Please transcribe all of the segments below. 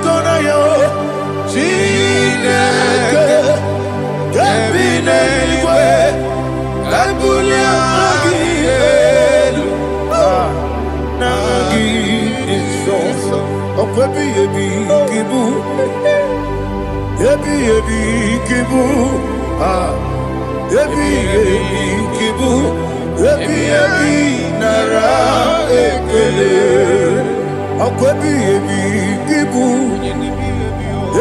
kona yo Chineke Kebine igwe Kabulia Magielu Nagi Isoso Okwebi ebi kibu Ebi kibu Ebi kibu Ebi nara ekele Okwebi kibu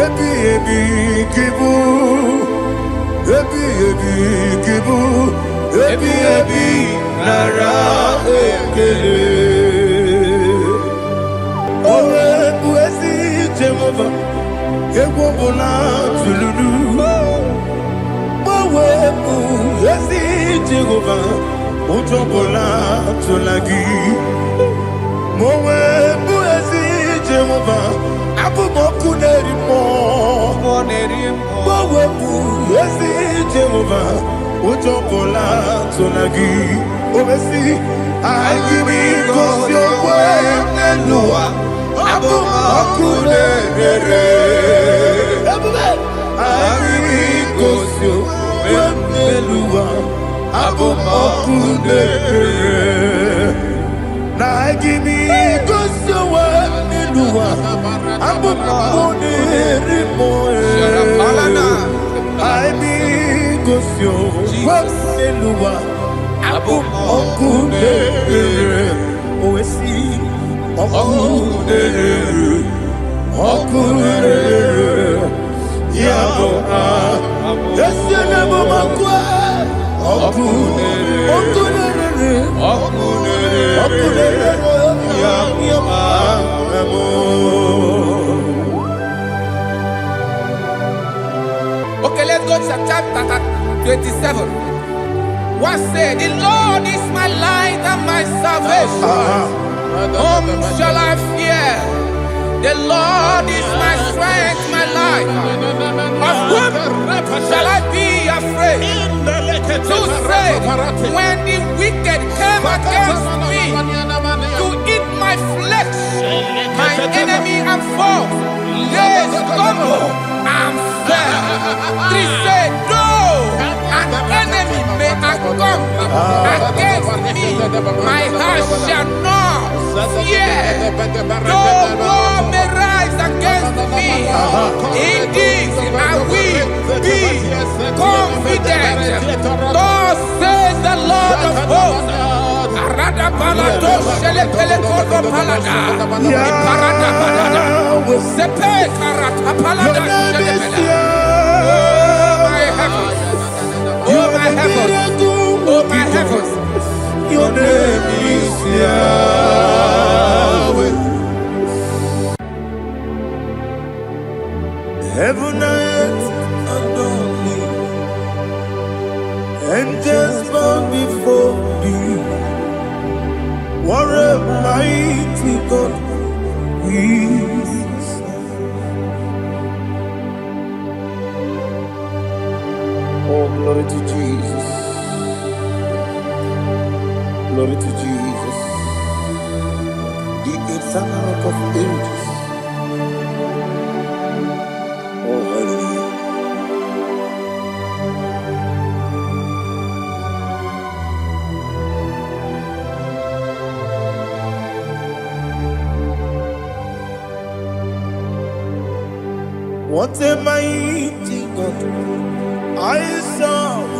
Ebi kibu Ebi kibu Ebi nara ekele Owe buezi Jehova Ewo bola tululu Owe buezi Jehova Ojo bola tulagi Mowe buezi Jehova Abu boku nerimo Mowe buezi Jehova Ojo bola tulagi Obesi IGBO Nelua Abu boku nerere IGBO Nelua Abu boku nerere Na IGBO Nelua Abu boku nerimo IGBO Nelua Abu boku nerere Oesi Oku nerere Yabo Yesene Momakwa Oku nerere Okay, let's go to chapter 27. What said, the Lord is my light and my salvation. Whom shall I fear? The Lord is my strength, my life. Of whom shall I be afraid? To say, when the wicked came against me to eat my flesh, my enemy and foe, they stumble and fell. Three said, no, an enemy may come against me, my heart shall not fear. No war may rise against me. In this I will be confident. Thus says the Lord of hosts. Oh my heavens, oh my heavens, your name is Yahweh. Heaven and earth adore me, angels bow before thee. What a mighty God we serve. Oh, glory to Jesus. Glory to Jesus. The eternal rock of ages. Oh, hallelujah. What a mighty God I serve.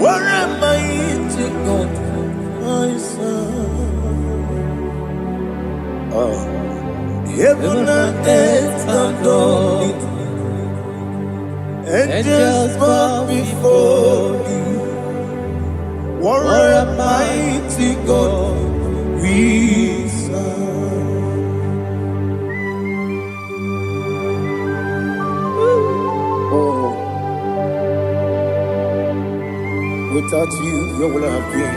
What a mighty God I serve. Oh, heaven and earth adore it. Angels bow before thee. What a mighty God we serve. Without you, where will I have been?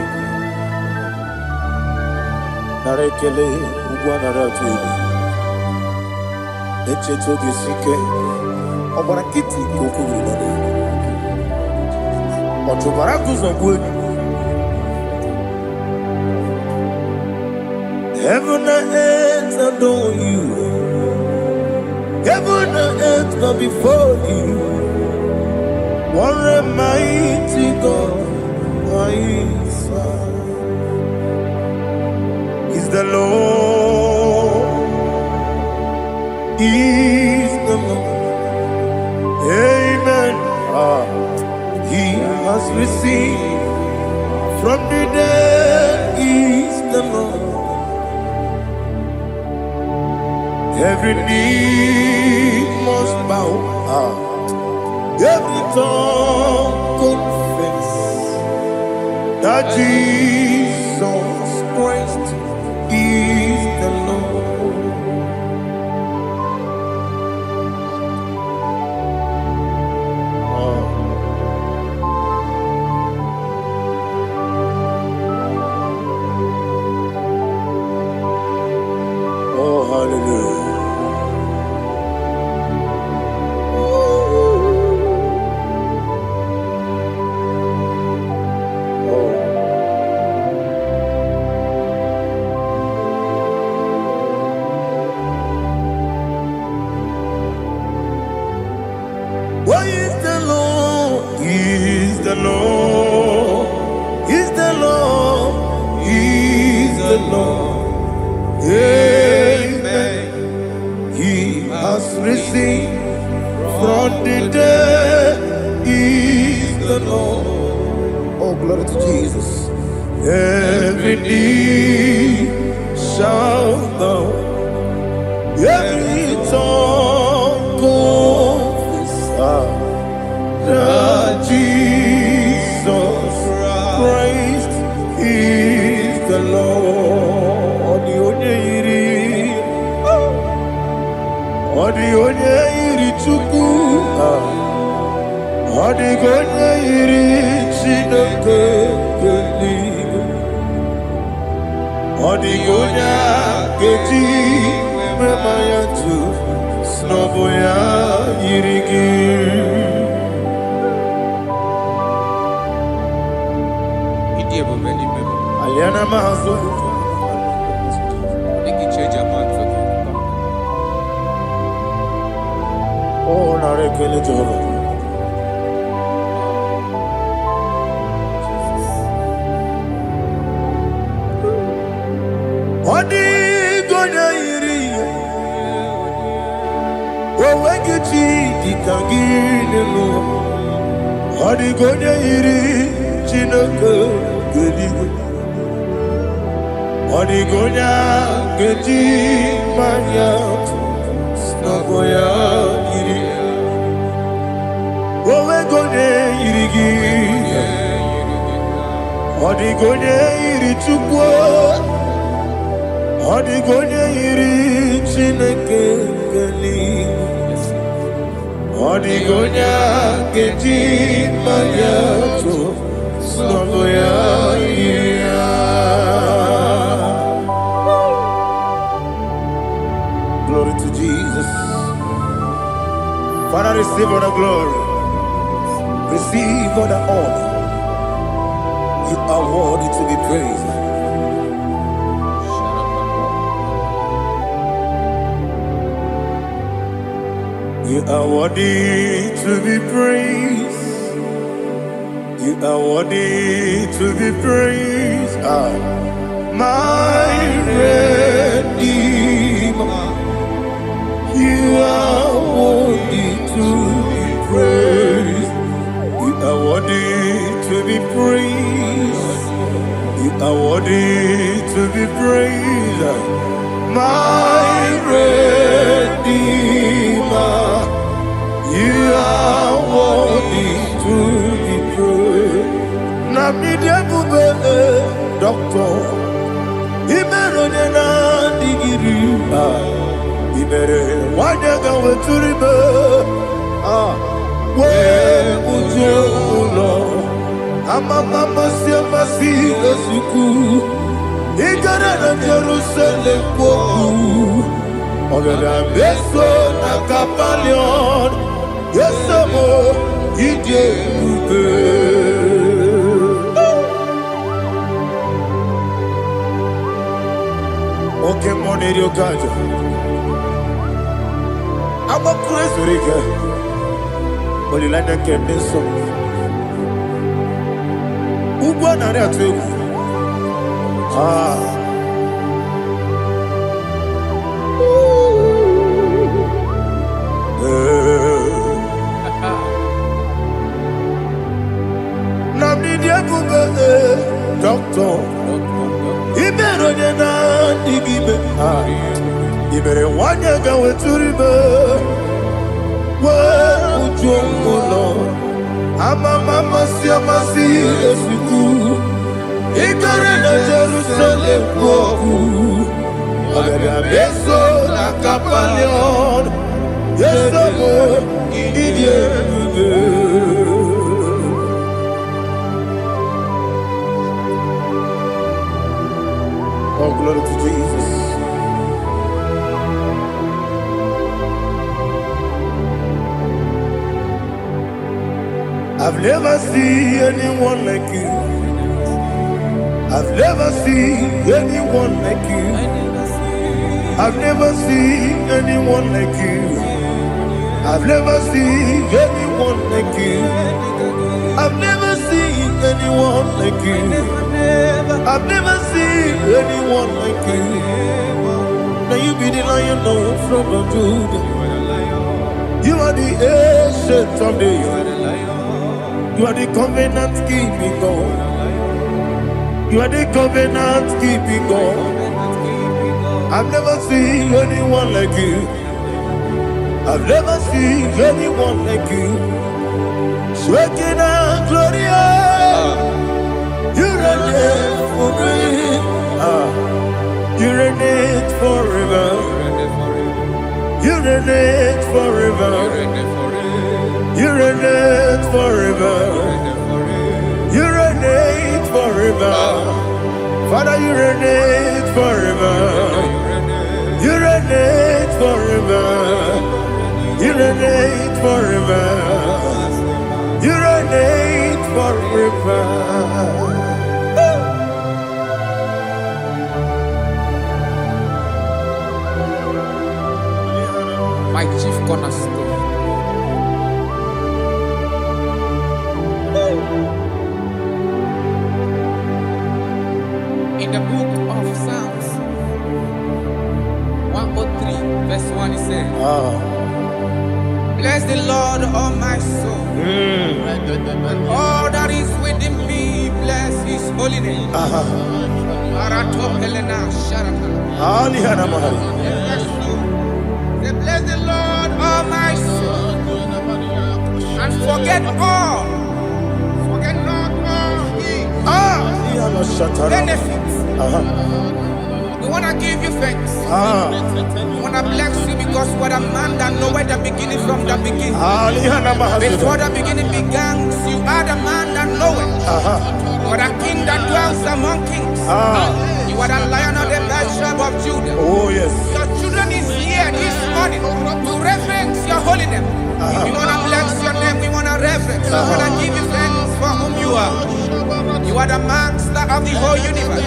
Narekele, Ugwanaratu, Echeto Gisike, Obarakiti, Kokuru, Otobarakus of wood. Heaven and earth adore you. Heaven and earth bow before you. What a mighty God I serve. Is the Lord. Is the Lord. Amen. He has received from the dead. Is the Lord. Every knee must bow. Every tongue confess that Jesus Christ is the Lord. Oh, hallelujah. What is the Lord? Is the Lord. Is the Lord. Is the Lord. Amen. He has risen from the dead. Is the Lord. Oh, glory to Jesus. Every knee shall bow. Every tongue confess that Jesus Christ is the Lord. The onye yiri Chukwu, the onye yiri Chineke eluigwe, the onye keji mema ya tu snobo ya yiri gị. Aliana mazo. Oh, na rekele Jehovah. Odi gonya iri. Owe gichi dikangine lo. Odi gonya iri Chineke geligwe. Odi gonya geji manya snaboya iri. Owe gonya iri gi. Odi gonya iri Chukwu. Odi gonya iri Chineke geligwe. Odi gonya geji manya snaboya iri. Glory to Jesus. Father, receive all the glory. Receive all the honor. You are worthy to be praised. You are worthy to be praised. You are worthy to be praised. My Redeemer. You are worthy to be praised. You are worthy to be praised. You are worthy to be praised. My Redeemer. You are worthy to be praised. Namidebube doctor. Imeronena digiri. Ibere wanyaga weturibe we ujulo amama masi esuku igara na Jerusalem kwoku ogara beso na Kapalion yesemo ije ube. Okay, money you got. I'm a crazy guy. But you like that can be so. Who won that too? Ah. Namni dia kuba doctor. Ibero de na IGBO. Ah. Ibere wanya ga weturibe. Wa ujongo. Mama si esiku. Ikare na Jerusalem koku. Abebe beso na kapalion. Yeso mo idie. Oh, glory to Jesus. I've never seen anyone like you. I've never seen anyone like you. I've never seen anyone like you. I've never seen anyone like you. I've never seen anyone like you. I've never seen anyone like you. Now you be the Lion from the Judah. You are the ancient of days. You are the covenant keeping God. You are the covenant keeping God. I've never seen anyone like you. I've never seen anyone like you. Shekinah Gloria, you reign for me. You reign forever. You reign forever. You reign forever. You reign forever. Father, you reign forever. You reign forever. You reign forever. You reign forever. My chief cornerstone. In the book of Psalms 103 verse 1 it says, bless the Lord, all my soul, and all that is within me, bless his holy name. Say, bless the Lord, all my soul, and forget not all his benefits. We want to give you thanks. We want to bless you because what a man that knoweth the beginning from the beginning. Before the beginning began, you are the man that knoweth. What a king that dwells among kings. You are the Lion of the tribe of Judah. Oh yes. Your children is here this morning to reverence your holy name. We want to bless your name. We want to reverence. We want to give you thanks for whom you are. You are the master of the whole universe.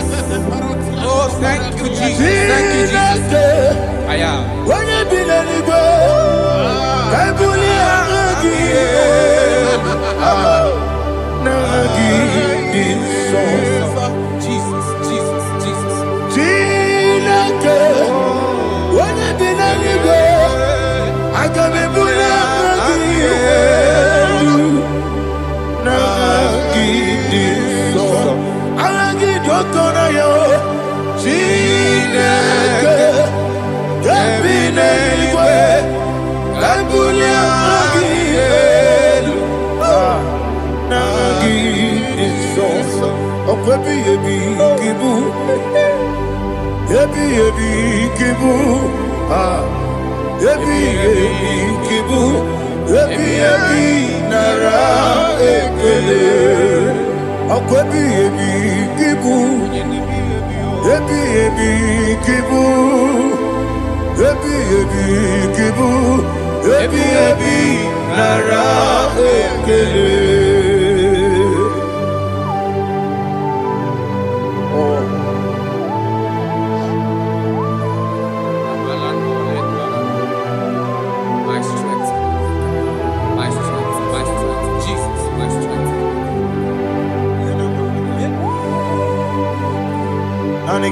Oh, thank you, Jesus. Thank you, Jesus. I am. When you be let go, I Jesus, Jesus, Jesus. When you be let go, I can be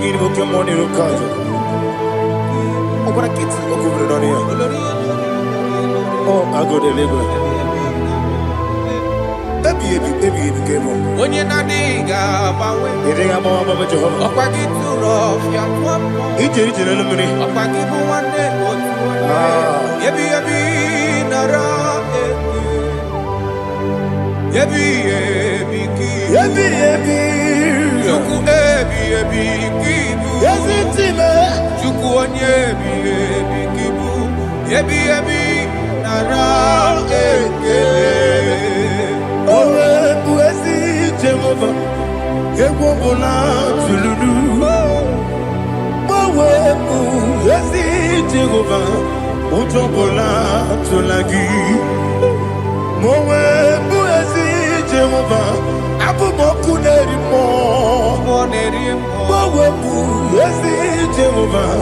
Igi ni boke money ro kajo. Okora kiti okubre no ni. Oh, I go the labor. Baby, game on. When you're not diga, bawe. Diga bawa Jehovah. Okwagi too rough, ya tuapo. Ije na lumini. Okwagi bu wane otuwane. Yebi nara yebi ki. Yebi. Chuku yebi kibu. Yazitime. Chuku onye yebi kibu. Yebi nara Owe buesi Jehovah, Ewobola Tululu. Owe buesi Jehovah, Utobola Tulagi. Owe buesi Jehovah, Abumoku nerimo. Owe buesi Jehovah,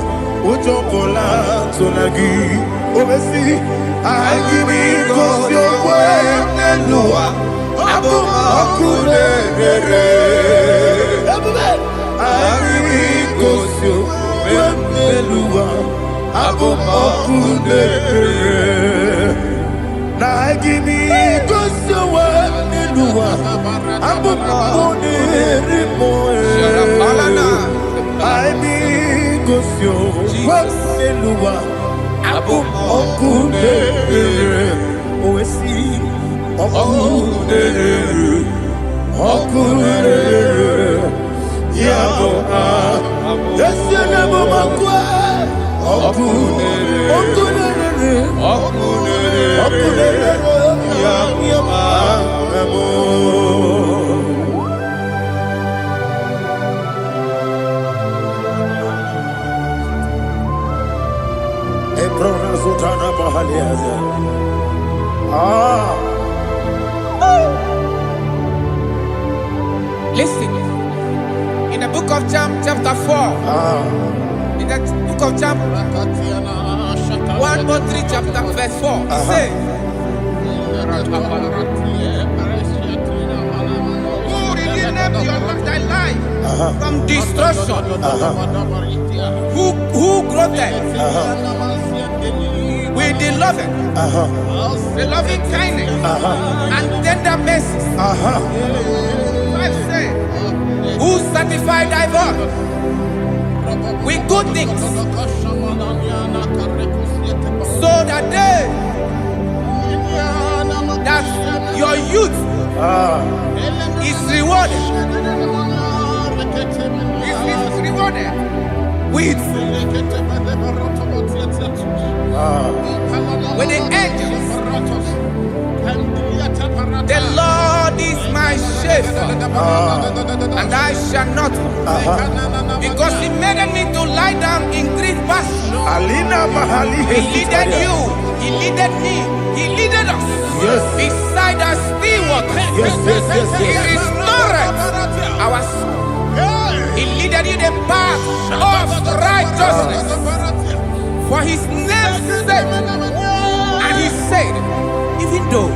Utobola Tulagi. Obesi, I give you cause your word and Noah. Abumoku nerere. I give you cause your word and Noah. Abumoku nerere. Now I give you cause your word and Noah. Abumoku nerere. I give cause your word and Noah. Okudere, oesi, okudere, yabo yesenebo makwa, okudere, yabo. Listen, in the book of John, chapter 4, in the book of John 1:3, chapter verse 4, it says, who redeemed thy life from destruction? Who groweth with the loving kindness and tender mercies. Who satisfy thy voice with good things, so that your youth is rewarded. Is rewarded with when the angels. The Lord is my shepherd, and I shall not, because He made me to lie down in green pastures. He leaded you, He leaded me, He leaded us beside the still waters. He restored our soul. He leaded you the path of righteousness for His name's sake. And He said, even though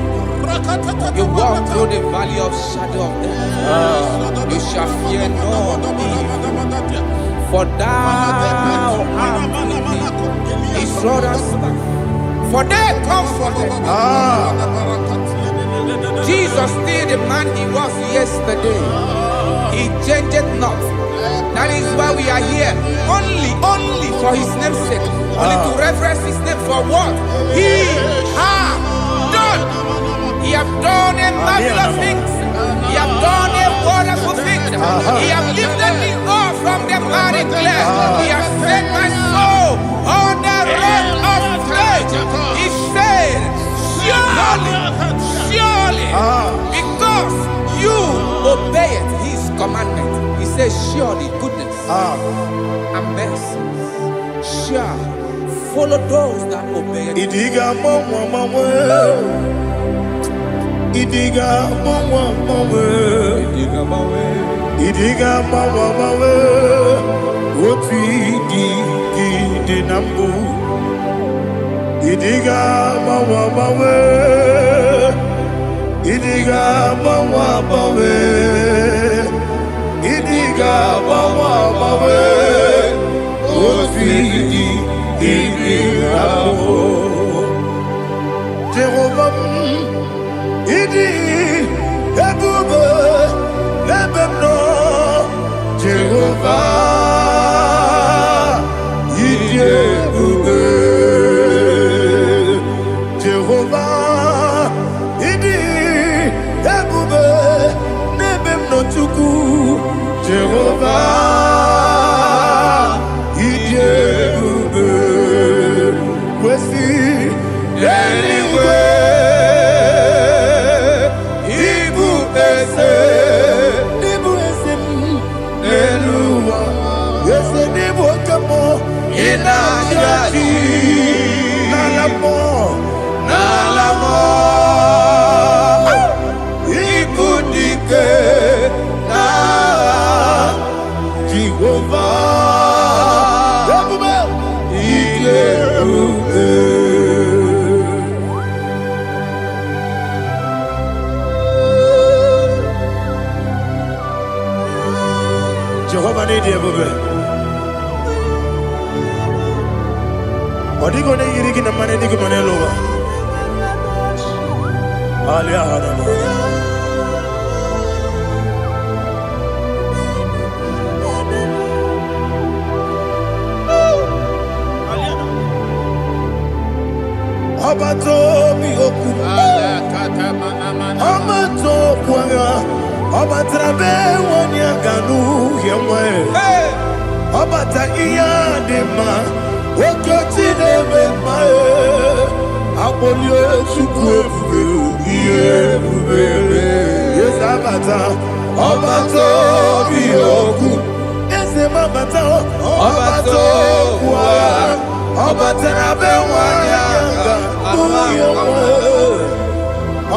you walk through the valley of shadow of death, you shall fear no evil, for thou art with me. His rod and staff, for they comforted. Jesus still the man He was yesterday. He changed not. That is why we are here, only for His name's sake, only to reverence His name for what He has done. He have done a marvelous things. He have done a wonderful thing. He have lifted me up from the miry clay. He has set my soul on the rock of faith. He said, surely, because you obeyed His commandment. He says, surely goodness and mercy shall follow those that obey. Idiga mawe, oti di nambu. Idiga mawe, idiga Jehovah, idi ebube lebemno. Jehovah, idi ebube. Jehovah, idi ebube lebemno chuku. Jehovah, idi ebube. Kwesi anyway, Ibu ese Eluwa, ese Ibu kamo inajaji nalamo Ibu dike na Jehovah, Jehovah need you, baby. What are you going to get the money? Dig money lower. Alia Hadama. Abato mi oku. Amato kwanga. Obatrabe wonya ganu yemwe. Obata iya dema. Okoti deme mae. Abolio chukwe iye bubele. Yes abata. Obato biyoku. Ese mabata. Obato kwa. Obatrabe wonya ganu yemwe.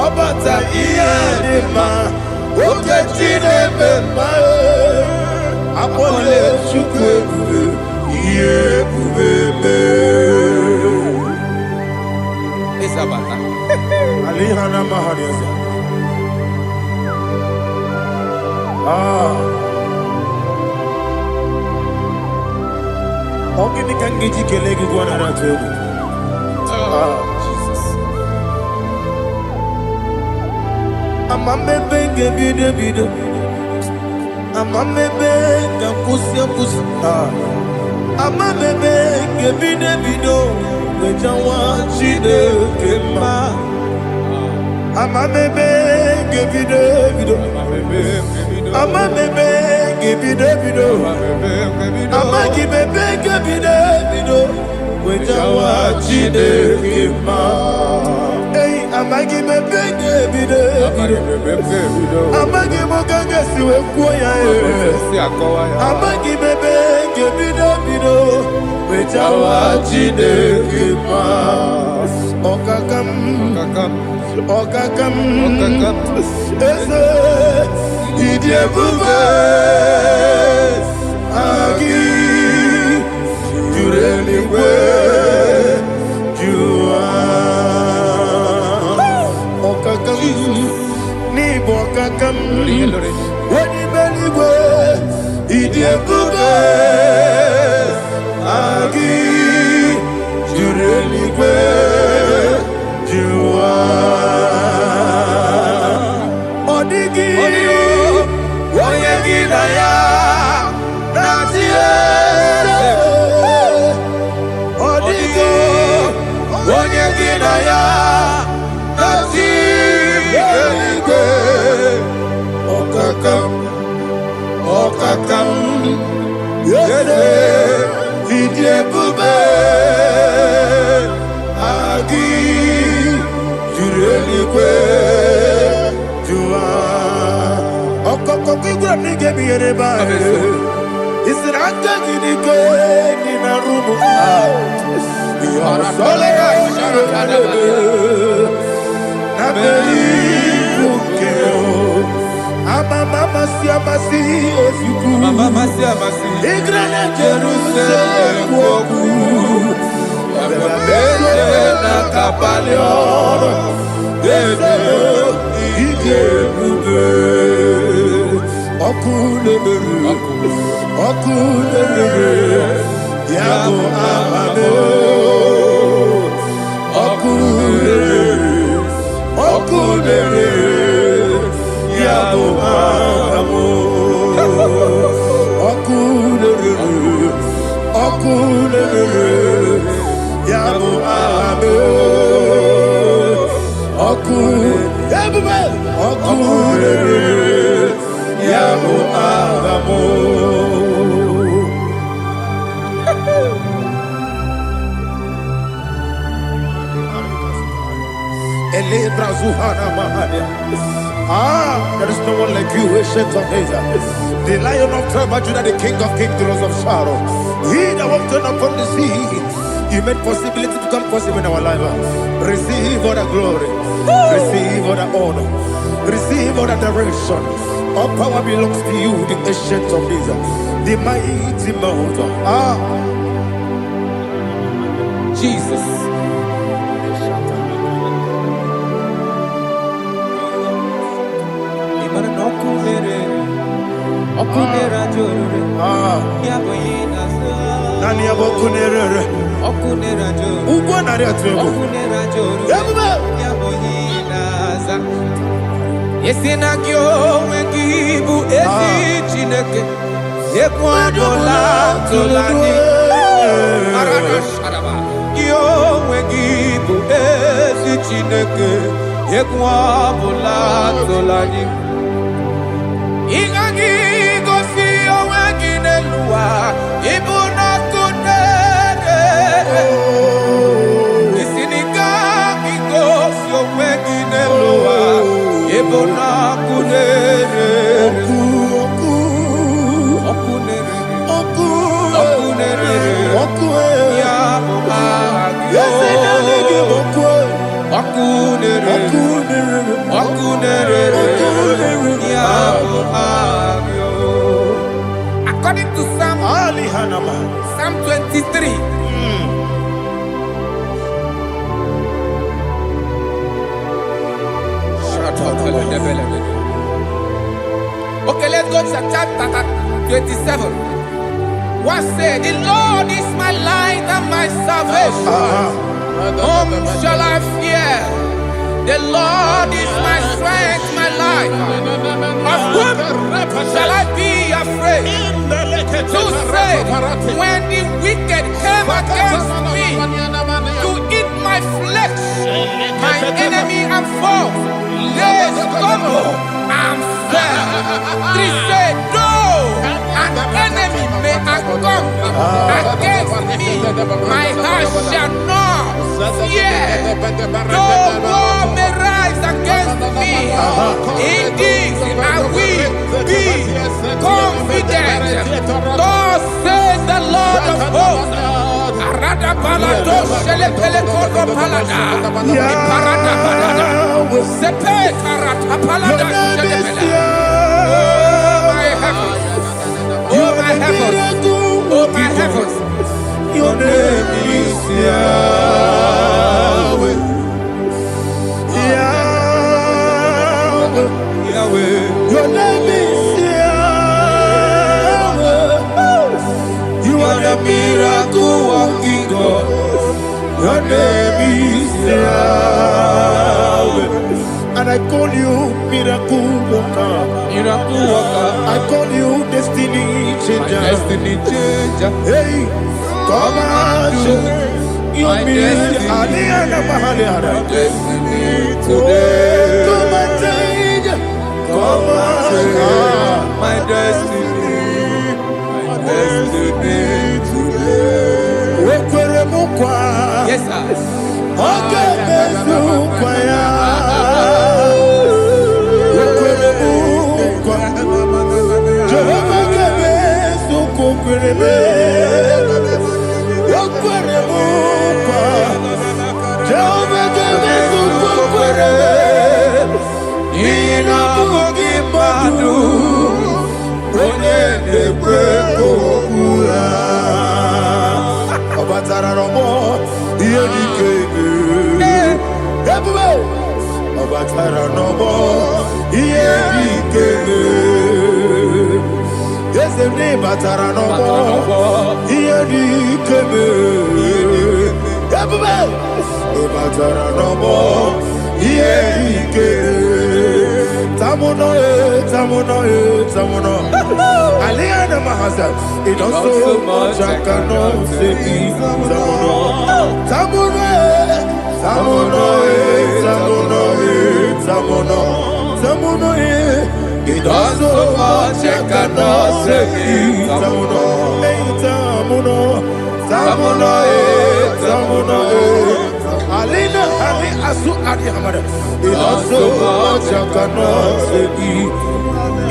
Obata iya dema. Oketi deme mae. Apole chukwe iye bubele. Isabata. Ali hana mahariasa. Ogini kangeji kelegi kwa na ratogu. Jesus. Amamebe gebide bide. Amamebe gakusi. Amamebe gebide bido. Bejawa chide kema. Amamebe gebide bido. Amamebe gebide bido. Amagibebe gebide bido. Bejawa chide kema. Hey, amagibebe gebide bido. Amagimoga siwe kuya. Amagibebe gebide bido. Bejawa chide kema. Okakam. Ese idie bube agi jureli we jua okakam ni bokakam wani beli we idie bube agi jureli we jua odigi oyegi na ya natie odigi oyegi na ya natie okakam yede idie bube agi jureli kwe jua okokokigwa nige biyereba isiranga gidike nina rumu yosole nabeli bukeo amama siamasi ofiku igrane Jerusalem woku abebele na kapalion ese ije bube okule Okunere, Yabo Amamo. Okunere, Yabo Amamo. Okunere, Yabo Amamo. Okunere, Yabo Amamo. There is no one like you, ancient of days. The Lion of tribe of Judah, the King of kings, the Rose of Sharon. He that walked upon the sea. You made possibility to come possible in our life. Receive all the glory. Receive all the honor. Receive all the direction. All power belongs to you, the ancient of days, the mighty mountain. Jesus. Nani abokunere. Okunera jo. Ugwa nari atugo. Okunera jo. Yaboyinaza. Yesina kyo wengibu esi chineke. Ekwadola tolani. Arada sharaba. Kyo wengibu esi chineke. Ekwadola tolani. Igagi gosi oweginelua. Ibuna kunere. Isinika gosi oweginelua. Ibuna kunere. Okunere. Ya Agio. Okunere. Ya Agio. According to Psalm 23. Okay, let's go to chapter 27. What said? The Lord is my light and my salvation. Whom shall I fear? The Lord is my strength, my life. Of whom shall I be afraid? To say, when the wicked came against me to eat my flesh, my enemy and foe, they stumble and fell. 3 said, no, an enemy may come against me, my heart shall not fear. No war may rise against me. In this I will be confident. Thus says the Lord of hosts. Arada balado shele pele kodo palada. Iparada balada. Sepe karata palada shele pele. Oh my heavens. Oh my heavens. Your name is Yahweh. Yahweh. Your name is Yahweh. You are the miracle working God. Your name is Yahweh. And I call you miracle worker. Miracle worker. I call you destiny changer. Destiny changer. Hey, come on, you mean Aliana Mahaliana. Destiny today. Come on, change. Come on, my destiny. My destiny today. Yes, sir. Okay, Yes, Sene batara no more. Iedi kebe. Ebube. Batara no more. Iedi kebe. Tamuno. Aliana Mahasa. It don't so much I cannot say. Tamuno. It does so much I cannot say. Tamuno. Alina Ali Asu Adi Hamada. It does so much I cannot say.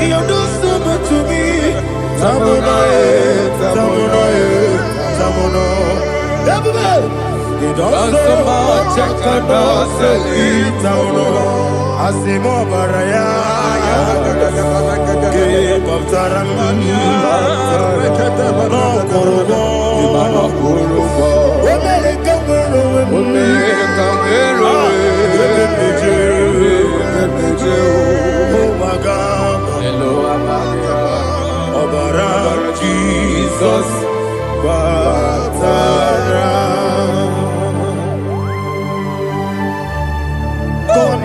You do so much to me. Tamuno. It does so much I cannot say. Tamuno. Asimo Baraya. Give up Taram. No Kurubo. Jesus, God,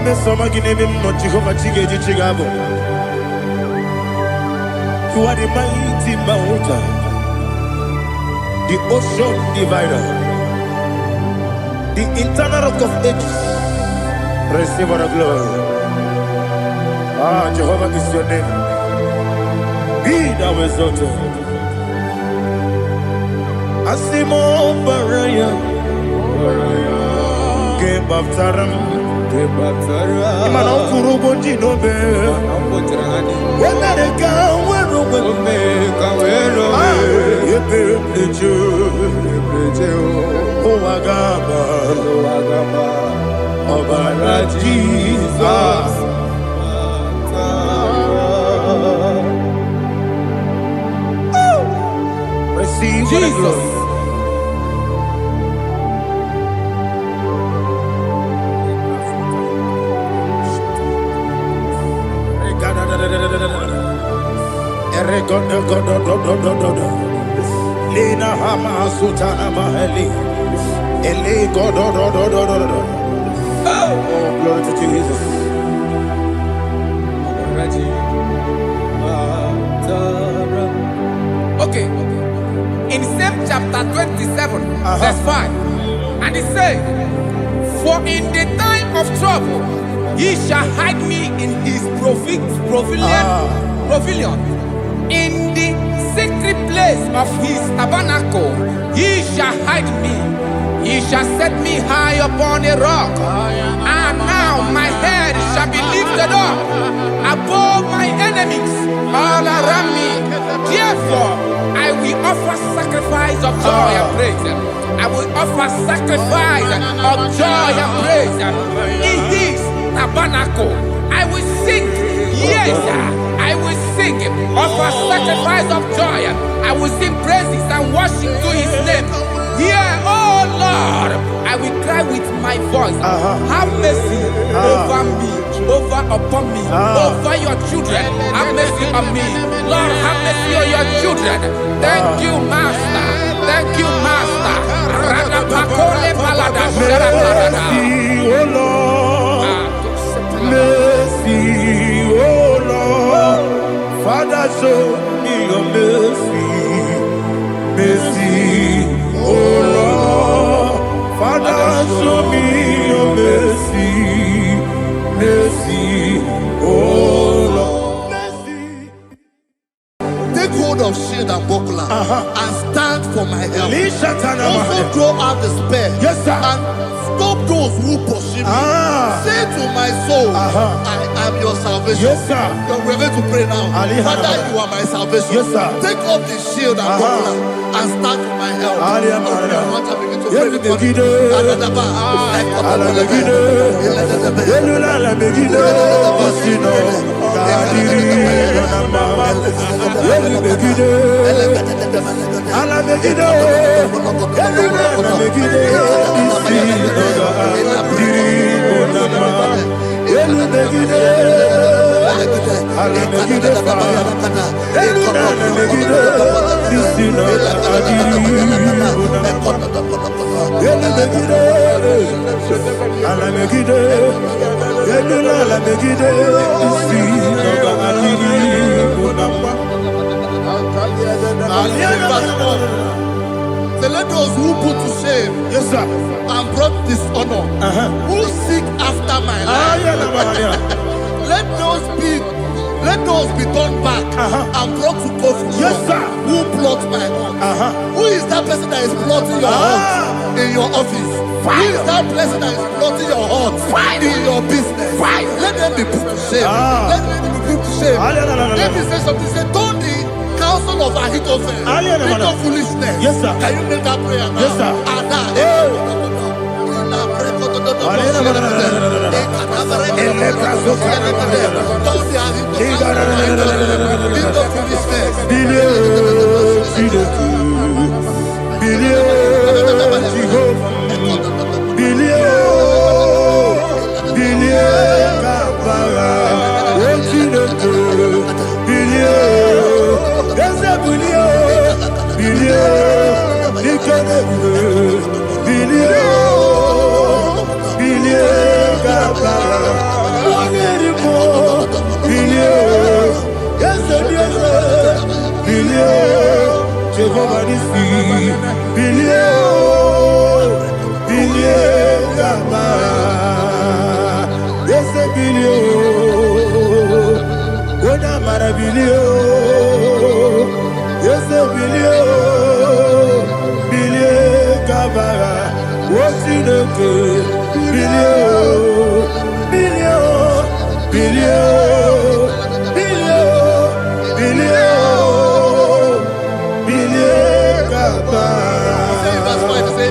me some again him not Jehovah Chigabo. You are the mighty mountain, the ocean divider, the internal rock of ages. Receive our glory. Ah, Jehovah is your name. Be thou exalted. Asimo Baraya, Game of Taram, Imano Kuruboji Nobe, when they go, where oh, Agaba, Obara Jesus. Receive Jesus. Lina Hama Sutana Maheli. Ele God. Oh, glory to Jesus. Okay. In same chapter 27, verse 5, and it says, for in the time of trouble, he shall hide me in his pavilion. In the secret place of his tabernacle, he shall hide me. He shall set me high upon a rock. And now my head shall be lifted up above my enemies all around me. Therefore, I will offer sacrifice of joy and praise. I will offer sacrifice of joy and praise in his tabernacle. I will sing, yes, I will sing, offer sacrifice of joy. I will sing praises and worship to his name. Here, oh Lord, I will cry with my voice. Have mercy over me, upon me, over your children. Have mercy on me. Lord, have mercy on your children. Thank you, Master. Thank you, Master. Mercy, oh Lord. Mercy, oh Lord. Father, show me your mercy. Mercy, oh Lord. Father, show me your mercy. Mercy, oh Lord. Mercy. Take hold of shield and buckler and stand for my help. Also throw out despair. Yes, sir. And stop those who pursue me. Say to my soul, I am your salvation. Yes, sir. We're going to pray now. Father, you are my salvation. Yes, sir. Take off the shield and buckler and stand for my help. Begide, So let those who put to shame, yes, sir, and brought dishonor, who seek after my life, let those be turned back and brought to court. yes, sir, who plot my own? Who is that person that is plotting your heart in your office? Who is that person that is plotting your heart in your business? Let them be put to shame. Let them be put to shame. Let me say something. Say, don't the counsel of Ahithophel think of foolishness. Yes, sir. Can you make that prayer now? Yes, sir.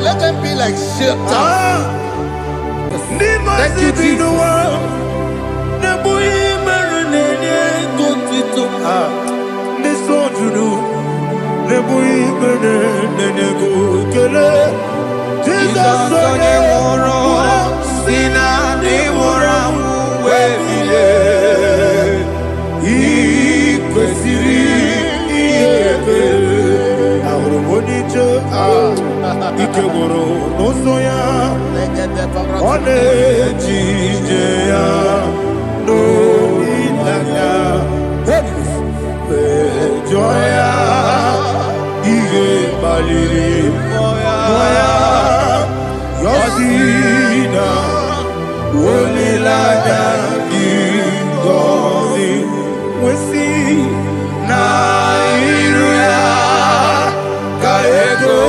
Let them be like shelter. Thank you, Jesus. Ikegoro nosoya one jijeya no ilaya joya ige baliri moya yosina olilaya ingozi wesi na iruya kaego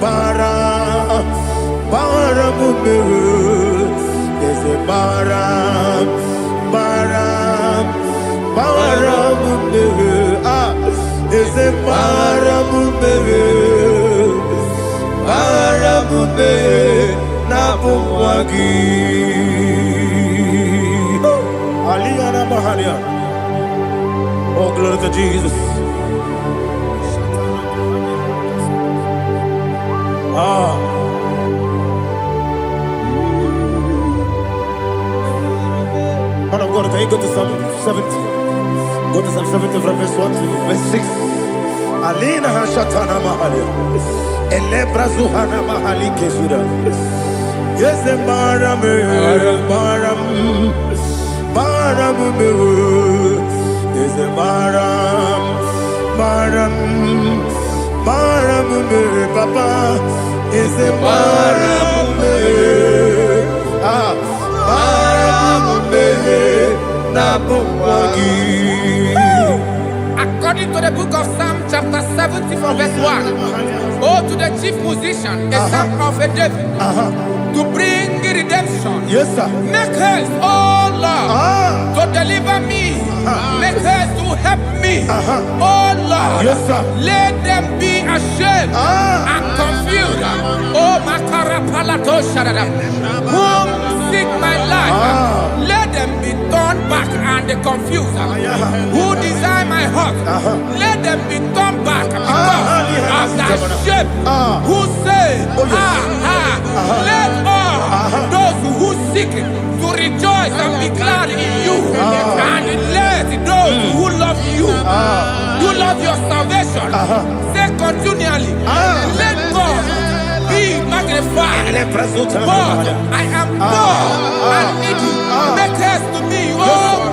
Para a baram, baram, baram, ah, is a baram, baram, nabuwagi. Aliyana Mahalia. Oh, glory to Jesus. Ah. Man of God, can you go to Psalm 70? Go to Psalm 70 from verse 1 to verse 6. Alina Hashatana Mahalia. Elebra Zuhana Mahali Kesura. Yes, the Baram, Baram, Baram, yes, the Baram, Baram, Baram, Papa, yes, the Baram, ah, Baram, Nabuwagi. According to the book of Psalm chapter 70 from verse 1, oh, to the chief musician, a psalm of a David, to bring redemption. Yes, sir. Make haste, oh Lord, to deliver me. Make haste to help me. Oh Lord, yes, sir. Let them be ashamed and confused. Oh Makara Palato Shadada, whom seek my life, let them be turned back and confused. Who desire my heart, let them be turned back because of that shape. Who say, let all those who seek to rejoice and be glad in you, and let those who love you, you love your salvation, say continually, let God be magnified. God, I am poor and needy. Make haste to me, oh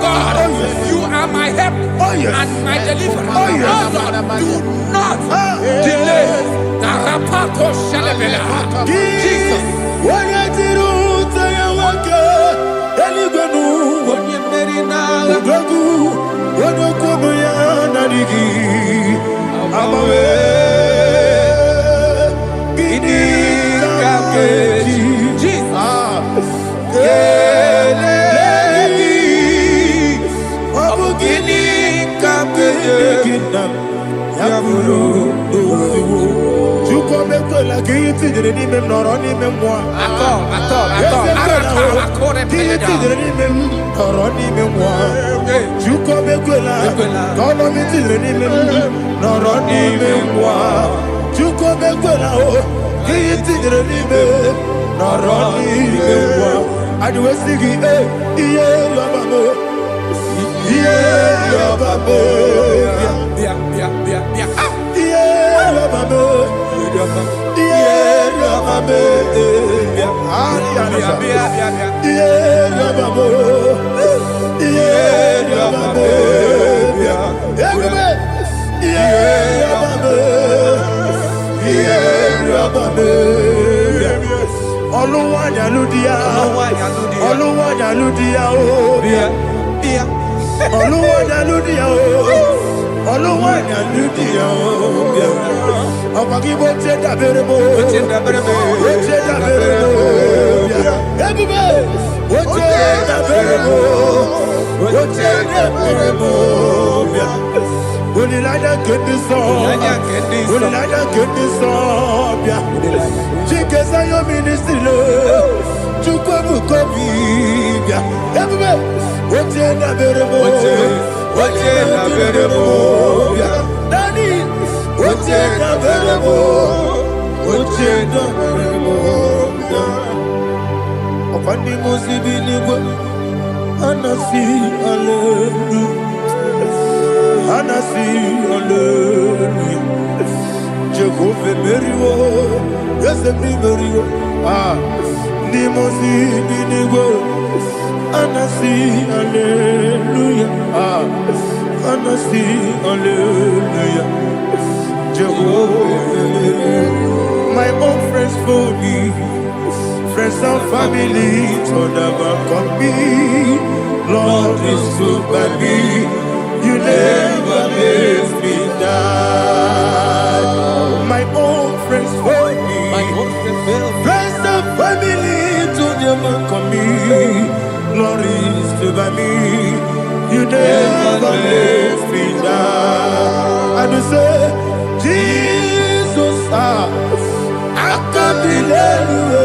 God. You are my help and my deliverer. Oh Lord, do not delay. Tarapato Shalabela. Jesus. My own friends for me, friends and family told never come me. Lord is good by me, you never let me die. My own friends for me, friends and family told never come me. by me. You never let me down. And you say, Jesus, I can't believe you.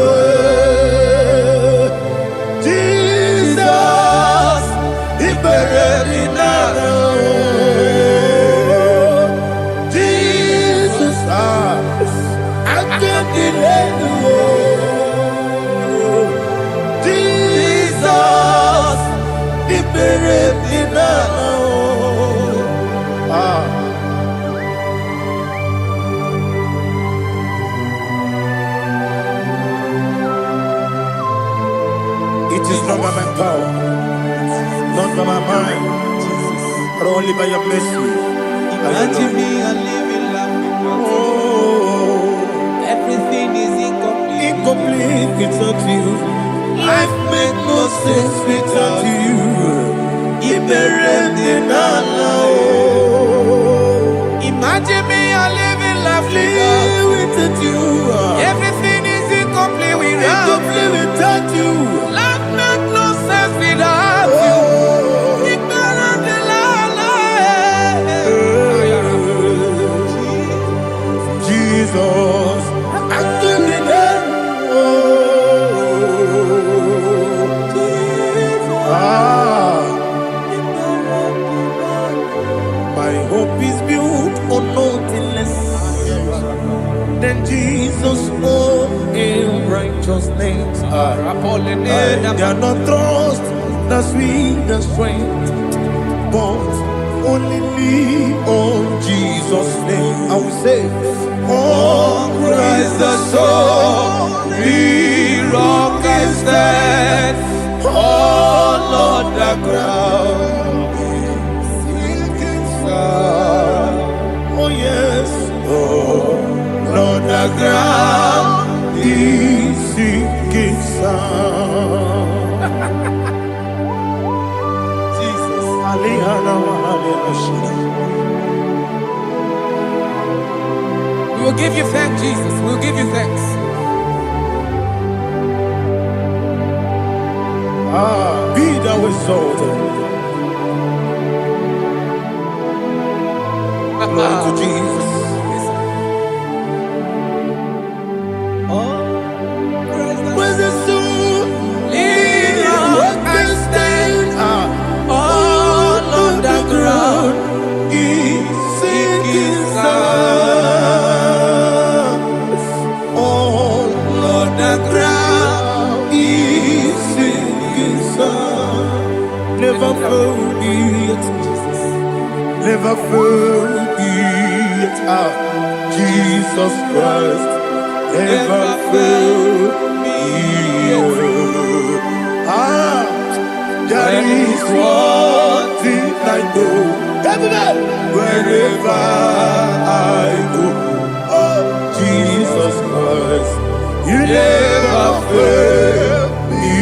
Jesus, He buried me now. Jesus, I can't believe you. Jesus, He buried me now. It is not by my power, not by my mind, but only by your mercy. Imagine me a living life without you. Everything is incomplete. Incomplete without you. Life makes no sense without you. Imagine me a living life without you. Everything is incomplete without you. Life makes no sense without you. Jesus, I can't be there. My hope is built on nothing less than Jesus' own righteousness. They are not trust, that's sweet, the strength, but only me on Jesus' name. I will say, oh, Christ the solid rock is dead. Oh, Lord, the ground is sinking sun. Oh, yes, oh, Lord, the ground is sinking sun. Jesus, We will give you thanks, Jesus. We will give you thanks. Be thou exalted. Glory to Jesus. Where's the soul? What can stand? All on the ground is sinking sun. All on the ground is sinking sun. Never forget, never forget, Jesus Christ. Never forget. There is one thing I know. Wherever I go, oh Jesus Christ, you never fail me.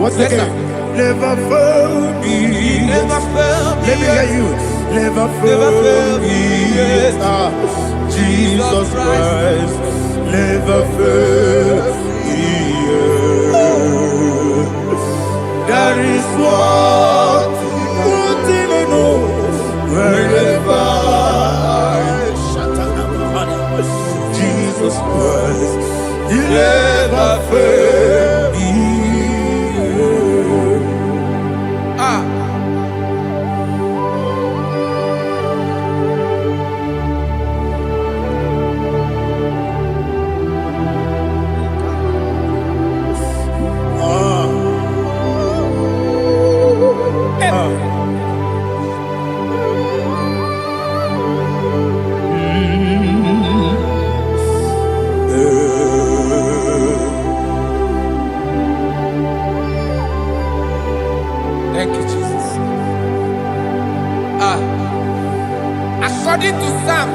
What's again? Never fail me. Never fail me. Let me hear you. Never fail me. Jesus Christ, never fail me. There is one thing I know. Wherever I Jesus Christ, you never fail me. Thank you, Jesus. According to Psalm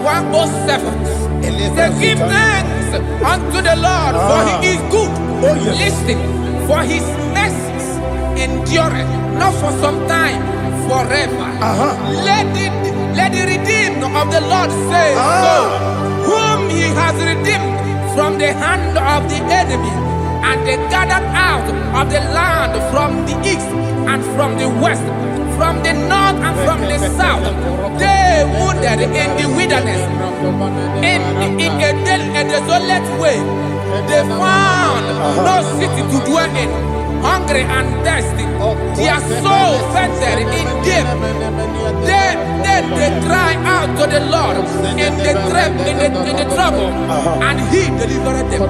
107, it says, give thanks unto the Lord, for he is good. Listen, for his mercies endureth, not for some time, forever. Let the redeemed of the Lord say so, whom he has redeemed from the hand of the enemy, And they gathered out of the land from the east and from the west, from the north and from the south. They wandered in the wilderness, in a desolate way. They found no city to dwell in, hungry and thirsty. Their soul fainted in deep. They cry out to the Lord in the trouble, and He delivered them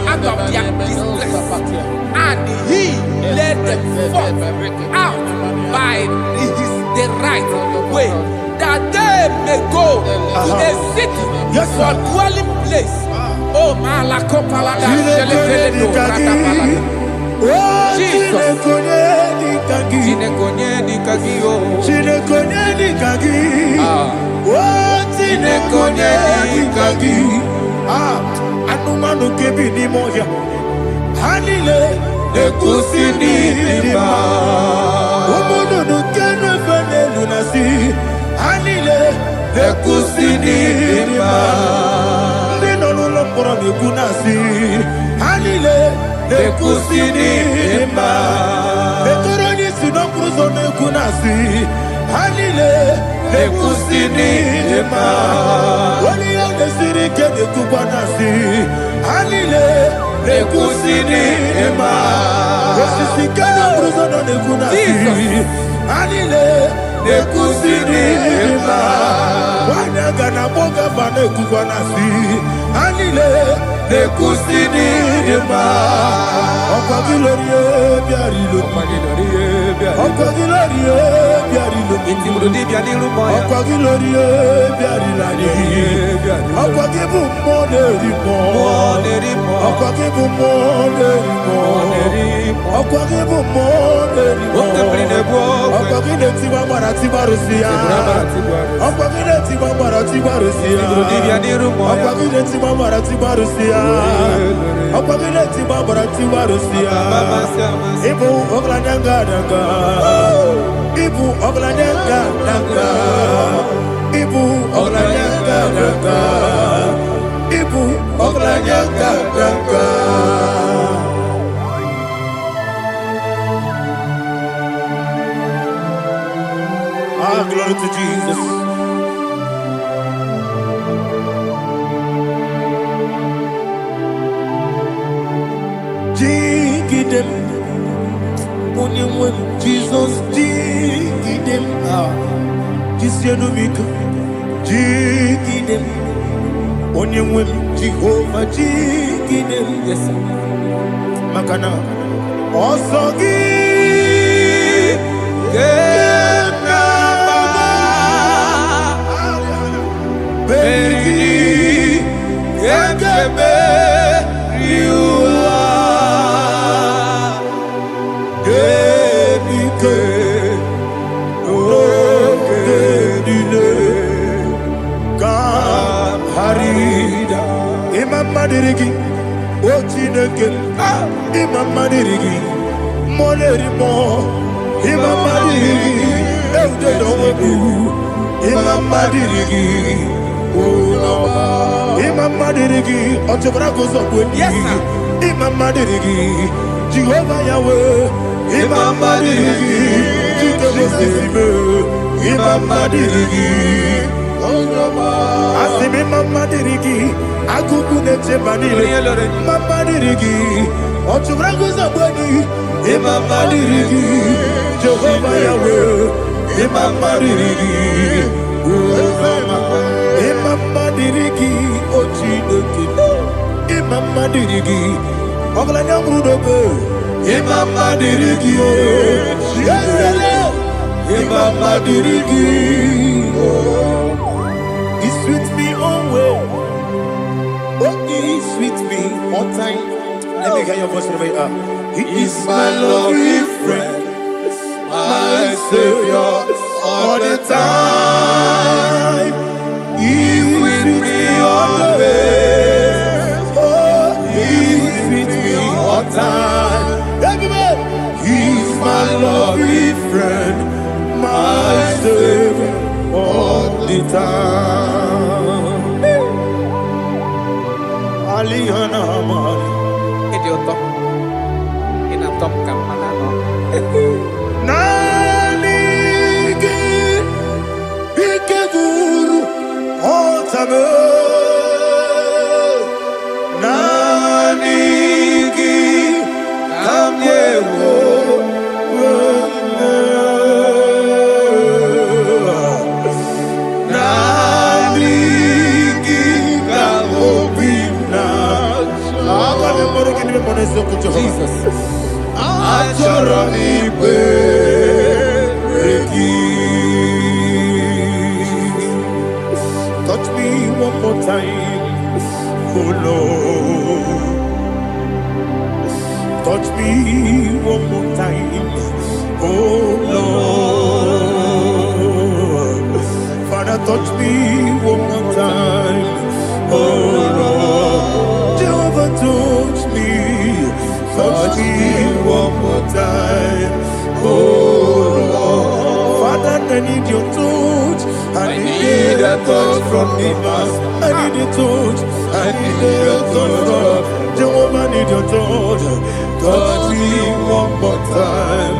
out of their distress, and He led them forth out by the right way, that they may go to a city for dwelling place. Oh, Malakopalada, Shelefeledo, Ratapalada. Jesus. Anumanu kebi ni moya Hanile Ekusini lima Umudu nukenu fene lunasi Hanile Ekusini lima Ndino lulopora mikunasi Hanile Ekusini lima Ekoroni sinokruzo mekunasi Hanile Ekusini lima Wali yone sirike nekubanasi Hanile Ekusini lima Wasisikana bruzo no nekunasi Hanile Ekusini lima Wanaga na boga bane kubanasi Hanile Ekusini lima Okwa gilorie biarilo Okwa gilorie biarilo Okwa gilorie biarilani Okwa gibu monerimo Okwa gibu monerimo Okwa gibu monerimo Okwa gine tiba mara tiba rusia Okwa gine tiba mara tiba rusia Okwa gine tiba mara tiba rusia Okwa gine tiba mara tiba rusia Ibu oglanyanga danga Ibu oglanyanga danga Ibu oglanyanga danga Ibu oglanyanga danga Ah, glory to Jesus. Jigidem, Jesus, jigidem, Jisianumika, jigidem, Onyemwem, Jehovah, jigidem, yes, Makana, Osogi, Beri, Gekebe, Riua, Gebike, Ogedile, Kam Harida, Imam Madirigi, Ochineke, Imam Madirigi, Molerimo, Imam Madirigi, Eudedobu, Imam Madirigi, Imam Madirigi, Otobragozo, yes, Imam Madirigi, Jehovah Yahweh, Imam Madirigi, Imam Madirigi, Asim Imam Madirigi, Akukune Manile, Imam Madirigi, Otobragozo, Imam Madirigi, Jehovah Yahweh, Imam Madirigi, Imam Madirigi, Ochineke, Imam Madirigi, Oglanya Brudobe, Imam Madirigi, Imam Madirigi, He's with me always, He's with me all time. Let me hear your voice wherever you are. He is my lovely friend, my Savior, all the time. He's with me always. Oh, He's with me all time. Everybody, He's my lovely friend, my Savior, all the time. Idiot. Nanigi ikeguru otame. Nanigi kamyewo. Jesus. Touch me one more time, oh Lord. Touch me one more time, oh Lord. Father, touch me one more time, oh Lord. Jehovah, touch me. Touch me one more time, oh Lord. Father, I need your touch. I need a touch from the Master. I need a touch. I need a touch from Jehovah. I need your touch. Touch me one more time,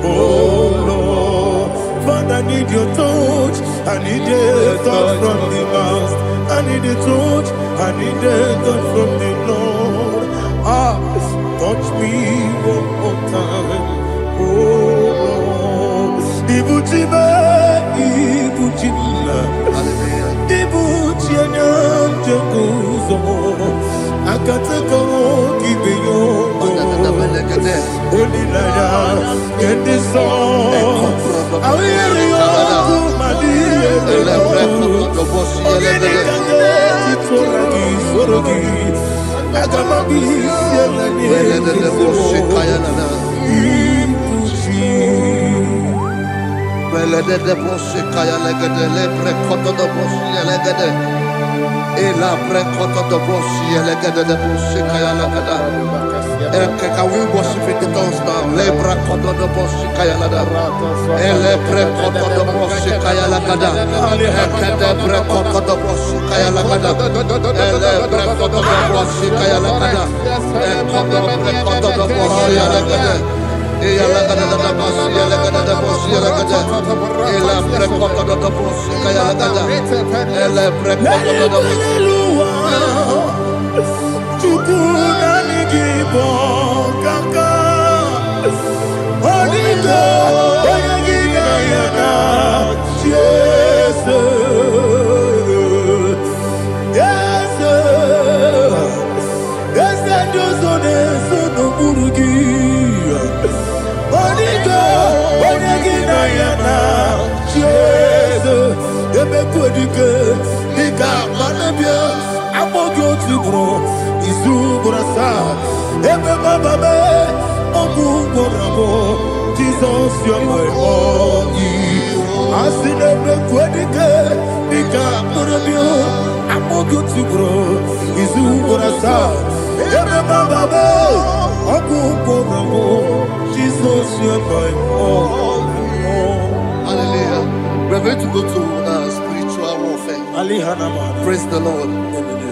oh Lord. Father, I need your touch. I need a touch from the Master. I need a touch. I need a touch from the Lord. Touch me one more time, oh Lord. Ibuchime, Ibuchime, Ibuchime, Jeguzo. Akateko kibeyo, Olilaya, Kendiso. Awiyo kumadiye, Ogenikande, Titoragi, Sorogi. Agamabi, can we worship in the tongues now? Lebra koto do boshi kaya lada. Elebre koto do boshi kaya lada. Ekede bre koto do boshi kaya lada. Elebre koto do boshi kaya lada. Ekodo bre koto do boshi lada. Eya lada da boshi lada da boshi lada. Elebre koto do boshi kaya lada. Elebre koto do boshi. IGBO kaka Onigo Oyagina yana Yes Yes Yes Josone Sono Burugi Onigo Oyagina yana Yes Ebe Kodike Nika Manabia Amogyo Tibro Izubrasa, Ebe Bababe, Ogugorabo, Jesus, you're my only. Asinebe Kwedike, Nika Murabio, Amogo Tibro, Izubrasa, Ebe Bababe, Ogugorabo, Jesus, you're my only. Hallelujah. We're going to go to spiritual warfare. Praise the Lord.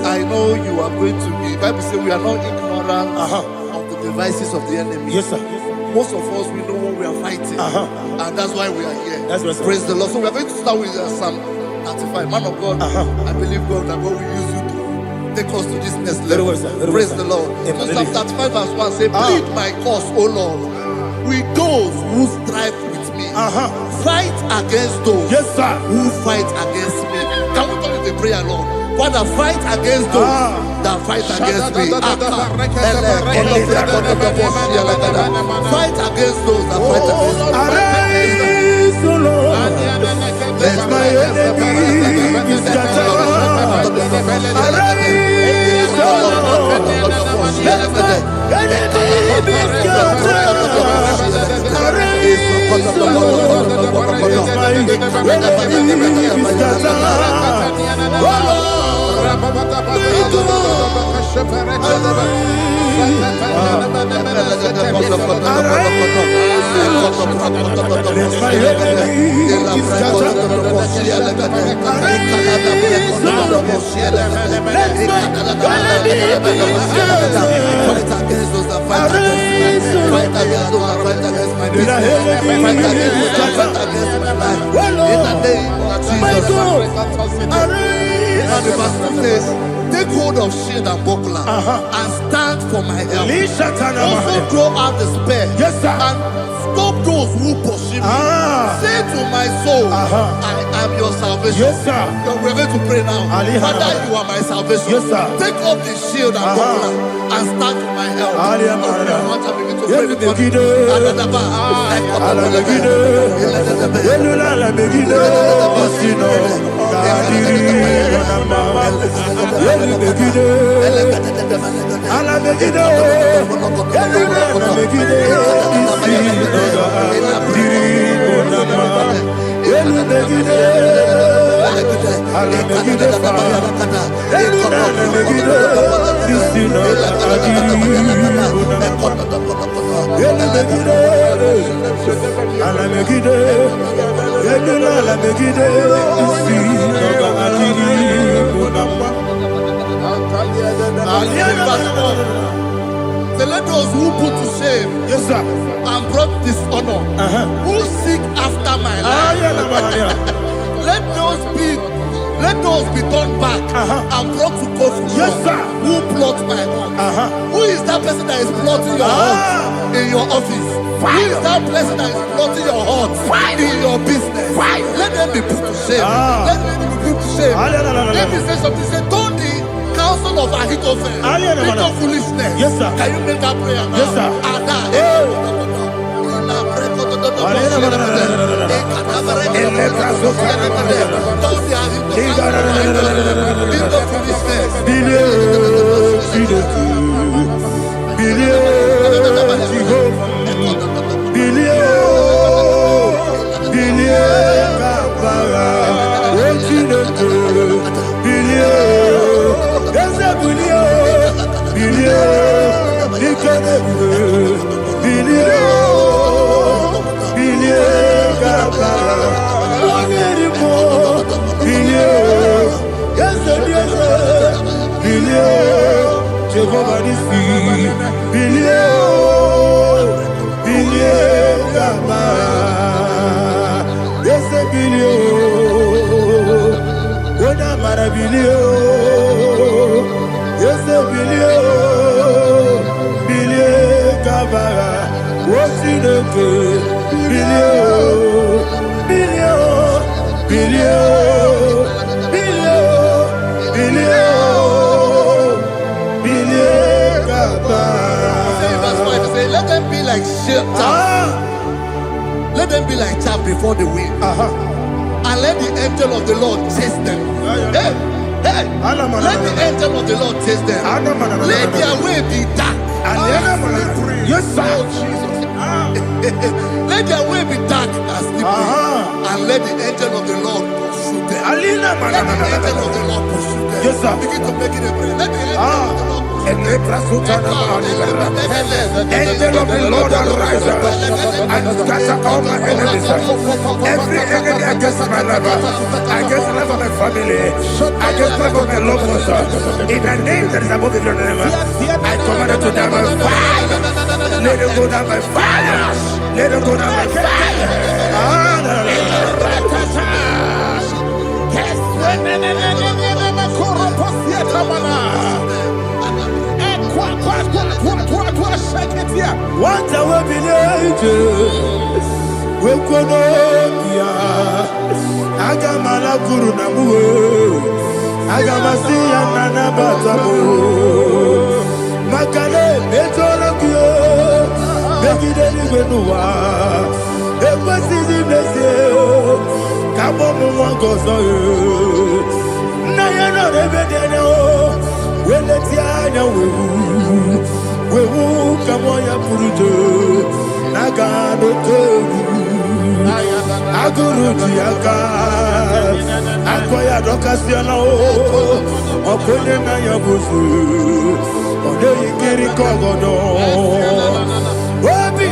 I know you are going to be. Bible says we are not ignorant of the devices of the enemy. Yes, sir. Most of us, we know what we are fighting. And that's why we are here. That's right, sir. Praise the Lord. So we are going to start with Psalm 35. Man of God, I believe God that God will use you to take us to this next level. Well, sir. Praise the Lord. So Psalm 35 verse 1 say, plead my cause, O Lord, with those who strive with me. Fight against those who fight against me. Can we turn the prayer, Lord? Father, fight against those that fight against me. Fight against those that fight against me. Arise, O Lord. Let my enemy be scattered. Arise, O Lord. Let my enemy be scattered. Arise, O Lord. Let my enemy be scattered. Oh Lord. business. Fight against my life. In the name of Jesus. And the verse 2 says, take hold of shield and buckler and stand for my help. Also throw out the spear. Yes, sir. And stop those who pursue me. Say to my soul, I am your salvation. Yes, sir. We're going to pray now. Father, you are my salvation. Yes, sir. Take up the shield and buckler and stand for my help. Let those who put to shame, yes, sir, and brought dishonor, who seek after my life, let those be turned back and brought to confusion. Yes, sir. Who plot my home? Who is that person that is plotting your home in your office? Who is that person that is plotting your heart in your business? Let them be put to shame. Let them be put to shame. Let me say something. Say, don't the counsel of Ahithophel into foolishness. Yes, sir. Can you make that prayer now? Yes, sir. Let them be like chaff. Let them be like chaff before the wind. And let the angel of the Lord chase them. Hey, let the angel of the Lord chase them. Let their way be dark. Yes, sir. Let their way be dark and slippery. And let the angel of the Lord pursue them. Let the angel of the Lord pursue them. Yes, sir. Begin to make it a prayer. Let the angel of the Lord Angel of the Lord arise and scatter all my enemies. Every enemy against my life, against the life of my family, against the life of my loved ones. In the name that is above your name, I command it to die by fire. Let it go down by fire. Let it go down by fire. What I will be angels, we could be Agamala Guru Namu, Agamasia Nana Batamu, Makale, Betolakio, Begideni Benua, Equasi Blessio, Kabomu Gozo, Nayana Rebedeno, when the Tiana will come on your Purujo, Nagano Togu, Aguru Tiaka, Akoya Docasiano, Okonema Yabusu, Ode Kiri Kogodo, Wabi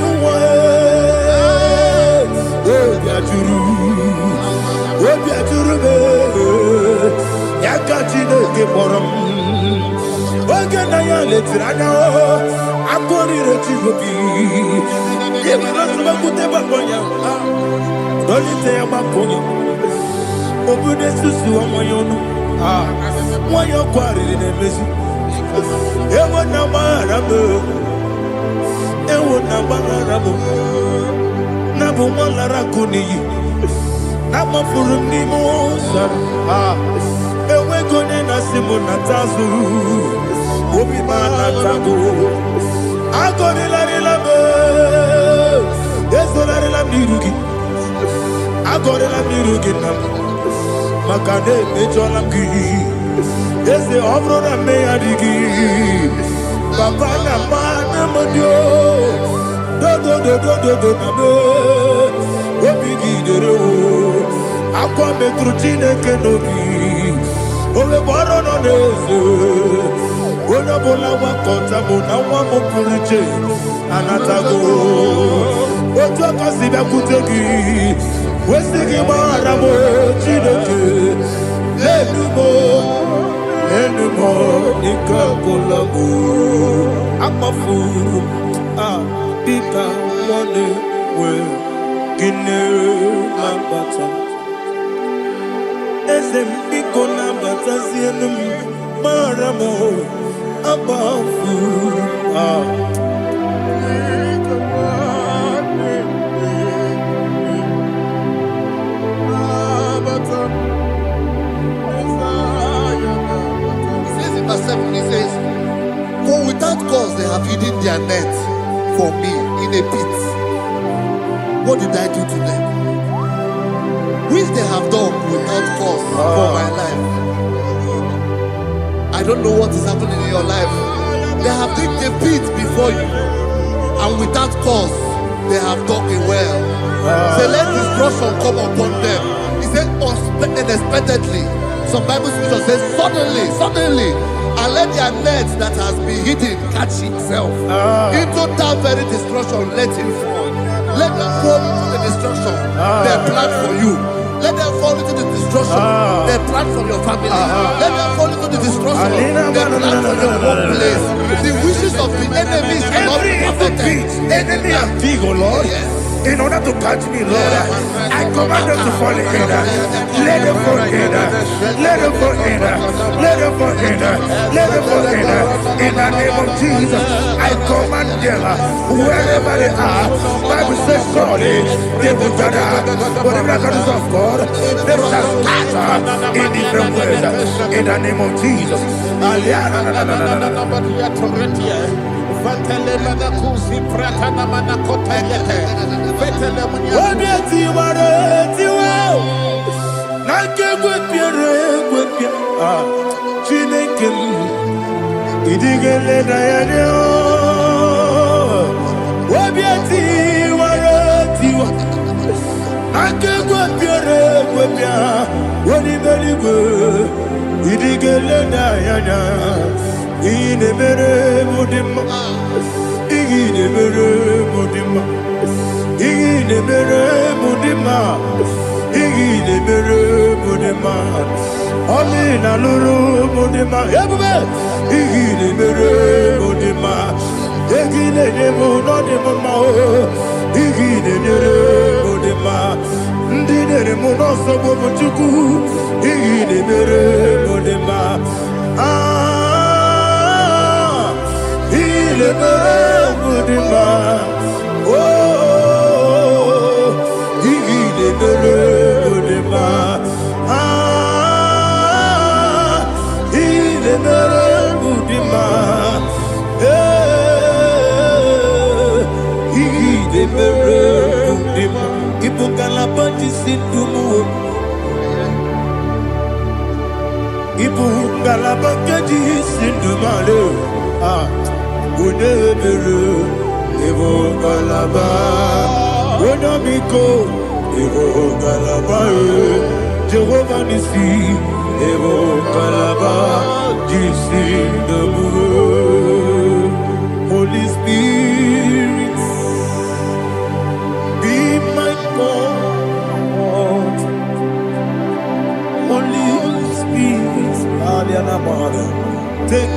Wabia Yakatino Giborum. Oganaya letrana, akori retivobi. Makade mejolam gi, ese obrona me adigi. Papa na mana modio, do na me, obigi dero. Aqua metrutine kenobi, ole boro no nese. Ona bola wa kota mona wa mo puriche, anatago. Ojo kasibe kutegi. Wesigi maramo chineke Lenumo Nikakolamu Amafu Bika Mone We Gine Mambata Ezem Biko Nambata Zienum Maramo Amafu He says, for without cause they have hidden their net for me in a pit. What did I do to them? Which they have done without cause for my life. I don't know what is happening in your life. They have digged a pit before you, and without cause they have dug it well. Say, let destruction come upon them. He said, unexpectedly. Some Bible scripture says, suddenly, and let their nets that has been hidden catch itself. Into that very destruction, let him fall. Let them fall into the destruction they plan for you. Let them fall into the destruction they plan for your family. Let them fall into the destruction they plan for your workplace. The wishes of the enemies cannot be perfected. Enemy are big, oh Lord. Yes. In order to catch me, Lord, I command them to fall in. Let them fall in. Let them fall in. Let them fall in. Let them fall in. In the name of Jesus, I command them wherever they are. Bible says surely they will gather, but the miracles of God, they shall scatter in different ways. In the name of Jesus. Ine mere mudima, ine mere mudima, ine mere mudima, ine mere mudima. Amina luru mudima, yabe. Ine mere mudima, ine nemo no nemo mao. Ine mere mudima, ndine nemo no sobo muchuku. Ine mere mudima. Il est mudima, oh, il est mudima, ah, il est mudima, il est mudima. Il faut qu'à la bâtisse tout il faut qu'à la bâtisse tout ah. Unebere, Evo Galaba, Unamiko, Evo Galaba, Jehovah Nissi, Evo Galaba, Jisi Namu, Holy Spirit, be my God, Holy Spirit, Aliana Mara, take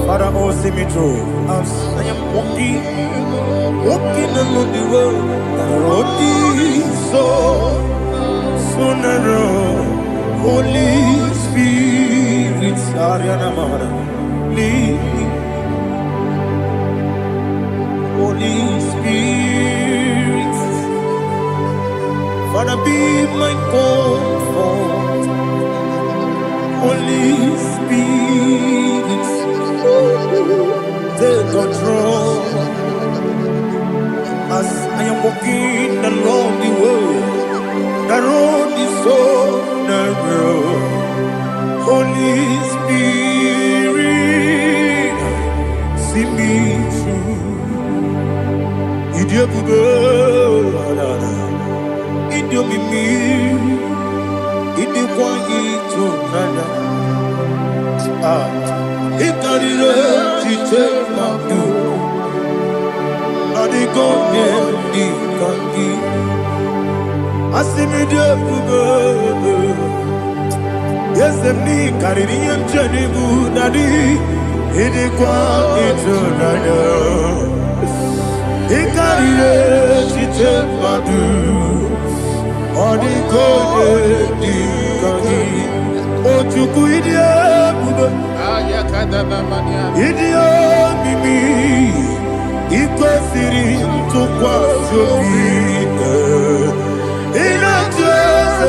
Father, oh, me through. As I am walking along the road, the road is so narrow. Holy Spirit, Ariana Mara, lead me. Holy Spirit, Father, be my comfort. Holy Spirit, take control. As I am walking along the road is so narrow. Holy Spirit, see me through. Yes, the knee carrying him, Jenny Budadi. It is quite eternal. He carried it, she took my do. Or the code, the cookie. Oh, to quit ya, idiot, Mimi. Equal city to quash your feet. In a dress,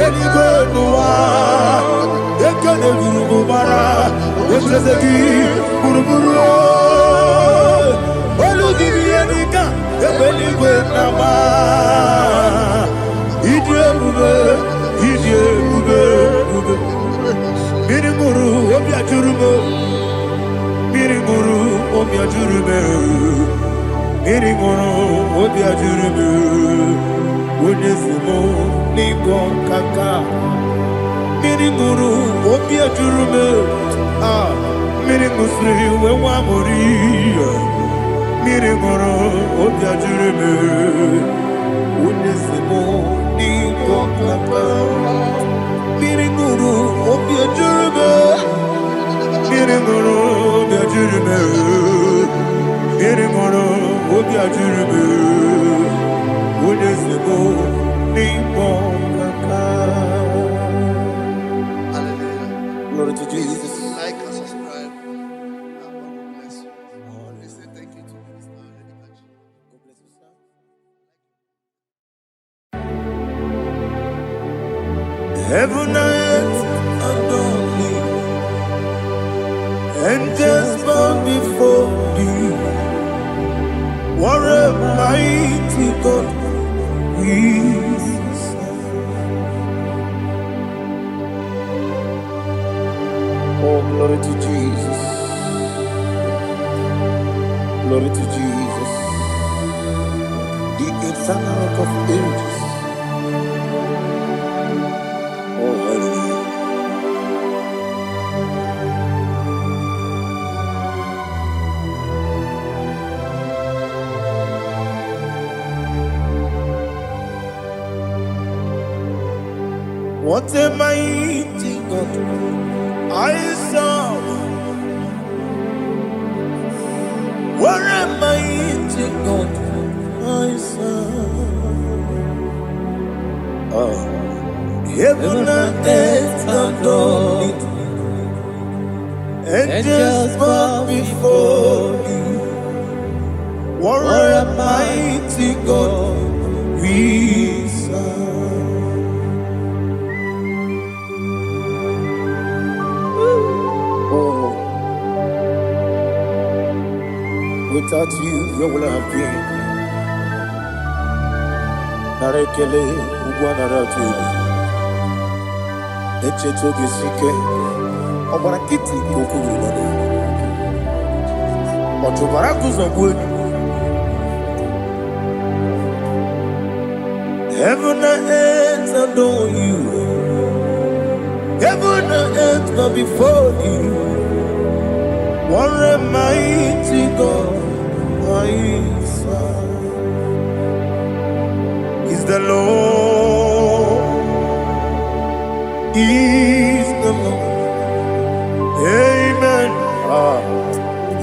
any good no one. They can't do Bara. What is the key? Buruburu. Oludivianika, the belly with Nama. Idiot, Mirimuru, Obia Jurubo. Mirimuru, Obia Jurubo. Mirimuru, Obia Jurubo. Unesimo, Nigon Kaka. Mirimuru, Obia Jurubo. Ah, Mirimusri, Wamuri. Mirimuru, Obia Jurubo. Unesimo, Nigon Kaka. Mirimuru, Obia Jurubo. Mirimuru, Obia Jurubo. Mirimuru, Obia Jurubo. Unesimo, Nigon Kaka. Hallelujah. Glory to Jesus. Like and subscribe. And God will bless you. We say thank you to Minister Eddie Kachi. God bless you, sir. Heaven and earth adore me, angels bow before thee. What a mighty God we serve. Oh, glory to Jesus. Glory to Jesus. The eternal rock of ages. Oh, hallelujah. What a mighty God I serve. What a mighty God I serve. Oh. Heaven and earth adore it. Angels bow before thee. What a mighty God we serve. Oh, without you, where would I have been? Narekele, Ugwanaratu. Echetoge sike, Obarakiti Kokuru, Otobarakus of wood. Heaven and earth adore you. Heaven and earth bow before you. What a mighty God I serve. Is the Lord. Is the Lord. Amen.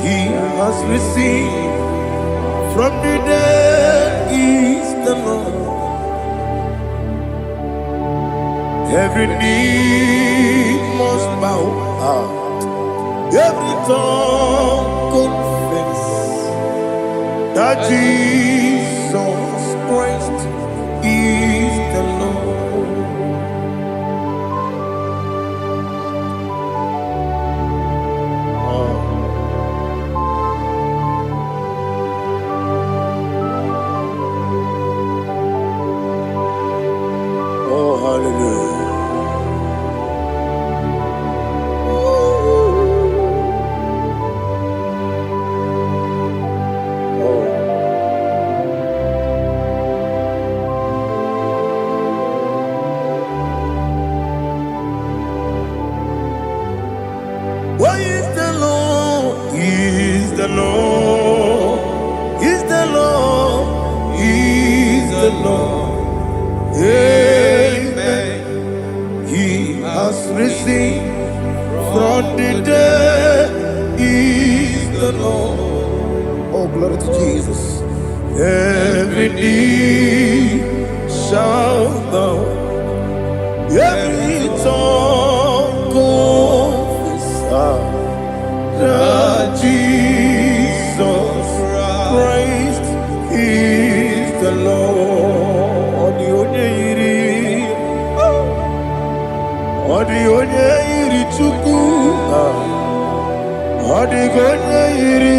He has risen from the dead is the Lord. Every knee must bow, every tongue confess that Jesus Christ is the Lord. Oh, hallelujah. Why is the Lord? He is the Lord. He's the Lord. He's the Lord. Amen. He has risen from the dead. He's the Lord. Oh, glory to Jesus. Every knee shall bow. Every tongue confess that Jesus Christ is the Lord. The onye yiri Chukwu, onye yiri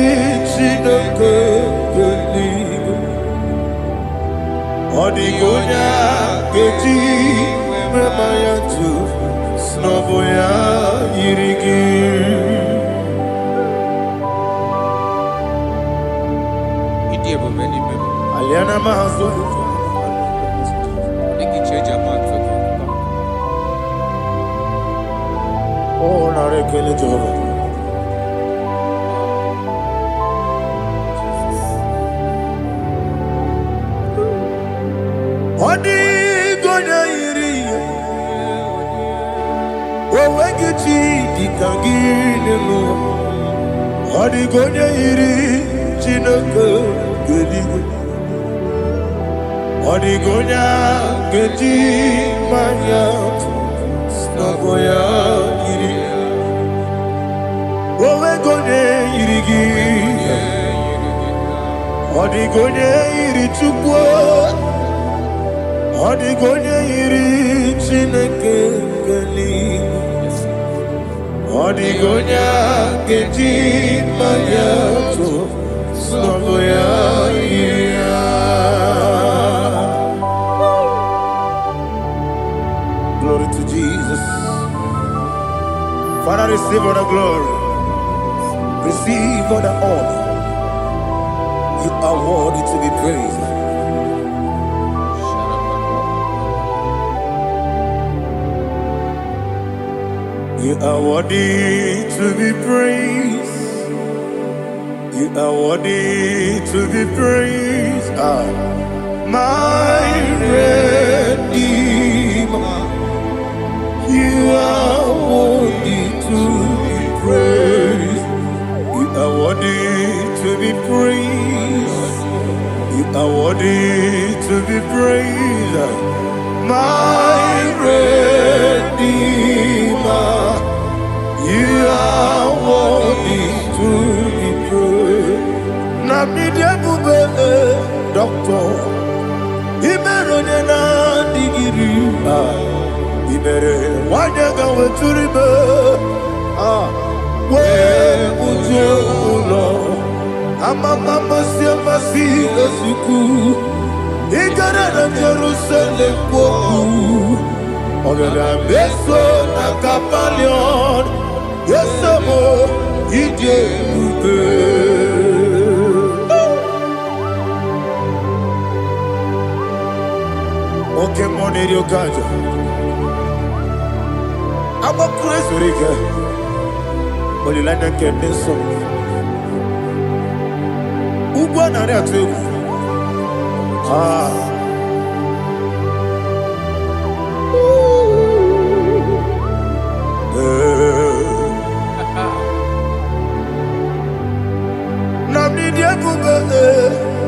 Chineke eluigwe, onye ga-eji mema ya tu n'ọbụ ya yiri gị. Aliana mazo oh narekele Jehova. Odi gonya yiri owegi chi dika gị n'elu. Odi gonya yiri Chineke eluigwe. Odi gonya geji manya n'ọbụ ya yiri. Owe gonya yiri gị. Odi gonya yiri Chukwu. Odi gonya yiri Chineke eluigwe. Odi gonya geji manya n'ọbụ ya yiri. Glory to Jesus. Father, receive all the glory. Receive all the honor. You are worthy to be praised. You are worthy to be praised. You are worthy to be praised. My Redeemer. You are worthy to be praised. You are worthy to be praised. You are worthy to be praised. My Redeemer. You are worthy to be praised. Namidebube doctor. Imerone na digiri. Ibere wanyaga weturibe we ujo ulo amama masi esuku igara na Jerusalem kwoku ogada beso na kapalion yesemo ije ube oke moneri okajo I'm a crazy girl. Only like that can be so. Ugo na re atu.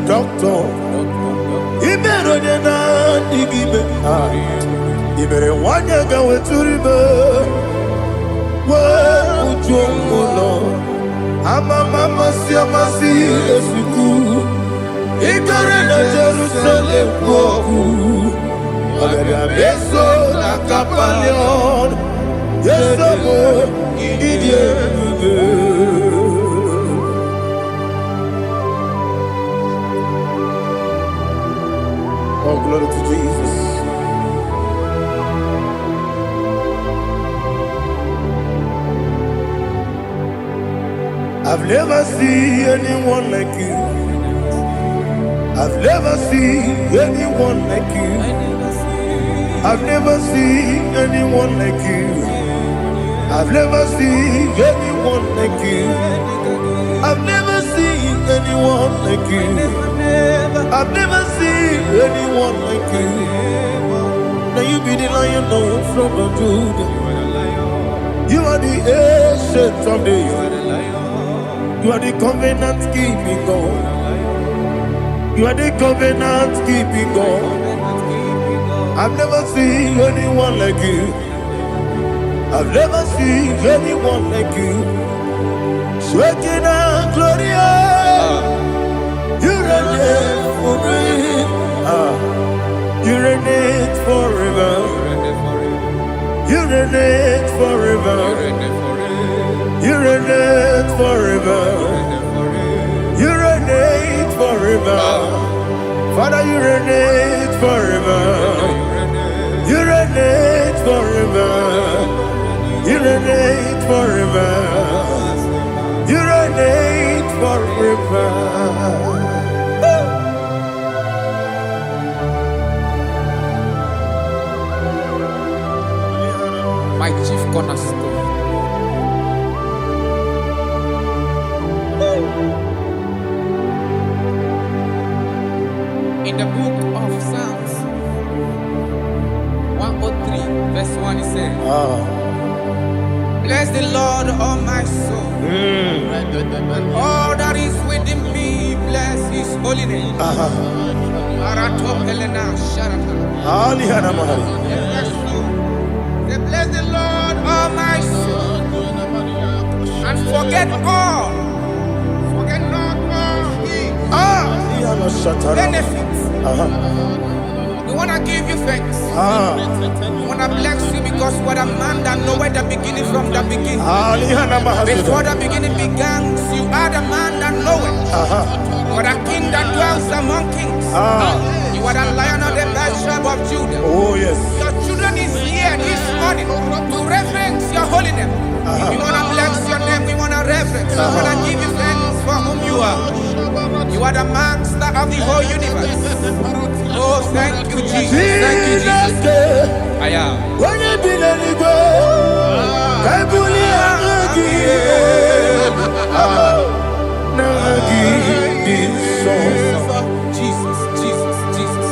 Doctor, Iberona Igibe, Ibere Wanyaga with Turibe, where would you go? Mama, Siamasi, Esiku, Iberena Jerusalem, Woku, Beso, La Capalion, yes, oh, glory to Jesus. I've never seen anyone like you. I've never seen anyone like you. I've never seen anyone like you. I've never seen anyone like you. I've never seen anyone like you. I've never seen anyone like you. Now you be the lion from the Judah. You are the ancient of days. You are the covenant keeping God. You are the covenant keeping God. I've never seen anyone like you. I've never seen anyone like you. Shekinah Gloria, you reign forever. You reign forever. You reign forever. You reign forever. You reign forever. Father, you reign forever. You reign forever. You reign forever. You reign forever. My chief cornerstone. In the book of Psalms 103, verse 1, it says, bless the Lord, all my soul, and all that is within me, bless his holy name. Bless the Lord, all my soul, and forget not all his benefits. We want to give you thanks. We want to bless you because what a man that knoweth the beginning from the beginning. Before the beginning began, you are the man that knoweth. You are the king that dwells among kings. You are the lion of the tribe of Judah. Oh yes. Your children is here this morning to reverence your holy name. We want to bless your name. We want to reverence. We want to give you thanks for whom you are. You are the master of the whole universe. Oh, thank you, Jesus. Thank you, Jesus. I am. Jesus, Jesus, Jesus.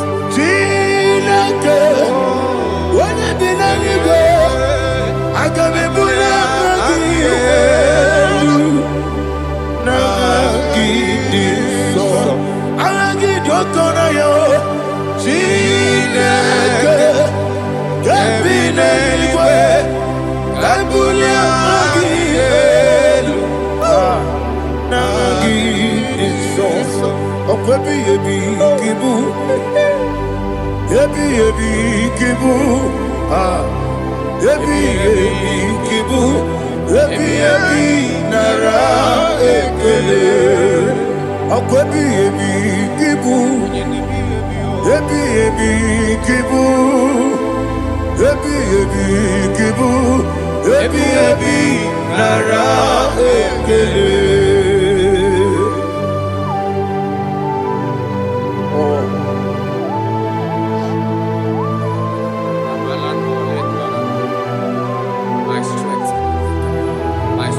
My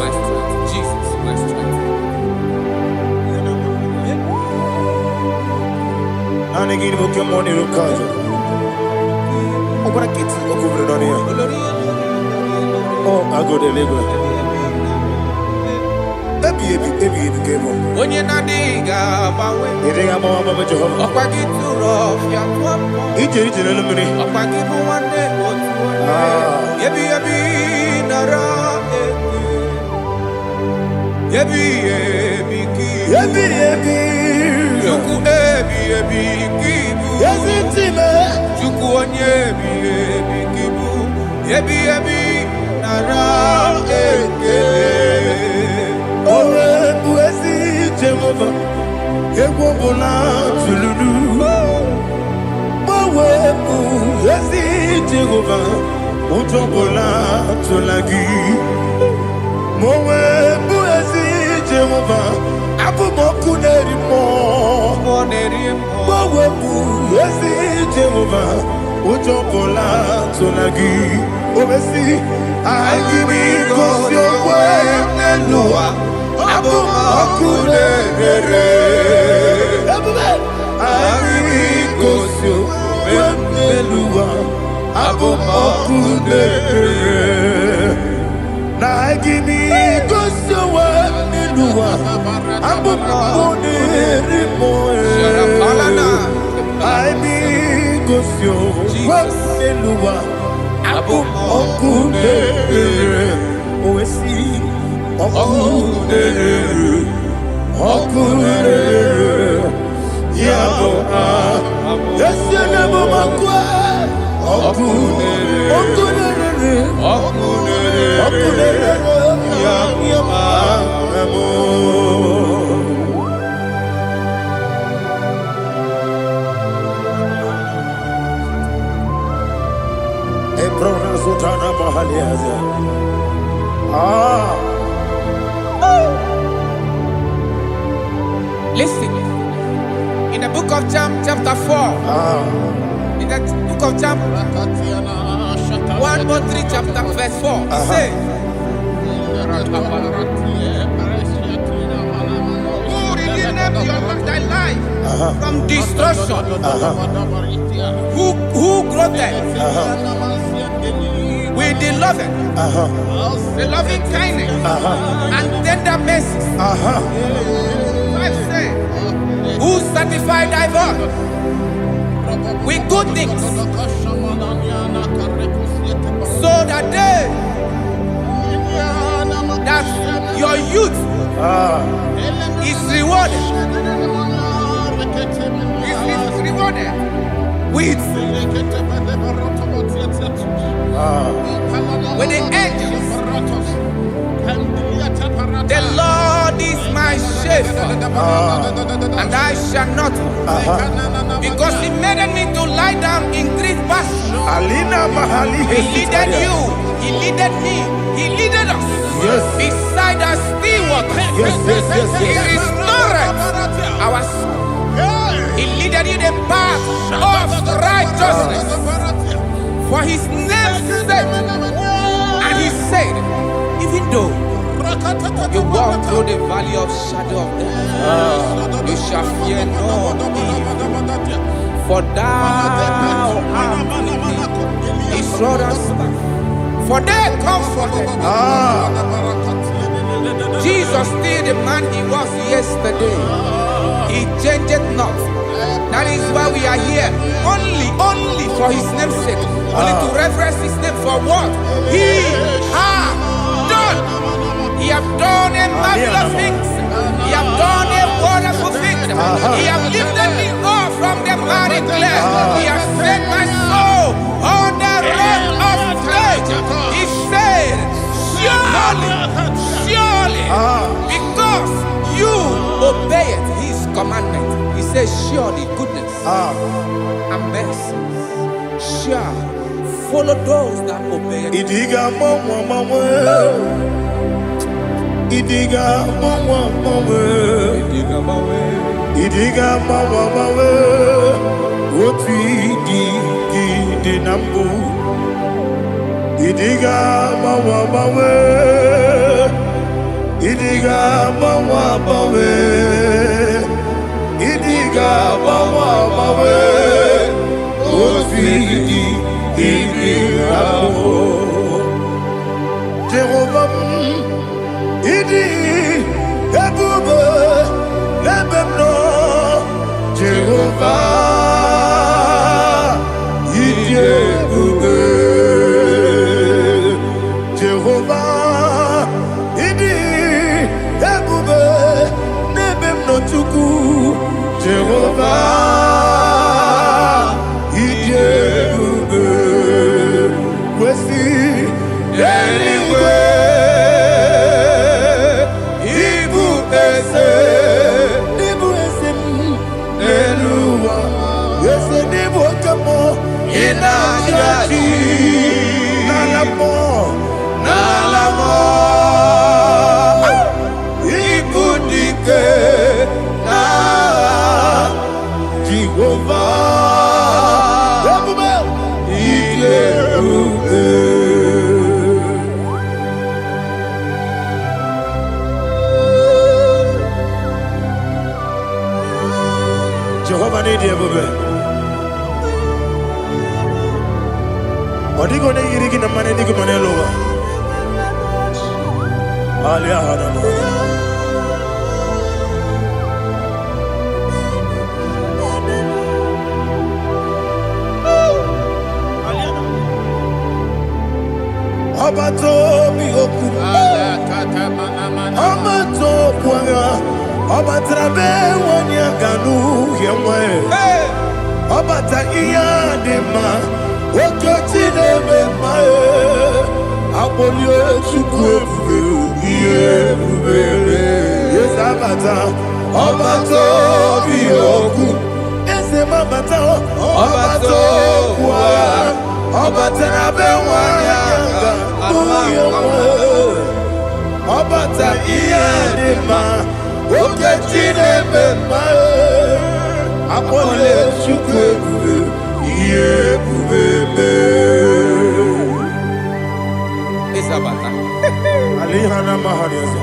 strength, Jesus, my strength. Anegini Pokemon Rukaja. Obrakiti Okubredonia. Oh, I go to Lagos. Onye na diga bawe. Okwagi turo fia tuapo. Okwagi muwane otuwane. Yebi nara eke. Yebi ki. Juku kibu. Juku onye kibu. Yebi nara eke. Owe buezi Jehova, Ewobola tululu. Owe buezi Jehova, Utobola tulagi. Owe buezi Jehova, Abumoku nerimo. Owe buezi Jehova, Utobola tulagi. Ovesi, IGBO Nelua, Abumoku nerere. IGBO Nelua, Abumoku nerere. IGBO Nelua, Abumoku nerimo. IGBO Nelua. Abumoku nerere, owesi. Oku nerere, yabo yesi nebo makwa. Oku nerere, yabo Ebrona Sultana Bahaliaza. Listen, in the book of John, chapter 4, in the book of John, 1:3, chapter verse 4, it says, who redeemed thy life from destruction? Who groweth with the loving kindness and tender mercies? Who satisfy thy voice with good things, so that your youth is rewarded. Is rewarded with the angels. The Lord is my shepherd, and I shall not, because He made me to lie down in green pastures. He leaded you, He leaded me, He leaded us beside the still waters. He restored our soul. He leaded you the path of righteousness for His name's sake. And He said, even though you walk through the valley of shadow of death, you shall fear no evil, for thou art with me. His rod and staff, for they comforted. Jesus still the man He was yesterday. He changed not. That is why we are here. Only for His name's sake. Only to reverence His name for what He has done. He has done a marvelous things. He has done a wonderful thing. He has lifted me up from the miry clay. He has set my soul on the rock of faith. He said, surely, because you obeyed His commandment. He says, surely goodness and mercy shall follow those that obey it. Idiga mawe, oti di nambu. Idiga mawe, idiga mawe, idiga mawe, oti di nambu. Jehovah, idi Yes, the name of Kamo. Inajaji. Nalamo. Nalamo. Ikudike. Na. Jehovah. Ile. Jehovah need you, baby. Odigo ne yirigi na mane digo mane lowa. Alia hana mo. Abato mi oku. Abato puanga. Abatrabe wanya ganu yemwe. Abata iya dema. Okoti deme mae. Abolio chukwe iye bubele. Yes abata. Abato mi oku. Ese mabata. Abato kwa. Abatrabe wanya ganu yemwe. Abata iya dema. Okoti deme mae. Abolio chukwe iye bubele. Isabata. Alihana mahariasa.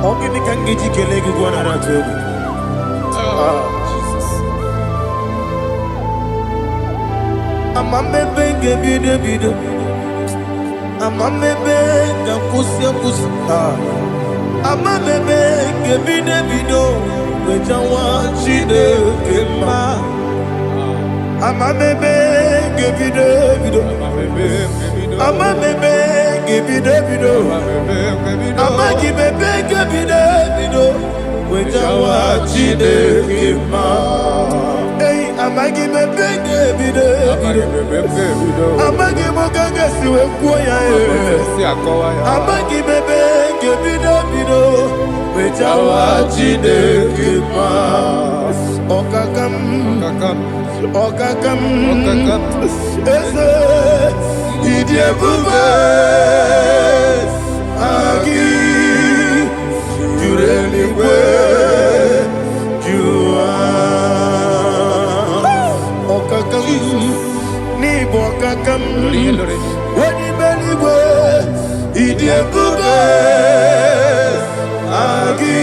Ogini kangiji kelegu gwana ratubu. Jesus. Amambe bide bide. Amambe kusia kusia. Amambe bide bide. Wejawa chide kema. Amambe bide bide. Amambe bide bide. Amagi bebe bide bide. Wejawa chide kema. Hey, amagi bebe bide bide. Amagi mogaga siwe kuya amagi bebe bide bide. Wejawa chide kema. Okakam. Ese idie bube. Agi jureli kwe. Okakam ni bokakam. Wani beligwe idie bube. Agi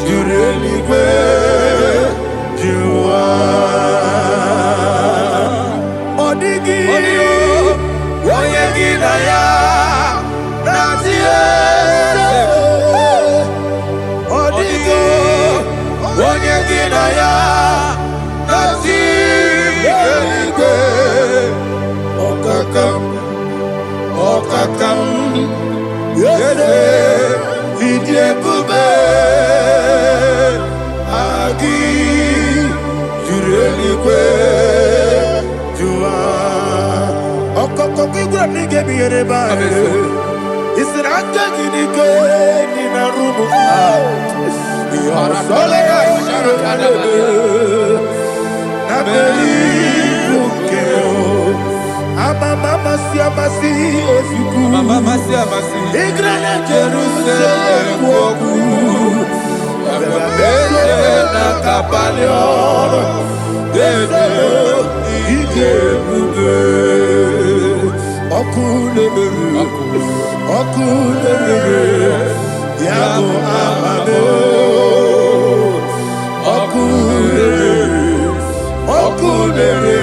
jureli kwe. Odigi oyegi na ya natie. Odigi oyegi na ya natie. Okakam yese idie bube. Agi jureli kwe jua. Okoko kigura nige biyere ba. Isiraka kinike nina rumu. Yarasolega sharakadaba. Nabeli ukeo. Mama siamasi ofiku. Mama siamasi. Igrana Jerusalem woku. Na kapalion. Dede ije bube. Okulebere. Yabo amamo. Okulebere.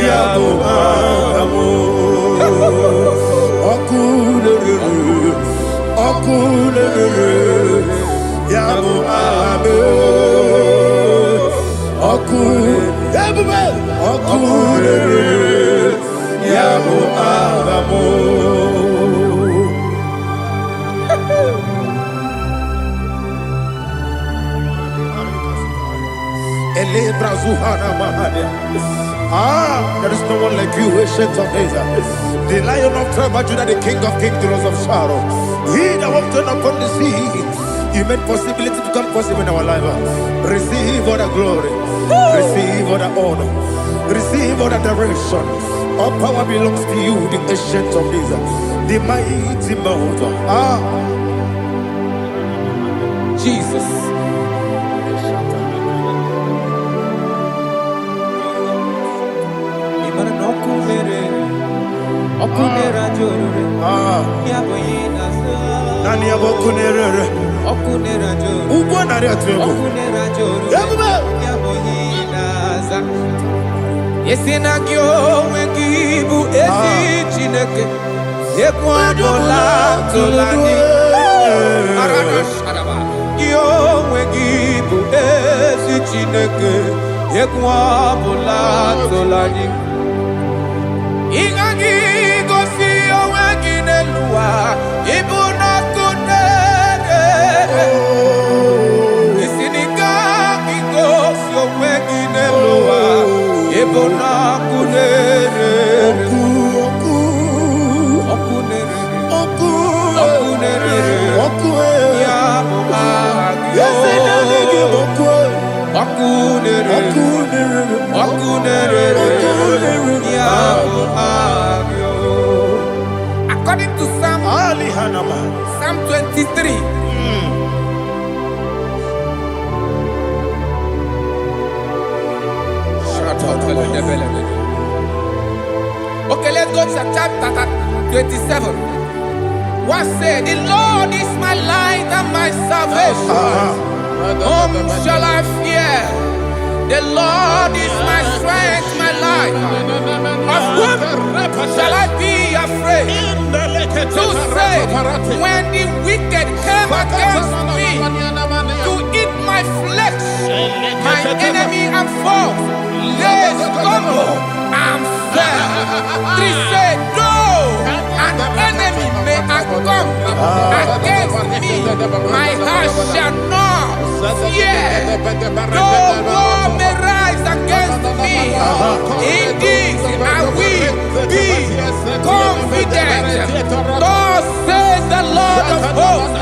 Yabo amamo. Okulebere. Yabo amamo. Okulebere. Yabo amamo. Ele brazuhana mahania. There is no one like you, ancient of days. The Lion of tribe of Judah, the King of kings, the Rose of Sharon. He that walked upon the sea. You made possibility to become possible in our life. Receive all the glory. Receive all the honor. Receive all the direction. All power belongs to you, the ancient of days, the mighty mountain. Jesus. Nani abokunere. Ugbo nari atuego. Yesina kyo wengibu esi chineke. Yekwadola tolani. Kyo wengibu esi chineke. Yekwadola tolani. Ingagi gosi owegine luwa. Ibuna kunere. Isinika gosi owegine luwa. Ibuna kunere. According to Psalm 23. Okay, let's go to chapter 27. What said, the Lord is my light and my salvation. Whom shall I fear? The Lord is my strength, my life. Of whom shall I be afraid? To say, when the wicked came against me to eat my flesh, my enemy and foe, they stumble and fell. 3 said, though an enemy may come against me, my heart shall not fear. Though war may rise against me, in this I will be confident. Thus says the Lord of hosts.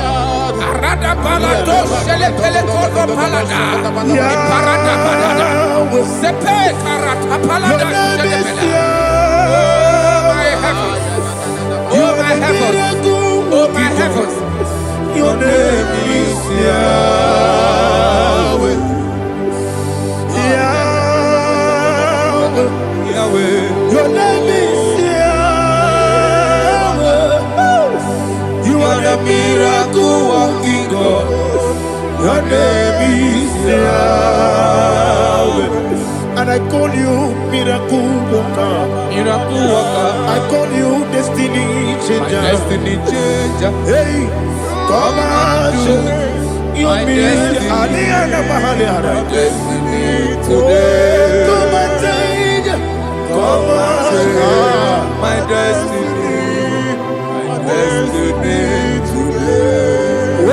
Arada balado shele pele kodo palada. Iparada balada. Sepe karata palada shele pele. Oh my heavens. Oh my heavens. Your name is Yahweh. Yahweh. Your name is Yahweh. You are the miracle working God. Your name is Yahweh. And I call you miracle worker. Miracle worker. I call you destiny changer. Destiny changer. Hey, come on, your destiny. Today. Come and change. Come on, my destiny. My destiny today.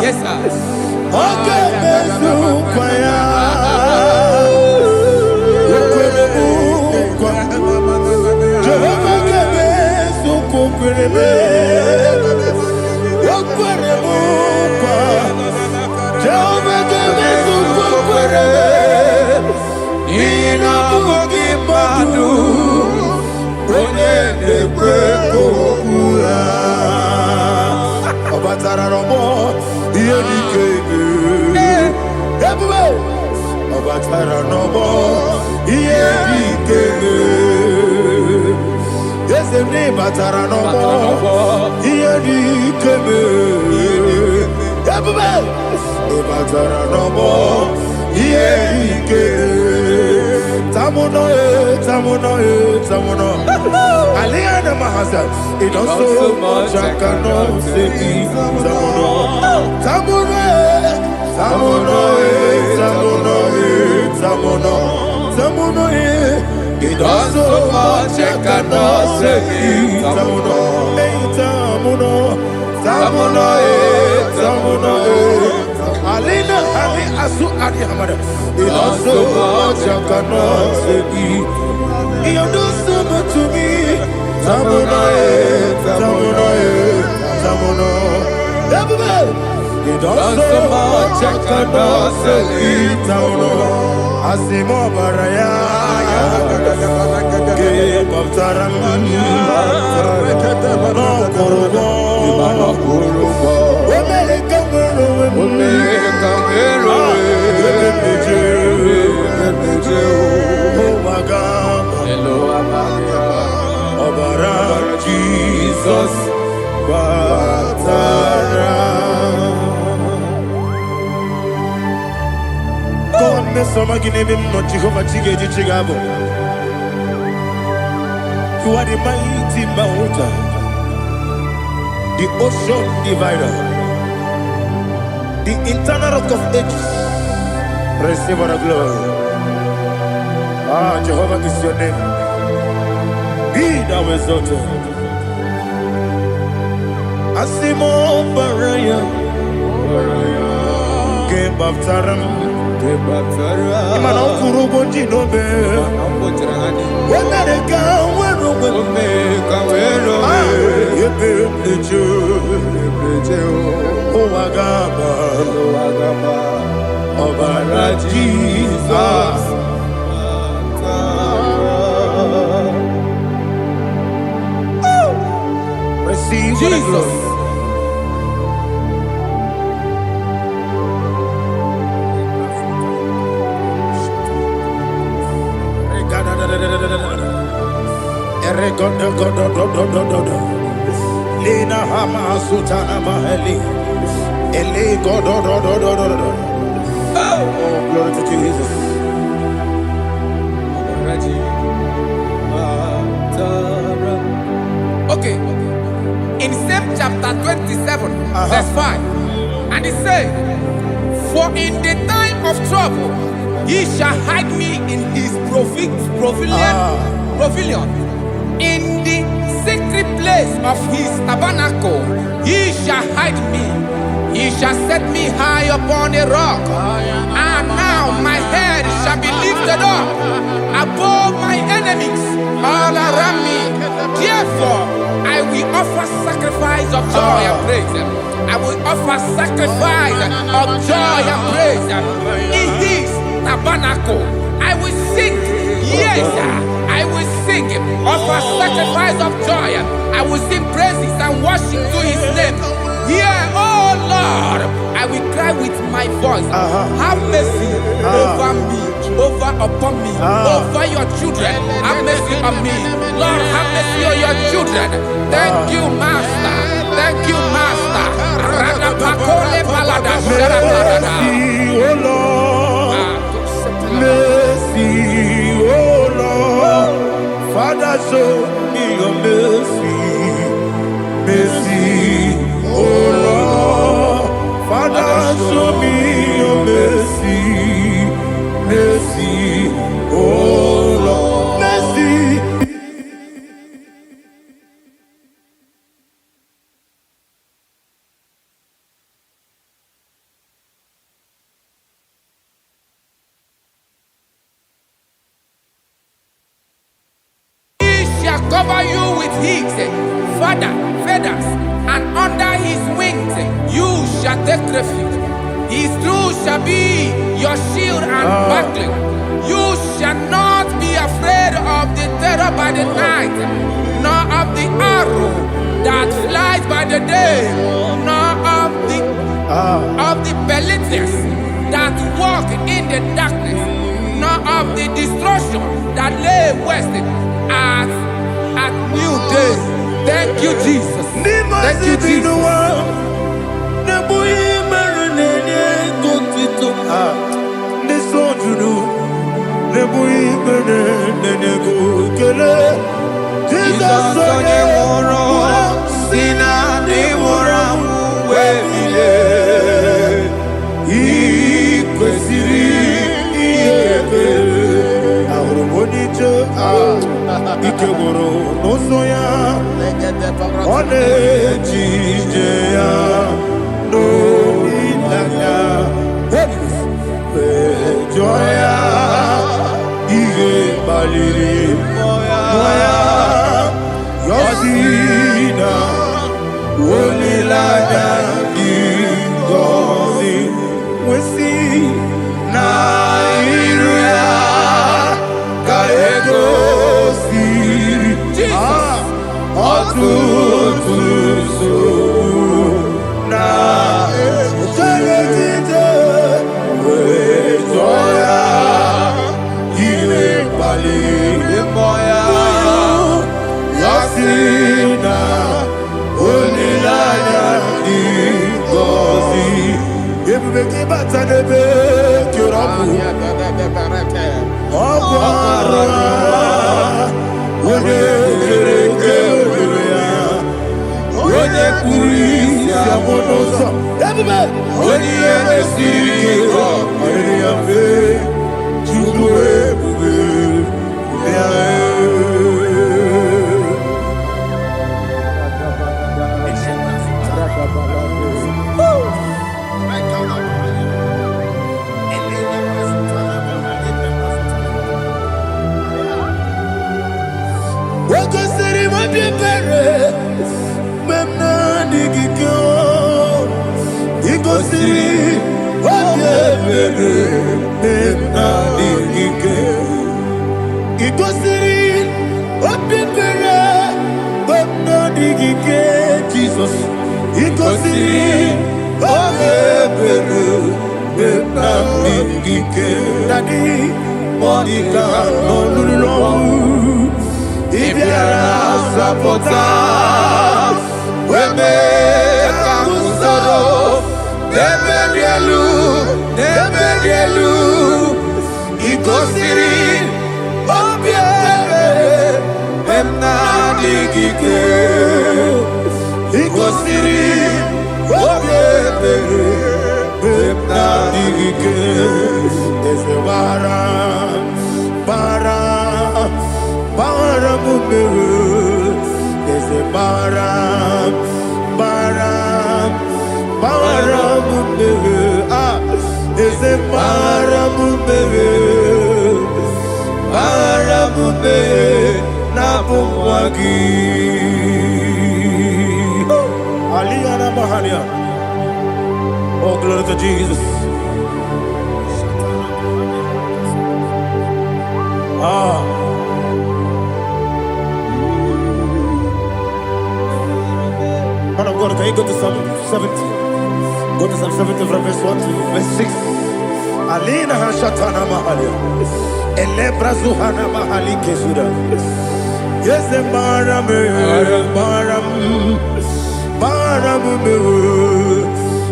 Yes, sir. Okay, it also much I cannot say. It also much I cannot say. Alina, Asu Adi Hamada. It does so much I cannot say. You do so much to me. Tamono, Tamono, Tamono. It does so much I cannot say. Tamono. Asimo Baraya. Give up Taram. No Korogo. Jesus, God, me some give him not Jehovah Chigeti Chigabo. You are the mighty mountain, the ocean divider, the internal rock of ages. Receive the glory. Ah, Jehovah is your name. Be thou exalted. Asimo Baraya, Game of Taram, Imano Kurubo Jinobe, when I go, when you build the Jew, oh Agaba, Obara Jesus. Receive Jesus. Lina Hama Sutana Maheli. Ele God. Oh, glory to Jesus. Okay. In same chapter 27, verse 5, and it says, for in the time of trouble, he shall hide me in his pavilion. In the secret place of his tabernacle, he shall hide me. He shall set me high upon a rock. And now my head shall be lifted up above my enemies all around me. Therefore, I will offer sacrifice of joy and praise. I will offer sacrifice of joy and praise. In his tabernacle, I will sing. Yes, I will sing. Offer sacrifice of joy. I will sing praises and worship to his name. Here, oh Lord, I will cry with my voice. Have mercy over me, upon me, over your children. Have mercy on me. Lord, have mercy on your children. Thank you, Master. Thank you, Master. Mercy, oh Lord. Mercy, oh Lord. Father, show me your mercy. Mercy, oh Lord. Father, show me your mercy. Mercy, oh Lord. Mercy. Cover you with his feathers, and under his wings you shall take refuge. His truth shall be your shield and buckler. You shall not be afraid of the terror by the night, nor of the arrow that flies by the day, nor of the pestilence that walk in the darkness, nor of the destruction that lay west at new day. Thank you, Jesus. Thank you, Jesus. Ikegoro nosoya one jijeya no ilaya. paliri moya yosina wolilanya ingozi wesi na iruya kaego siri otutuso na teletite wetoya ile paliri moya yosina olilanya ingozi ebubeki batanebe kyorabu ọkwara onye kerekereya onye kpuru isi abụ n'ụzọ ebube onye ihe mesiri ike ọrịrị ya mfe chukwu ebube ya Wakosiri mabibere memna digikyo ikosiri mabibere memna digikyo ikosiri mabibere memna digikyo Jesus ikosiri mabibere memna digikyo Daddy Monica no lulu Ibiara sapota weme kamusoro nebelielu ikosiri obiere emna digike ikosiri obiere emna digike ese bara Ese baram ese baramumbe na bumwagi Aliyana Mahalia. Oh, glory to Jesus. Man of God, can you go to Psalm 70? Go to Psalm 70 from verse 1 to verse 6. Alina Hashatana Mahalia. Elebra Zuhana Mahali Kesuda. Yes, the Baram.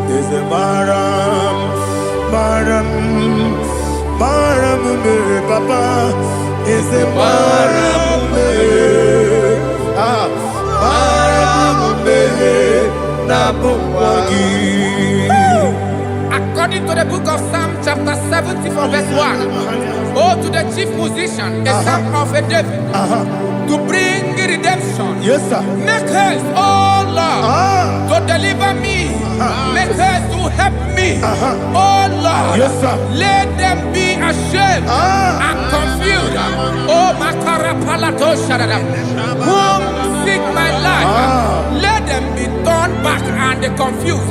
Yes, the Baram. Papa. Yes, the Baram. According to the book of Psalm chapter 70 from verse 1, oh, to the chief musician, a psalm of a David, to bring redemption. Yes, sir. Make haste, oh Lord, to deliver me. Make haste to help me. Oh Lord, yes, sir. Let them be ashamed and confused. Oh, Makara Palato Shadadam, whom seek my life. Let them be turned back and confused.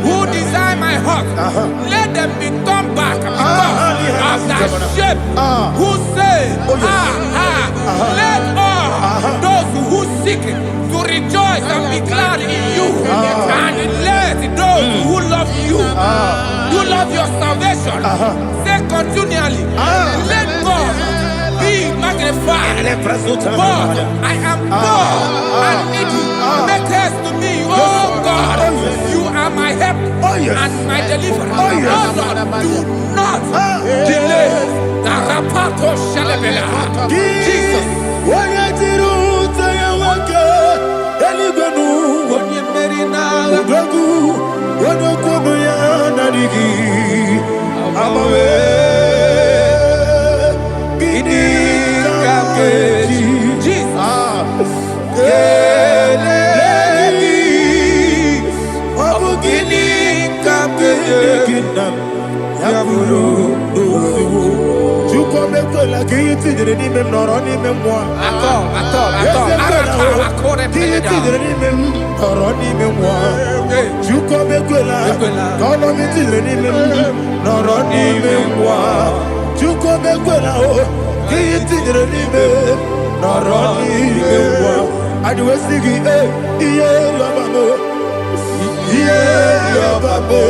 Who desire my heart, let them be turned back because of that shape. Who say, let all those who seek to rejoice and be glad in you, and let those who love you, who love your salvation, say continually, let God be magnified. God, I am poor and needy. Make haste to me, oh God. You are my help and my deliverer. Oh Lord, do not delay. Jesus. You come back to like tidre ni mem noroni mem moi. Qui tidre ni mem noroni mem moi. Juko bekwela. Kono mi tidre ni mem noroni mem moi. Juko bekwela o. Qui tidre ni mem noroni mem moi. Adiwe sigi iye lobamo. Iye lobamo.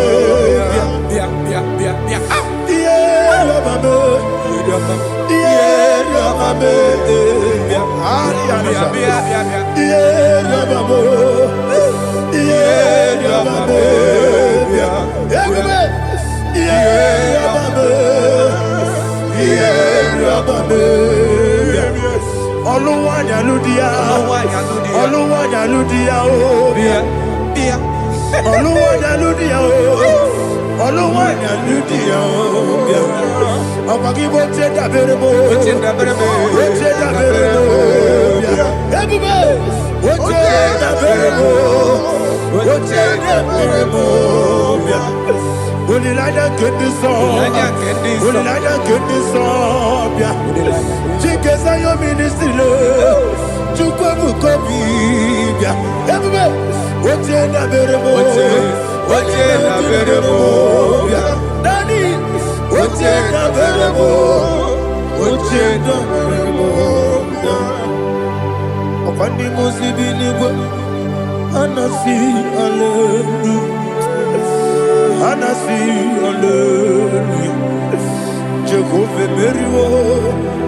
Jehovah Merio,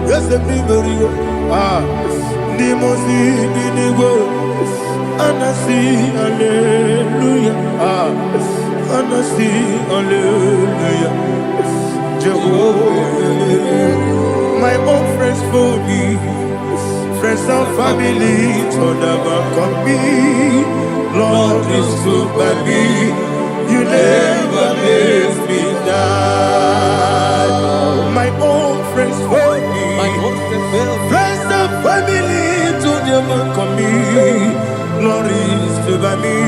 yes, Merio, Nimosi Binigo, Anasi, Alleluia, Anasi, Alleluia, Jehovah, my own friends for me, friends and family, told them come me, Lord is good by me, you never leave me down. My own friends for me, friends and family, told them come me, Lord is good by me,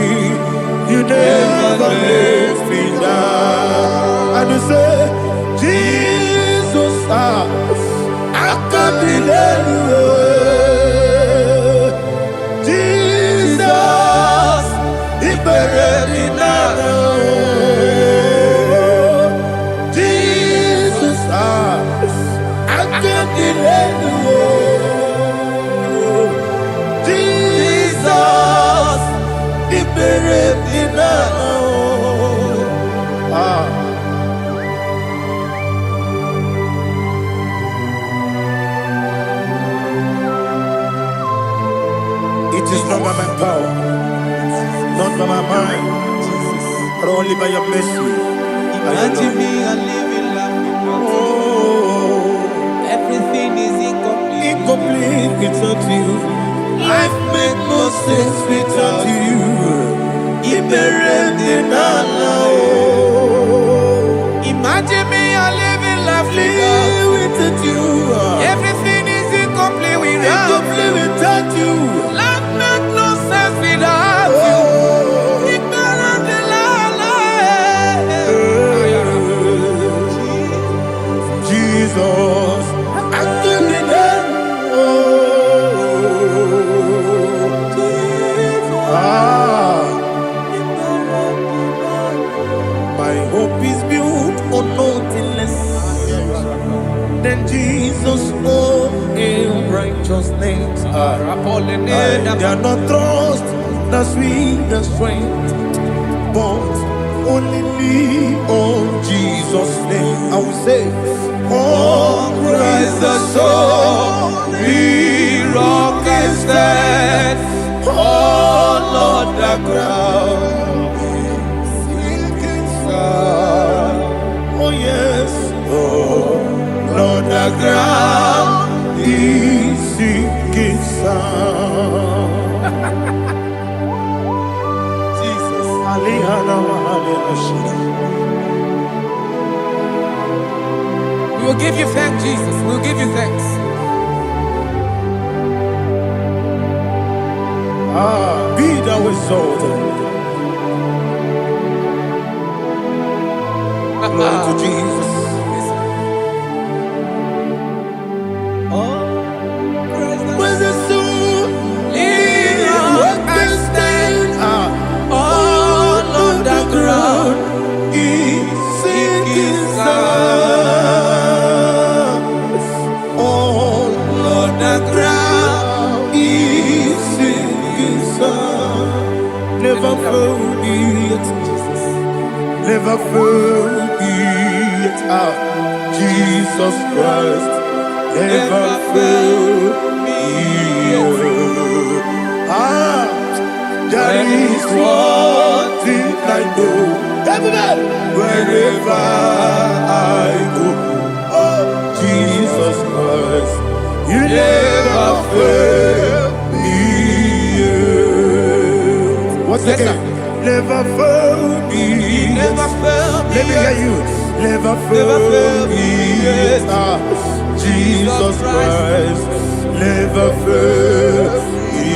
you never leave me down. And you say, Jesus, I can't believe you. Jesus, He buried in Jesus, I can't believe you. Jesus, He buried in It is not by my power, not by my mind, but only by your mercy. Imagine me a living life without you. Everything is incomplete. Incomplete without you. Life makes no sense without you. Imagine me a living life without you. Everything is incomplete without you. Life makes no sense without you. Jesus, I give it my hope is built on nothing less than Jesus' own righteousness. I cannot trust the sweetest strength, but only me on Jesus' name. I will say, on Christ the solid rock is stand. Oh Lord, the ground is sinking sand. Oh yes, oh Lord, the ground is sinking sand. Jesus, We will give you thanks, Jesus. We will give you thanks. Be thou exalted. Glory to Jesus. Oh. never fail me yet. Never fail me yet. Jesus Christ, never fail me yet. There is one thing I know. Wherever I go, Jesus Christ, you never fail me. What's again? Never fail me. Never fail me. Let me hear you. Never fail me. Jesus Christ, never fail me.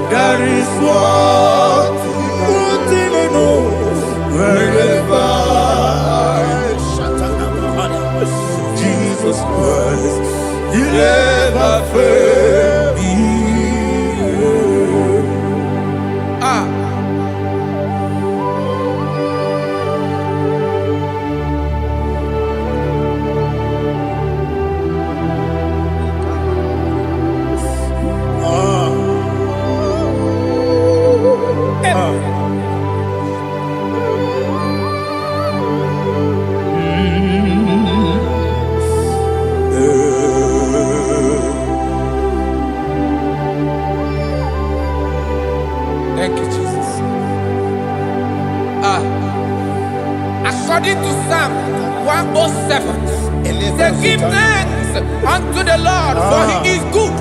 There is one thing I know. Wherever Jesus Christ, you never fail me. Thank you, Jesus. According to Psalm 107, they give thanks unto the Lord, for he is good.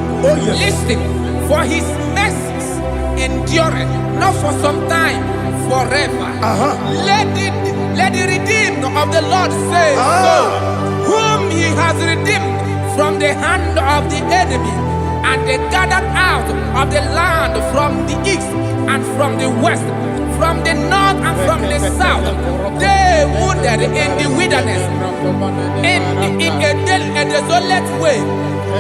Listen, for his mercies endureth, not for some time, forever. Let the redeemed of the Lord say so, whom he has redeemed from the hand of the enemy, and they gathered out of the land from the east and from the west, from the north and from the south. They wandered in the wilderness, in a desolate way.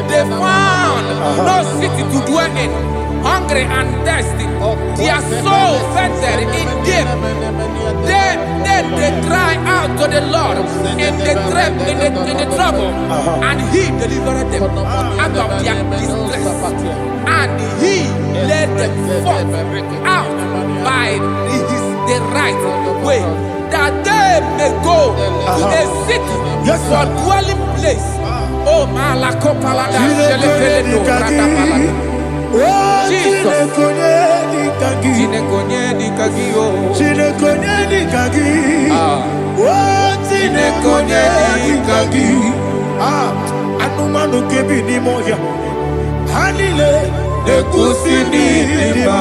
They found no city to dwell in, hungry and thirsty. Their soul fainted in them. They cry out to the Lord in the trouble, and he delivered them out of their distress, and he led them forth out by the right way, that they may go to a city for dwelling place. Oh, Malakopalada, Jesus. Anumanu kebi ni moya. Hanile nekusini lima.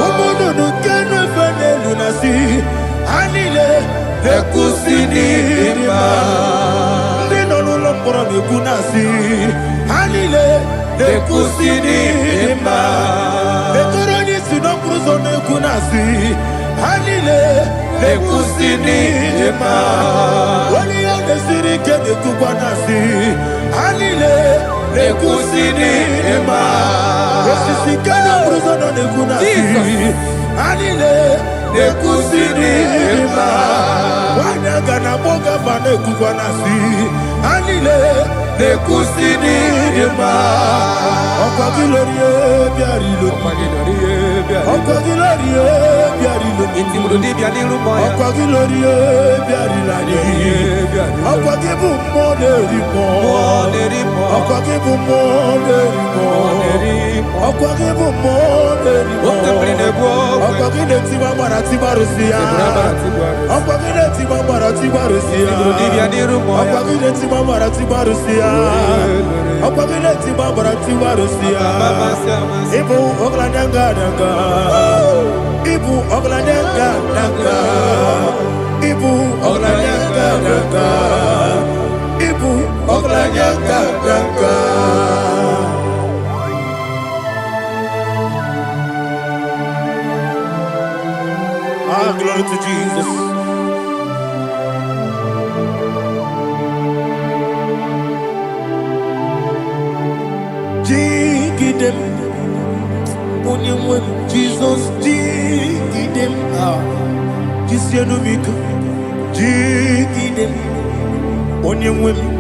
Umudu nukenu fene lunasi. Hanile nekusini lima. Nino nulopora nekunasi. Hanile nekusini lima. Netoroni sinokruzo nekunasi. Hanile nekusini lima. Wali ya nesiri kene kubanasi. Hanile nekusini lima. Nesisi kene bruzo nekunasi. Hanile nekusini lima. Wanaga na boga vane kubanasi. Hanile nekusini lima. Okwa gilorie biarilo. Okwa gilorie biarilo. Okwa gilorie biarilani. Okwa gibu moderimo. Okwa gibu moderimo. Okwa gibu moderimo. Okwa gine tiba marati barusia. Okwa gine tiba marati barusia. Okwa gine tiba marati barusia. Okwa gine tiba marati barusia. Ibu ogladanga danga. Ibu ogladanga danga. Ibu ogladanga danga. Ibu ogladanga danga. Glory to Jesus. Jigidem, Jesus, jigidem, Jisianumika, jigidem,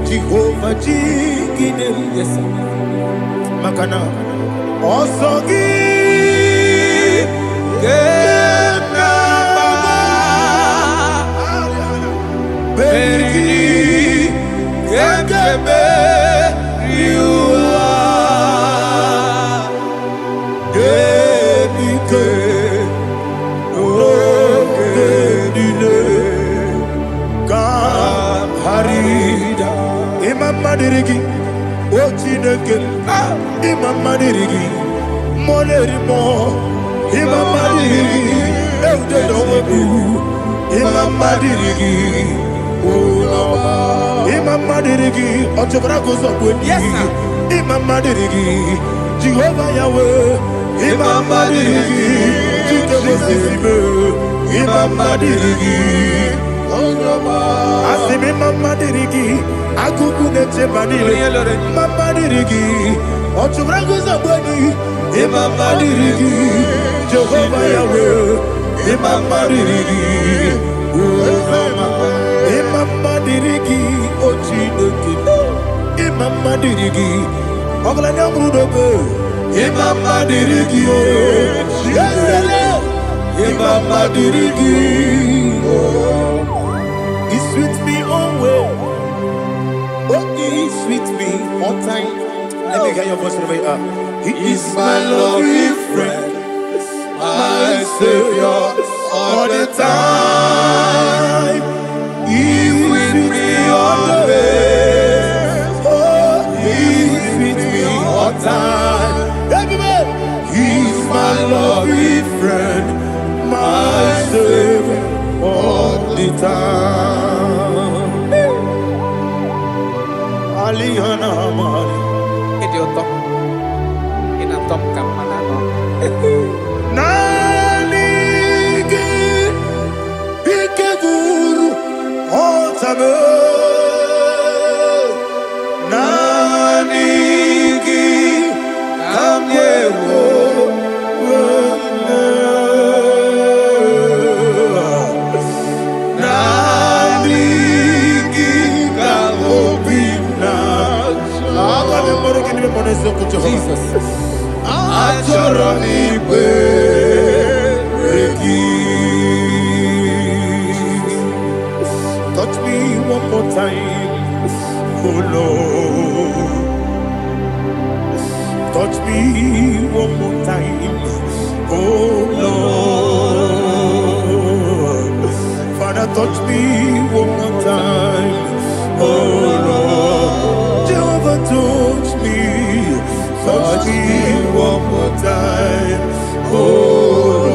Jehovah, jigidem, yes, makana osogi Kena baba Beri Kekebe Riua Genike Genine Kam Harida Imam Madirigi Ochineke Imam Madirigi Molerimo Imam Madirigi Eudedowebu Imam Madirigi Imam Madirigi Otobrako Zobweni Yes, sir. Imam Madirigi Jehovah Yahweh Imam Madirigi Jitewesisime Imam Madirigi Asim Imam Madirigi Akukunete Manile Imam Madirigi Otobrako Zobweni Imam Madirigi Jehovah Yahweh Imam Madirigi Imam Madirigi Ochineke Imam Madirigi Oglanya Mudobe Imam Madirigi Imam Madirigi He sweet me always. Oh, he sweet me all time. Let me hear your voice wherever you are. He is my lovely friend, my Savior all the time. He with me always. Oh, he with me all time. Everybody, he's my lovely friend, my Savior all the time. Alihana Mari. Idioto Inatom Kamanano Nanigi Ikeguru Otame Nanigi Kamyewo Nanigi Kamobina Jesus Achoronipe touch me one more time, oh Lord. Touch me one more time, oh Lord. Father, touch me one more time, oh Lord. Jehovah, touch me one more time, oh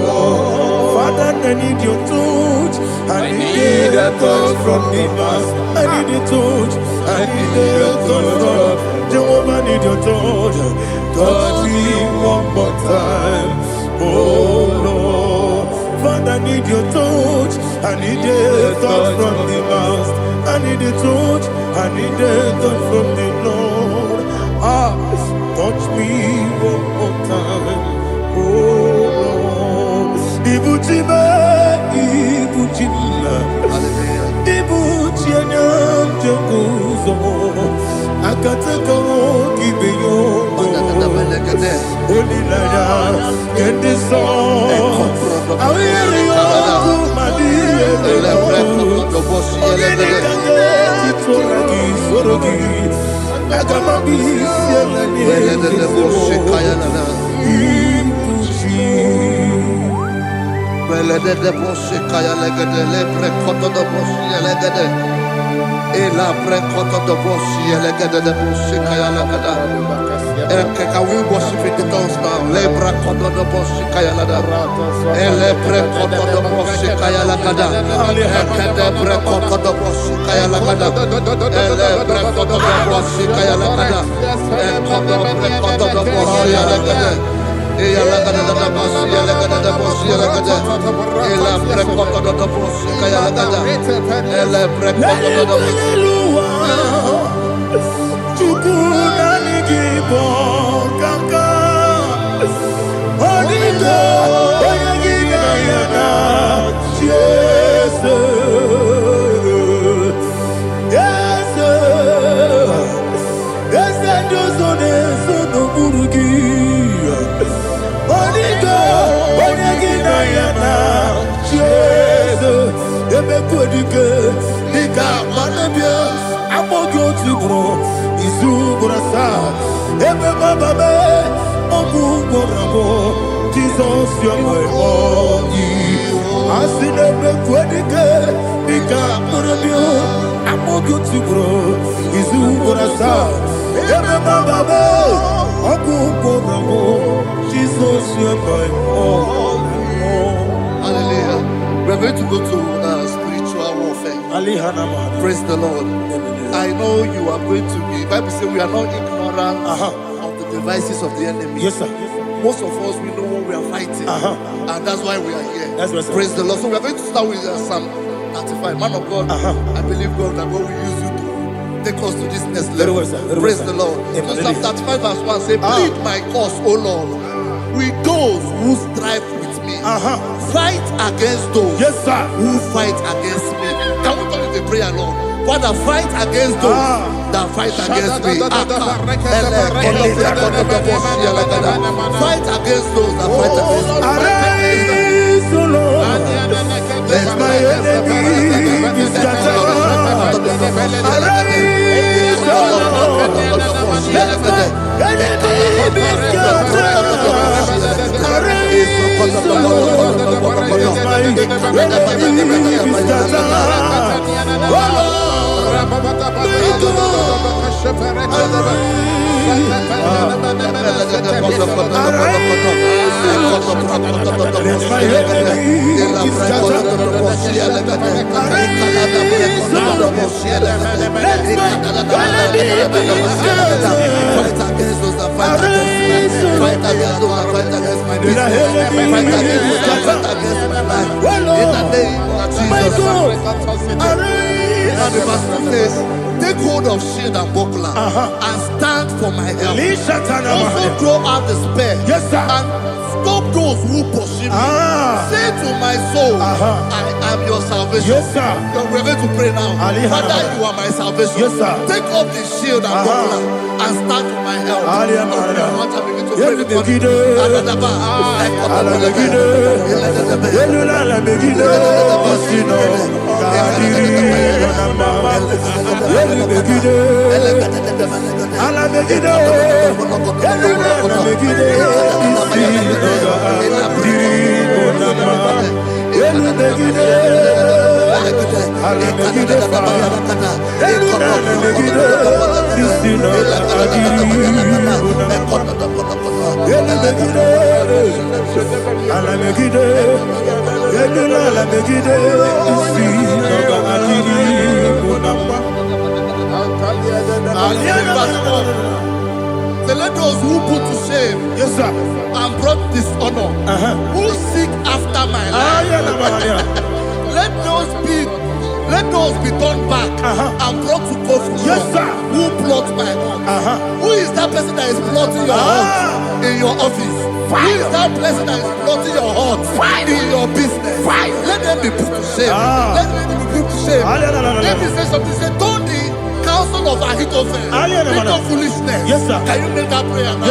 Lord. Father, I need your touch. I need a touch from the past. I need a touch. I need a touch from Jehovah. I need your touch. Touch me one more time, oh Lord. Father, I need your touch. I need a touch from the past. I need a touch. I need a touch from the Lord. Touch me one more time, oh Lord. Ibuchima, Ibuchima, Ibuchina, Jaguzo. Akataka Kibeyo, Holy Lada, get this song. I will hear you, Madi. Can we worship in the tongues now? Lebra koto do boshi kaya lada. Elebre koto do boshi kaya lada. Ekede bre koto do boshi kaya lada. Elebre koto do boshi kaya lada. Ekodo bre koto do boshi lada. Eya lada da boshi lada da boshi lada. Elebre koto do boshi kaya lada. Elebre koto do boshi. Yes, kwedike dika manebia amogo tibro isu brasa ebe bababe ogu gorabo Jesus your boy asinebe kwedike dika manebia amogo tibro isu brasa ebe bababe ogu gorabo Jesus your boy. Hallelujah. We're going to go to spiritual warfare. Praise the Lord. I know you are going to be. Bible says we are not ignorant of the devices of the enemy. Yes, sir. Most of us, we know what we are fighting. And that's why we are here. That's right, sir. Praise the Lord. So we are going to start with Psalm 35. Man of God, I believe God that God will use you to take us to this next level. Well, sir. Praise well, the Lord. So Psalm 35 verse 1 say, plead my cause, O Lord, with those who strive with me. Fight against those who fight against me. Can we turn the prayer, Lord? Father, fight against those that fight against me. Fight against those that fight against me. Arise, O Lord, let my enemy be scattered. Arise, O Lord, let my enemy be scattered. Arise, O Lord, let my enemy be scattered. Oh And the verse 2 says, take hold of shield and buckler and stand for my help. Also throw out the spear and stop those who pursue me. Say to my soul, I am your salvation. We're going to pray now. Father, you are my salvation. Take up the shield and buckler and stand for my help. So let those who put to shame and brought dishonor, who seek after my life, let those be turned back and brought to confusion. Who plot my heart? Who is that person that is plotting your heart in your office? Who is that person that is plotting your heart in your business? Let them be put to shame. Let them be put to shame. Let me say something. Say, don't the counsel of Ahithophel become foolishness. Can you make that prayer now?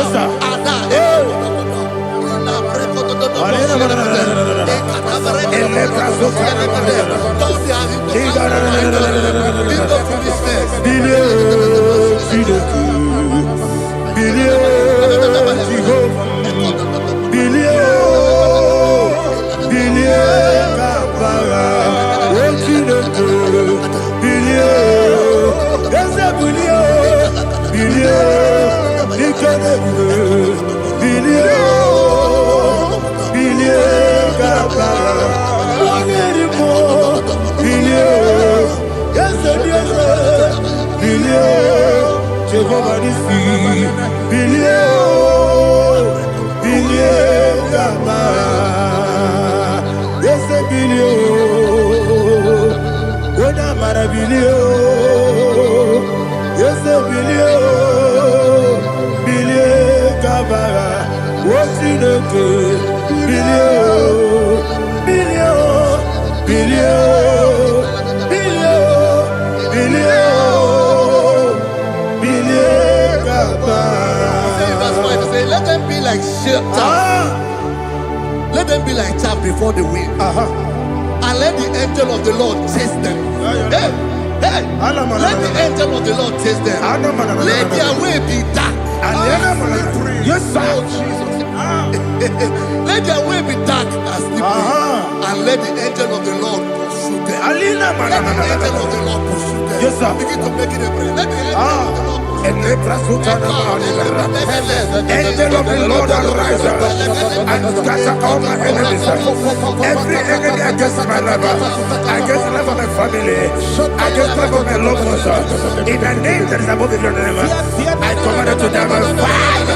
Let them be like chaff. Let them be like chaff before the wind. And let the angel of the Lord chase them. Hey, hey, let the angel of the Lord chase them. Let their way be dark. Yes, sir. Let their way be dark as slippery, and let the angel of the Lord pursue them. Let the angel of the Lord pursue them. Yes, sir. Begin to make it a prayer. Let the angel of the Lord Angel of the Lord arise and scatter all my enemies. Every enemy against my life, against the life of my family, against the life of my loved ones. In the name that is above every name, I command it to down by fire.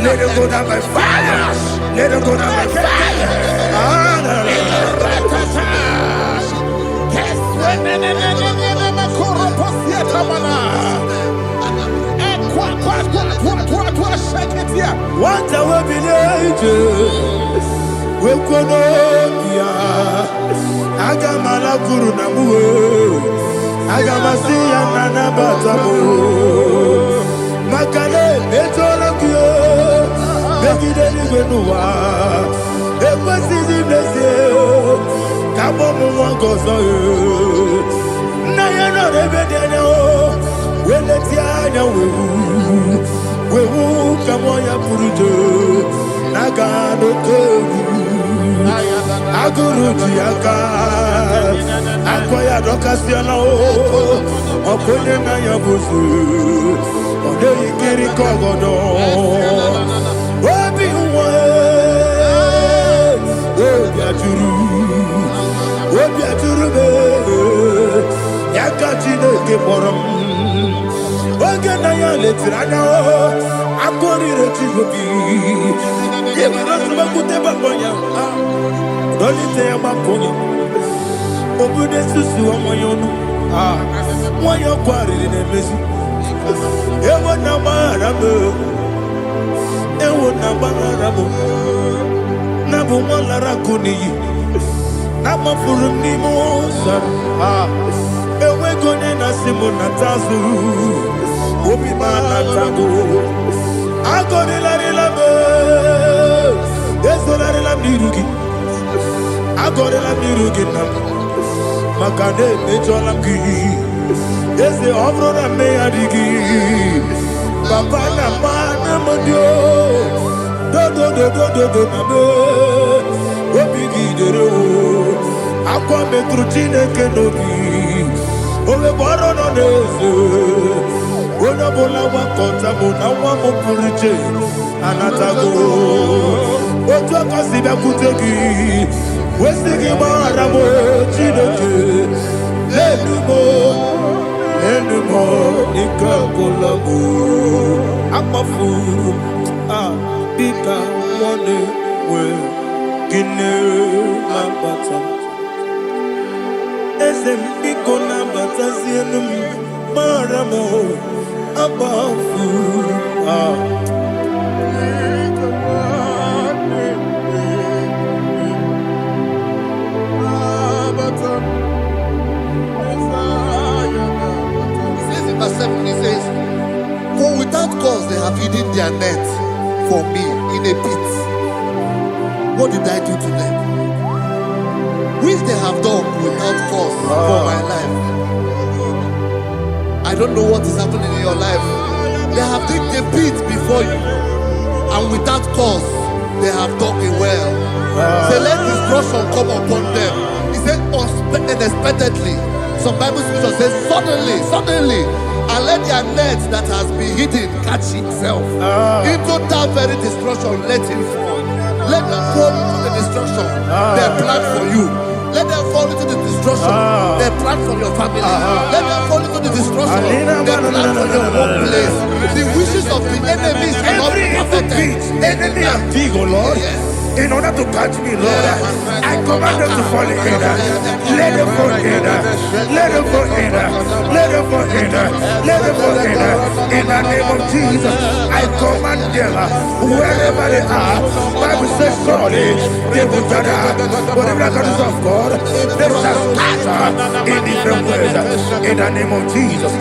Let it go down by fire. Let it go down by fire. What I will be angels, we could Agamala Guru Namu, Agamasia Nana Batamu, Makale, Betolakio, Begideni Benua, Equasisi Blessio, Kabomu Wangozo, Nayana Rebedeno, Weletiana we come on ya purujo nagano kogu aguruji aka akoya dokasiana o okonye na ya buzu ode ikiri kogodo obi uwe obi aturu be yakachine ke borom Oganaya letrana akori rechigobi yebira tuba kuteba bonya dolite amakonya obude susu omoyonu moyo kwari nemezi ewo na marabo na bu molara kuni na mafuru ni mosa ewe gone na simona tazu Obi mana tago, agore la relabe, desolare la mirugi, agore la mirugi nam, makane mejola ki, ese ovro na me adigi, papa na mana modio, do na me, obi gidero, akwa metrutine kenobi, ove boro no nezo. Bona bola wakota bona wamopurije anatago ojo kasibe kutegi wesigi maramo chidoke lenumo ikakolago akmafu bika one we gine mabata ese biko na bata sienum maramo above verse 7, he says, for without cause they have hidden their net for me in a pit. What did I do to them? Which they have done without cause for my life. I don't know what is happening in your life. They have digged a pit before you, and without cause they have dug a well. Say, let destruction come upon them. He said, unexpectedly. Some Bible scripture says, suddenly, and let their net that has been hidden catch itself. Into that very destruction, let it fall. Let them fall into the destruction they plan for you. Let them fall into the destruction they plan for your family. Let them fall into the destruction they plan for your workplace. The wishes of the enemies cannot be perfected. Enemy and dig, oh Lord. Yes. In order to catch me, Lord, I command them to fall in. Let them fall in. Let them fall in. Let them fall in. Let them fall in. In the name of Jesus, I command them wherever they are. Bible says surely they will gather. Whatever the is of God, they shall scatter in different ways. In the name of Jesus.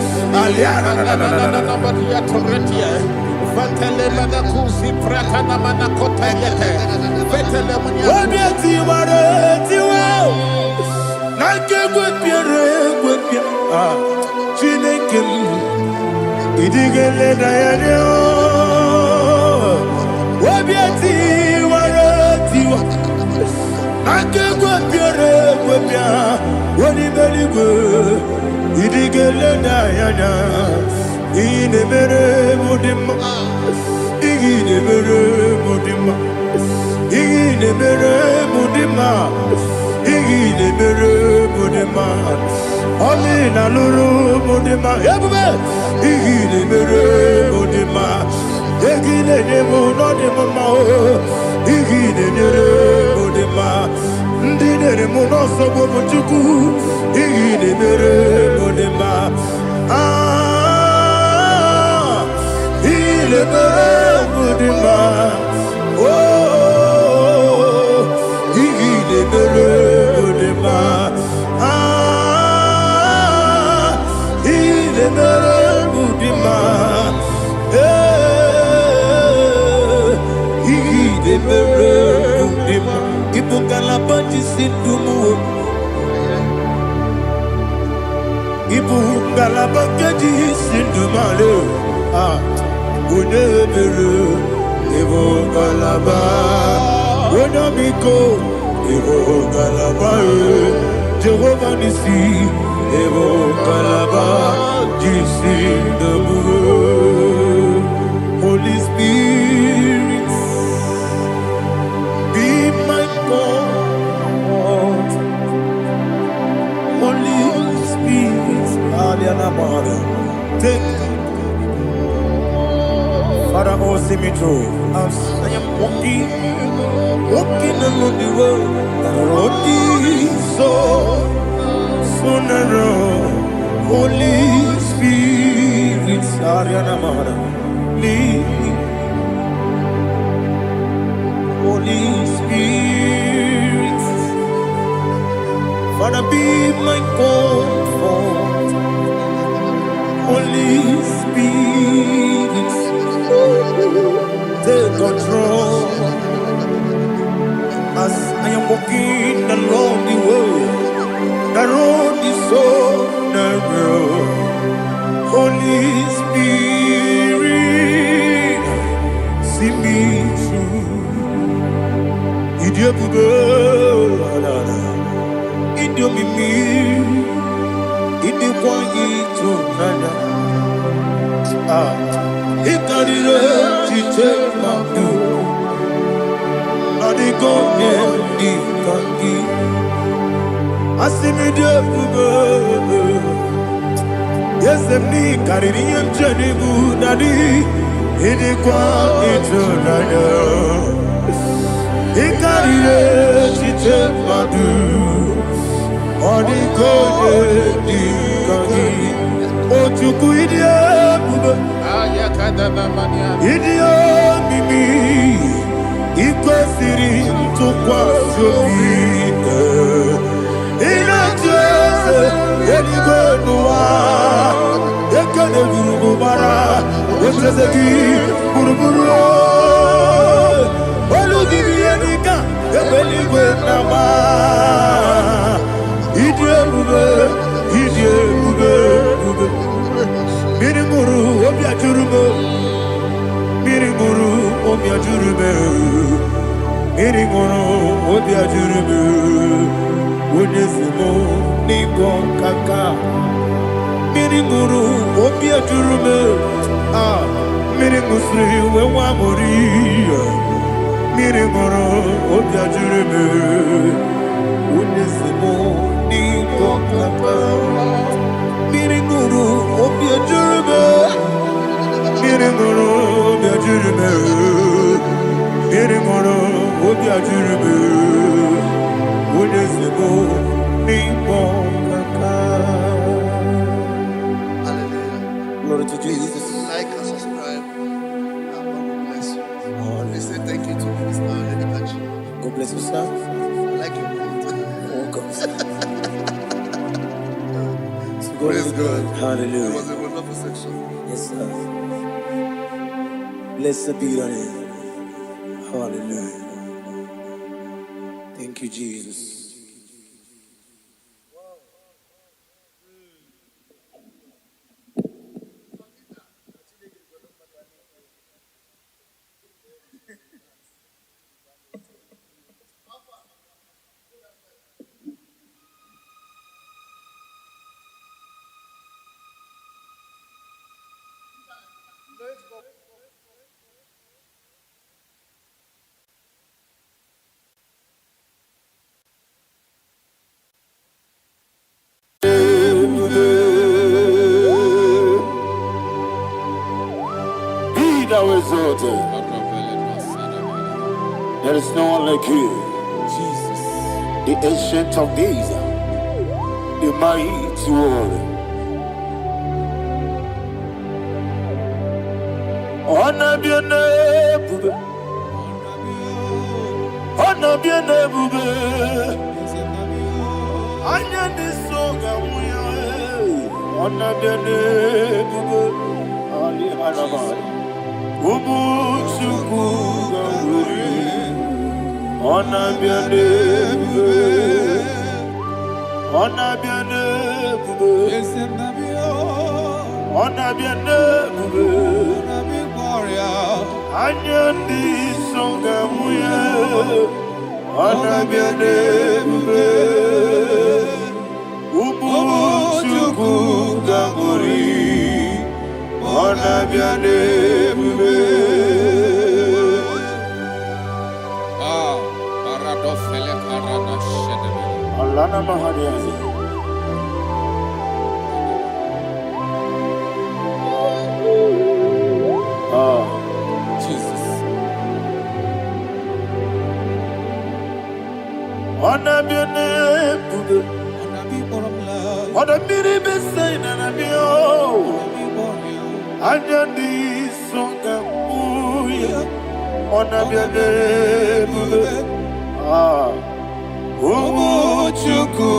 Chineke idigele dayanya wabiati waratiwa akegwa piere gwepia woni beligwe idigele dayanya ine mere mudima ine mere mudima ine mere mudima ine mere mudima Amina luru mudima ebube ine mere mudima egine nemo no de mama o ine mere mudima ndine mo no so bo chuku ine mere mudima ine mere mudima oh ine mere mudima ine mere mudima ine mere mudima ibungala bandi sindumu ibungala bandi sindumale unebere ibungala ba unabiko ibungala ba Jehovah Nisi ibungala ba jisindumu Holy Spirit be my God Holy Spirit Aliana Mara take Father, oh, see me through. As I am walking along the road, the road is so narrow. Holy Spirit, Ariana Mara, lead me. Holy Spirit, Father, be my comfort. Holy Spirit, take control as I am walking along the way. The road is so narrow. Holy Spirit, see me through. Idiopube, Idiomimi, Idikwanyito nana. Ikarire take my view. Nadi go di kangi. Asimi de bube. Yes, ni kariri mjeni bu nadi. Ini kwa itu nana. Ikarire take my view. Nadi go di kangi. Ojuku idie bube. Idio mimi iko siri tukwa sobi ina jese eligwe nuwa ekene gurugu bara wesezeki buruburu olugibi enika ebeligwe nama idie bube Miringuru obia jurume Miringuru obia jurume Miringuru obia jurume Unesimo nigo kaka Miringuru obia jurume Miringusri wewa mori Miringuru obia jurume Unesimo nigo kaka Miringuru obia jurume Miringuru obia jurume Miringuru obia jurume Unesimo nigo kaka. Hallelujah. Glory to Jesus. Like and subscribe. And God will bless you. They say thank you to Minister Edikachi. God bless you, sir. I like your quote. Welcome. Praise God. Hallelujah. It was a wonderful section. Yes, sir. Blessed be your name. Hallelujah. Thank you, Jesus. exalted. There is no one like you. Jesus. The ancient of days, the mighty warrior. Honor be your name, bube. Honor be your name, bube. Anya di soga muya. Honor be your name, bube. Ali Anamari. Ubu chuku gamburi. Honor be your name, bube. Honor be your name, bube. Honor be your name, bube. Anya di soga muya. Honor be your name, bube. Ubu chuku gamburi. Honor be your name, bube. Alana Mahadiazi. Jesus. Honor be your name, bube. Honor be the best sign and be oh. Anya di songa muya. Honor be your name, bube. Umuchuku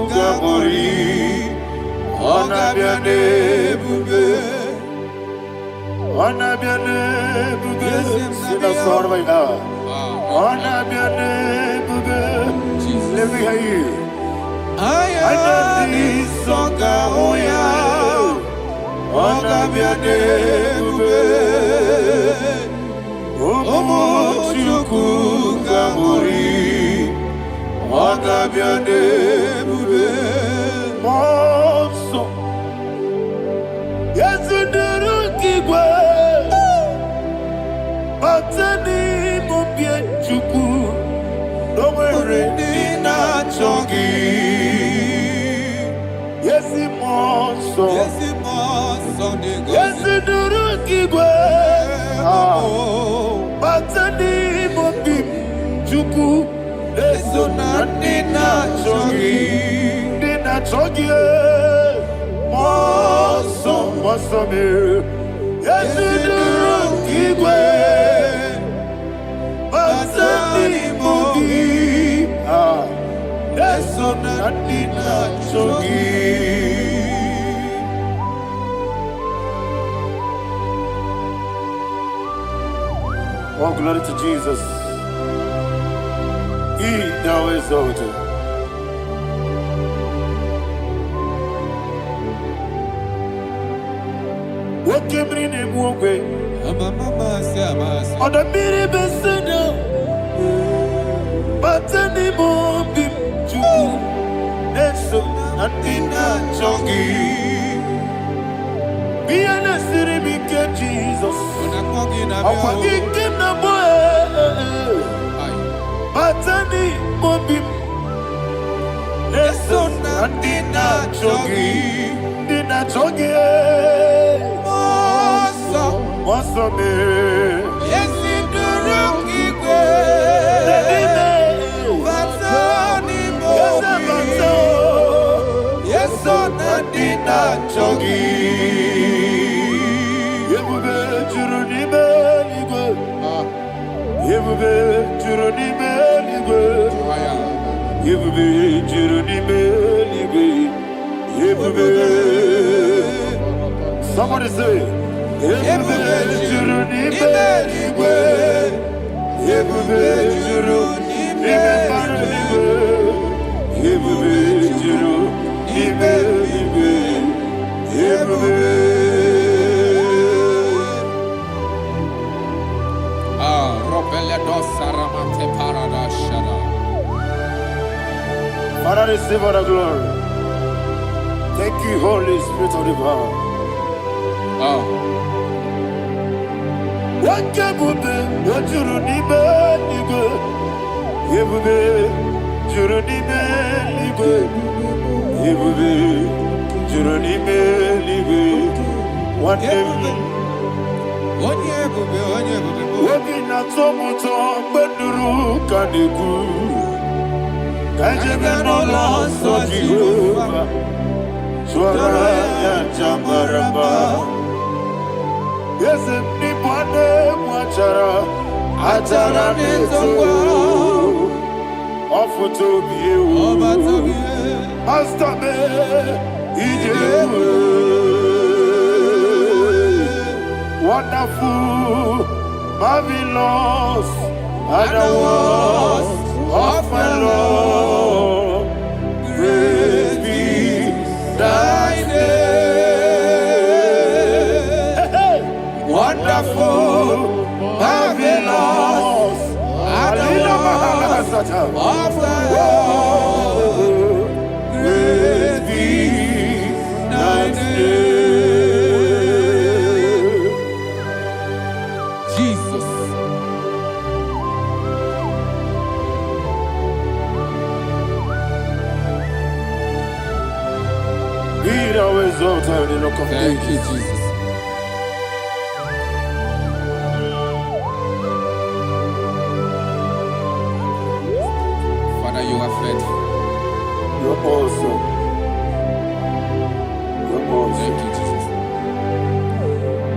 gabori. Honor be your name, bube. Honor be your name, bube. Sing a song right now. Honor be your name, bube. Let me hear you. Ayani songa oya. Honor be your name, bube. Umuchuku gabori. Honor be your name, bube. Monso. Yes, you do kigwe. Batani mubye chuku. Domere dina chongi. Yes, monso. Yes, you do kigwe. Batani mubye chuku. Eso na dina chogi, moso me. Yesu duru kigwe, basani mogi. Eso na dina chogi. Oh, glory to Jesus. He thou exalted. What came in him one way? On the mini besino, but any more bim to Neso and Dina Chogi. Be an assyri big Jesus. I'm forgetting the boy. Batani mobim, Neson and Dina Chogi, Moso me. Yes, in the rocky Batani mobim, yes, on and Dina Chogi. Yebube Juruni Beligwe, Yebube Juruni Beligwe. Yebube Juruni Beligwe, Yebube. Somebody say, Yebube Juruni Beligwe, Yebube Juruni Beligwe, Yebube Juruni Beligwe, Yebube. Father, receive all the glory. Thank you, Holy Spirit of the power. What can you do? What you need, you go. You will be, you need, you go. You will be, you need, you go. What Wobina tomuto beduru kaniku. Kajebe no loso Jehovah. Swara ya jambaraba. Yese ni bwane mwachara. Achara neto. Ofuto biyewu. Master me. Ijewu. Wonderful, marvelous, are the words of my Lord. Praise be thy name. Wonderful, marvelous, are the words of my Lord. Praise be thy name. Thank you, Jesus. Father, you are faithful. You're awesome. You're awesome. Thank you, Jesus.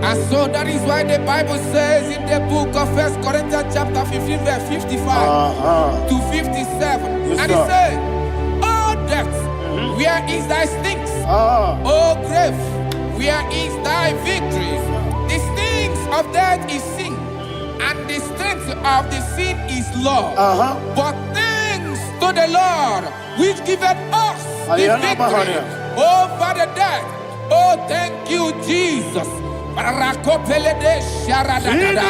And so that is why the Bible says in the book of 1 Corinthians chapter 15, verse 55 to 57. Yes, and sir. it says, "Oh death, where is thy stings? Oh grave, where is thy victory? The stings of death is sin, and the strength of the sin is law. But thanks to the Lord, which giveth us the victory over the death." Oh, thank you, Jesus. Rakopelede sharadadada.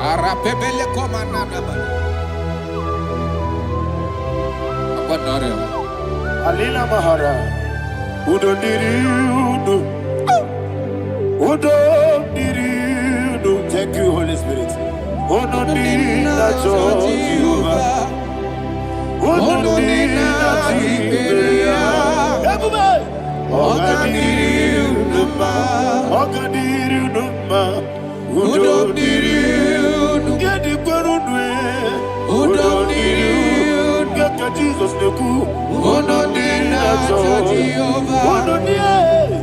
Arapebele komanana bana. Abonore. Alina Mahara. Udo diri udo. Udo diri udo. Thank you, Holy Spirit. Udo diri na Jehovah. Udo diri na Jehovah. Everybody. Oga diri udo ma. Oga diri udo ma. Udo diri udo. Gedi kwerudwe. Udo diri udo. Gedi Jesus neku. Udo diri na Jehovah. Udo diri.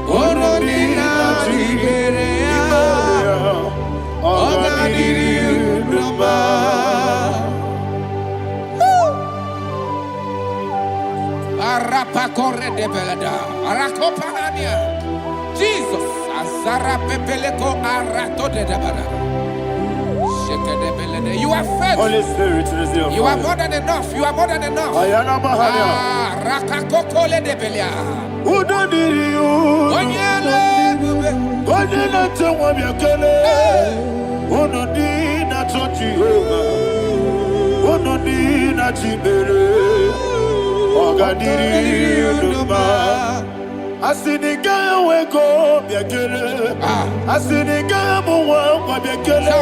Udo diri na Jehovah. Oga diri udo ma. Arapa corre de belada. Arakopa ania. Jesus. Azara pepeleko arato de debada. Sheke de belede. You are faithful. Holy Spirit is your You are more than enough. You are more than enough. Ayana Mahana. Rakakokole de belia. Udo diri udo. Onyele bube. Onye na tewa biakele. Udo diri na Jehovah. Udo diri na Jibere. Oga diri udo ma. Asiniga weko biakele. Asiniga muwa kwa biakele.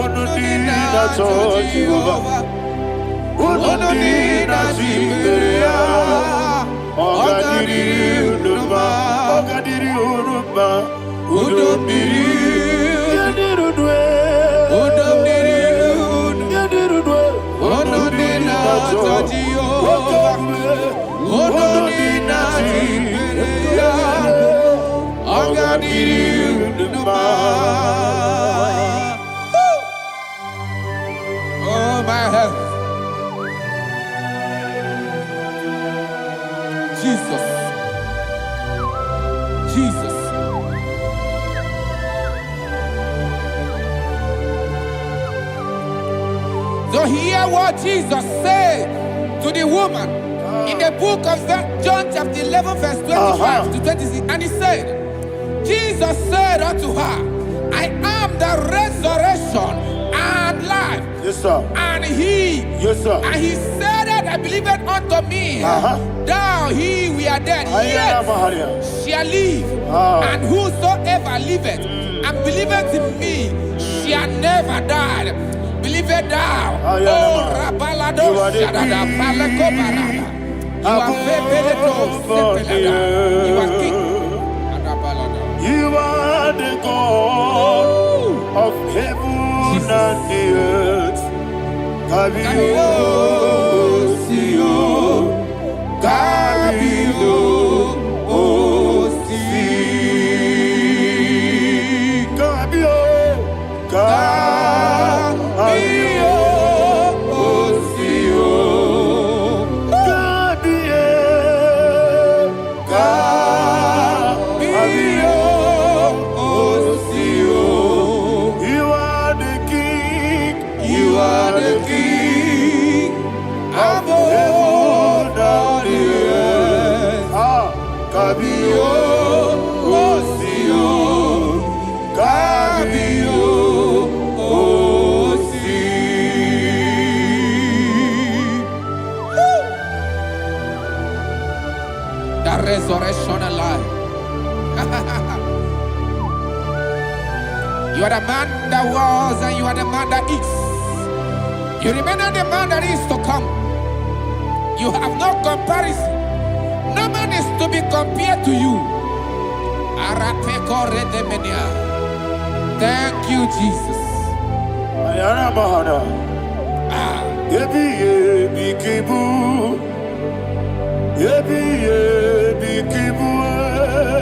Udo diri na Jehovah. Udo diri na Jibere. Oga diri udo ma. Oga diri udo ma. Udo diri. Yadirudwe. Udo diri udo. Yadirudwe. Udo diri na Jehovah. Udo diri na Jehovah. Oga diri udo ma. Oh my health. Jesus. Jesus. to hear what Jesus said to the woman in the book of John chapter 11 verse 25 to 26. And he said, Jesus said unto her, I am the resurrection and life. Yes, sir. And he, yes, sir. And he said that I believed unto me, thou he we are dead, yet shall live, and whosoever liveth and believeth in me shall never die. Believe it thou. Oh, Rabalado, Shadada, Palako Barada. You are You are king. You are the God of heaven and the earth. Kabio, Sio, Kabio, Si, Kabio, Kabio, Sio, Kabio, Sio. You are the king. You are the king. Above the earth. Kabio, Sio, Kabio, Si. The resurrection alive. You are the man that was and you are the man that is. You remain the man that is to come. You have no comparison. No man is to be compared to you. Thank you, Jesus. Thank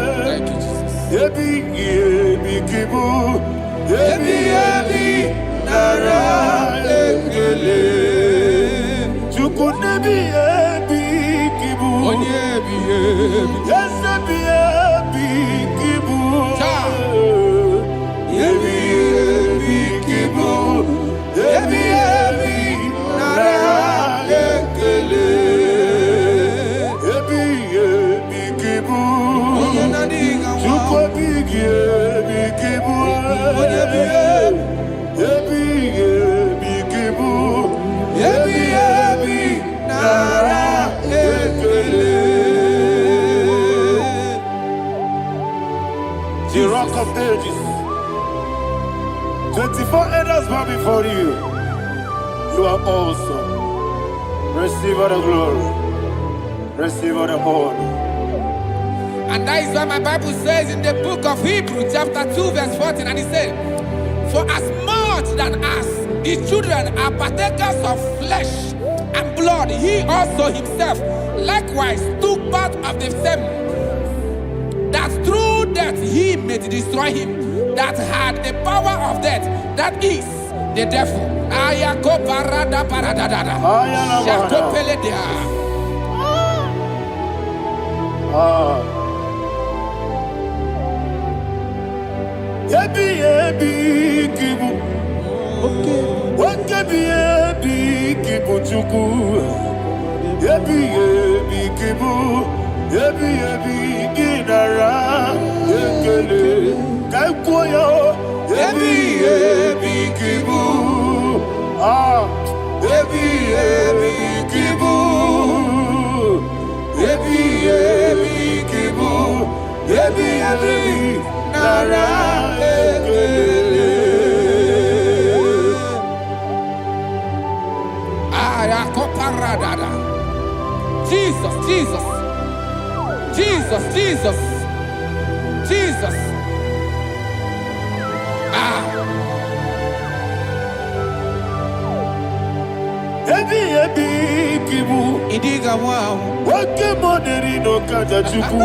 you, Jesus. The rock of ages. 24 elders bow before you. You are awesome. Receive all the glory. Receive all the honor. And that is what my Bible says in the book of Hebrews chapter 2 verse 14. And it said, for as much than us, the children are partakers of flesh and blood, he also himself likewise took part of the same, that through death he may destroy him that had the power of death, that is the devil. Jesus, Jesus, Jesus, Jesus, Jesus. Idiga wow. Wake money no kaja chuku.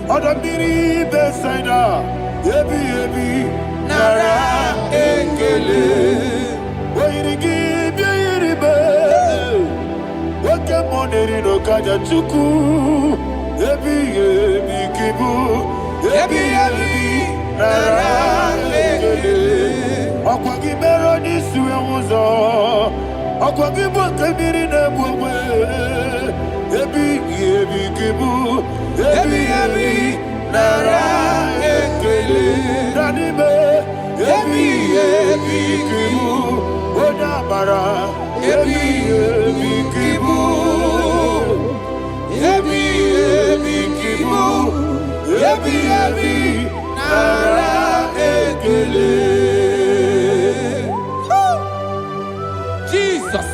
Adamiri besaida. Ebi nara ekele. Wairigi biiribe. Wake money no kaja chuku. Ebi kibu. Ebi nara ekele. Okwagi mero ni suwe muzo. Okwagi boke miri ne bwwe. Ebi kibu. Ebi nara ekele. Nanibe. Ebi kibu. Onabara. Ebi kibu. Ebi kibu. Ebi nara ekele. Jesus.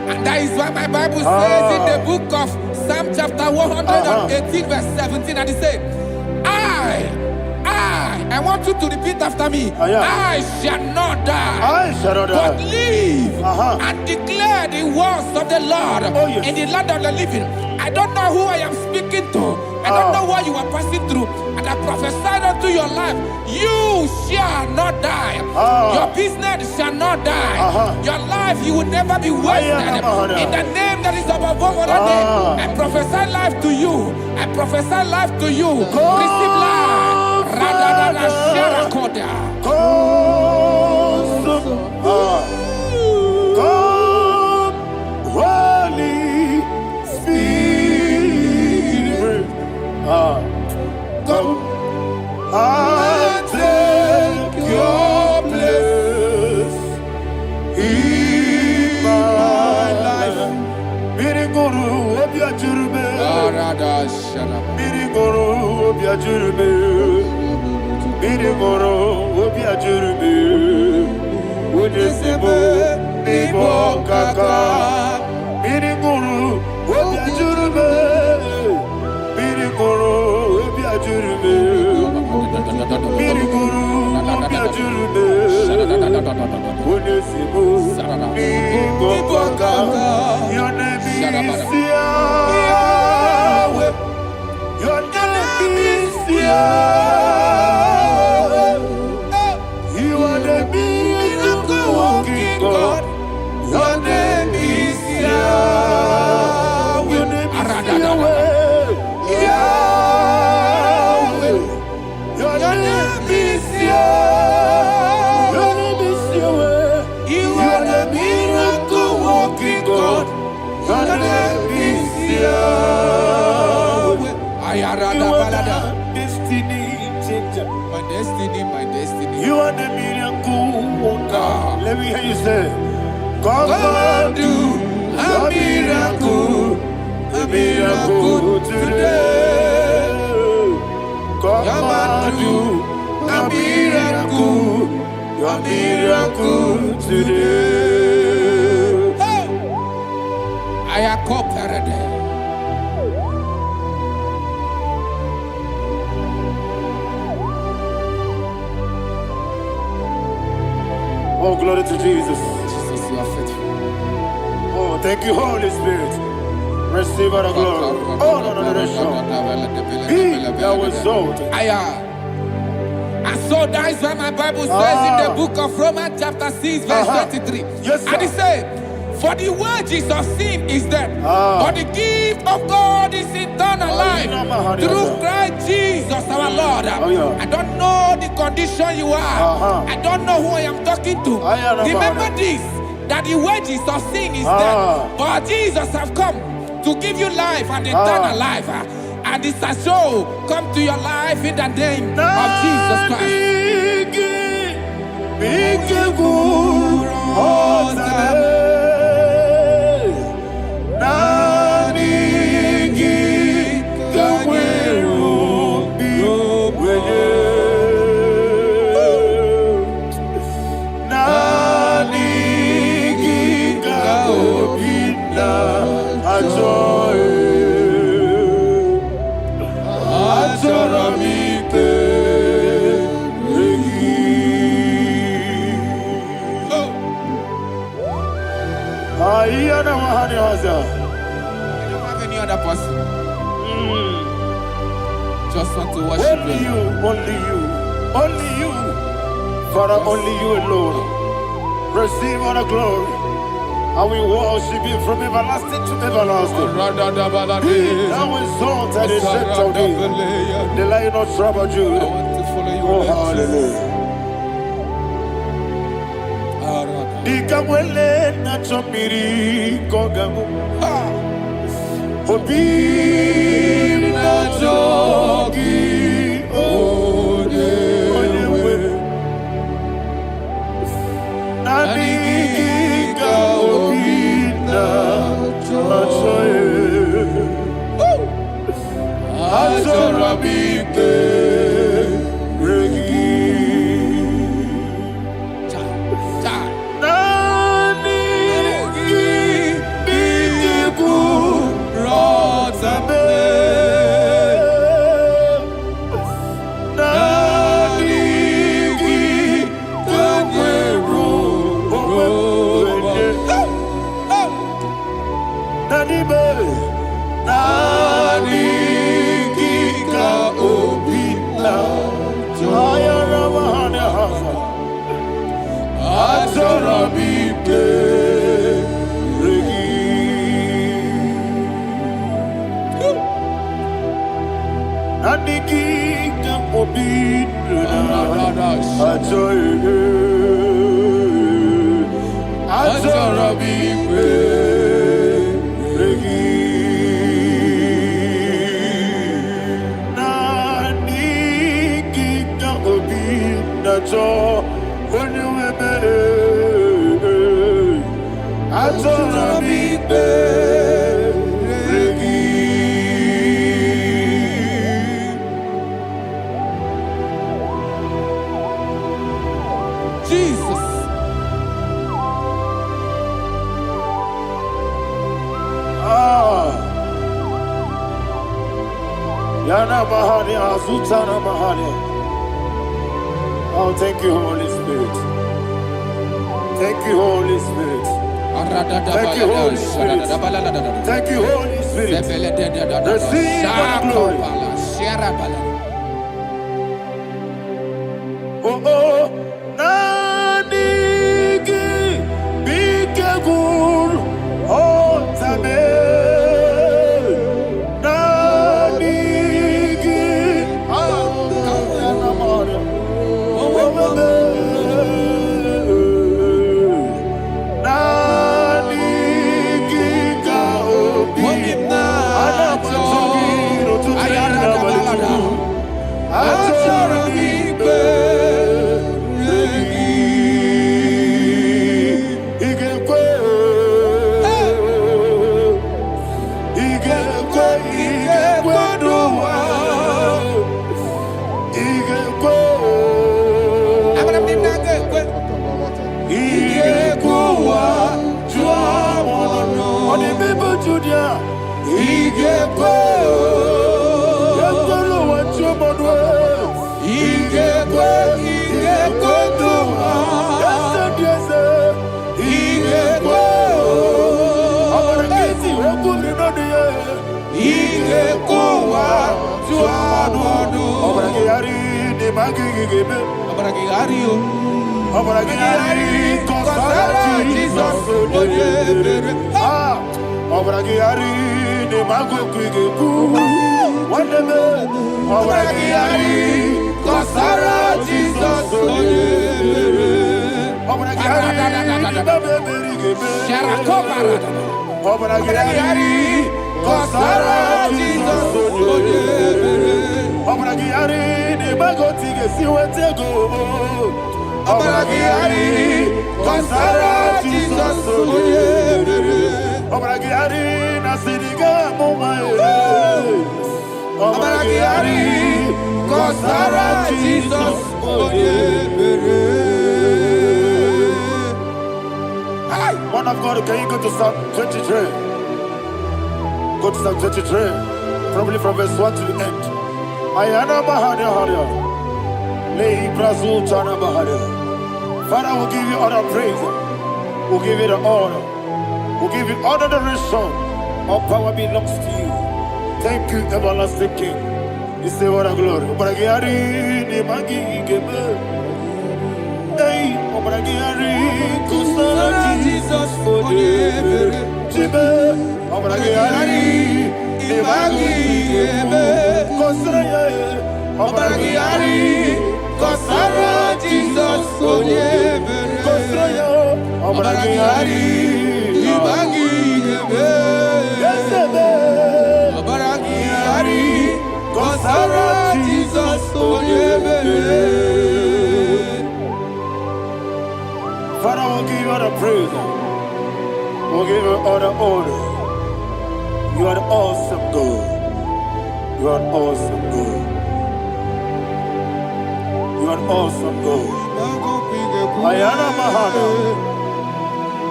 And that is why my Bible says in the book of Psalm chapter 118 verse 17, and it says, I want you to repeat after me. I shall not die, but live and declare the words of the Lord in the land of the living. I don't know who I am speaking to. I don't know what you are passing through. And I prophesy unto your life, you shall not die. Your business shall not die. Your life, you will never be wasted. In the name that is above all other name, I prophesy life to you. I prophesy life to you. Receive life. Radadada Sharakoda. Come, Holy Spirit. Come and take your place in my life. Miriguru obiajurube. Miriguru obiajurube. Miriguru obiajurube. Unisebo nibo kaka. Miriguru obiajurube. Miriguru obiajurube. Miriguru obiajurube. Unisebo nibo kaka. Your name is Yahweh. Your name is Yahweh. You are the miracle working God. Your name is Yahweh. Your name is Yahweh. Yahweh. Your name is Yahweh. Your name is Yahweh. You are the miracle working God. Your name is Yahweh. You are the destiny changer. My destiny. You are the miracle worker. Let me hear you say, come and do a miracle today. Come and do a miracle today. I am cooperative. Oh, glory to Jesus. Jesus, you are faithful. Oh, thank you, Holy Spirit. Receive all the glory. Oh, no, Be thou exalted. And so that is why my Bible says in the book of Romans chapter 6 verse 23. Yes, sir. And it says, for the wages of sin is death, but the gift of God is eternal life through Christ Jesus our Lord. I don't know the condition you are. I don't know who I am talking to. Remember this, that the wages of sin is death, but Jesus have come to give you life and eternal life. And this shall show come to your life in the name of Jesus Christ. I don't have any other person. Just want to worship only you, only you, Father, only you alone. Receive all the glory, And we worship him from everlasting to everlasting. Be thou exalted and set of thee, the Lion of tribe of Judah. Oh, hallelujah. Dikamwele na chomiri kogamu. Obi na jogi onewe. Nani ka obi na jogi. Atorabike regi. Oh, thank you, Holy Spirit. Thank you, Holy Spirit. Thank you, Holy Spirit. Thank you, Holy Spirit. Receive my glory. Oh, oh, Nanigi, Bikagur, oh, Tame. Man of God, can you go to Psalm 23? Go to Psalm 23, probably from verse 1 to the end. Ayana Bahada Haria. Lehi Brazil Chana Bahada. Father, we'll give you all the praise. We'll give you the honor. We'll give you all the adoration. All power belongs to you. Thank you, everlasting King. You say what a glory. Hey, Obragiari, Kusara Jesus, Onyebere. Jibe, Obragiari, Ibagi, Kosara, Obragiari, Kosara, Jesus, Onyebere. Kosara, Obragiari, Ibagi, Yesebe, Obragiari, Kosara, Jesus, Onyebere. Father, we'll give you all the praise. We'll give you all the honor. You are the awesome God. You are awesome God. You are awesome God. Ayana Mahana.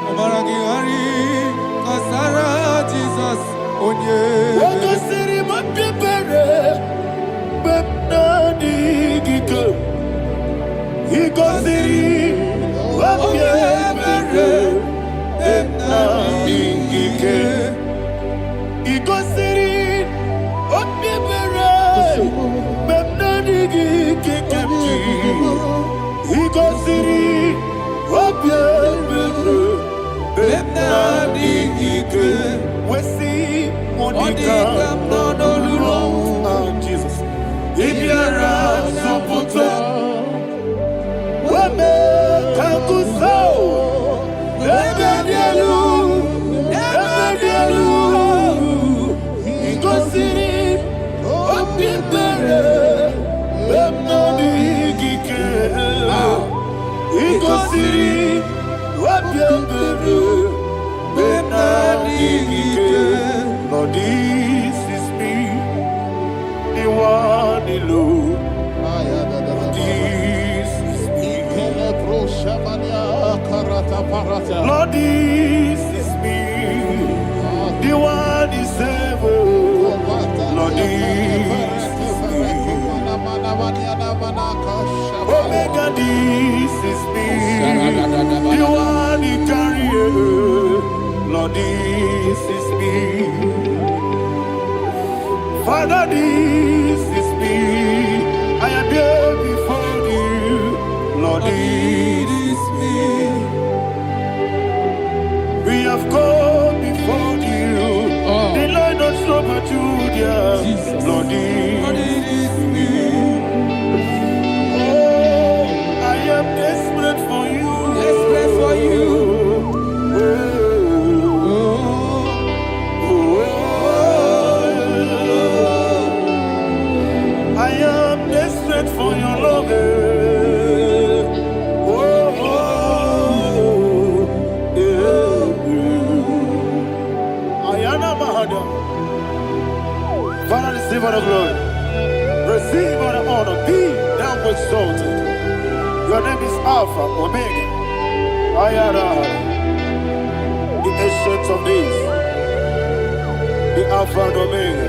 Obragiari, Kosara, Jesus, Onyebere. Waka siri mapepere. Bepna digike. Iko siri mapepere. Bepna digike. Iko siri mapepere. Bepna digike. Iko siri mapepere. Bepna digike. We see Monica. Oh, Jesus. Ibiara Sopoto. Wame Kankuso. Ebedielu. Ebedielu. Igosiri. Opibere. Bemnadigike. Igosiri. Opibere. Bemnadigike. Lord, this is me. The one alone. This is me. Lord, this is me. The one is ever. Lord, this is me. Omega, this is me. The one you carry. Lord, this is me. Father, this is me. I am here before you. Lord, this is me. We have come before you. The Lord not so much Judah. Lord, this is me. Oh, I am desperate for you. Desperate for you. I am desperate for your love. Ayana Mahada. Father, receive all the glory. Receive all the honor. Be thou exalted. Your name is Alpha, Omega. Ayana. The ancient of days. The Alpha and Omega.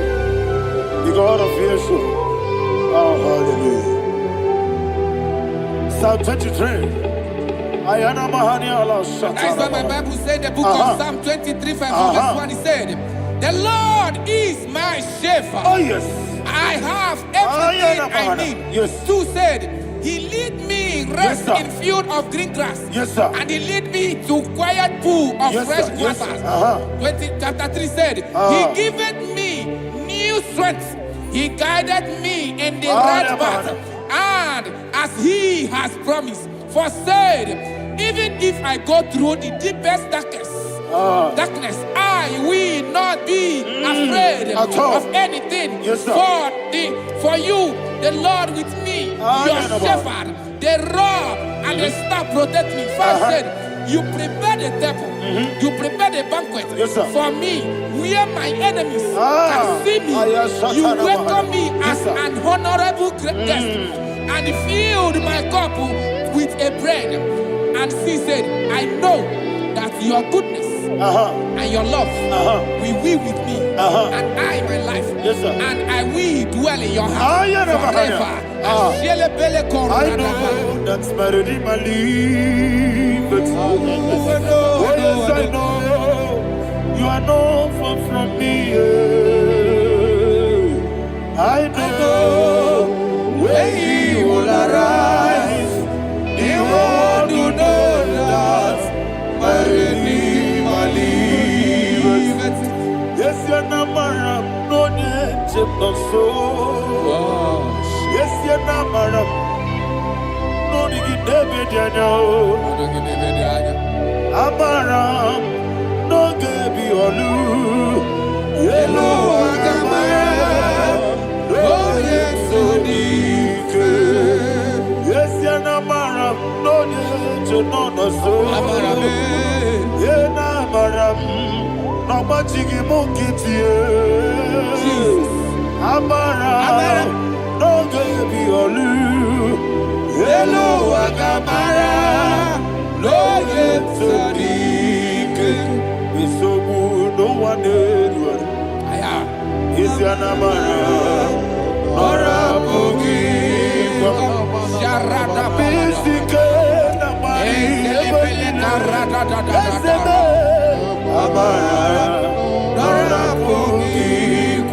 The God of Yeshua. Oh, hallelujah. Psalm 23. Ayana Mahani Allah Shata. That's what my Bible said, the book of Psalm 23, verse 1. He said, the Lord is my shepherd. Oh, yes. I have everything I need. Yes. 2 said, he lead me rest in field of green grass. Yes, sir. And he lead me to quiet pool of fresh waters. 20, chapter 3 said, he giveth me new strength. He guided me in the right path. And as he has promised, for said, even if I go through the deepest darkness, I will not be afraid of anything. Yes, sir. For you, the Lord with me, your shepherd, the rod and the staff protect me. First said, you prepare the table, you prepare the banquet for me, where my enemies can see me. You welcome me as an honorable guest, and filled my cup with a bread. And she said, I know that your goodness and your love will be with me, and I, my life, and I will dwell in your house forever. I know that's better than my life. Oh, yes, I know you are not far from me. I know where he will arise. He will you na maram. No digi David yanyo. Amaram no gebi olu. Yelo agamara. Oh yes onike. Yes you na maram no ye no no so. Amaram. Ye na maram. No machigi mukiti. Amara, no gebi olu. Hello, Agamara, no yetsadike. Misobu no one edward. Is an Amara, Nora Bogi, Sharada Pisike, Namari, Amara, Nora Bogi.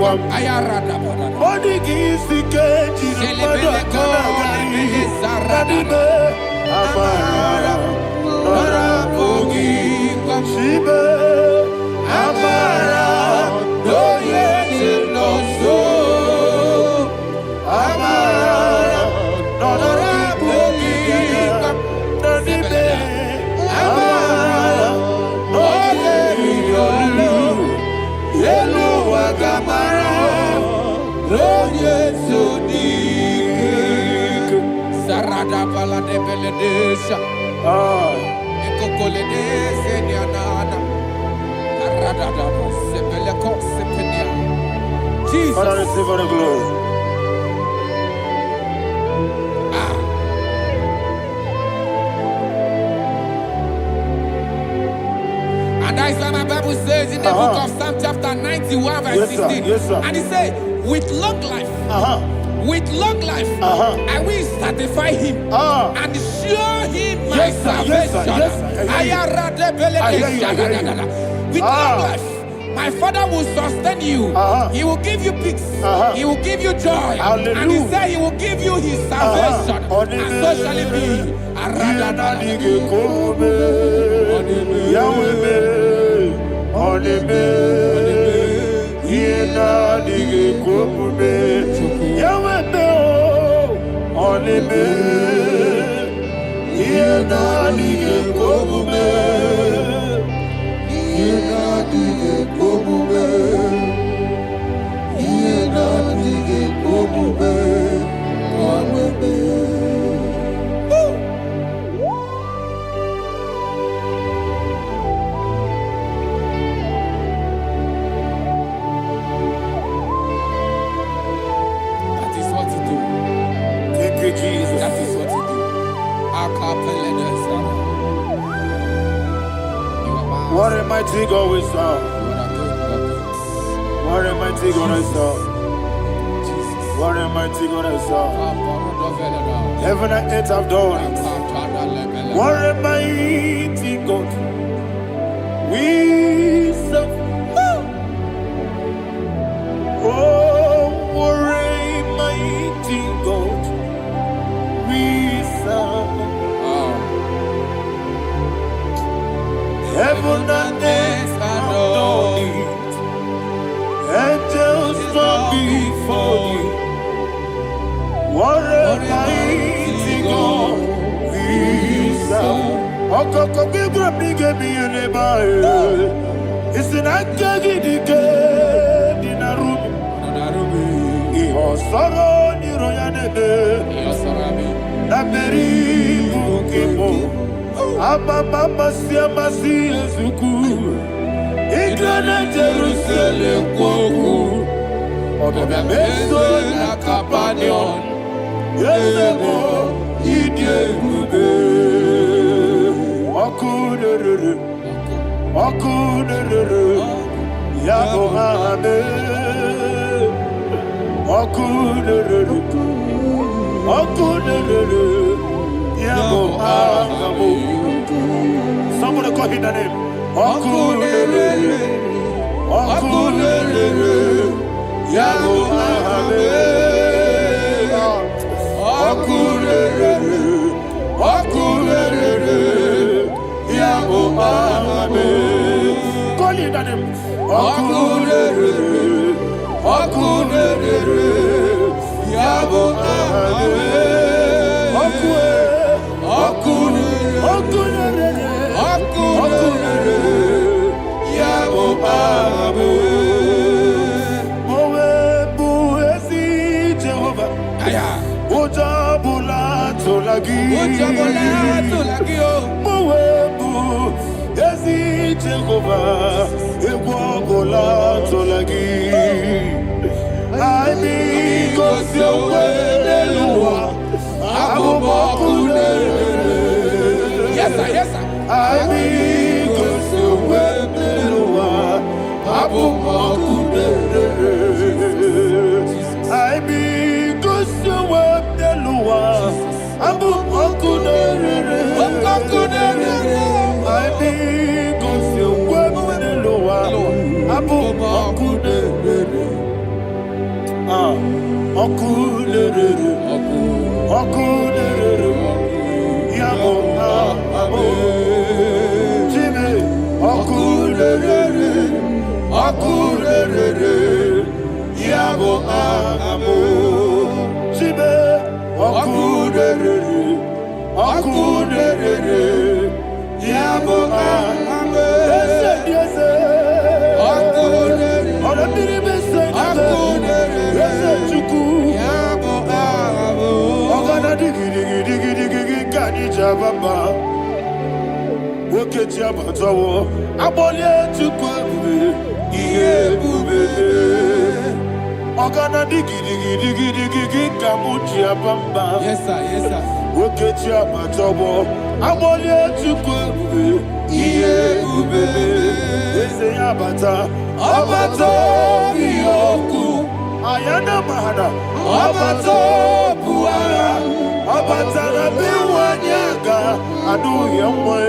Ayarada body gisi keji Amara Nora Bogi Shibe Amara no yeti no so Amara Nora Bogi Shibe Amara no yeti no Yelo Agamara Roye Sodik Sarada Bala de Beledesha Ekokole Senianana Arada Sepeleco Sepenia Jesus Father receive all the glory. And that is why my Bible says in the book of Psalm chapter 91 verse 16. Yes, and it says, with long life, I will satisfy him and show him my salvation. With long life, my Father will sustain you. He will give you peace. He will give you joy. Hallelujah. And he said he will give you his salvation. And so shall it be. Jesus. That is what you do. What a mighty God we serve. What a mighty God I serve. What a mighty God I serve. Heaven and earth have done it. What a mighty God we serve. Oh, what a mighty God we serve. Heaven and earth have done it. Angels bow before you. What a mighty God we serve. Okoko bigro bige mi eneba. It's an akagi dike dinarubi. Iho soro ni royanebe. Naberi bukimo. Ababa siama si ezuku. Igrana Jerusalem koku. Obe meso na kapanion. Yesebo idye gube. Okunere. Yago hame. Okunere. Yago hame. Somebody call him the name. Okunere. Yago hame. Okunere. Yago hame. Call him the name. Okunere. Yago hame. Ojabula tolagi. Mowebu ezi Jehovah. Ebobola tolagi. Ami kosyowe neluwa. Abubakune. Yes, sir. Ami kosyowe neluwa. Abubakune. Ami kosyowe neluwa. Abubakune. Ami kosyowe neluwa. Abubakune. Okulere, yabo abo, Jimmy, okulere, yabo abo, Jimmy, okulere, yabo abo, yes, okulere, okulere, digi kanija baba woke ti abatawo abole tukwu ebube ihe ebube ogana digi kamuji abamba Yes, sir. woke ti abatawo abole tukwu ebube ihe ebube eze abata biyoku ayana mahana abato buara abatara biwanyaga aduya mwe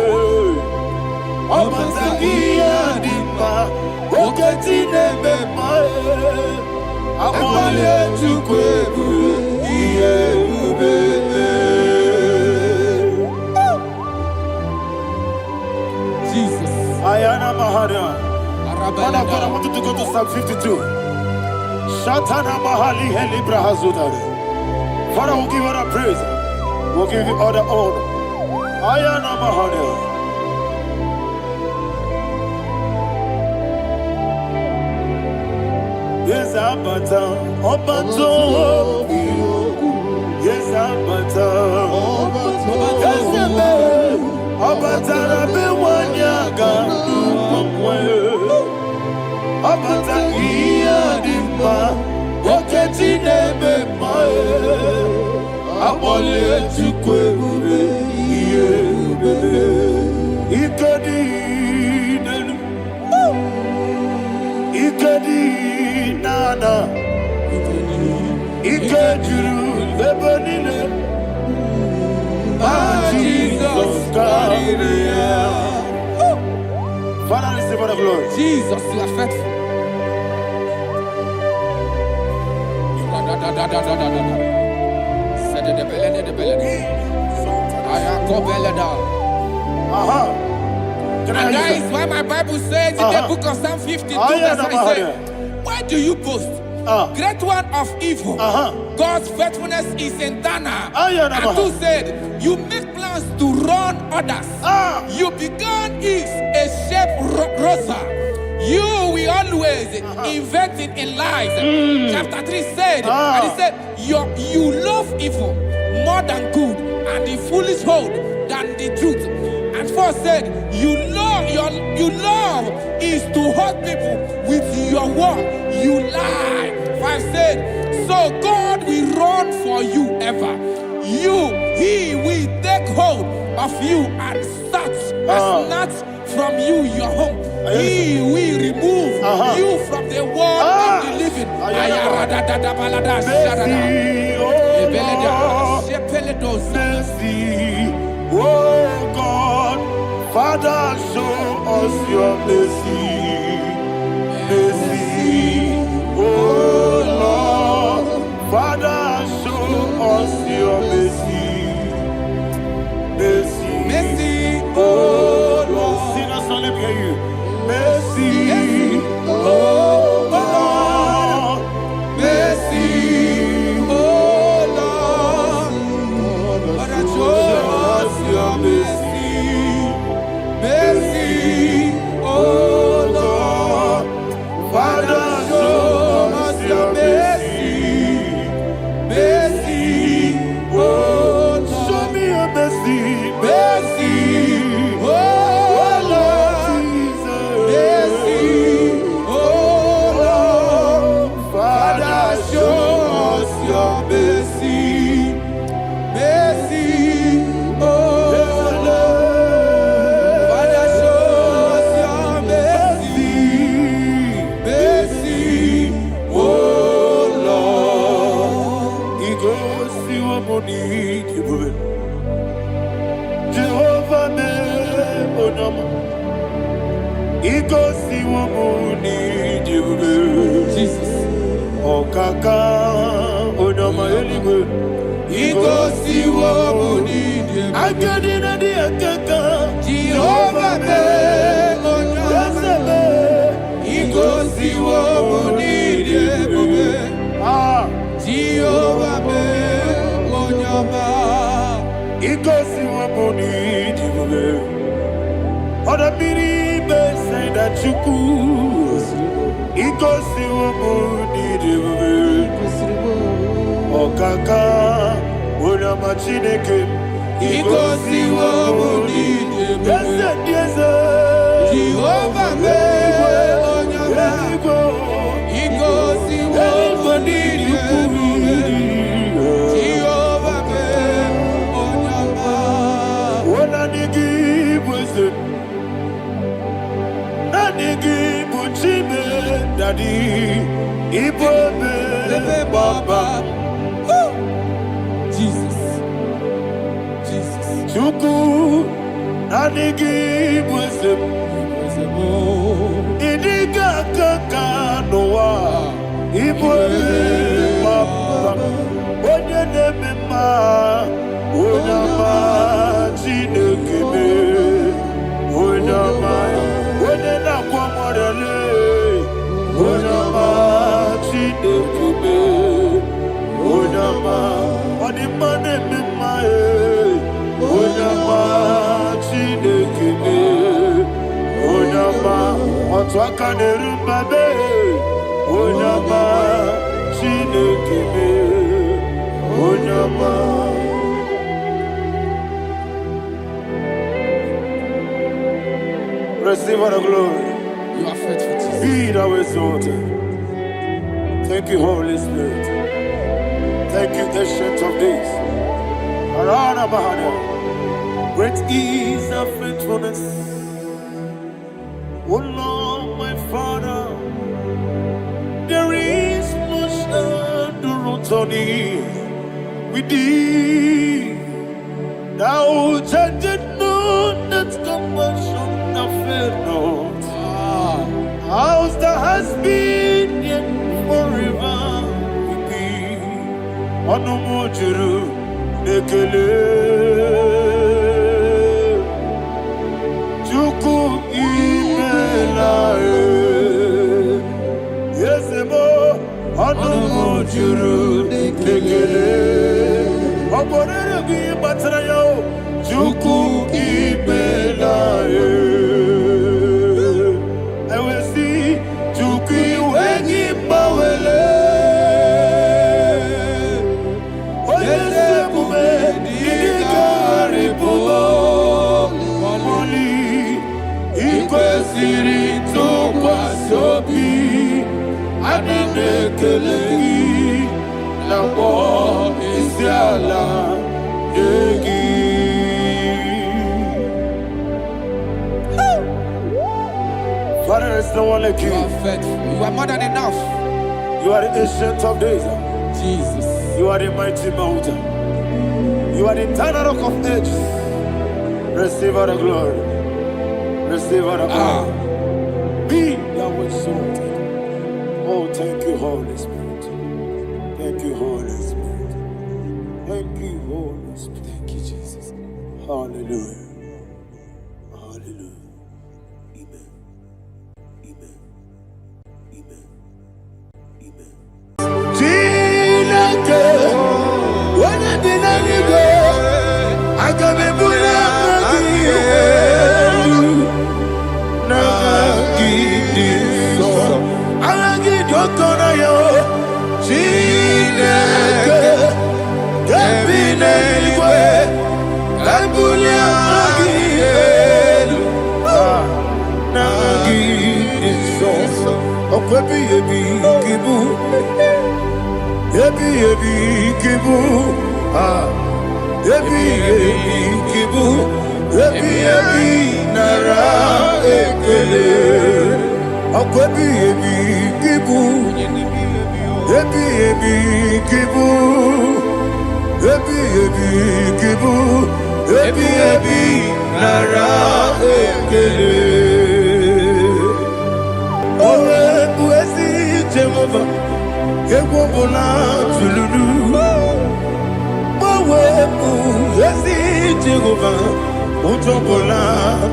abatagia dipa oketi nebe mae abale tukwebu iye ubebe. Jesus. Ayana mahana. Father, I want you to go to Psalm 52. Shatana mahali heli brahazudare. Father, we'll give you all the praise. We'll give you all the honor. Ayana mahali. Yes, abata, obato, yes, abata, yes, abata, rabe wanyaga, abata iya dimba, oketi nebe mae, abole tukwe ube, iye ube, ikedi nenu, ikedi nana, ikediru lebanile, Jesus God. Father, receive all the glory. Jesus, you are faithful. And that is why my Bible says in the book of Psalm 52, verse 37, why do you boast? Great one of evil. God's faithfulness is eternal. And two said, you make plans to run others. You began is a shape rosa. You will always invent it in lies. Chapter 3 said, and he said, you love evil more than good, and the foolish hold than the truth. And 4 said, you love is to hurt people with your word. You lie. 5 said, so God will run for you ever. He will take hold of you and snatch from you your home. He will remove you from the world of the living. Oh God, Father, show us your mercy. Oh Lord, Father, show us your mercy. Oh Lord, sinners only hear you. Mercy, oh Lord, mercy, oh Lord, Father, show us your mercy. Oh wamuni jibube. Jehovah me onama. Igosi wamuni jibube. Jesus. Okaka onama eligwe. Igosi wamuni jibube. Akadina di akaka. Jehovah me onama. Igosi wamuni jibube. Jehovah me onama. Igosi wamuni jibube. Oda biri bese da chuku. Igosi wamuni jibube. Okaka onama chineke. Igosi wamuni jibube. Yes. Jehovah me onama. Igosi wamuni jibube. Jehovah me onama. Wona nigi bwese. Na nigi buchime dadi. Ibobe baba. Jesus. Jesus. Chuku. Na nigi bwese. Idiga kaka noa. Ibobe baba. Onye nemema. Onama chinekebe. Onama. Onye nakwa morele. Onama chinekebe. Onama. Onimane mema Onama chinekebe. Onama. Otwaka nerumbabe. Onama chinekebe. Onama. Receive all the glory. You are faithful, Jesus. Be thou exalted. Thank you, Holy Spirit. Thank you, Ancient of Days. Arana Mahana. Great is thy faithfulness. O Lord, my Father, there is much endurance on thee. With thee, thou judgest not that compassion that fail not. House that has been yet forever with thee. Onomojuru nekele. Chuku imelae. Yesemo. Onomojuru nekele. Oborere gi batrayo. Chuku imelae. Father, is no one like you. You are faithful. You are more than enough. You are the Ancient of Days. Jesus. You are the mighty mountain. You are the eternal rock of ages. Receive all the glory. Receive all the honor. Be thou exalted. Oh, thank you, Holy Spirit. Thank you, Holy Spirit. Thank you, Holy Spirit. Thank you, Jesus. Hallelujah. Hallelujah. Amen. Amen. Amen. Amen. Tinake, when I did not go, I got me put up again. Nagidi so, I get your corner, yo. Tinake, Gabinete, Gabulia again. Nagidi so, Okwebi ebi kibu. Ebi kibu, ebi kibu, ebi nara ekele. Akwebi kibu, ebi kibu, ebi ebi kibu, ebi ebi nara ekele. Owe buesi Jehova, egwobola tululu. Owe buesi Jehova, utobola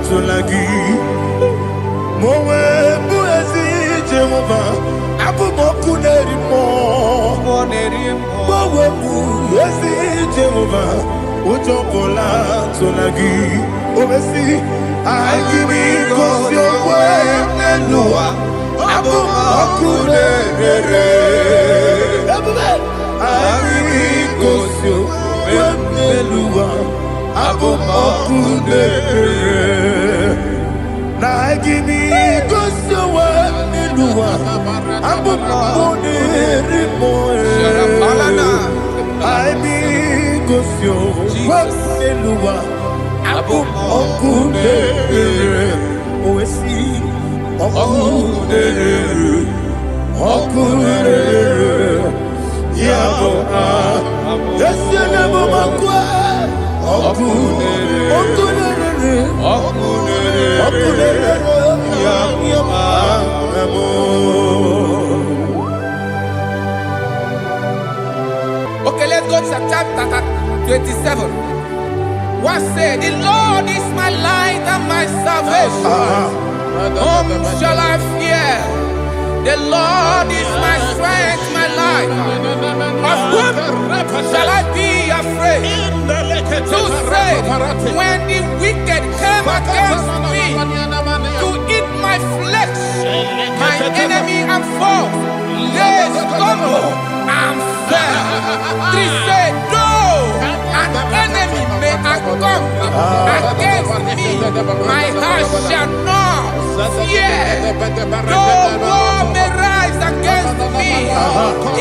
tulagi. Mowe buesi Jehova, abumoku nerimo. Mowe buesi Jehova, utobola tulagi. Obesi, IGBO Nelua, abumoku nerere. IGBO Nelua, abumoku nerere. Na IGBO Nelua, abumoku nerimo. IGBO Nelua, abumoku nerere. Oesi, oku nerere, oku nerere. Yabo Yesu nebo makwa, oku nerere, oku nerere, oku nerere. Yabo. Okay, let's go to chapter 27. What said, the Lord is my light and my salvation. Whom shall I fear? The Lord is my strength, my life. Of whom shall I be afraid? To say, when the wicked came against me to eat my flesh, my enemy and foe, they stumble and fell. Three said, though an enemy may come against me, my heart shall not fear. Though war may rise against me,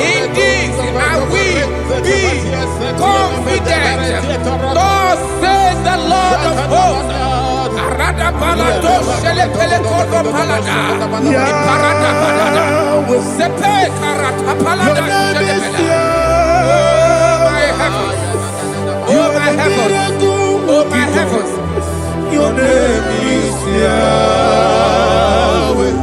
in this I will be confident. Thus says the Lord of hosts. Arada balado shele pele kodo palada. Iparada balada. Sepe karata palada shele pele. Oh my heavens, oh my heavens. Your name is Yahweh.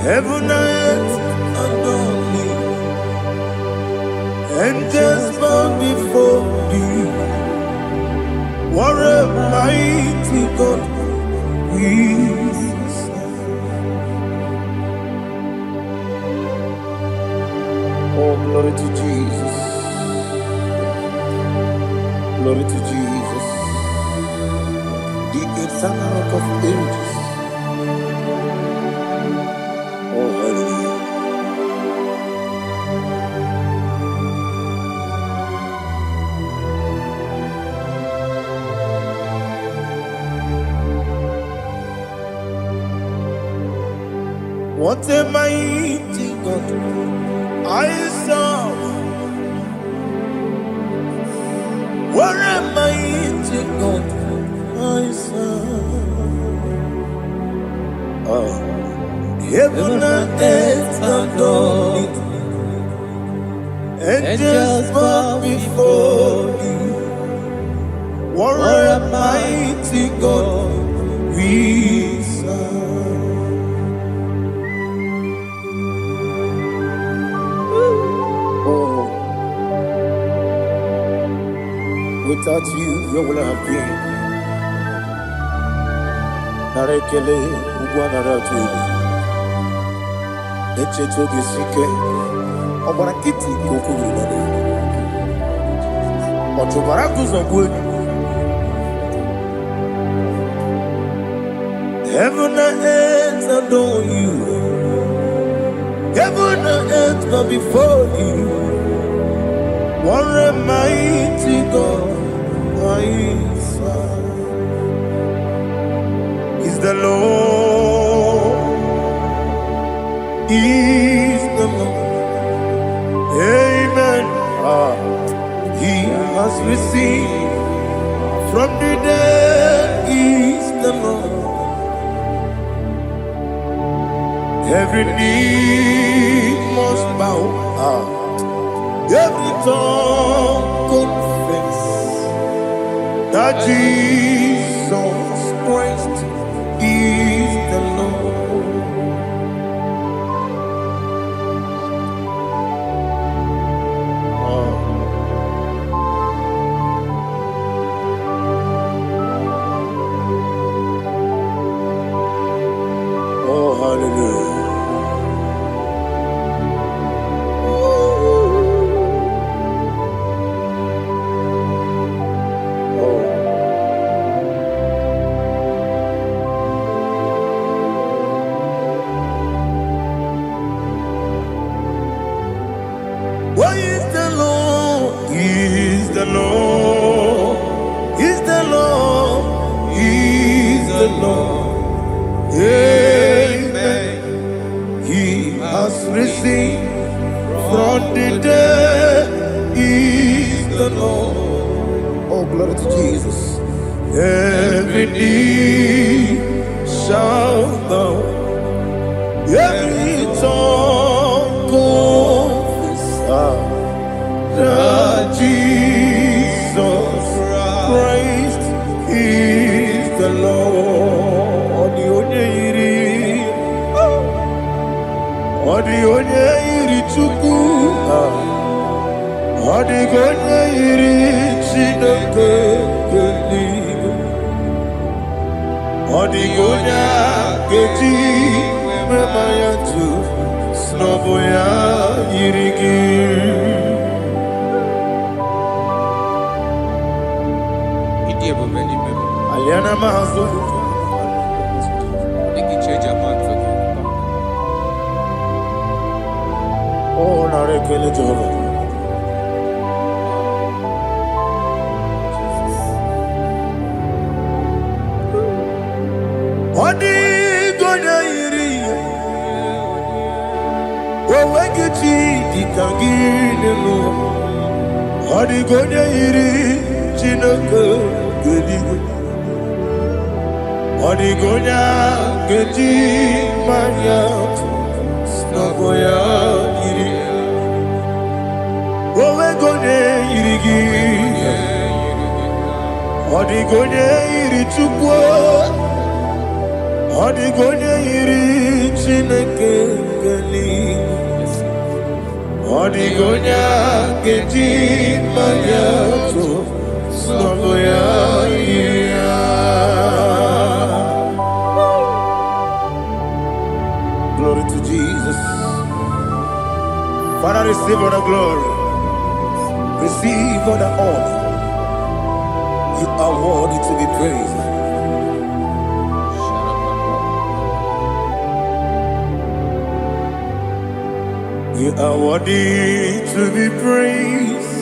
Heaven and earth adore me, angels bow before thee. What a mighty God we serve. Oh, glory to Jesus. Glory to Jesus, the eternal rock of ages. Oh, hallelujah. What a mighty God I serve. What a mighty God I serve. Oh, heaven and earth adore it, angels bow before you. What a mighty God we serve. Oh, without you, where would I have been? Narekele ugwanaratu, echetoge sike, obarakiti kokuru nade, otobaraku zongwe. Heaven and earth adore you. Heaven and earth bow before you. What a mighty God I serve. Is the Lord, is the Lord. Amen. He has received from the dead, is the Lord. Every knee must bow Every tongue confess that Jesus Christ is the Lord. Oh, hallelujah. Why is the Lord? He is the Lord. He's the Lord. He's the Lord. Amen. He has risen from the dead. He's the Lord. Oh, glory to Jesus. Every knee shall bow. Every tongue confess that Jesus Christ is the Lord. Odi onye iri Chukwu, odi onye iri Chineke eluigwe, odi onye ga-eji mema ya tu n'ọbụ ya yiri gị. Aliana mazo oh narekele Jehova. Odi gonya yiri owegiti ditangile no. Odi gonya yiri Chineke eluigwe, odi gonya geji manya n'ọbụ ya yiri. Owe gonya yiri gị, odi gonya yiri Chukwu, odi gonya yiri Chineke eluigwe, odi gonya geji manya n'ọbụ ya yiri. Glory to Jesus. Father, receive all the glory. Receive all the honor. You are worthy to be praised. You are worthy to be praised.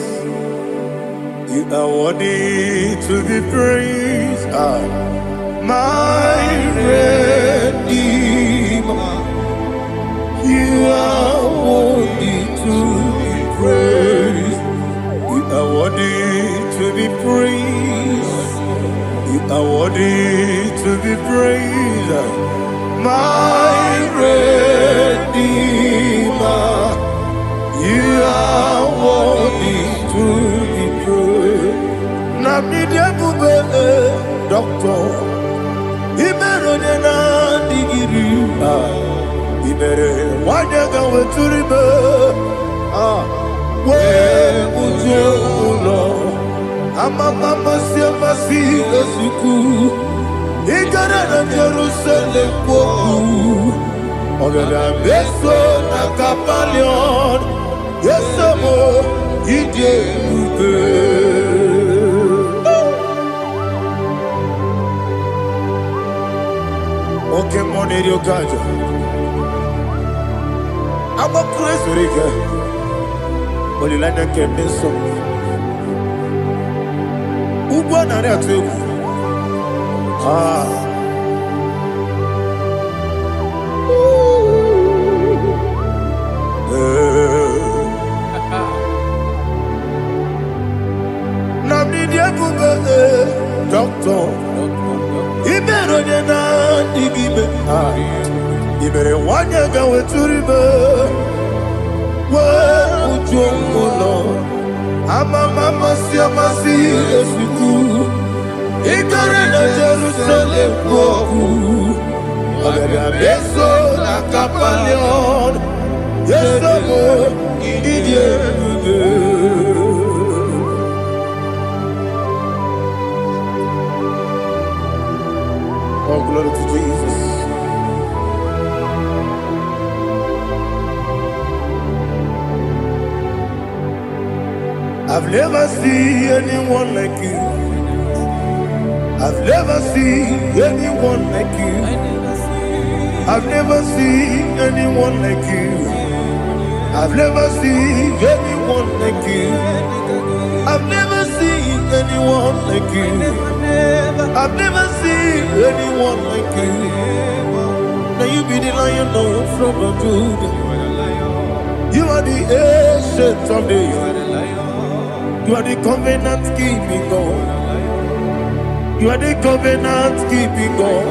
You are worthy to be praised. My Redeemer. You are worthy to be praised. You are worthy to be praised. You are worthy to be praised. My Redeemer. You are worthy to be praised. Namidia bube doctor. Imerone na digiri. Ibere wanyaga weturibe we ujo ulo amama masi esuku igara na Jerusalem kwoku ogada beso na kapalion yesemo ide ube oke moneri okaja. I'm a praise Riga. Only like that can be so. Ubana Ratu. Namidia Buba, doctor. Iberonena, Digibe. Ibere Wanya go to river. masi esuku. Ikare na Jerusalem boku. Abebe beso na kapalion. Yeso mo ididie. Oh, glory to Jesus. I've never seen anyone like you. I've never seen anyone like you. I've never seen anyone like you. I've never seen anyone like you. I've never seen anyone like you. I've never seen anyone like you. Now you be the lion from the Judah. You are the ancient of days. You are the covenant keeping God. You are the covenant keeping God.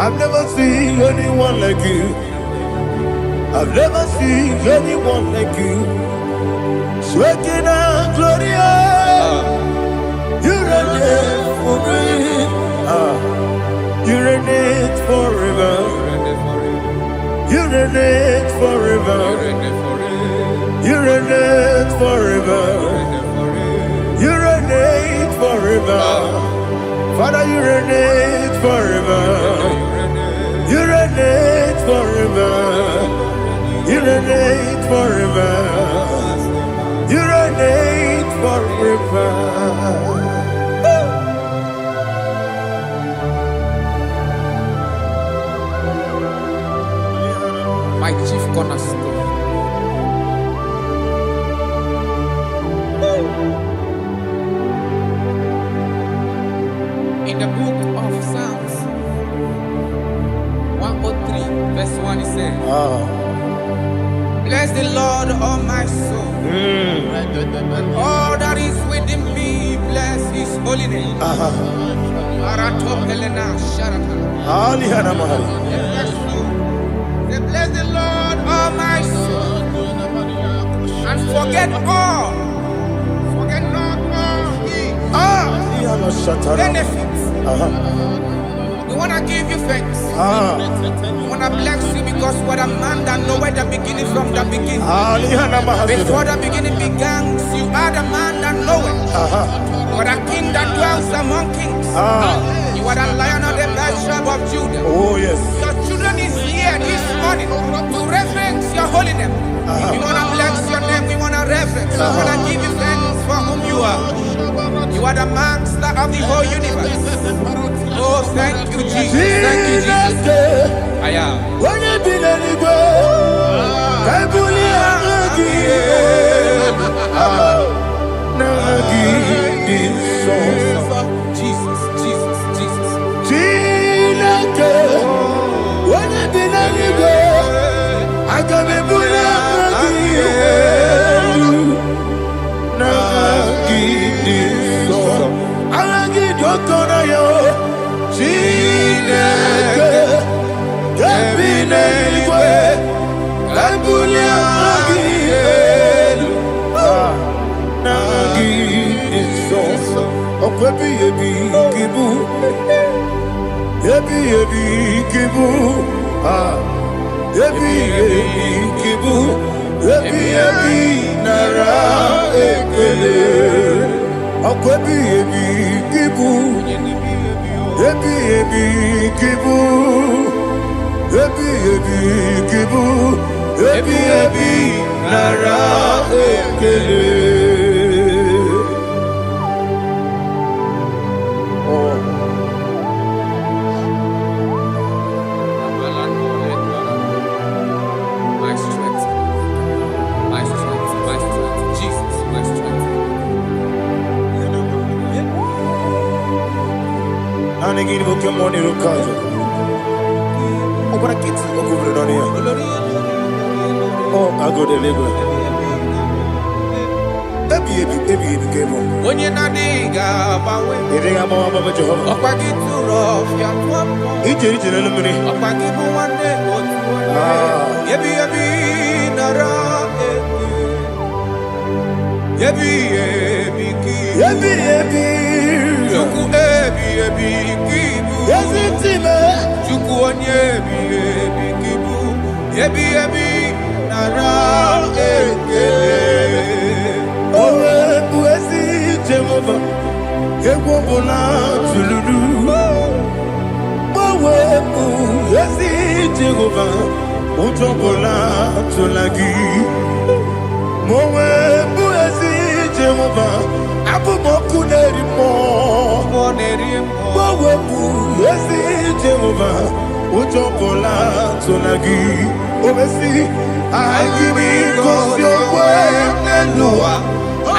I've never seen anyone like you. I've never seen anyone like you. Shaking and glorious. You reign forever. You reign forever. You reign forever. You reign forever. You reign forever. Father, you reign forever. You reign forever. You reign forever. You reign forever. My chief cornerstone. In the book of Psalms 103, verse 1, it says, bless the Lord, all my soul, and all that is within me, bless his holy name. Bless the Lord, all my soul, and forget not all his benefits. We want to give you thanks. We want to bless you because what a man that knoweth the beginning from the beginning. Before the beginning began, you are the man that knoweth. You are the king that dwells among kings. You are the lion of the tribe of Judah. Oh yes. Your children is here this morning to reverence your holy name. We want to bless your name. We want to reverence. We want to give you thanks for whom you are. You are the master of the whole universe. Oh, thank you, Jesus. Thank you, Jesus. I am. Jesus, Jesus, Jesus. My strength, Jesus, my strength. Anigini boke moni rukaja. Okora kiti okubure nani ya. Oh, agode lego. Ebi kemo. Onye na diga bawe. Iriga mama baba Jehovah. Okwagi turo fia kwampo. Ije na lumini. Okwagi buwande otuwane. Yebi nara. Yebi Ebi ebi. Chuku ebi ebi kibu. Yazitime. Chuku onye ebi ebi kibu. Ebi ebi nara ekele. Owe buezi Jehova. Egwo bona tululu. Owe buezi Jehova. Ujo bona tulagi. Owe buezi Jehova. Abu moku nerimo. Owe buezi Jehova. Ujo bona tulagi. Owe si. IGBO Nelua.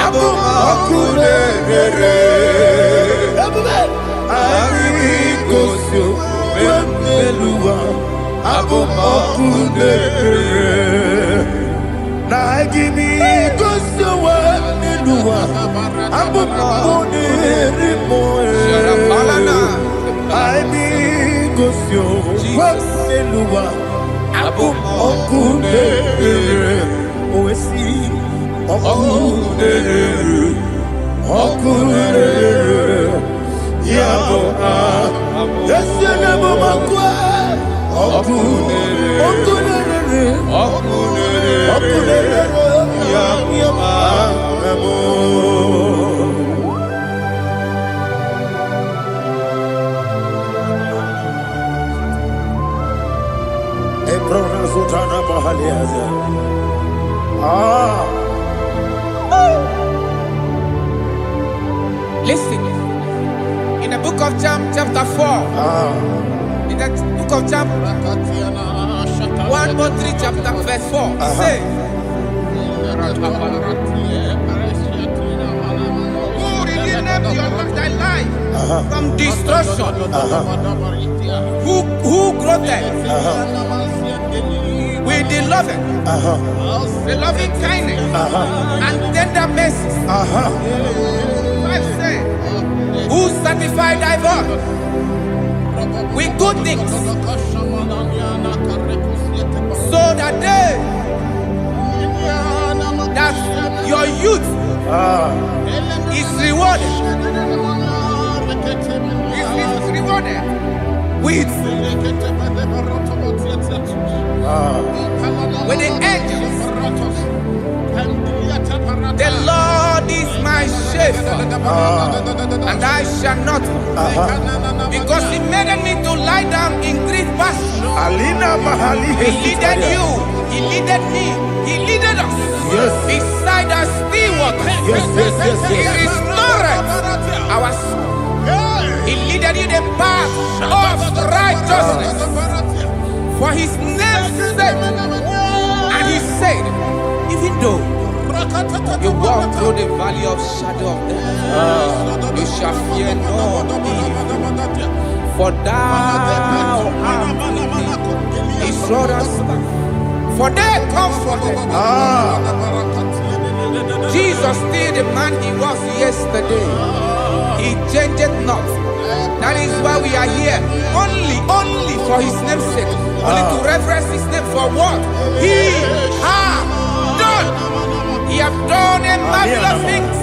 Abu moku nerere. IGBO Nelua. Abu moku nerere. IGBO Nelua. Abu moku nerimo. IGBO Nelua. Abu moku nerere. Oesi moku nerere. Moku nerere. Yabo Yesi nebo makwa. Moku nerere. Moku nerere. Moku nerere. Moku nerere. Yabo. Ebrona Sultana Bahaliaza. Listen, in the book of Job, chapter 4, in the book of Job 1:3, chapter verse 4, it says, who redeemed thy life from destruction? Who groweth with the loving kindness and tender mercies? Who sanctified thy body with good things, so that your youth is rewarded. Is rewarded with the angels. The Lord is my shepherd, and I shall not want, because He made me to lie down in green pastures. He leaded you, He leaded me, He leaded us beside the still waters. He restored our soul. He leaded you the path of righteousness for His name's sake. And He said, even though you walk through the valley of shadow of death, you shall fear no evil, for thou art with me. His rod and staff, for they comforted. Jesus still the man He was yesterday. He changed not. That is why we are here. Only for His name's sake. Only to reverence His name for what He has done. He has done a marvelous things.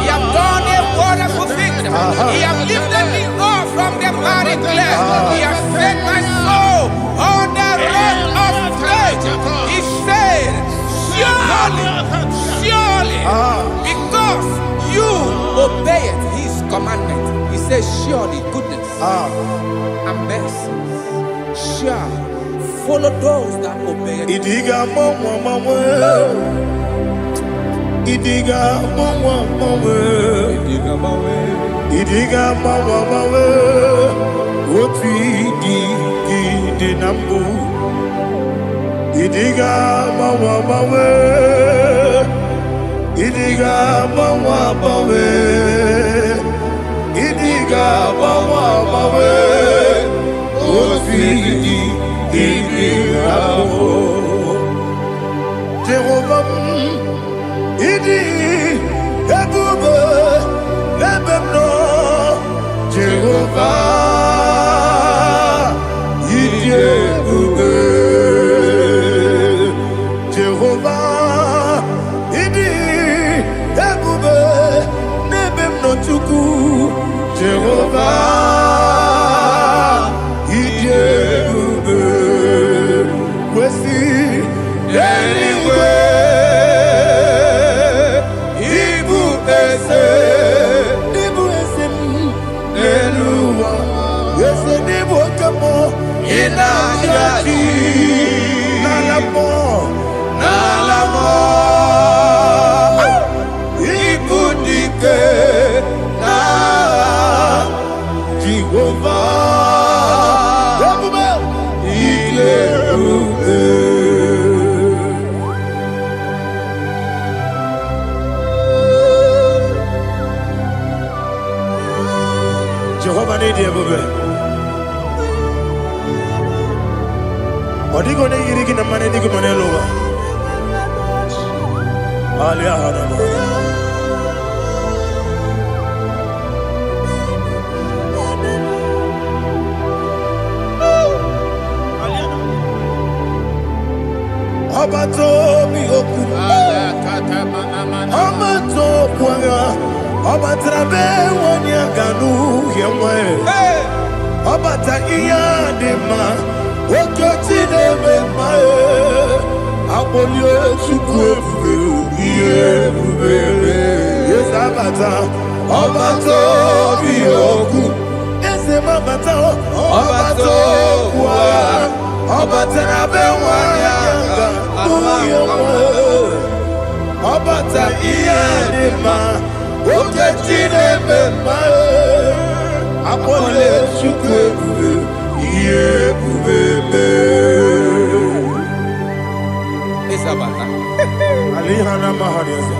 He has done a wonderful thing. He has lifted me up from the miry clay. He has set my soul on the rock of faith. He said, surely, because you obeyed His commandment. He says, surely goodness and mercy shall follow those that obey Him. Idiga mama. Idiga mama. Idiga mama. What we did nambu. Idiga mama. Idiga mama. Idiga mama. What we did Jehovah. Idi ebube ebemno Jehovah idi ebube Jehovah idi ebube nebem money, dear baby. What are you going to get in the money? Dig money lower. Alia Hadama. Abato Bioku. Abato Kwaga. Abatrabe Wanya Ganu Yamwe. Abata Iya Dema. Wakati Deme Mae. Abolio Chukwe. Yes, Abata. Abato Bioku. Ese Mabata. Abato Kwaga. Abatrabe Wanya Abata iya dema, oke chine bema, apole chukwe bube, iye bube. Esa bata. Alihana mahariasa.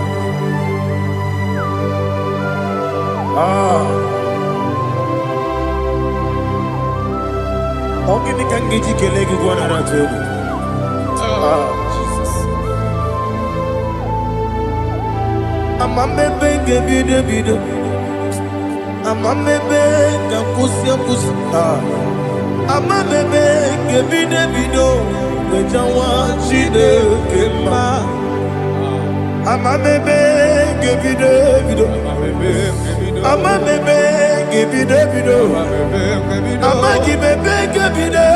Ogini kangeji kelegi gwana ratobu. Amame benge bide. Amame benge kusi. Amame benge bide. Wejawa chide kema. Amame benge bide. Amame benge bide. Amagi benge bide.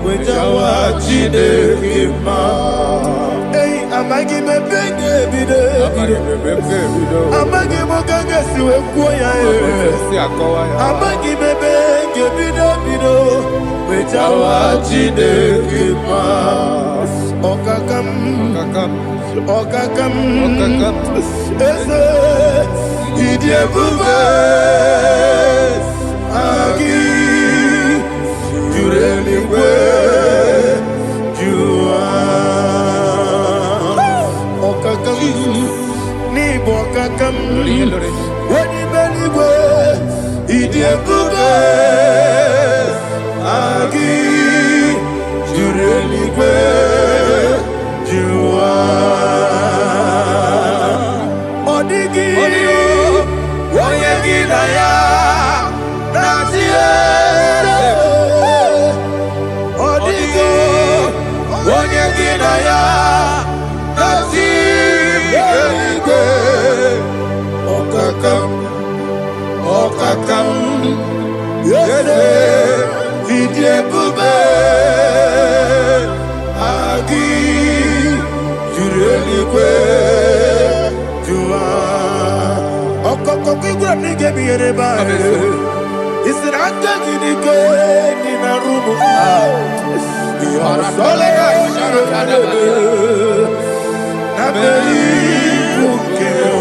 Wejawa chide kema. Amagi benge bide. Amagi mokanga siwe kuya Amagi benge bide. Wejawa chide kema. Okakam. Ese idie bube. Agi jureli we. Ni bokakam wani beligwe idie bube agi jureligwe juwa odigi woye gidaya natie odigi woye gidaya Okakam, yede, idie bube, agi, jurelikwe, jua. Okokokigura nige miyereba, isiraka gidike nina rumu. Yarasolega isharakadaba, nabei ukeo.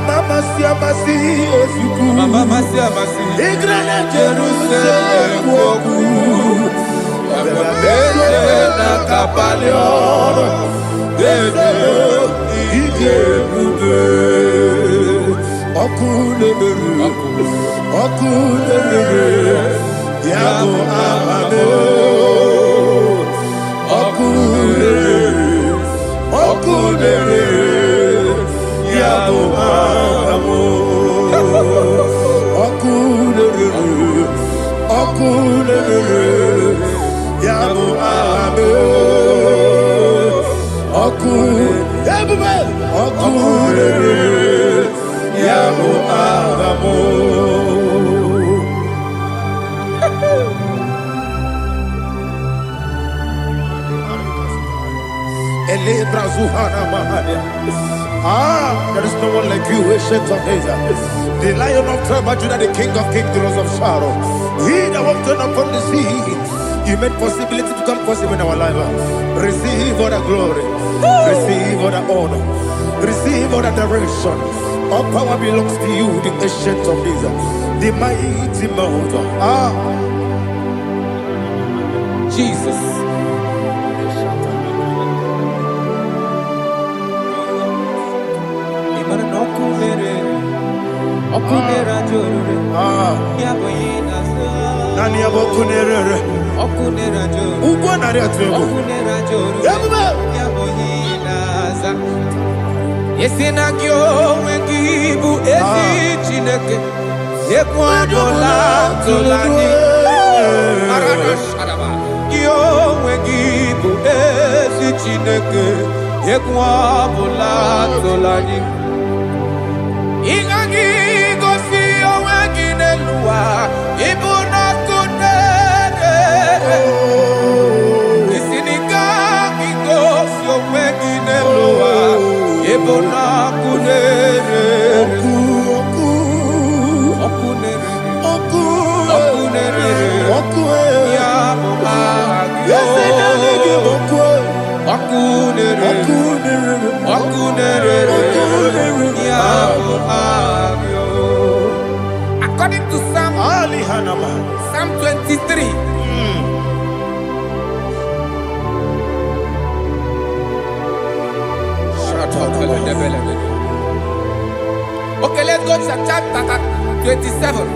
Mama siamasi osuku. Mama siamasi. Igrana Jerusalem woku. Bebe na kapaleon. Dede ije bube. Okulele. Yabo amado. Okulele. Yabo amo, okulele, yabo amo, okulele, yabo amo. Ele brazuhana mahania. There is no one like you, ancient of days. The Lion of tribe of Judah, the King of kings, the Rose of Sharon. He that walked upon the sea. You made possibility to come possible in our life. Receive all the glory. Receive all the honor. Receive all the direction. All power belongs to you, the ancient of days. The mighty mountain. Jesus. Okunera jorore. Yaboyina sa. Nani abokunere. Okunera jorore. Ugwo nari atwego. Okunera jorore. Yaboyina sa. Yesina kyo wengibu ezi chineke. Yekwabola tolani. Arana sharaba. Kyo wengibu ezi chineke. Yekwabola tolani. Ingagi gosi owegine luwa ibuna kunere. Isinika gosi owegine luwa ibuna kunere. Okunere ya bogagyo. Okunere according to Psalm 23. Okay, let's go to chapter 27.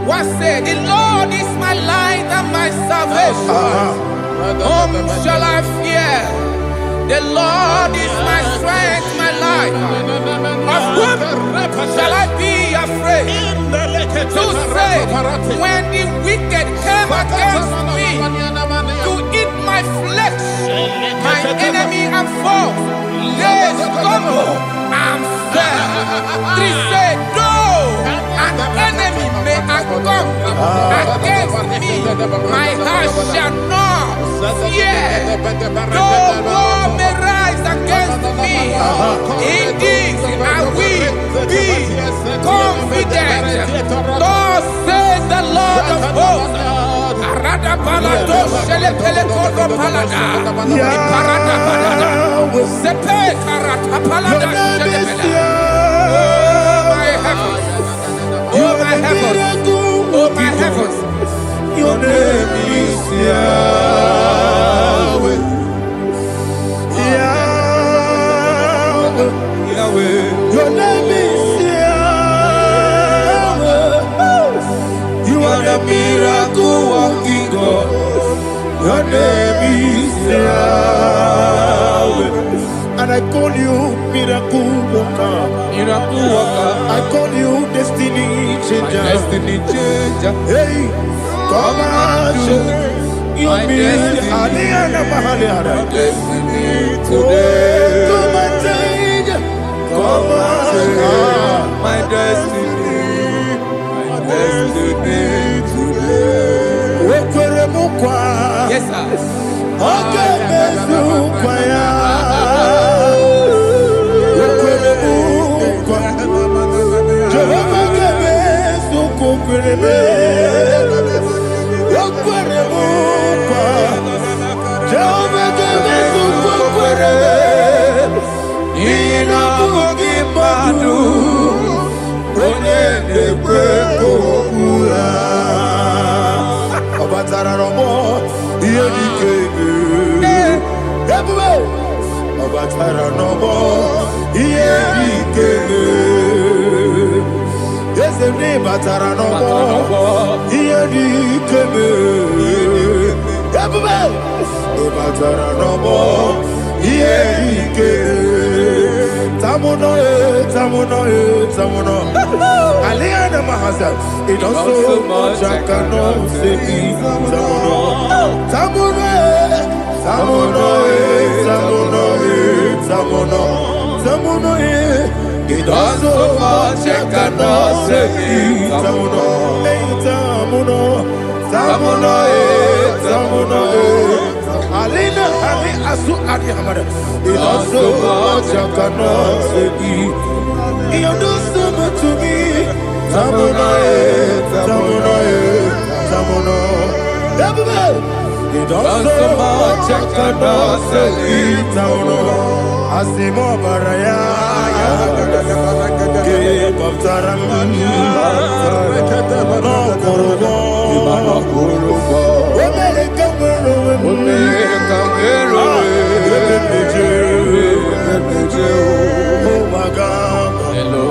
What said, the Lord is my light and my salvation. Whom shall I fear? The Lord is my strength, my life. Of whom shall I be afraid? To say, when the wicked came against me to eat my flesh, my enemy and foe, they stumble and fell. 3 said, though an enemy may come against me, my heart shall not fear. Though war may rise against me, in this I will be confident. Thus says the Lord of hosts. Arada balado shele pele kodo palada. Iparada balada. Sepe karata palada shele pele. Oh my heavens. Oh my heavens. Oh my heavens. Your name is Yahweh. Yahweh. Yahweh. Your name is Yahweh. You are the miracle working God. Your name is Yahweh. And I call you miracle worker. Miracle worker. I call you destiny changer. My destiny changer. Hey, come on, your destiny. My destiny today. Come on, change. Come on, my destiny. My destiny today. Yes, sir. Okay, it also much I cannot say. It also much I cannot say. Alina Ali Asu Adi Hamada. It also much I cannot say. You do so much to me. Tamuno. It also much I cannot say. Tamuno. Asimo Baraya. Give up Taram. No Kurubo. Oh my God. Hello,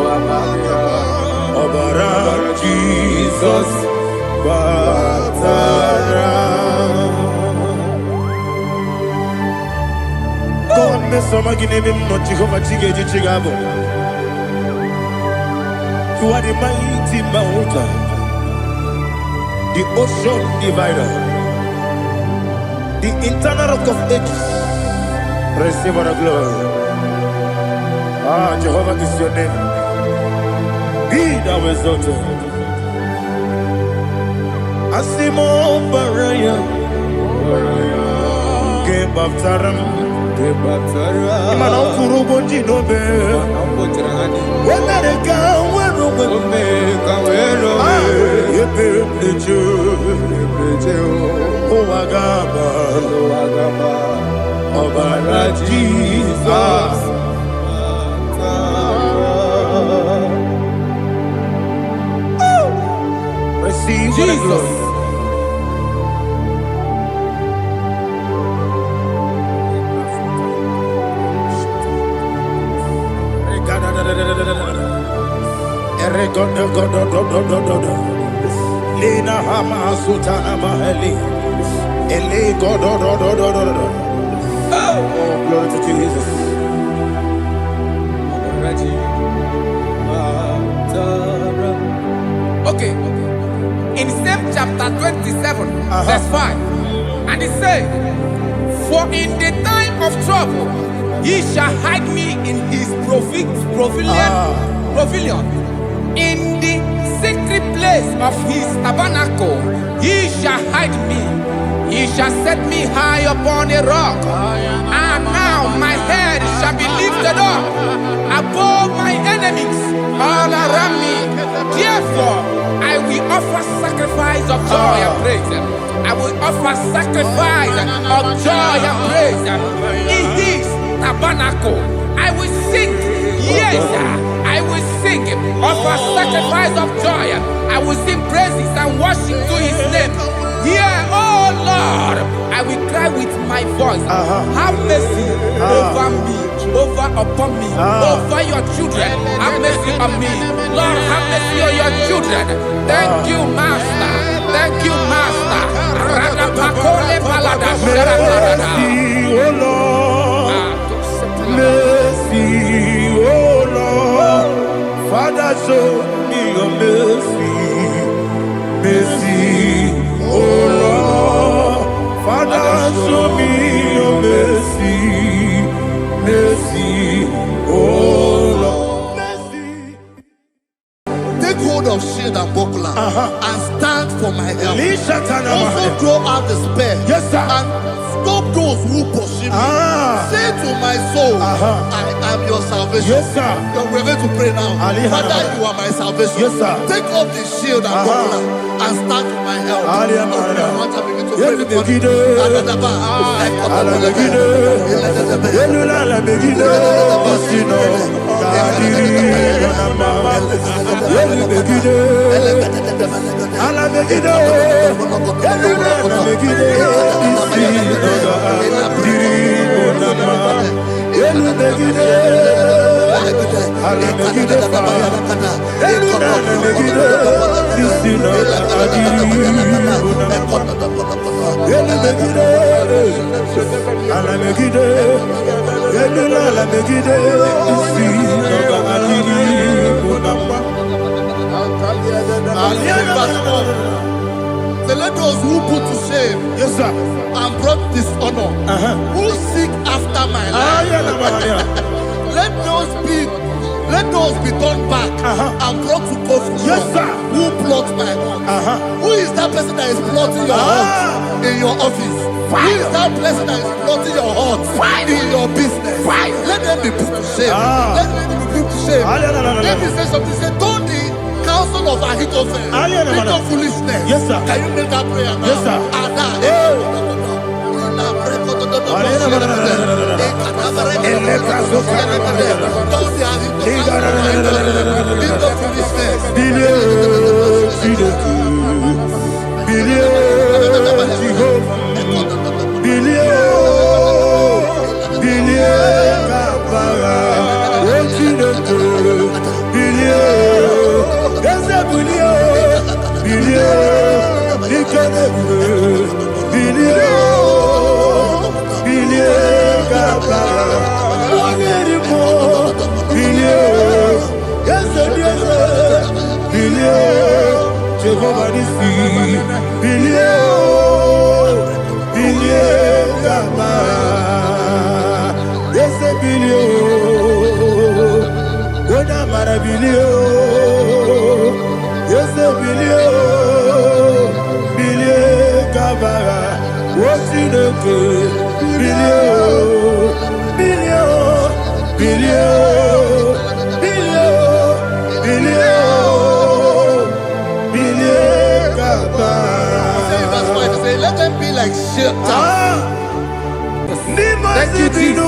You are the mighty mountain, the ocean divider, the internal rock of ages. Receive all the glory. Ah, Jehovah is your name. Be thou exalted. Asimo Baraya, Gebaptaram, Imano Kuruboji Nobe, Wenareka, Wero, Yepeju, Oagaba, Obara Jesus. Receive Jesus. Lena Hama Sutana Maheli. Ele God. Oh, glory to Jesus. Okay. In same chapter 27, verse 5, and it says, "For in the time of trouble, he shall hide me in his pavilion. In the secret place of his tabernacle, he shall hide me. He shall set me high upon a rock. And now my head shall be lifted up above my enemies all around me. Therefore, I will offer sacrifice of joy and praise. I will offer sacrifice of joy and praise. In his tabernacle, I will sing. Yes, I will sing. Offer sacrifice of joy. I will sing praises and worship to his name. Here, oh Lord, I will cry with my voice. Have mercy over me, upon me, over your children. Have mercy on me. Lord, have mercy on your children. Thank you, Master. Thank you, Master. Mercy, oh Lord. Mercy, oh Lord. Father, show me your mercy. Mercy, oh Lord. Father, show me your mercy. Mercy, oh Lord. Mercy. Take hold of shield and buckler and stand for my help. Also throw out despair. Yes, sir. And stop those who pursue me. Say to my soul, I am your salvation. Yes, sir. We're going to pray now. Father, you are my salvation. Yes, sir. Take off the shield and buckler and stand for my help. Let those who put to shame, yes, sir, and brought dishonor, who seek after my life, let those be turned back and brought to confusion. Yes, sir. Who plot my hurt? Who is that person that is plotting your hurt in your office? Who is that person that is plotting your hurt in your business? Let them be put to shame. Let them be put to shame. Let me say something. Say, don't the counsel of Ahithophel into foolishness. Yes, sir. Can you make that prayer now? Yes, sir. nobody see. Billion Gaba. Yes, a billion. When I'm at a billion. Yes, a billion Gaba. What's in the good? Billion Gaba. Say, let them be like shelter. Thank you, Jesus.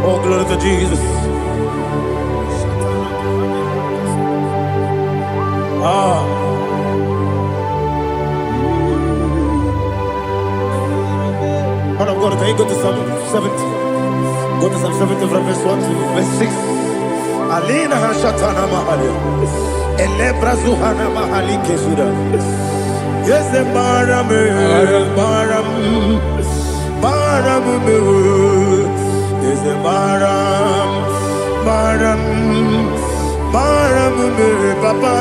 Oh, glory to Jesus. Man of God, can you go to Psalm 70? Go to Psalm 70 from verse 1 to verse 6. Alina Hashatana Mahalia. Elebra Zuhana Mahali Kesuda. Yes, the Baram, yes, the Baram, Papa,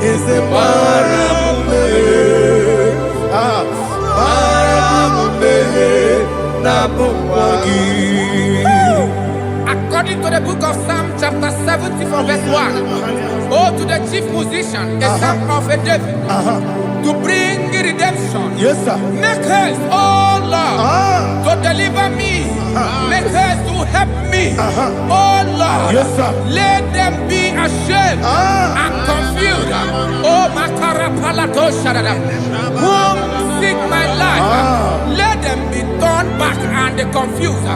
yes, the Baram, According to the book of Psalm chapter 70 from verse 1, oh, to the chief musician, a psalm of a David, to bring redemption. Yes, sir. Make haste, oh Lord, to deliver me. Make haste to help me. Oh Lord, yes, sir. Let them be ashamed and confused confused. Oh, Makarapalatoshadada. Whom seek my life, let them be turned back and confused.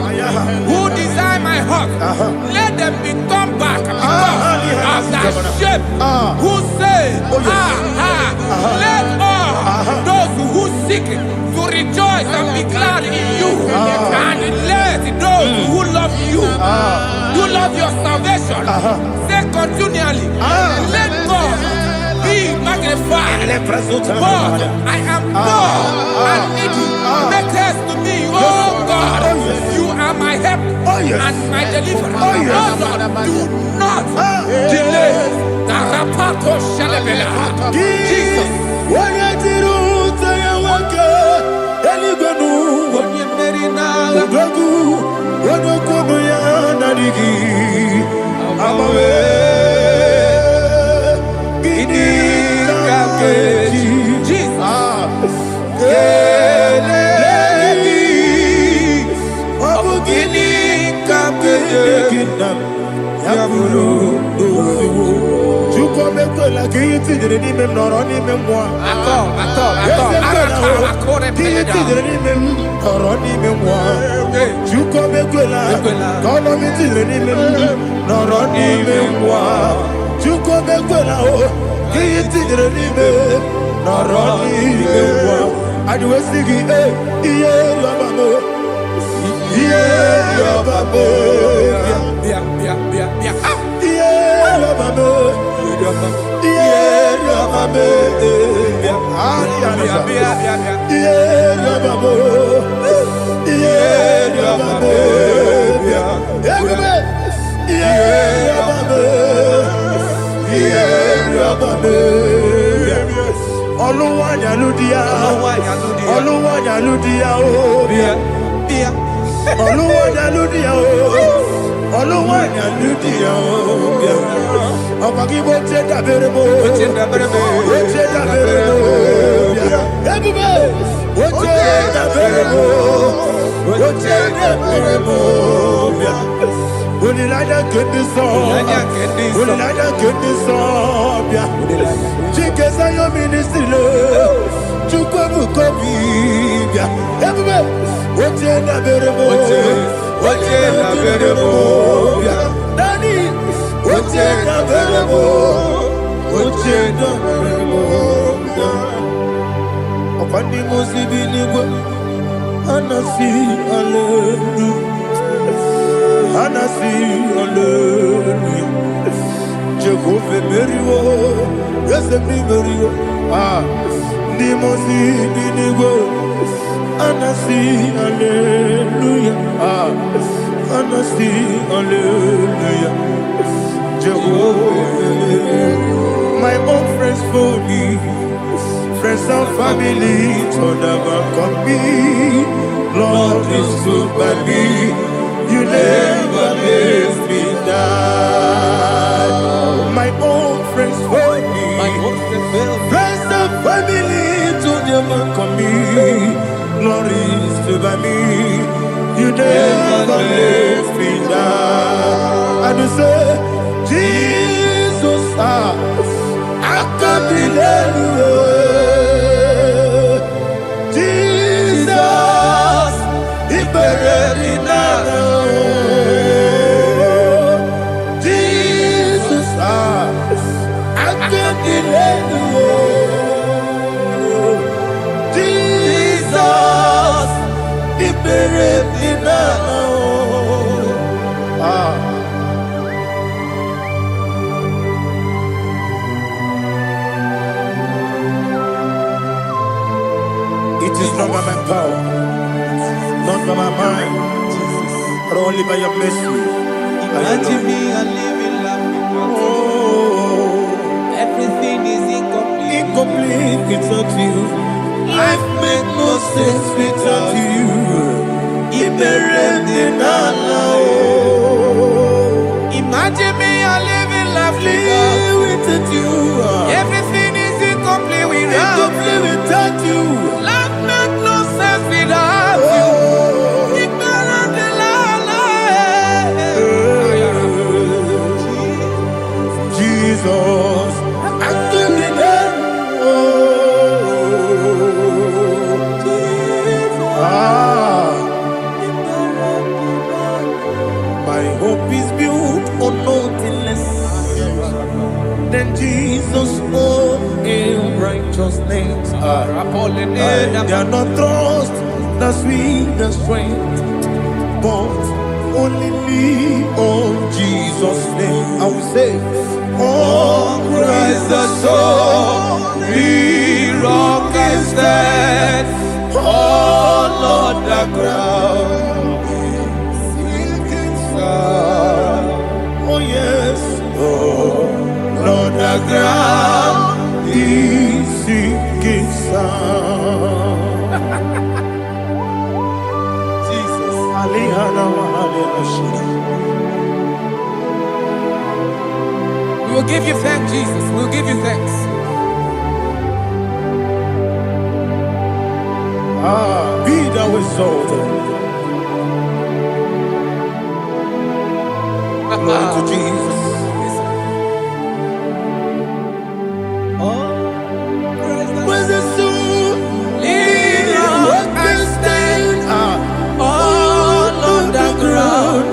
Who desire my heart, let them be turned back because of that shape. Who say, let all those who seek to rejoice and be glad in you, and let those who love you, who love your salvation, say continually, let God be magnified. God, I am poor and needy. Make haste to me, oh God. You are my help and my deliverer. Oh Lord, do not delay. Tarapato shalebela. Jesus. My own friends for me, friends and family to never come me. Lord is good by me, you never let me die. My own friends for me, friends and family to never come me. Lord is good by me, you never let me die. And you say, Jesus, I can't believe you. Jesus, He buried me now. Jesus, I can't believe you. Jesus, He buried me now. It is not by my power, not by my mind, but only by your mercy. Imagine me and living life. Oh, Everything is incomplete. incomplete without you. Life makes no sense without you. Imagine me and living life without you. Everything is incomplete without you. Life makes no sense without you. Ignorant the Jesus, I My hope is built on nothing less than Jesus' own in righteousness. I cannot trust the sweetest strength, but only lean on Jesus' name. I will say, on Christ the solid rock is stand. Oh Lord, the ground is sinking sand. Oh yes, oh Lord, the ground is sinking sand. Jesus, we will give you thanks, Jesus. We will give you thanks. Be thou exalted. Glory to Jesus. Where's the soul? Lean on and stand. All on the ground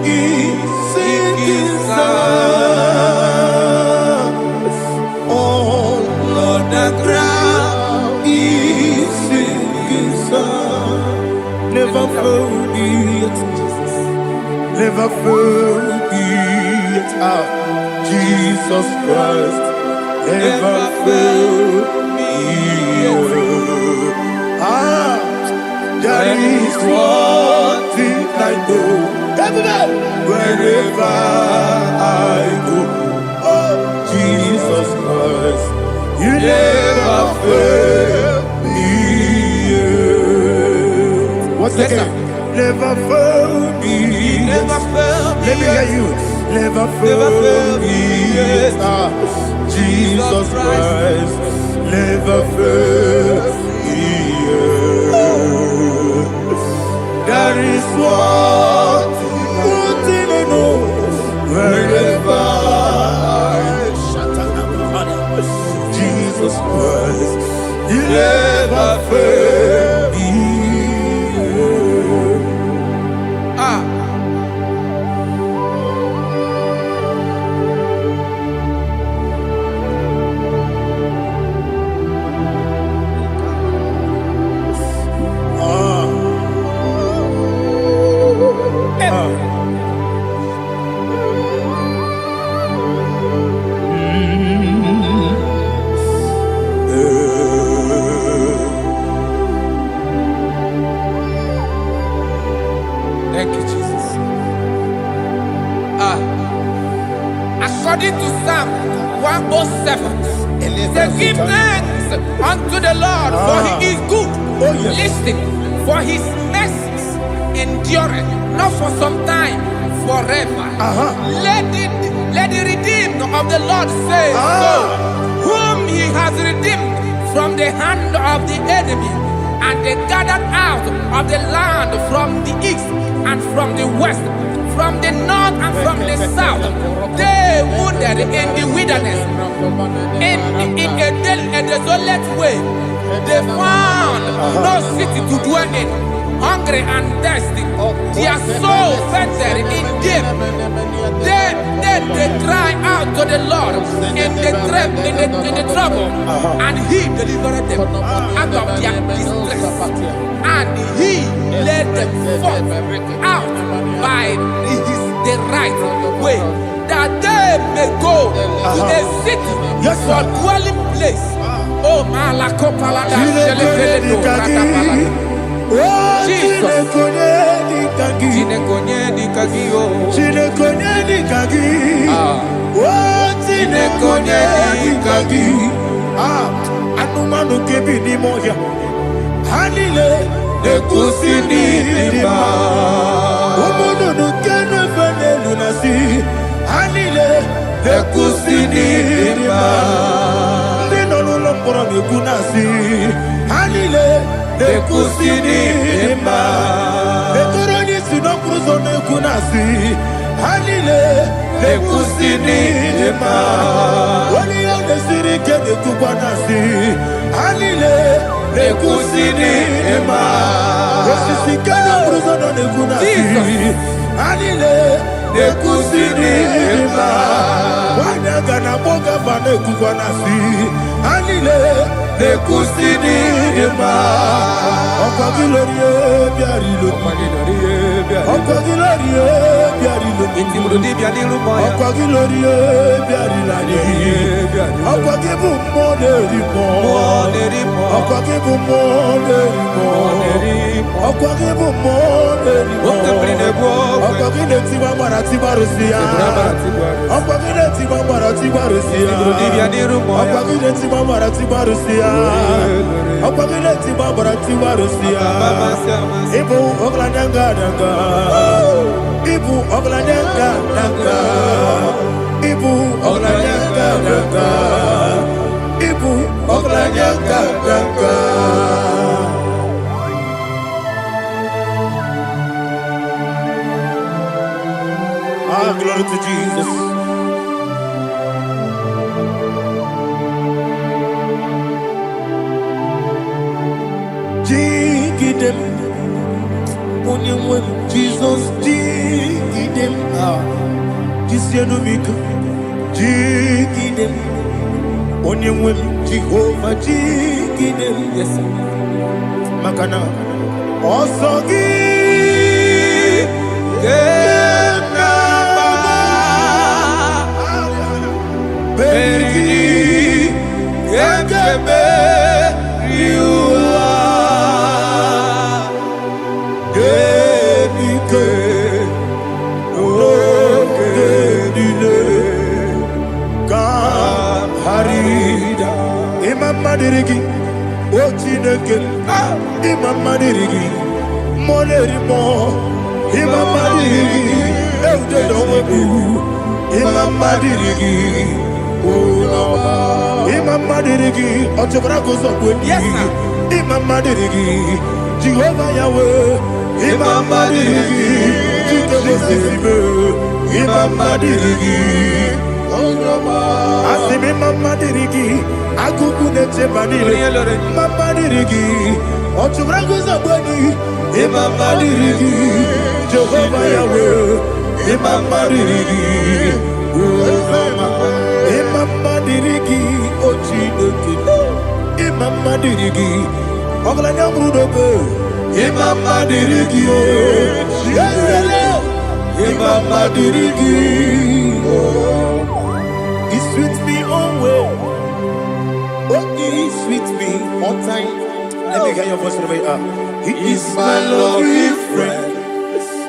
is sinking sand. All on the ground is sinking sand. Never forget, never forget, Jesus Christ. Never fail me. There is one thing I know. Wherever I go, oh Jesus Christ, you never fail me. What's that? Never fail me. Never fail me. Let me hear you. Never fail me. Jesus Christ, never fail me. There is one thing I know. Wherever Jesus Christ, you never fail me. Thank you, Jesus. According to Psalm 107, say, give thanks unto the Lord, for he is good. Oh, yes. Listen, for his mercies endureth, not for some time, forever. Let the redeemed of the Lord say so, whom he has redeemed from the hand of the enemy, and they gathered out of the land from the east and from the west, from the north and from the south. They wandered in the wilderness, in a desolate way. They found no city to dwell in, hungry and thirsty. Their soul fainted in deep. Then they cry out to the Lord in the trouble, and he delivered them out of their distress, and he led them forth out by the right way, that they may go to a city for dwelling place. Oh, Malakopalada, Jesus. Anumanu kebi ni moja Hanile Nekusini lima Umudu nukene fene lunasi Hanile Nekusini lima Nino nulambura nikunasi Hanile Nekusini lima Nekuroni sinokruzo nekunasi Hanile Nekusini lima Wali yone sirike nekubanasi Hanile Nekusini lima Wesisikana bruzo nekunasi Anile nekusiri ima wanyaga na boga bane kukwanasi anile nekusiri ima okagilorie biarilo okagilorie biarilo Intimudi biadilu moya. okagilorie biarilani okagibu moderimo okagibu moderimo okagibu moderimo okagine tiba marati barusia okagine tiba marati barusia okagine tiba marati barusia okagine tiba marati barusia ibu oglanyanga danga ibu oglanyanga danga ibu oglanyanga danga ibu oglanyanga danga. Ah, glory to Jesus. Jigidem, only Jesus, jigidem, Jisianomika, jigidem, only Jehovah, jigidem, yes, Makana, also Madirigi, Ochineke, Imam Madirigi, Monerimo, Imam Madirigi, Eudedowebu, Imam Madirigi, Imam Madirigi, Otobrako Zokweni, Imam Madirigi, Jehovah Yahweh, Imam Madirigi, Jikebosebe, Imam Madirigi, Asimi Mama Dirigi, Akuku de Chebanile, Mama Dirigi, Ochubrago Zabani, Imama Dirigi, Jehovah Yahweh, Imama Dirigi, Imama Dirigi, Ochineke, Imama Dirigi, Oglanya Brudobe, Imama Dirigi, Imama Dirigi. He's with me always. Oh, he's with me all time. Let me hear your voice the way up. He is my lovely friend,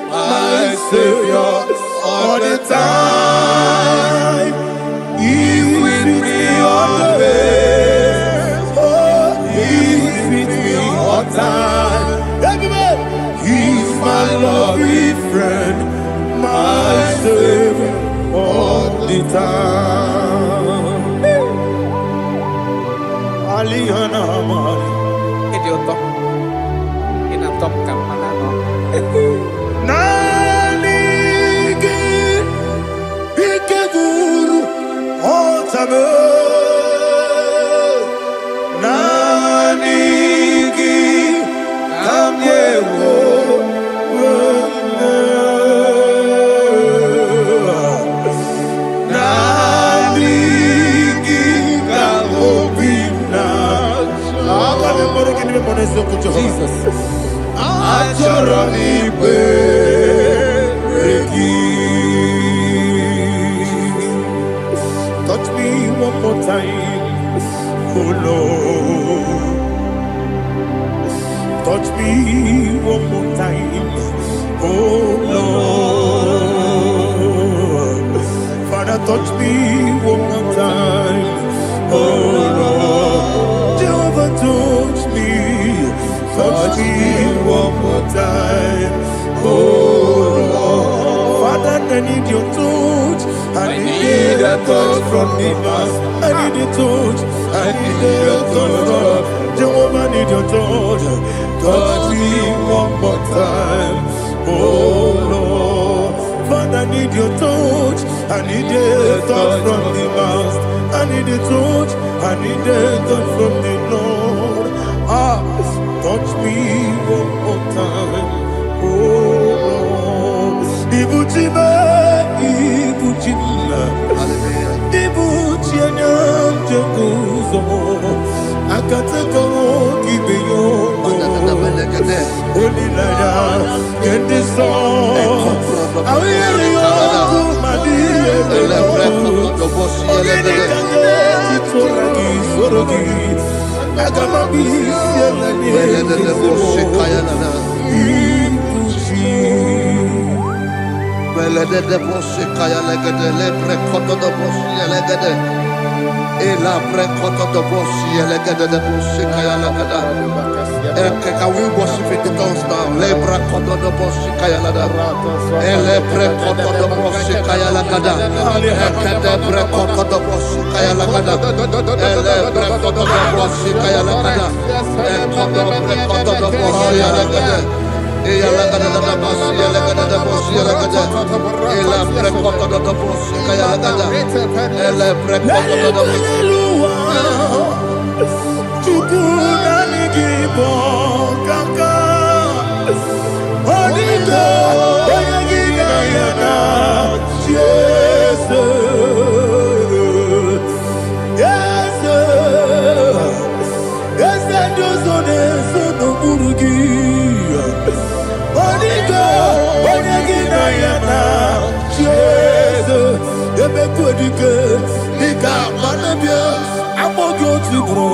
my Savior all the time. He's with me always. Oh, he's with me all time. Everybody, he's my lovely friend, my Savior all the time. Aliana Mari. Idioto. Inatom kampanano. Nani ike guru otame. Nani kamyewo. Jesus. Touch me one more time, oh Lord. Touch me one more time, oh Lord. Father, touch me one more time, oh Lord. Jehovah, touch me. Touch me one more time, oh Lord. Father, I need your touch. I need a touch from the past. I need a touch. I need a touch from Jehovah. I need your touch. Touch me one more time, oh Lord. Father, I need your touch. I need a touch from the past. I need a touch. I need a touch from the Lord. Touch me one more time, oh Lord. Ibuchima, Ibuchima, Ibuchiana, Jaguzo, Akatako, Gibeyo, Holy Lada, get this song. I hear you, Madia, Can we worship in the tongues now? Lebra kodo do boshi kaya lada. Elebre kodo do boshi kaya lada. Elebre kodo do boshi kaya lada. Elebre kodo do boshi kaya lada. Elebre kodo do boshi lada. Eya lada da boshi lada da boshi lada. Elebre kodo do boshi kaya lada. Elebre kodo do boshi. IGBO kaka Onito Oyagina yana Jesus Yes Dozone Sono Murugi Onito Oyagina yana Jesus Ebekodike Nika Manabia Amogo Tibro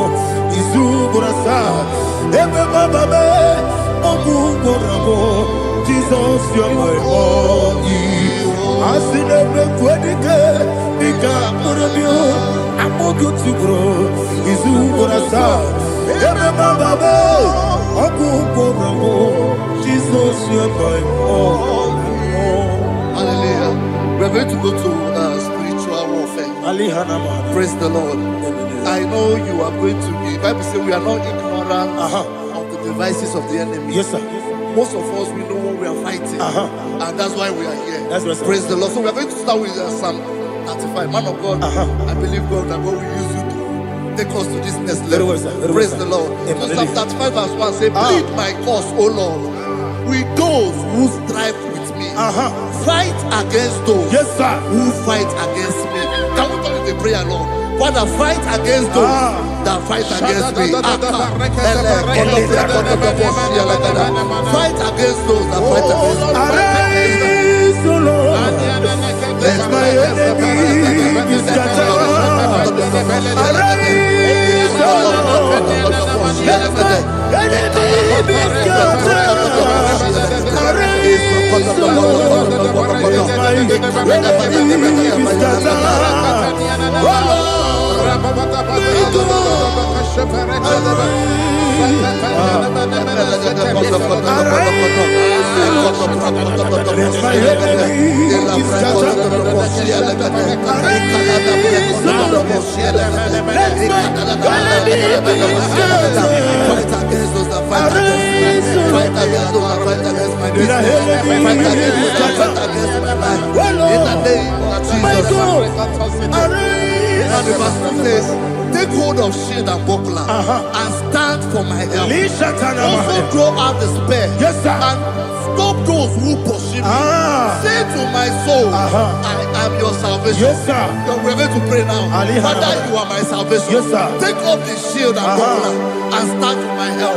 Izubrasa, Ebe Bababe, Oguborabo, Jesus, you're my all. I see the Quedica, Nika Murabio, Amogo Tibro, Izubrasa, Ebe Bababe, Oguborabo, Jesus, you're my all. Hallelujah. We're going to go to spiritual warfare. Praise the Lord. I know you are going to be. Bible says we are not ignorant of the devices of the enemy. Yes, sir. Most of us, we know what we are fighting, and that's why we are here. That's right, sir. Praise the Lord. So we are going to start with Psalm 35. Man of God, I believe God that God will use you to take us to this next level. Very well, sir. Praise the Lord. So Psalm 35 verse 1 say, plead my cause, O Lord, with those who strive with me. Fight against those who fight against me. Can we turn to the prayer, Lord? Father, fight against those that fight against me. Fight against those that fight against me. Arise, O Lord, let my enemy be scattered. Arise, O Lord, let my enemy be scattered. Arise, O Lord, let my enemy be scattered. Oh Lord, and the verse says, take hold of shield and buckler and stand for my help. Also draw out the spear and stop those who pursue me. Say to my soul, I am your salvation. We're going to pray now. Father, you are my salvation. Take off the shield and buckler and stand for my help.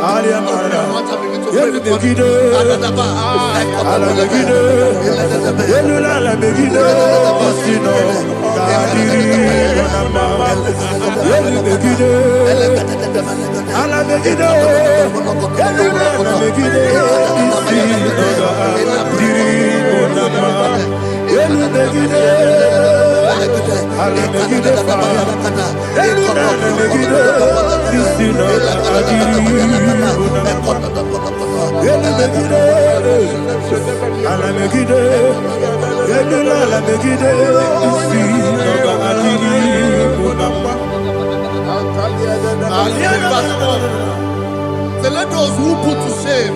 So let those who put to shame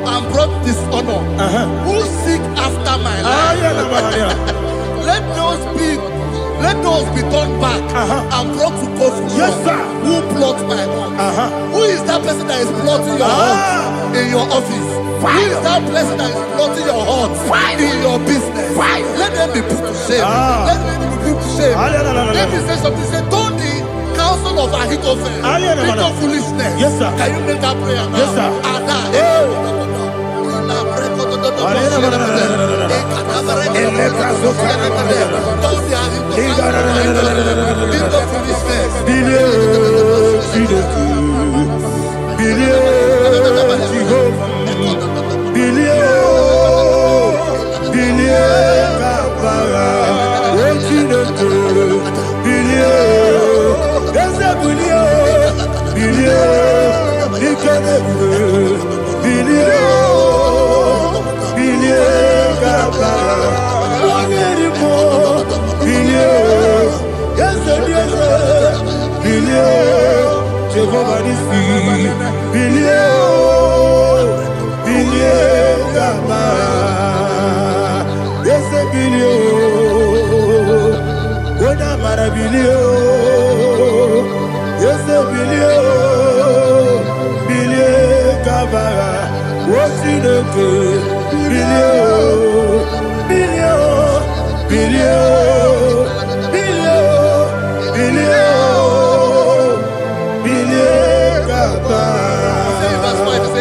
and brought dishonor, who seek after my life, let Let those be turned back and brought to court for Yes, sir. who plot my hurt. Who is that person that is plotting your hurt in your office? Who is that person that is plotting your hurt in your business? Let them be put to shame. Let them be put to shame. Let me say something. Say, don't the counsel of Ahithophel think of foolishness. Yes, sir. Can you make that prayer now? Yes, sir.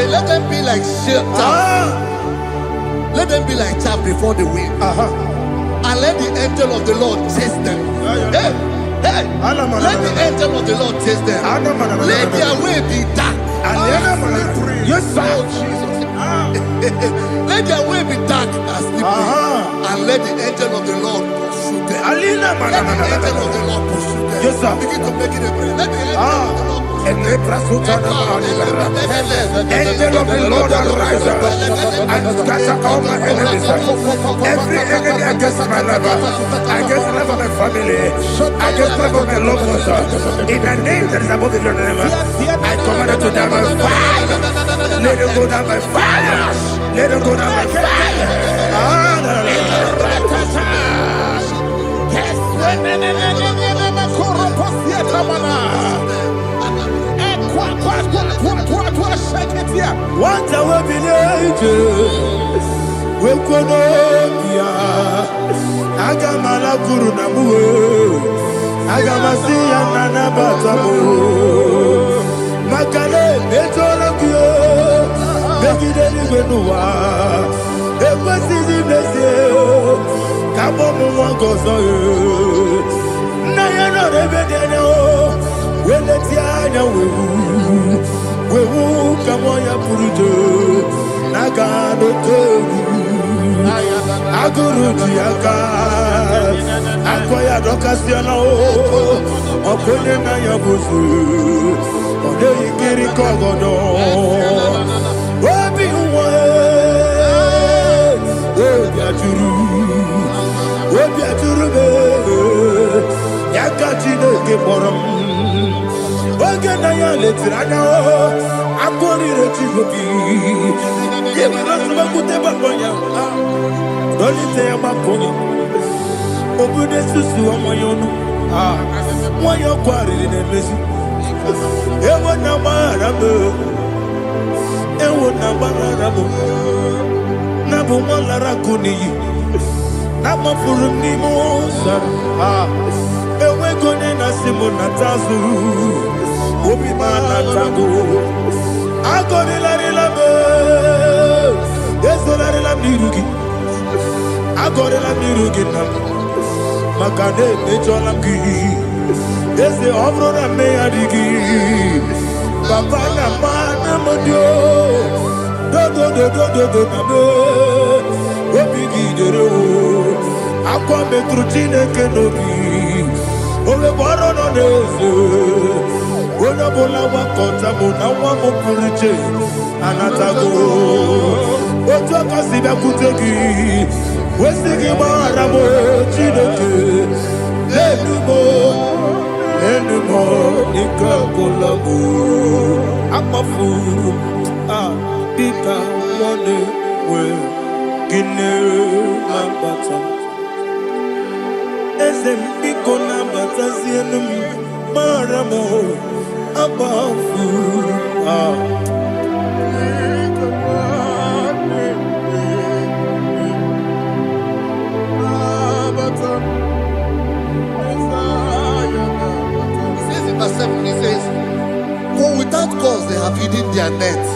Let them be like chaff. Let them be like chaff before the wind. And let the angel of the Lord chase them. Hey, let the angel of the Lord chase them. Let their way be dark. Yes, sir. Let their way be dark and slippery. And let the angel of the Lord pursue them. Let the angel of the Lord pursue them. Yes, sir. Begin to make it a prayer. Let the angel of the Lord Angel of the Lord arise and scatter all my enemies. Every enemy against my life, against the life of my family, against the life of my loved ones. In the name that is above the name, I command it to die by fire. Let it go down by fire. Let it go down by fire. What I will believe, we could Agamala Kurunamu, Agamasia Nana Batamu, Makale, Betolakio, Begideni Benua, Equasi Blessio, Kabomu Gozo, Nayano Rebedeno, Weletiana, we will come on your Puruto, Nagano Togu, Aguru Yaka, Akoya Docasiano, Okonena Yabusu, Ode Kiri Kogodo, Obi Obiaturu, Yakatino Giborum. Oganaya letirana akori rechigobi yeba nasaba kuteba konya dolite amakonya obude susu amoyonu moyo kwari nemezi ewo na marabe na bu molara kuni na mafuru ni mosa ewe gone na simu na tazu Obi mana tango, agori la rilabe, yeso la rilam nirugi, agori la nirugi nam, makane mejo lamgi, yese obro na me adigi, papa na mana modio, do na me, obi gidero, akwa metrutine kenobi, obe baro no nezo. Bona bola wakota bona wamo puriche anatago oto kasiba kutegi wesigi maramo chineke enumo nikakolabu akmafu dika one we gine mambata Esem ikona batazienum maramo abafu. He says, for without cause they have hidden their net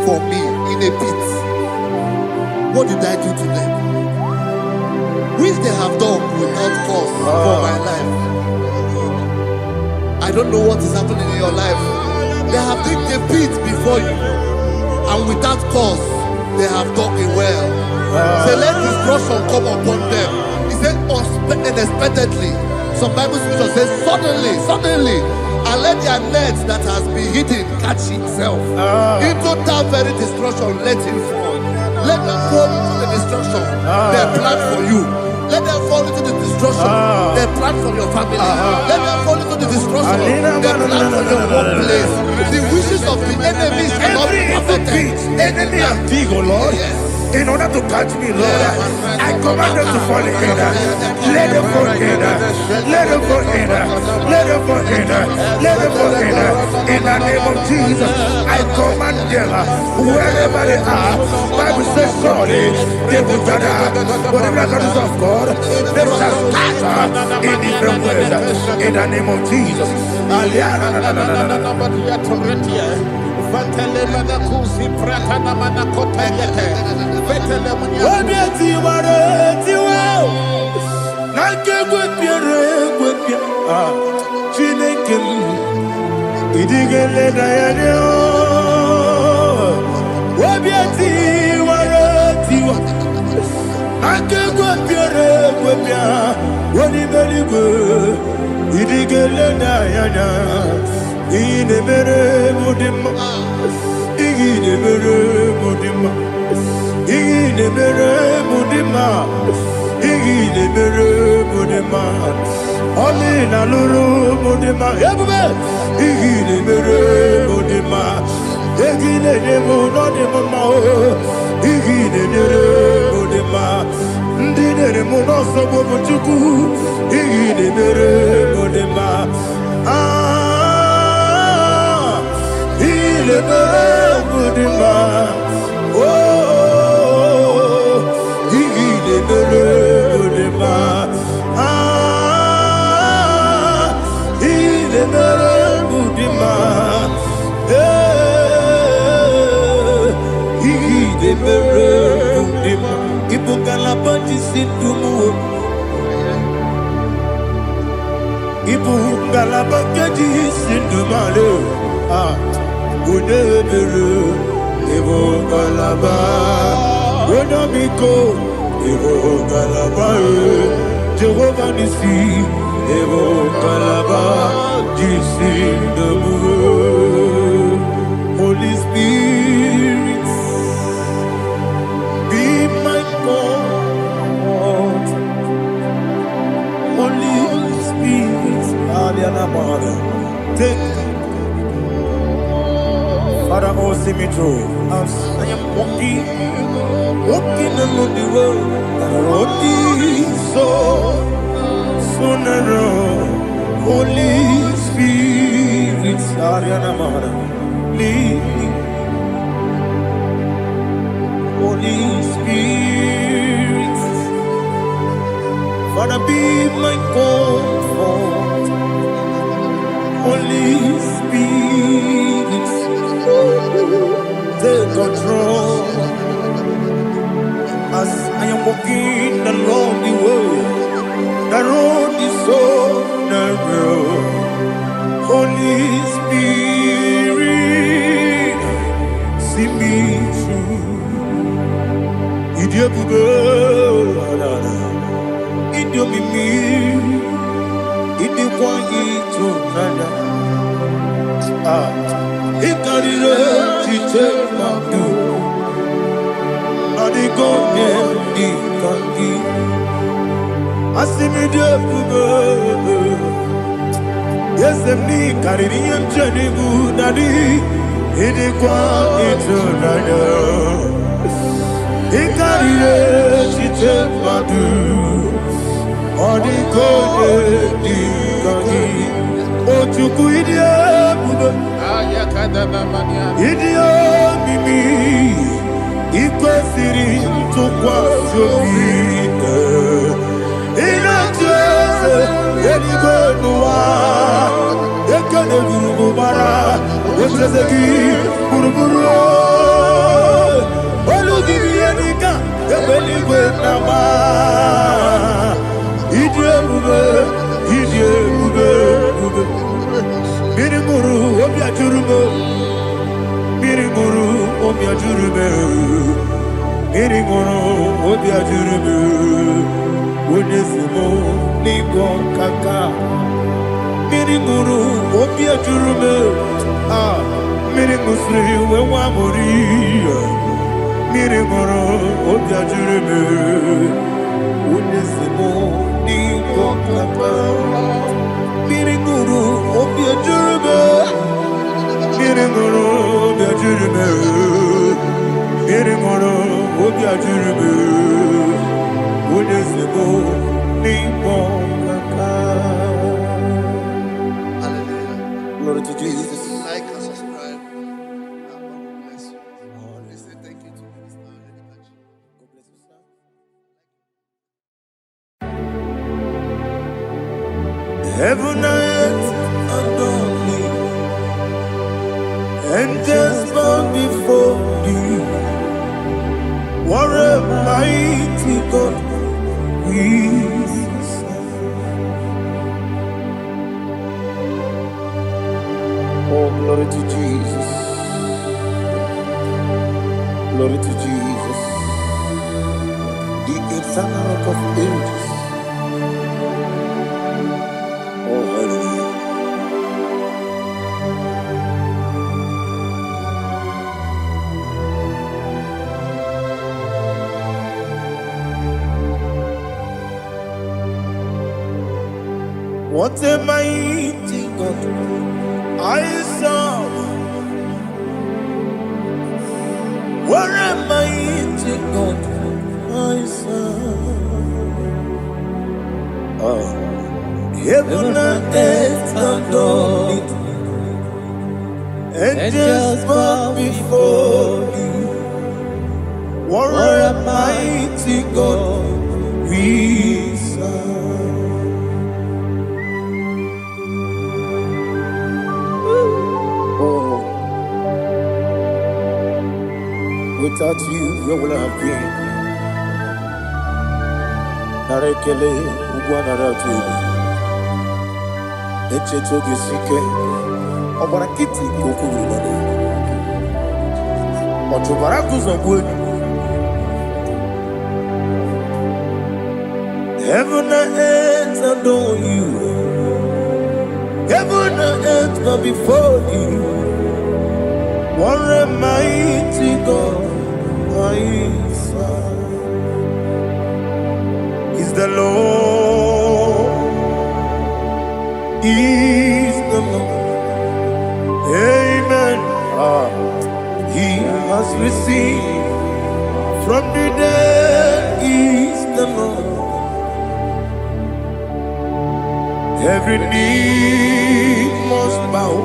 for me in a pit. What did I do to them? Which they have done without cause for my life. I don't know what is happening in your life. They have digged a pit before you, and without cause they have dug a well. Say, let destruction come upon them. He said, unexpectedly. Some Bible scripture says, suddenly, and let their net that has been hidden catch itself. Into that very destruction, let it fall. Let them fall into the destruction they plan for you. Let them fall into the destruction they plan for your family. Let them fall into the destruction they plan for your workplace. The wishes of the enemy shall not be perfected. Enemy are big, oh Lord. Yes. In order to catch me, Lord, I command them to fall in. Let them fall in. Let them fall in. Let them fall in. Let them fall in. In the name of Jesus, I command them wherever they are. Bible says, surely they will gather. Whatever that is of God, they shall scatter in different ways. In the name of Jesus. Jehovah Nissi, Evo Kalaba, Holy Spirit, be my God. Holy Spirit, take Father, oh, see me through. As I am walking along the road, the road is so narrow. Holy Spirit, lead me. Holy Spirit, Father, be my comfort. Holy Spirit, take control. As I am walking along the road is so narrow. Holy Spirit, see me through. Idiabugo, Idiomimi, Idikwa ito nana. Ikarire chite madu. Adigonye ikangi. Asimidiabugo. Yes, me Caribbean Janibu Nadi, Idikwa ito nana. Ikarire chite madu. On Glory to Jesus. Like and subscribe. And God will bless you. We say thank you to Minister Edikachi. God bless you, sir. Heaven and earth adore me, angels bow before thee. What a mighty God we serve. Oh, glory to Jesus. Glory to Jesus. The eternal rock of ages. Oh, hallelujah. What a mighty God I serve. What a mighty God I serve. Oh. Heaven and earth adore it, angels bow before thee. What a mighty God we serve. Oh, without you, where would I have been? Narekele, Ugwanaratu. Echetogishike, Obarakiti Kokuru, Otobarakuzo. Heaven and earth adore you. Heaven and earth bow before you. What a mighty God I serve. Is the Lord. Is the Lord. Amen. He has received from the dead. Is the Lord. Every knee must bow.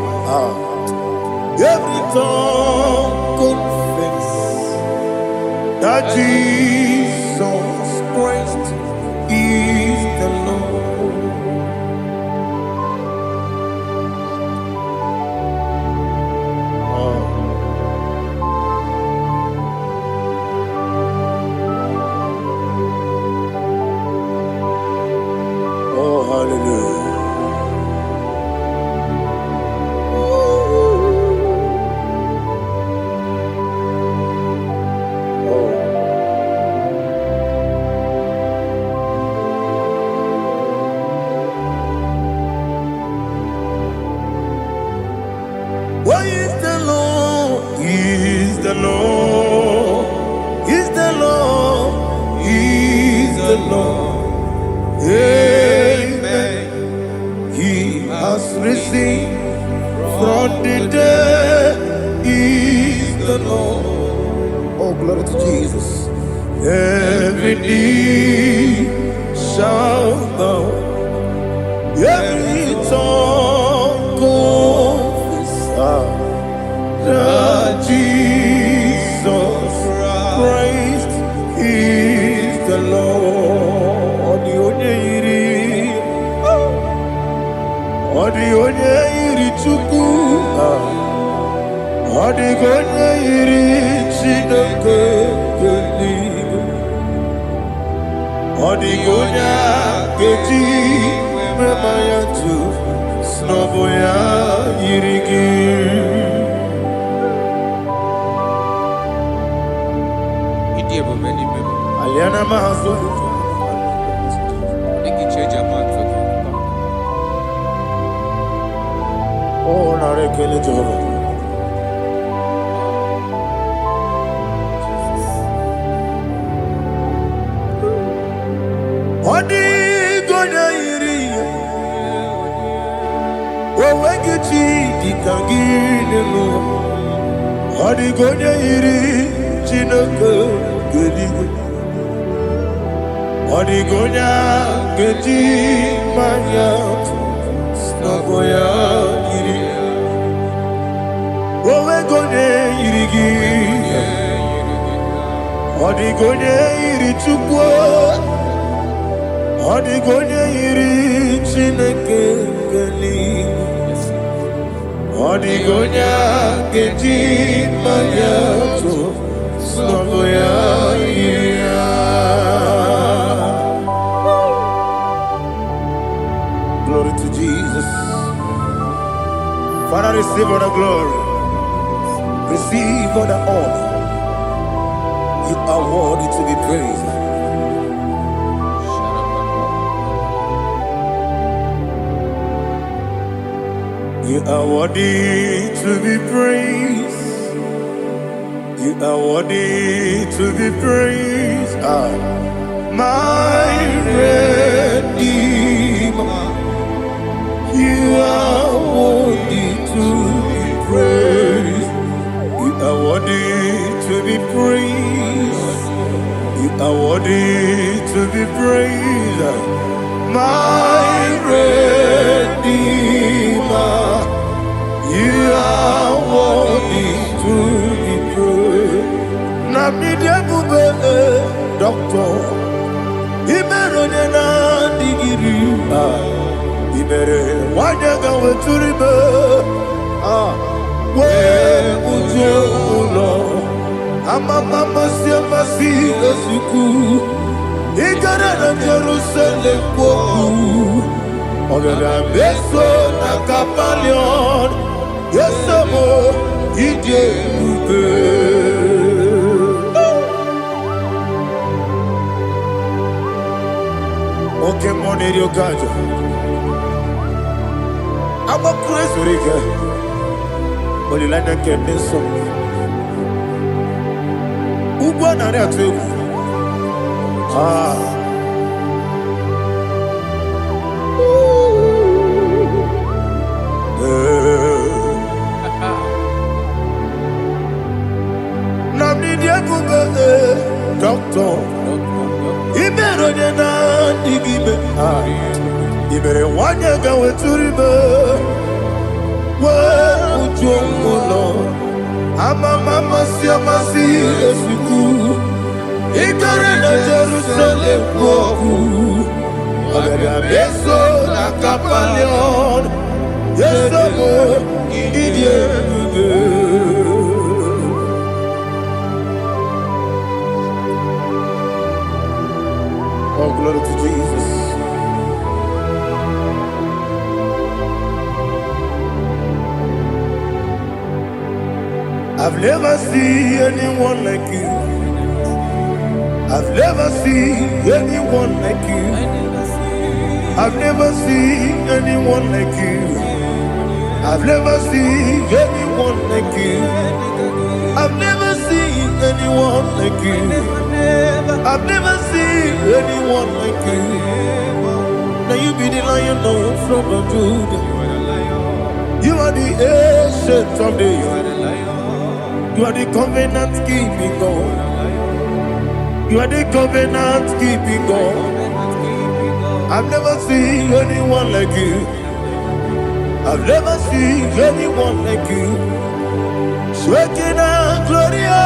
Every tongue confess that Jesus Christ is the Lord. Oh, hallelujah. Why is the Lord? Is the Lord? Is the Lord? Is the Lord? Amen. bow. Every tongue confess that Jesus Christ is the Lord. Odi iri chuku, odi iri chineke keligo, odi keji memaya tu snoboya irigi. Aliana mahazo. Oh, na rekele Jehovah. Odi gonya iri, wewegichi dikangine lo. Odi gonya iri, chineke geligo. Odi gonya keji maya, snaboya iri. Wewegonye irigi, odi gonya iri chukwo. Odi gonya iri chineke geligo. Odi gonya keji maya to snaboya iri. Glory to Jesus. Father, receive all the glory. Receive all the honor. You are worthy to be praised. You are worthy to be praised. You are worthy to be praised. My Redeemer. You are worthy to be praised. You are worthy to be praised. You are worthy to be praised. My Redeemer. You are worthy to be praised. Namidebube doctor. Imeronena digiri. Ibere wanyaga weturibe we ujulo amama masi esuku igara na Jerusalem kwoku ogara beso na kapalion yesemo ije ube oke moneri okajo I'm a crazy rigger, but you like that can be so. Who won on that too? Doctor, he better than I dig. You better want to go to river. Well, Lord, I'm a mama, see, as you go. He got in Jerusalem, I'm a beso, like a palion. Yes, I'm oh, glory to Jesus. I've never seen anyone like you. I've never seen anyone like you. I've never seen anyone like you. I've never seen anyone like you. I've never seen anyone like you. I've never seen anyone like you. Now you be the Lion from the Judah. You are the ancient of days. You are the covenant keeping God. You are the covenant keeping God. I've never seen anyone like you. I've never seen anyone like you. Shekinah Gloria,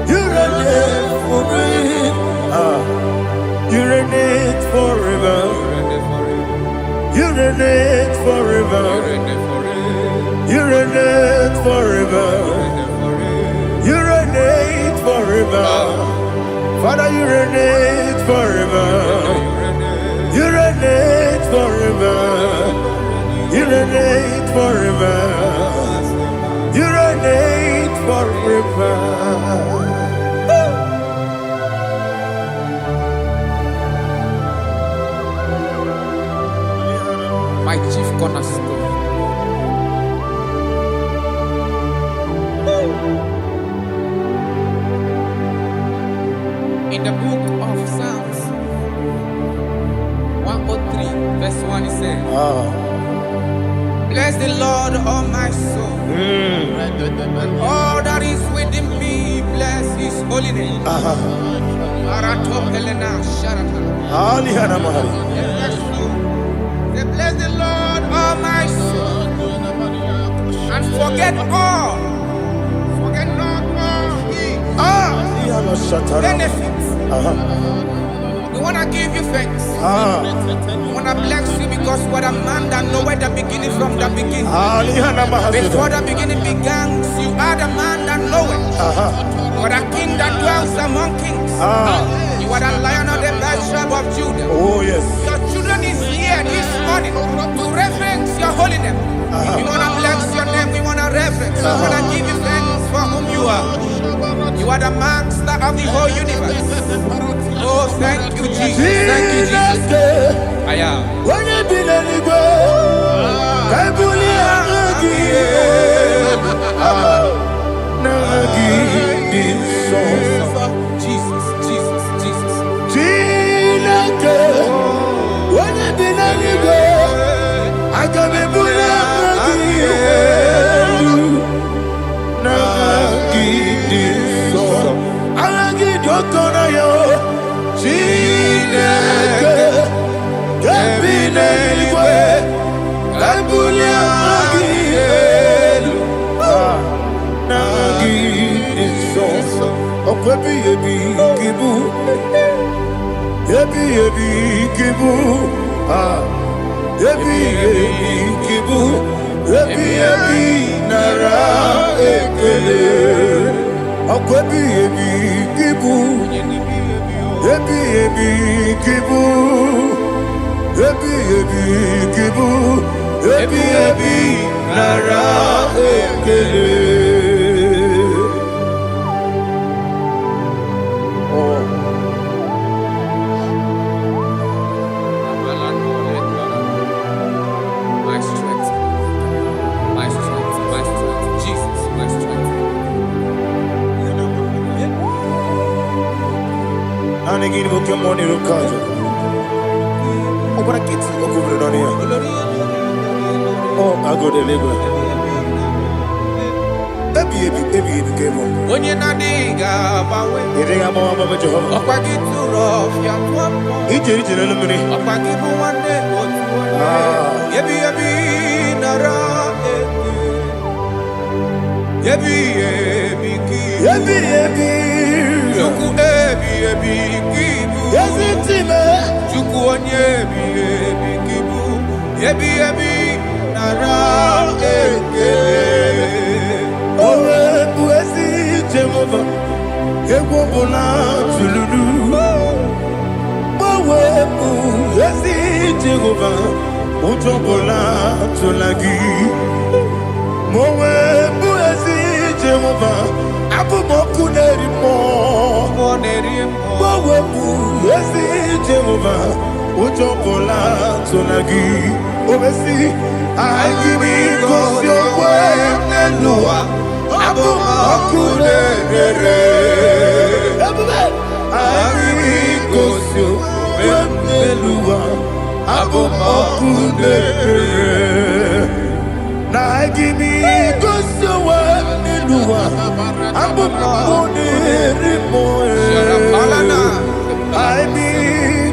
you reign for me. You reign forever. You reign forever. You reign forever. You reign forever. Father, you reign forever. You reign forever. You reign forever. You reign forever. My chief cornerstone. In the book of Psalms 103, verse 1, it says, bless the Lord, all my soul. All that is within me, bless his holy name. Say, bless the Lord, all my soul, and forget all. Forget not all his benefits. We want to give you thanks. We want to bless you because what a man that knoweth the beginning from the beginning. Before the beginning began, you are the man that knoweth. What a king that dwells among kings. You are the Lion of the tribe of Judah. Oh yes. Your children is here this morning to reverence your holiness. We want to bless your name. We want to reverence. We want to give you thanks for whom you are. You are the master of the whole universe. Oh, thank you, Jesus. Thank you, Jesus. I am. When you be the go, I Jesus, Jesus, Jesus. When you be the go, I can be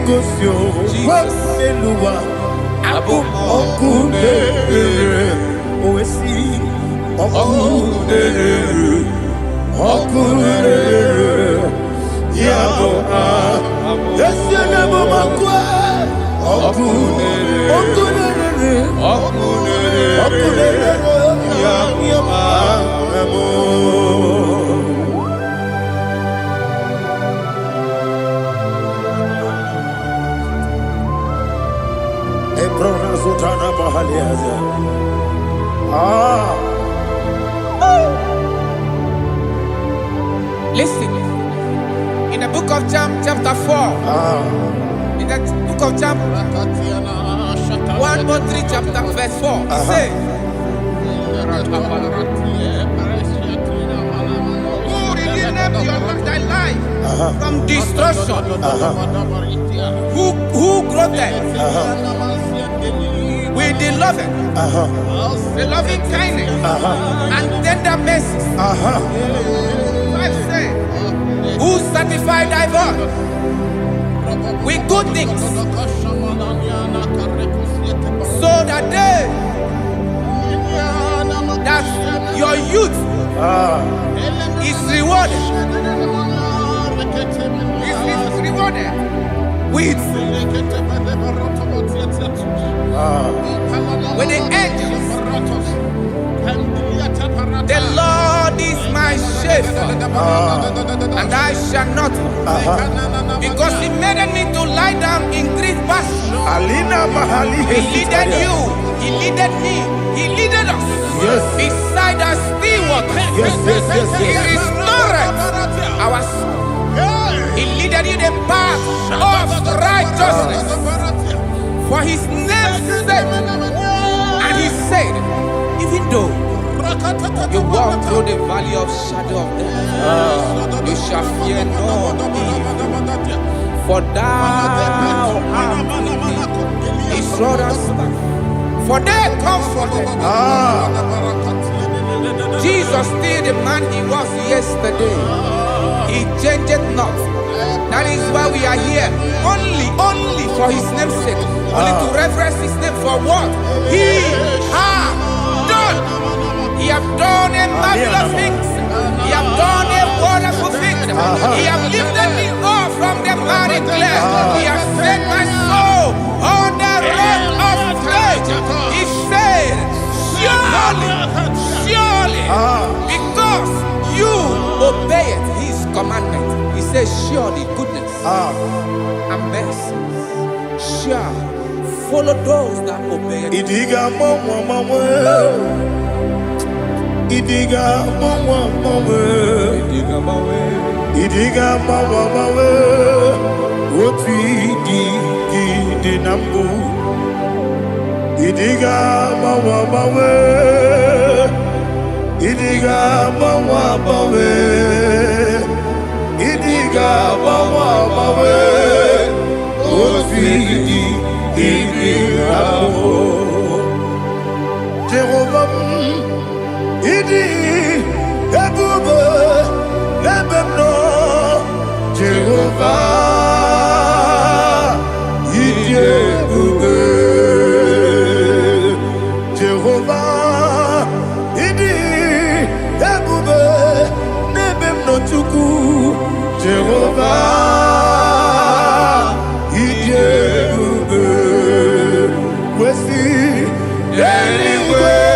gosio eluwa okune oesi okune yabo esiana bomakwa okune yabo Listen, in the book of John, chapter 4, in the book of John 1:3, chapter verse 4, it says, who redeemed thy life from destruction, who groweth with the loving kindness and tender mercies. Who satisfy thy voice with good things, so that your youth is rewarded. Is rewarded with the angels. The Lord is my shepherd, and I shall not want, because He made me to lie down in green pastures. He leaded you, He leaded me, He leaded us beside the still waters. He restored our soul. He leaded you the path of righteousness for His name's sake. And He said, even though you walk through the valley of shadow of death, you shall fear no evil, for thou art with me. His rod and staff, for they comforted. Jesus still the man He was yesterday. He changed not. That is why we are here. Only for His name's sake. Only to reverence His name for what He has done. He have done a marvelous things. He have done a wonderful thing. He have lifted me up from the miry clay. He has set my soul on the rock of faith. He said, surely, because you obeyed His commandment. He says, surely goodness and mercy shall follow those that obey. Idiga mawe oti di nambu. Idiga mawe Idiga mawe oti di nambu. Jehovah Idi ebube lebemno Jehovah Idi ebube Jehovah Idi ebube lebemno chuku Jehovah Idi ebube wesi anyway.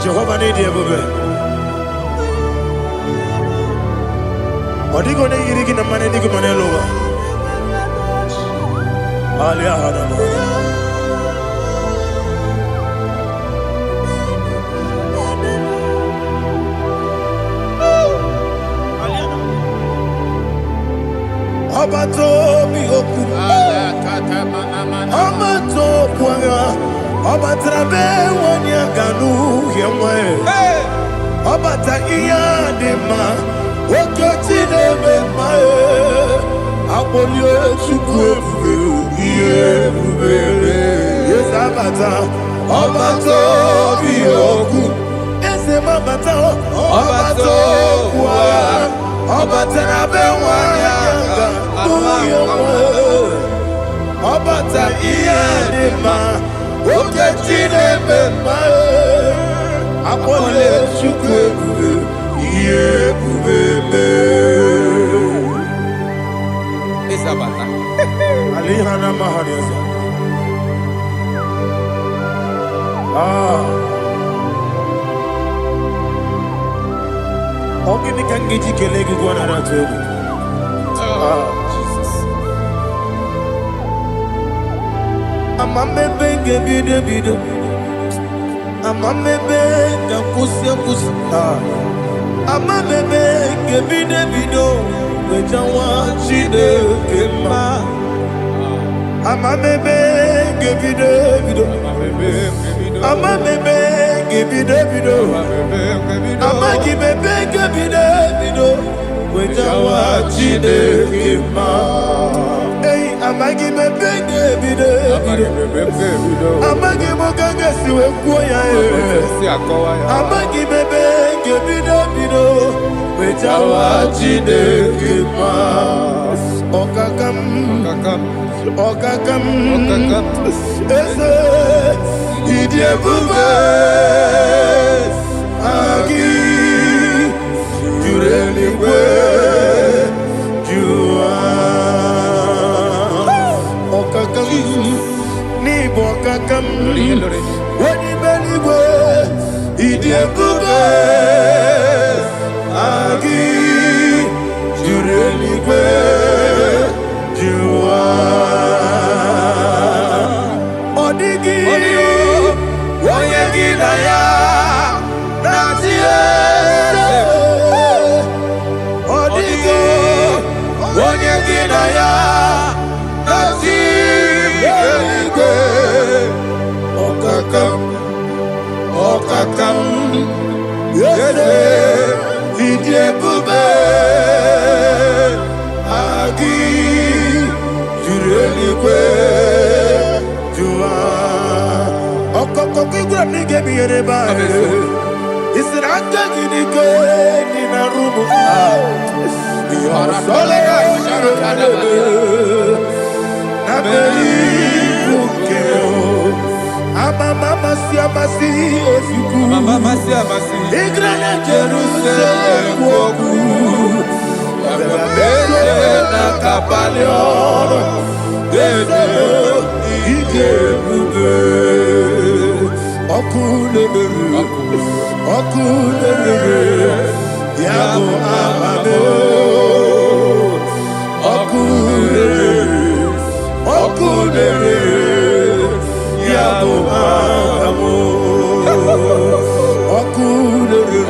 Jehovah need you, baby. Odigo ne yiri kina mane digo mane lowa. Ali ahana. Obato bihoku. Obato kwanga. Obatrabe wanya ganu yemwe. Obata iya dema. Okoti nebe mae. Apolio chukwe iye bubebe. Yes abata. Obato bihoku. Ese mabata. Obato kwa. Obatrabe wanya ganu yemwe. Obata iya dema. Okoti nebe mae. Apole chukwe iye bubebe. Isabata. Alihana mahariasa. Ogini kangiji kelegi gwana ratogu. Jesus. Amamebe gebide bido. Amamebe gakusi. Amamebe gebide bido. Wejawa chide kema. Amamebe gebide bido. Amamebe gebide bido. Amagibebe gebide bido. Wejawa chide kema. Hey, amagibebe gebide bido. Amagimogaga siwe kuya. Amagibebe gebide bido. Wejawa chide kema. Okakam. Ese idie bube agi jureli kwe jua okakam ni bokakam wani beli kwe idie bube agi jureli kwe jua odigi oyegi na ya natie odigi oyegi na ya natie okakam yede idie bube agi jureli kwe jua okoko kigura nige biyere ba isira gini ke ni na rumu ya sole na beri ukeo mama siamasi ofiku Mama siamasi igrana Jerusalem woku bebe na kapalion dede ije bube okulere yabo amamo okulere yabo amamo okulere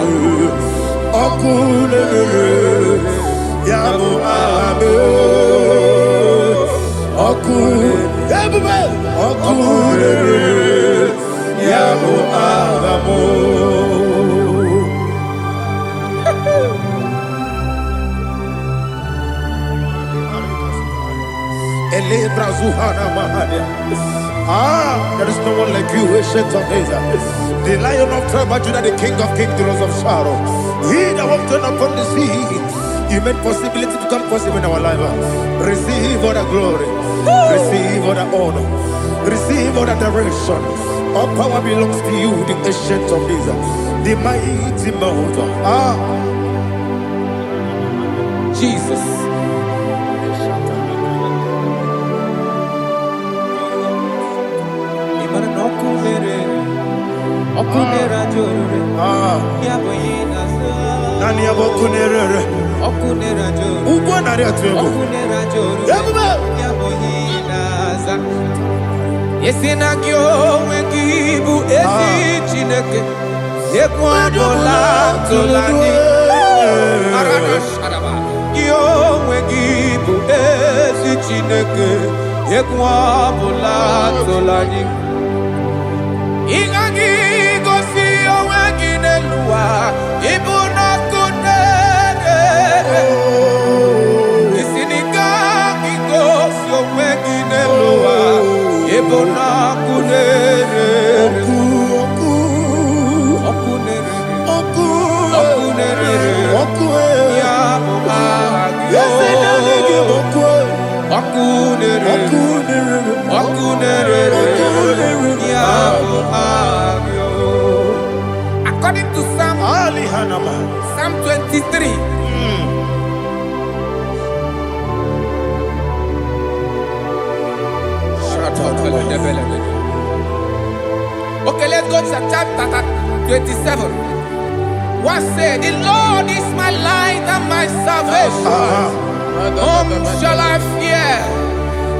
yabo amamo okulere yabo amamo. There is no one like you, ancient of days. The Lion of tribe of Judah, the King of kings, the Rose of Sharon. He that walked upon the sea. You made possibility to come possible in our life. Receive all the glory. Receive all the honor. Receive all the direction. All power belongs to you, the ancient of days, the mighty mountain. Jesus. Nani abokunere Okunera joro ugwo nari atwego Okunera joro Yabuba Yabohinaza Yesina kyo wengibu esi chineke Yekwadola tolani Arana sharaba Kyo wengibu esi Ekwa bula tolani. Ingagi gosi owegi nelua. Ibuna kunere. Isiniga gosi owegi nelua. Ibuna kunere. According to Psalm 23. Okay, let's go to chapter 27. What said, the Lord is my light and my salvation. Whom shall I fear?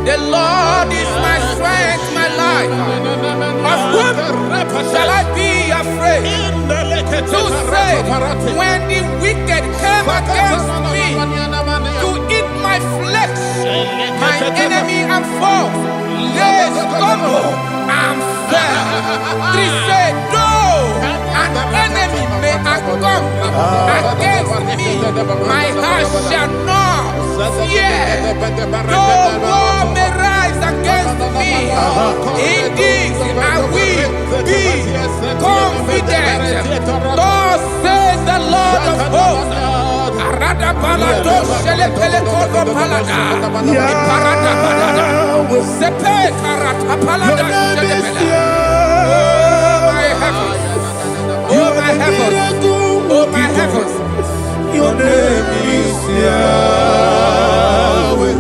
The Lord is my strength, my life. Of whom shall I be afraid? To say, when the wicked came against me to eat my flesh, my enemy and foe, they stumble and fell. 3 said, no, an enemy may come against me, my heart shall not fear. No war may rise against me. In this I will be confident. Thus says the Lord of hosts. Oh my heavens, oh my heavens, your name is Yahweh.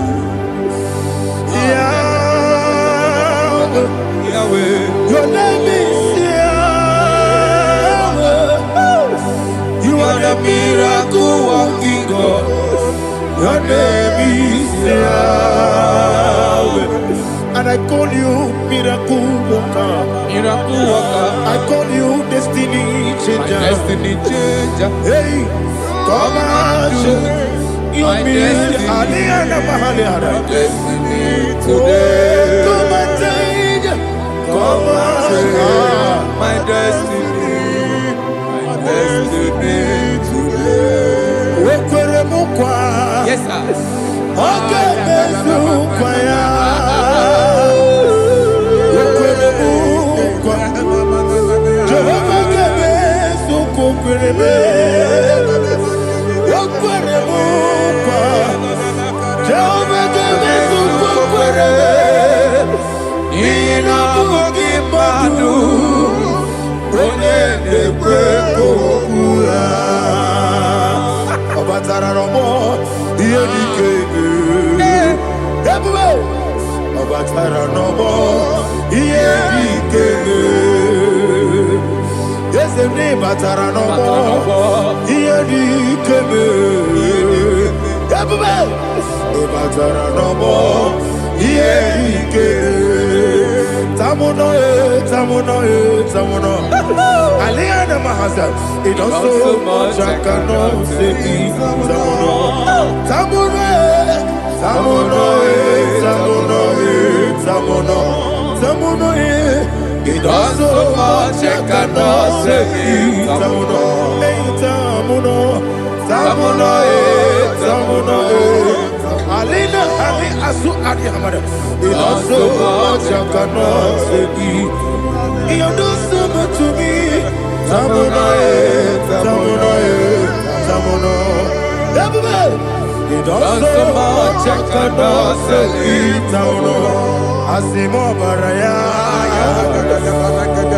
Yahweh, Yahweh, your name is Yahweh. You are the miracle working God. Your name is Yahweh. And I call you miracle worker. Miracle worker. I call you destiny changer. My destiny changer. Hey, come on, you mean Aliana Mahaliana. My destiny today. Come on, change. Come on, my destiny. My destiny today. Yes, sir. Okay, Aliana Mahasa, it does so much I cannot say. Tamuno, it does so much I cannot say. Tamuno, Alina, Ali Asu Adi Hamada, it does so much I cannot say. You do so much to me. Tamuno. You do so much I cannot say. Tamuno. Asimo Baraya.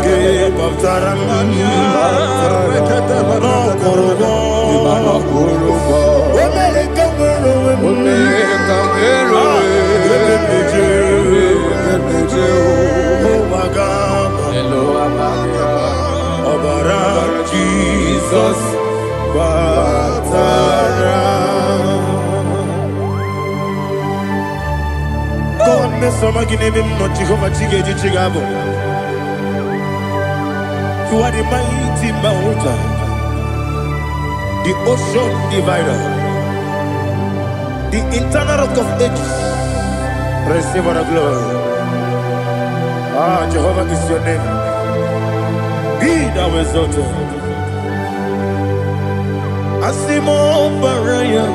Give up Taram. No Kurubo. Jesus, God, me so magine him not Jehovah Chige Chigabo. You are the mighty mountain, the ocean divider, the internal rock of ages, Receive all the glory. Ah, Jehovah is your name. Be thou exalted. Asimo Baraya.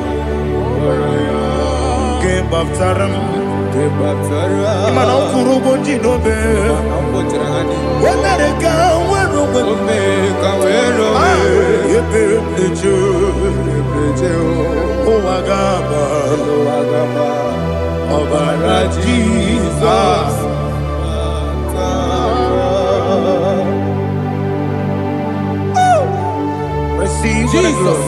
Game Baptaram. Imana Kurubo Jinobe. When they come, Jesus. Receive Jesus.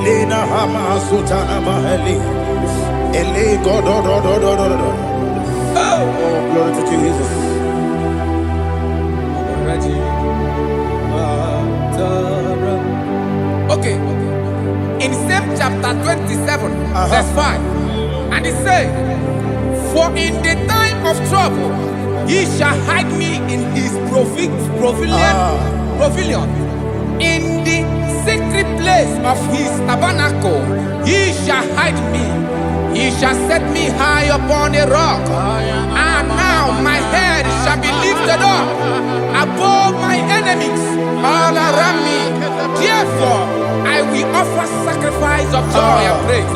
Lina Hama Sutana Mahali. Ele God. Oh, glory to Jesus. Okay. In same chapter 27, verse 5, and it says, "For in the time of trouble, he shall hide me in his pavilion. In the secret place of his tabernacle, he shall hide me. He shall set me high upon a rock. And now my head shall be lifted up above my enemies all around me. Therefore, I will offer sacrifice of joy and praise.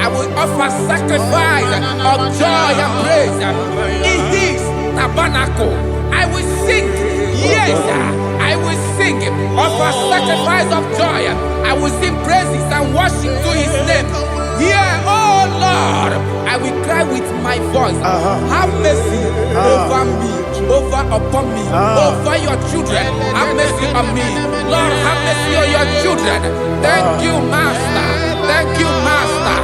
I will offer sacrifice of joy and praise in his tabernacle. I will sing, yes, I will sing, offer sacrifice of joy. I will sing praises and worship to his name. Here, oh Lord, I will cry with my voice. Have mercy over me, upon me, over your children. Have mercy on me. Lord, have mercy on your children. Thank you, Master. Thank you, Master.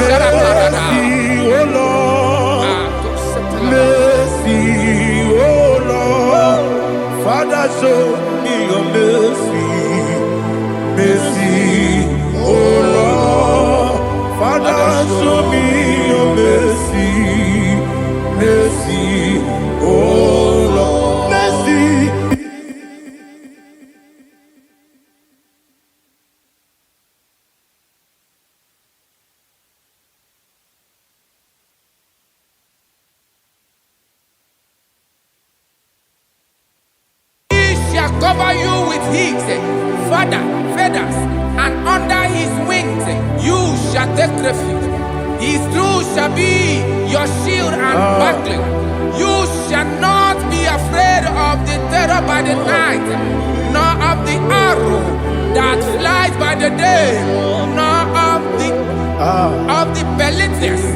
Mercy, oh Lord. Mercy, oh Lord. Father, show me your mercy. Mercy, oh Lord. Father, show me your mercy. Mercy, oh Lord. Mercy. Cover you with his feathers, and under his wings you shall take refuge. His truth shall be your shield and buckler. You shall not be afraid of the terror by the night, nor of the arrow that flies by the day, nor of the pestilence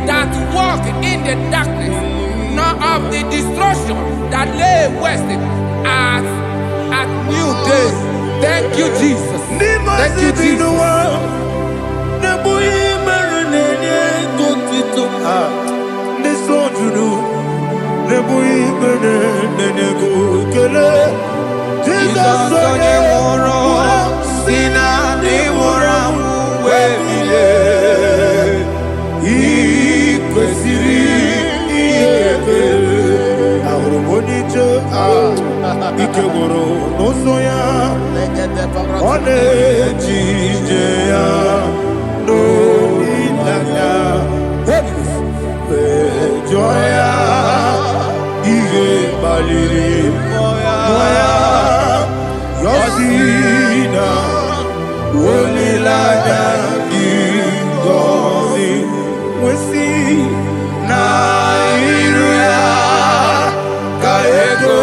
that walk in the darkness, nor of the destruction that lay waste at new day. Thank you, Jesus. Thank you, Jesus. Ikegoro nosoya one jijeya no ilaya joya iye baliri moya yosina olilaya ingozi wesi na iruya kaego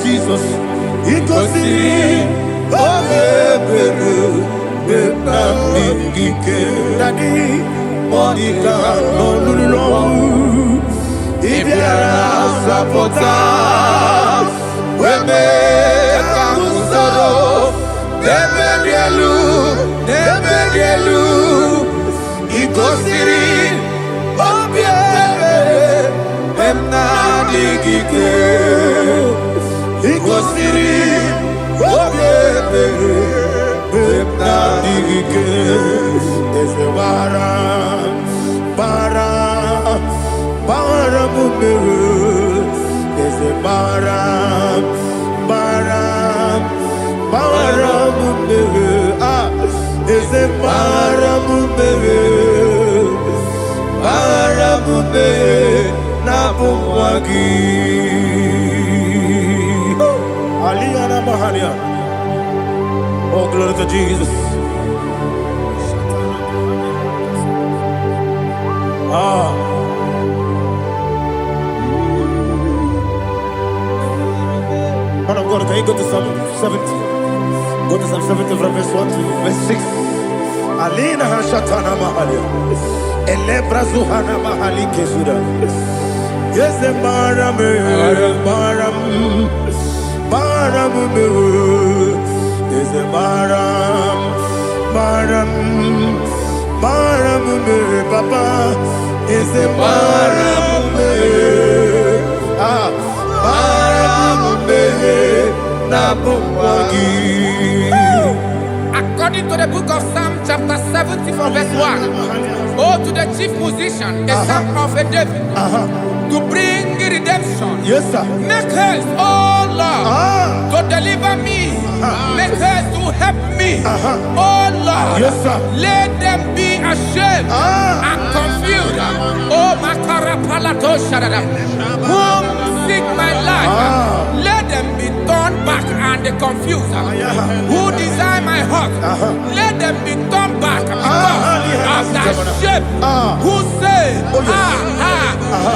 Jesus, Daddy, Monica, no, Ibiara Sapota, Weme, Kamusoro, Nebedielu, Igosiri, Obiere, Emna Digike, Igosiri, Obiere, Emna Digike, Bara Mumere, there's a Bara Mumere, there's a Bara Mumere, Nabumwagi, Aliyana Mahalia. Oh, glory to Jesus. Man of God, can you go to Psalm 70? Go to Psalm 70 from verse 1 to verse 6. Alina Hashatana Mahalia. Elebra Zuhana Mahali Kesuda. Yes, the Baram. Yes, the Baram, Papa. Yes, the Baram. According to the book of Psalm chapter 70 from verse 1, oh, to the chief musician, a psalm of a David, to bring redemption. Yes, sir. Make haste, oh Lord, to deliver me. Make haste to help me. Oh Lord, yes, sir. Let them be ashamed and confused. Oh, Makarapalato Shadada, whom seek my life, let them be turned back and confused. Who desire my heart, let them be turned back because of that shape. Who say,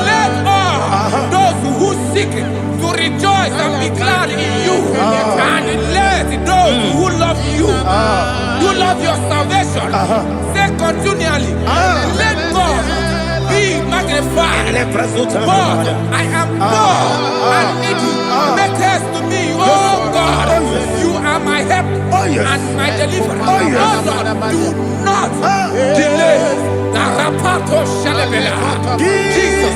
let all those who seek to rejoice and be glad in you, and let those who love you, who love your salvation, say continually, let God be magnified. God, I am poor and needy. Make haste to me, oh God. You are my help and my deliverer. Oh Lord, do not delay. Jesus.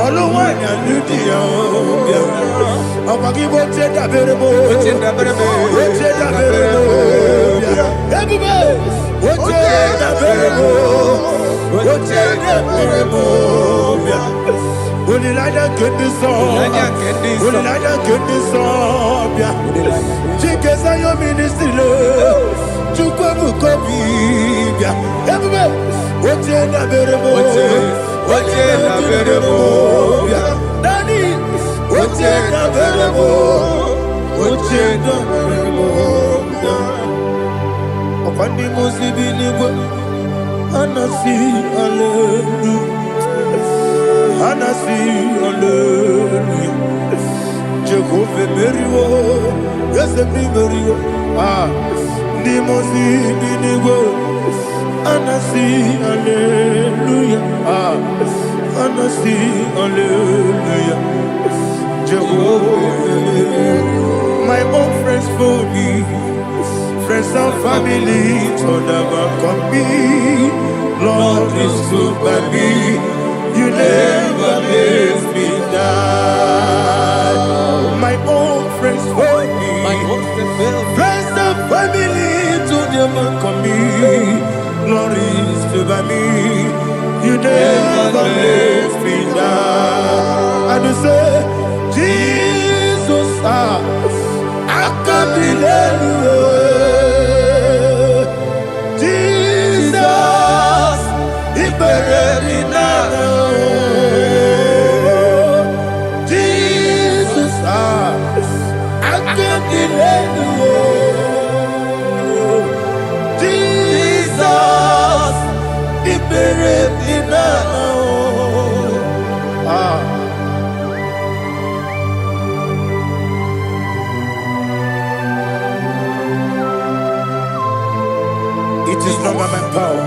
Olúwa ni àlùdíyà òbíà. Ọmọ kí bó ṣe dàbẹ̀rẹ̀ mọ́. Bó ṣe dàbẹ̀rẹ̀ mọ́. Bó ṣe dàbẹ̀rẹ̀ mọ́. Ebube. Bó ṣe dàbẹ̀rẹ̀ mọ́. Bó ṣe dàbẹ̀rẹ̀ mọ́. Olùlàjà kéde sọ. Olùlàjà kéde sọ. Chike Sayo ministry lo. Chukwu kobi. Ebube. Bó ṣe dàbẹ̀rẹ̀ mọ́. Oche na berebo, Daddy. Oche na berebo, Oche na berebo. Opandi musibi nigo, anasi hallelujah, anasi hallelujah. Jehovah meriwo, Yesu meriwo. Ni musibi nigo. Anasi, hallelujah. Anasi, hallelujah. Jehovah, my own friends for me, friends and family, told them come me. Lord is good by me. You never let me die. My own friends for me, friends and family, told them come me. Glory is to by me. You never let me down. And you say, Jesus, I can't believe you. Jesus, He buried me now. Jesus, I can't believe you. It is not by my power,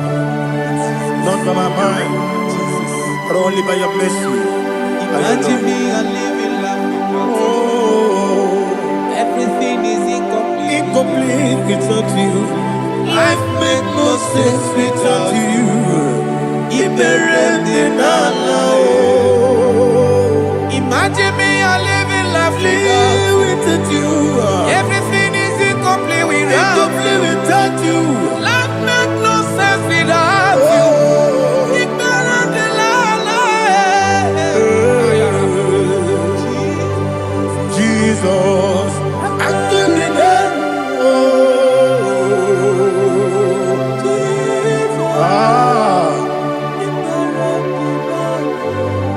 not by my mind, but only by your mercy. Imagine me and living life. Oh, Everything is incomplete. incomplete without you. Life makes no sense without you. Imagine me and living life without you. Everything is incomplete without you. Life makes no sense without you. Jesus, I couldn't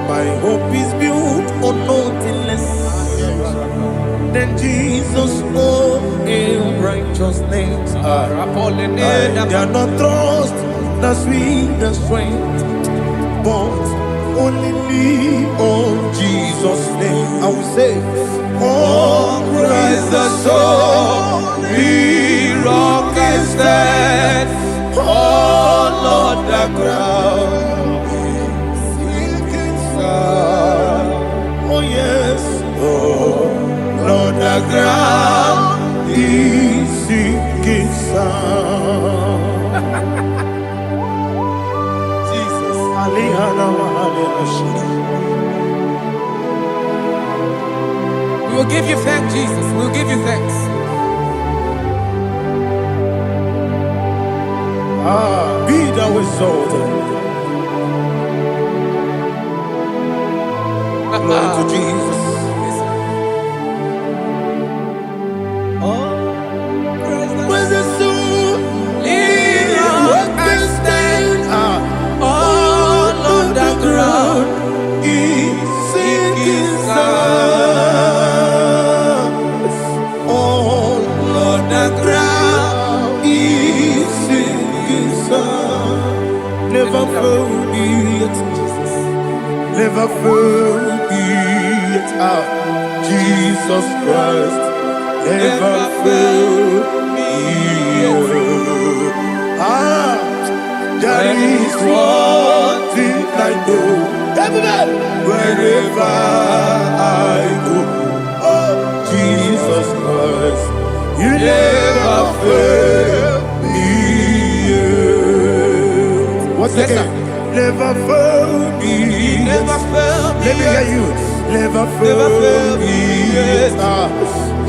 my hope is built on nothing less than Jesus' own righteousness. I cannot trust the sweetest strength, but only lean on Jesus' name. I will say, oh, Christ the solid rock I stand. Oh, Lord, the ground is sinking sand. Oh, yes, oh, Lord, the ground is sinking sand. Jesus, We will give you thanks, Jesus. We will give you thanks. Be thou exalted. Glory to Jesus. When the soul can stand all on the ground, is sinking sand. All on the ground is sinking sand. Never found me yet, Jesus. Never found me yet. Jesus Christ never failed me yet. There is one thing I know. Wherever I go, oh Jesus Christ, you never fail me yet. What's Yes, again? Never fail me. Never failed me. Let me hear you. Never fail me. Yes.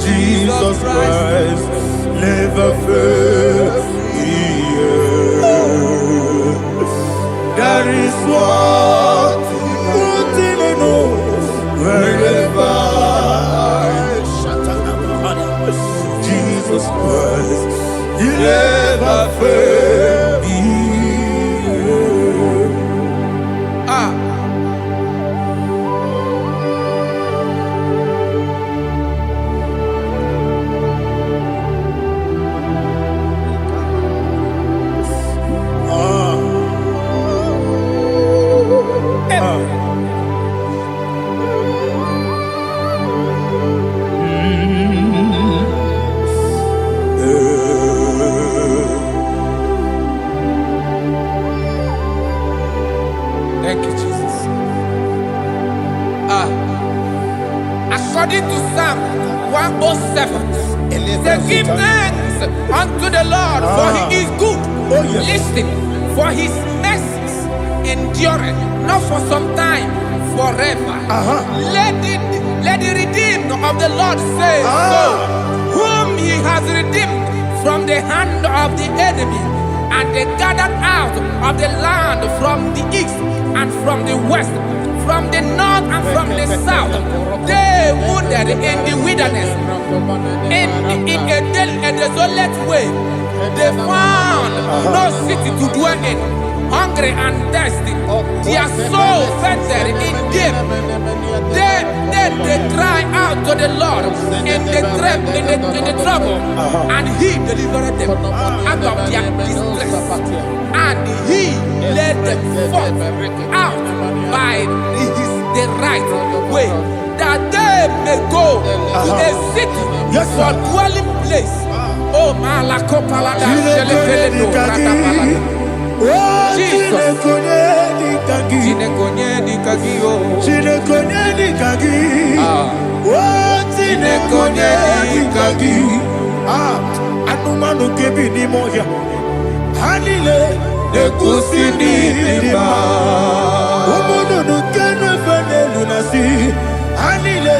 Jesus Christ. Never fail me. That is what thing I know. Wherever Jesus Christ, He never fail me. Thank you, Jesus. According to Psalm 107, say, give thanks unto the Lord, for He is good. Oh, yes. Listen, for His mercies endureth, not for some time, forever. Let the redeemed of the Lord say so, whom He has redeemed from the hand of the enemy, and they gathered out of the land from the east and from the west, from the north and from the south. They wandered in the wilderness, in a desolate way. They found no city to dwell in, hungry and thirsty. Their soul fainted in deep. Then they cry out to the Lord in the trouble, and He delivered them out of their distress, and He led them forth out by the right way, that they may go to a city for dwelling place. Oh, Malakopalada, Jesus. Anumanu kebi ni moja. Hanile nekusini lima. Umudu nukene fene lunasi. Hanile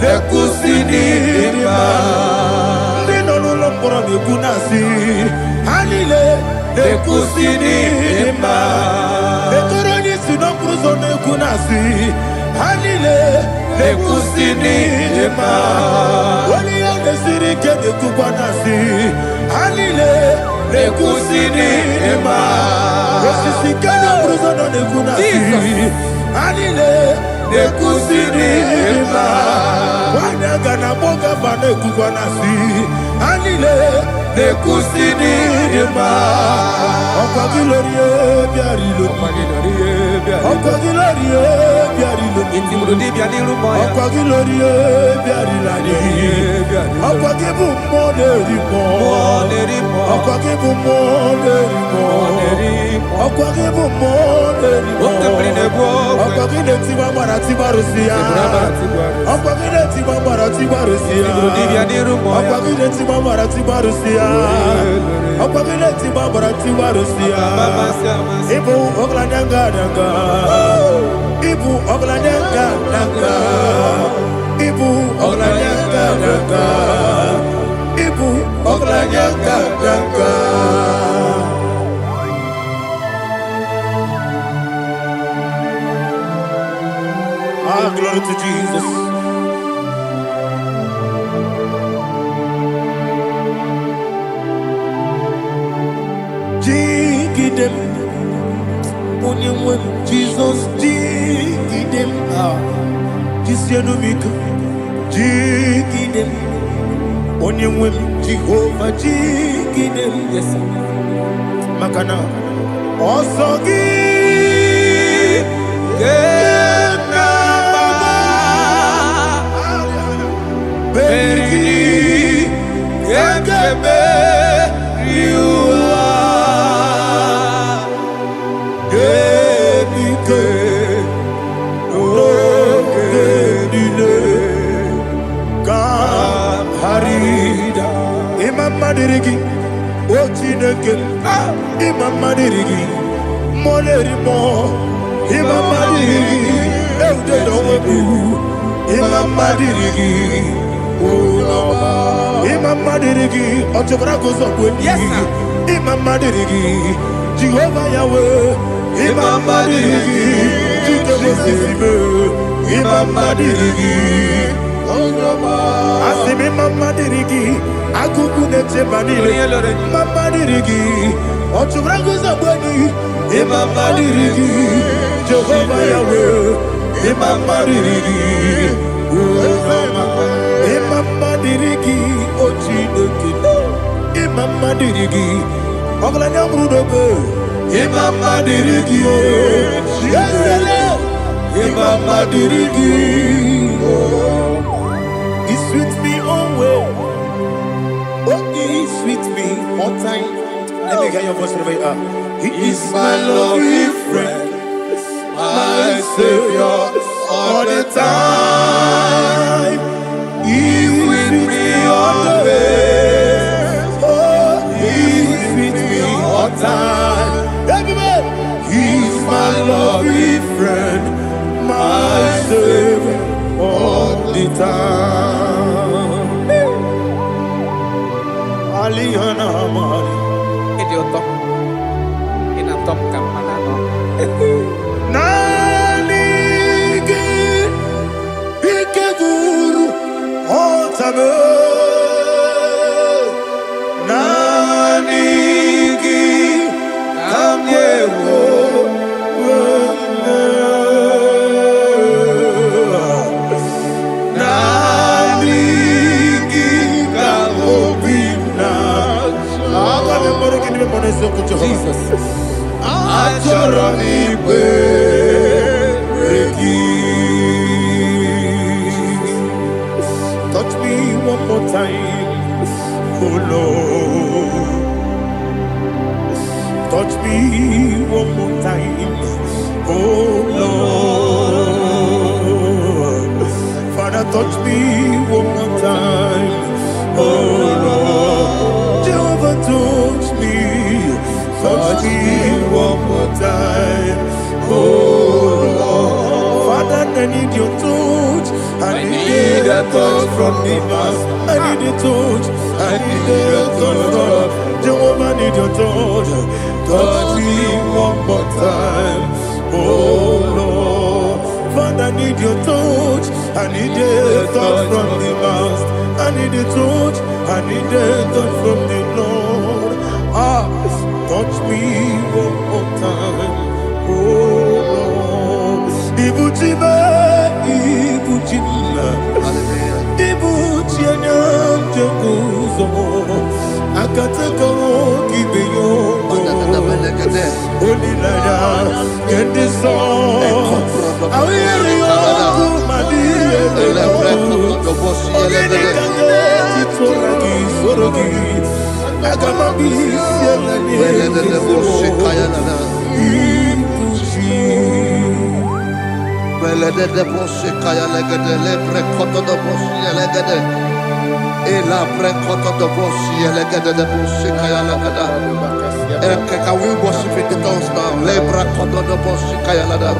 nekusini lima. Nino nulambura nikunasi. Hanile nekusini lima. Netoroni sinokruzo nekunasi. Hanile nekusini lima. Wali yone sirike nekubanasi. Hanile nekusini lima. Wesisikana bruzo nekunasi. Hanile nekusini lima. Wanaga na boga bane kubanasi. Hanile nekusini lima. Okagilorie biarilo. Okagilorie biarilo. Okagilorie biarilani. Okagibu moderimo. Okagibu moderimo. Okagibu moderimo. Okagile tiba marati barusia. Okagile tiba marati barusia. Okagile tiba marati barusia. Okagile tiba marati barusia. Ibu oglanyanga danga. Ibu oglanyanga danga. Ibu oglanyanga danga. Ibu oglanyanga danga. Glory to Jesus. Dig them. When Jesus dig them. This year no make. Dig them. When Jehovah dig them. Yes. Makana. Also give. Molerimo, Imamadi, Imama dirigi, Ulama. Imama dirigi, Otobrako Zobweni. Yes, sir. Imama dirigi, Jehovah Yahweh. Imama dirigi, Jikebosisibe. Imama dirigi, Ulama. Asimi Imama dirigi, Akuku Nechebanile. Imama dirigi, Otobrako Zobweni. Imama dirigi, Jehovah Yahweh. Imama dirigi, Ulama. Imama dirigi, Ochineke. Imama dirigi, Oglanya Brudobe. Imama dirigi, Yesele. Imama dirigi, He sweet me always. Oh, He sweet me all time. Let me hear your voice wherever you are. He is my lovely friend, my Savior all the time. He with me all the way. Oh, He with me all time. Everybody, He's my lovely friend, my Savior all the time. Aliyana Amari. Idiota. Inatom kampanano. Nanigi Ikeguru Otame Nanigi Kamyewo Nanigi Kamobina Jesus. Achoronibe Regi. Touch me one more time, oh Lord. Touch me one more time, oh Lord. Father, touch me one more time, oh Lord. Jehovah, touch me. Touch me one more time, oh Lord. Father, I need your touch. I need a touch from the past. I need a touch. I need a touch from Jehovah. I need your touch. Touch me one more time, oh Lord. Father, I need your touch. I need a touch from the past. I need a touch. I need a touch from the Lord. Touch me one more time, oh Lord. Ibuchima, Ibuchima, Ibuchianya, Jaguzo, Akatako, Kibeyo, Holy Lada, get this song. I hear you, Madi, Agamabi, Can we worship in the tongues now? Lebra koto do bosi kaya lada.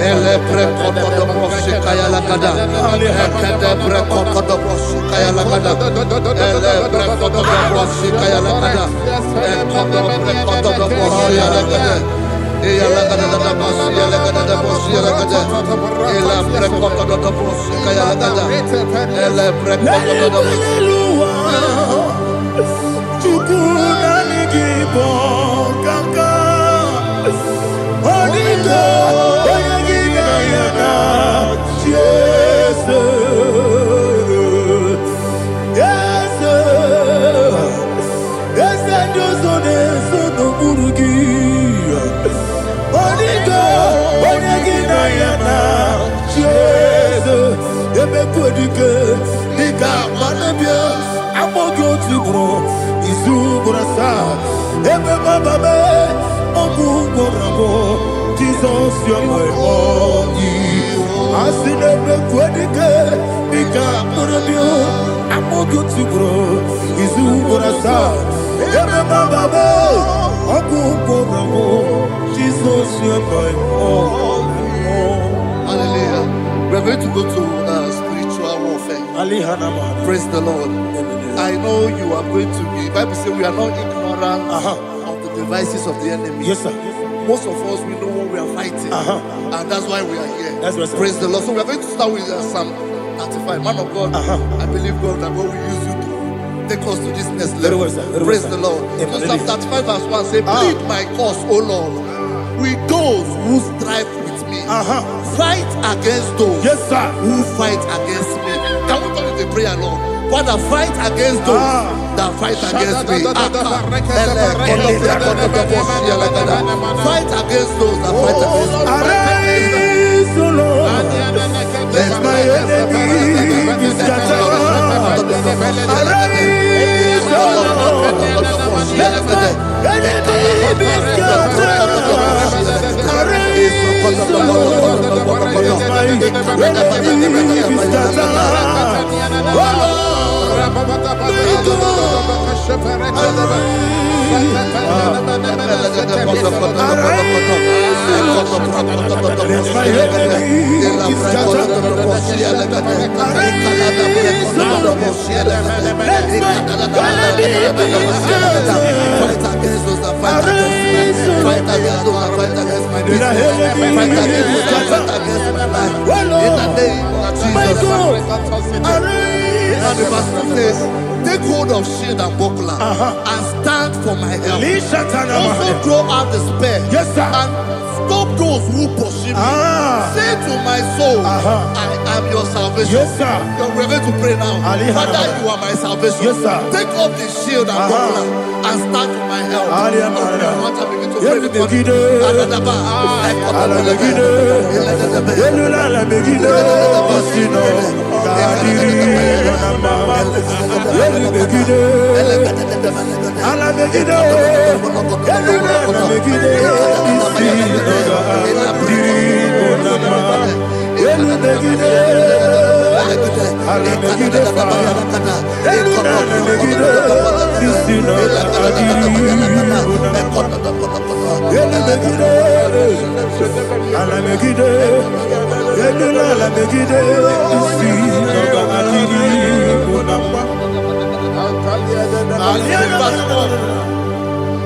Ele bre koto do bosi kaya lada. Ekede bre koto do bosi kaya lada. Ele bre koto do bosi kaya lada. Ekodo bre koto do bosi lada. Eya lada da bosi lada da bosi lada. Ele bre koto do bosi kaya lada. Ele bre koto do bosi. IGBO kaka Onigo Oyagina yana Jesus Yes Josone Sono Burugi Onigo Oyagina yana Jesus Ebe Kodike Nika Manabia Amogo Tibro Izubrasa Ebe Bababe Oguborabo Jesus you're my all Asinebe Kodike Nika Manabia Amogo Tibro Izubrasa Ebe Bababe Oguborabo Jesus you're my all. Hallelujah. We're going to go to spiritual Praise the Lord. I know you are going to be. Bible says we are not ignorant of the devices of the enemy. Yes, sir. Most of us, we know what we are fighting, and that's why we are here. That's right, sir. Praise the Lord. So we are going to start with Psalm 35. Man of God, I believe God that God will use you to take us to this next level. Very well, sir. Praise the Lord. So Psalm 35 verse 1 say, plead my cause, O Lord, with those who strive with me. Fight against those who fight against me. Can we call it a prayer, Lord? Father, fight against those that fight against me. Fight against those that fight against me. Arise, O Lord, let my enemy be scattered. Arise, O Lord, let my enemy be scattered. Arise, O Lord, let my enemy be scattered. Oh Lord, and the verse says, take hold of shield and buckler and stand for my help. Also throw out the spear and stop those who pursue me. Say to my soul, I am your salvation. We're going to pray now. Father, you are my salvation. Take off the shield and buckler and stand for my help. I want to begin to pray before you.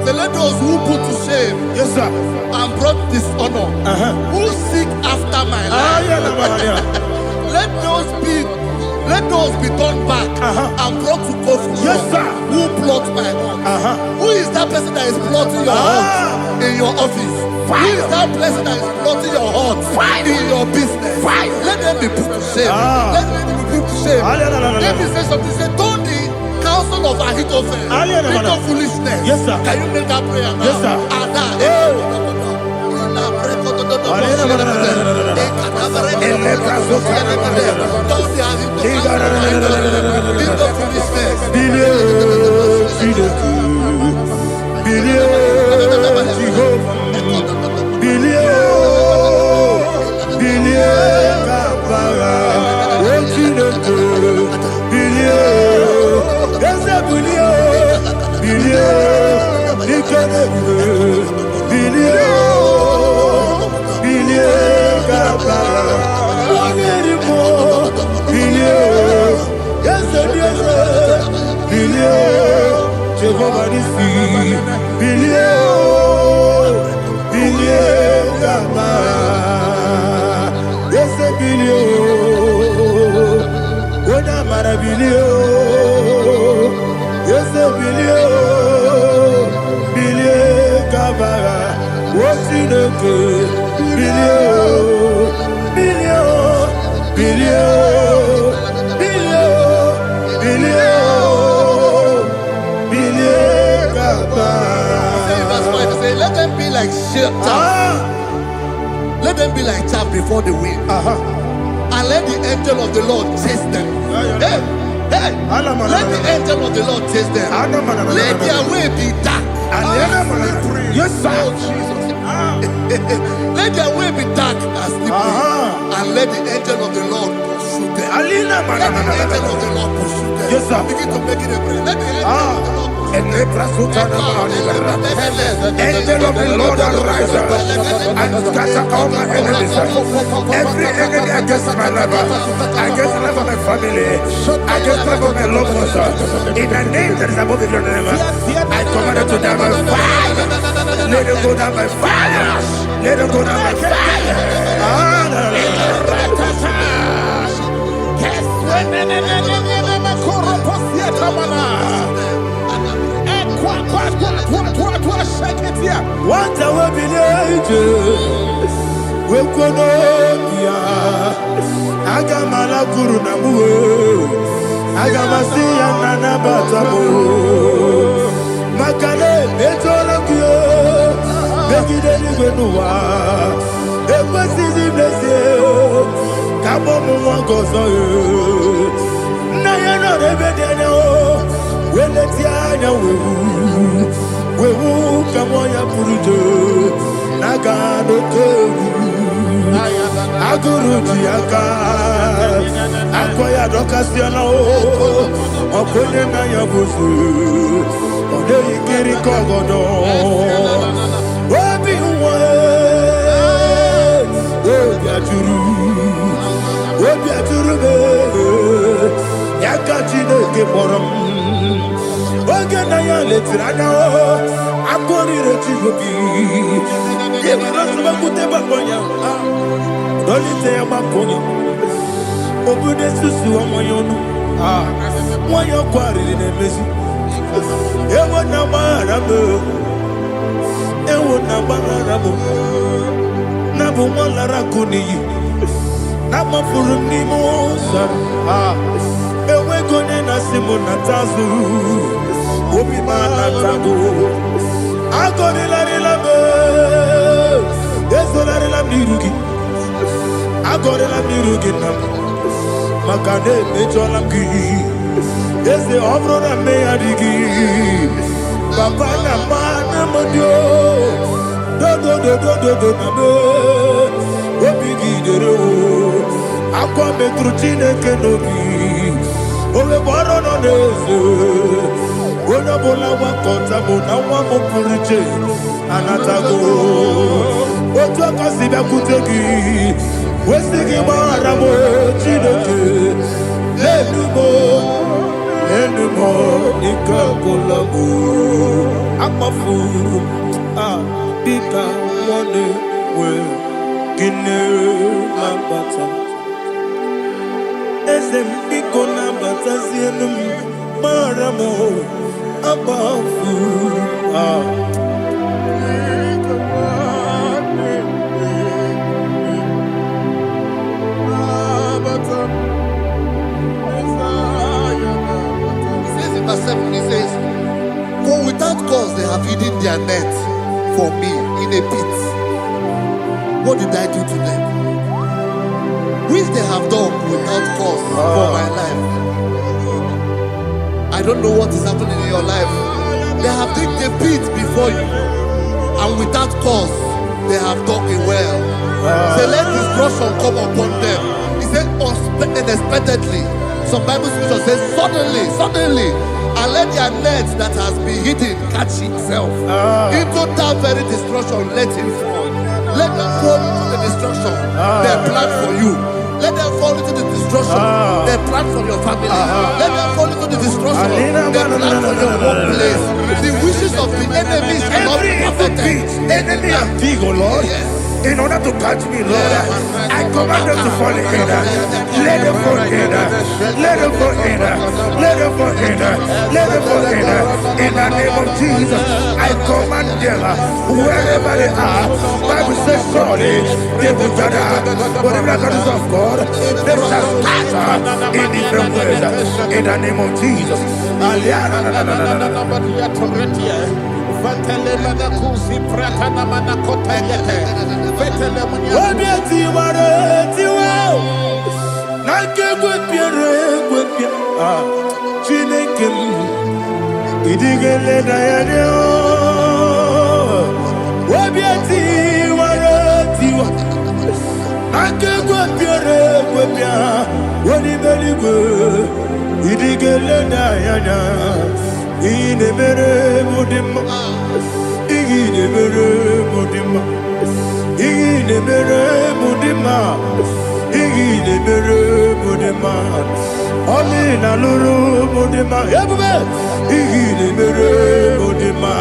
So let those who put to shame and brought dishonor, who seek after my life, let those be turned back and brought to court from who plot my heart. Who is that person that is plotting your heart in your office? Who is that person that is plotting your heart in your business? Let them be put to shame. Let them be put to shame. Let me say something. Say, don't the counsel of Ahithophel make no foolishness. Can you make that prayer now? Don't let them be like chaff. Let them be like chaff before the wind. And let the angel of the Lord chase them. Let the angel of the Lord chase them. Let their way be dark. Yes, sir. Let their way be dark and slippery. And let the angel of the Lord pursue them. Let the angel of the Lord pursue them. Yes, sir. Begin to make it a prayer. Let the angel of the Lord pursue them. Angel of the Lord arise and scatter all my enemies. Every enemy against my life, against the life of my family, against the life of my loved ones. In the name that is above your name, I command it to die by fire. Let it go down by fire. Let it go down by fire. What I will be we kono ya agamala kuru na mu agamasi ya nana batamo makale etola kyo begide ni gbenuwa ekwesi di blesse kabo mu won gozo na ya no rebede ne o weleti anya wewu kamo ya purujo naga no tewu aguru jiaka akoya dokasiana o okonye na yabusu ode ikiri kogodo obi uwe obi aturu be yaka chineke kporom oge na ya letiranya o akori rechigobi yebi rosuba kuteba konya Dolite ya makonye obude susu amoyono moyo kwari ne mezi ewo na marabe na bu molara kuni na mafuru ni mosa ewe gone na simu na tazu obi mana tago agone la relabe ezo la relabe rugi agora la mirugina makane mejola ki ese obro na me adigi papa na mana modio do na do obigi dero akwa metrutine kenobi owe boro no nezo ona bola wa kota bona wa mo puruje anatago oto kasiba kutegi Wesigi maramo chineke Lenumo nikakolamu Amafuru Bika mwane we Gine mabata Ezem biko nabata zienum Maramo Amafuru He says, for without cause they have hidden their net for me in a pit. What did I do to them? Which they have done without cause for my life. I don't know what is happening in your life. They have digged a pit before you, and without cause they have dug a well. Say, let destruction come upon them. He said, unexpectedly. Some Bible scripture says, suddenly. And let their net that has been hidden catch itself. Into that very destruction, let it fall. Let them fall into the destruction they plan for you. Let them fall into the destruction they plan for your family. Let them fall into the destruction they plan for your workplace. The wishes of the enemy shall not be perfected. Enemy and dig, oh Lord. Yes. In order to catch me, Lord, I command them to fall in. Let them fall in. Let them fall in. Let them fall in. Let them fall in. In the name of Jesus, I command them wherever they are. Bible says, surely they will gather. Whatever the God is of God, they shall scatter in different ways. In the name of Jesus. Inemere mudima, inemere mudima, inemere mudima, inemere mudima. Oli na luru mudima, ebube. Inemere mudima,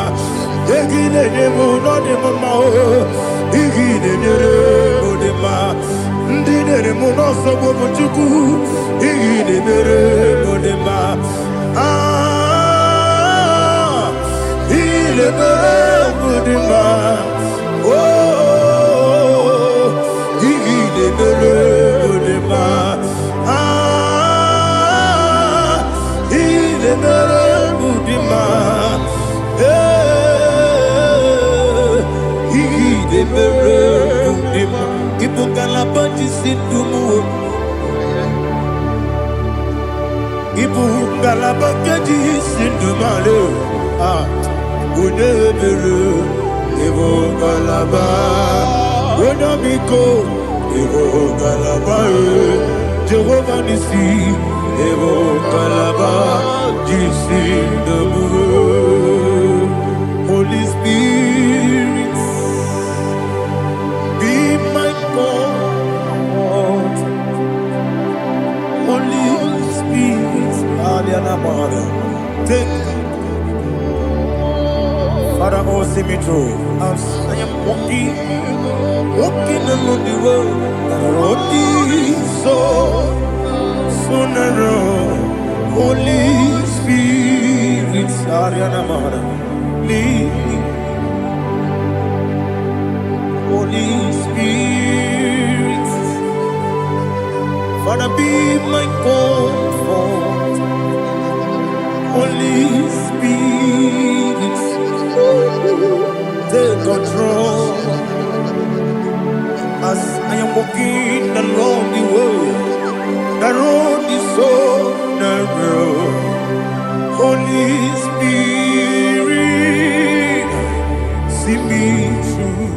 inemere mudima, inemere mudima. Ndinere munoso bobuchuku, inemere mudima. Il est Mudima. Oh, il est Mudima. Il est Mudima. Il est Mudima. Il faut qu'à la bâtisse tout. Ibu galabaka di sindumale unebere ibu galaba unamiko ibu galaba Jehovah nisi ibu galaba di sindumale. Holy Spirit, be my God. Holy Spirit, take Father, oh, see me through. As I am walking along the road, the road is so narrow. Holy Spirit, lead me. Holy Spirit, Father, be my comfort. Holy Spirit, take control. As I am walking along the way, the road is so narrow. Holy Spirit, see me through.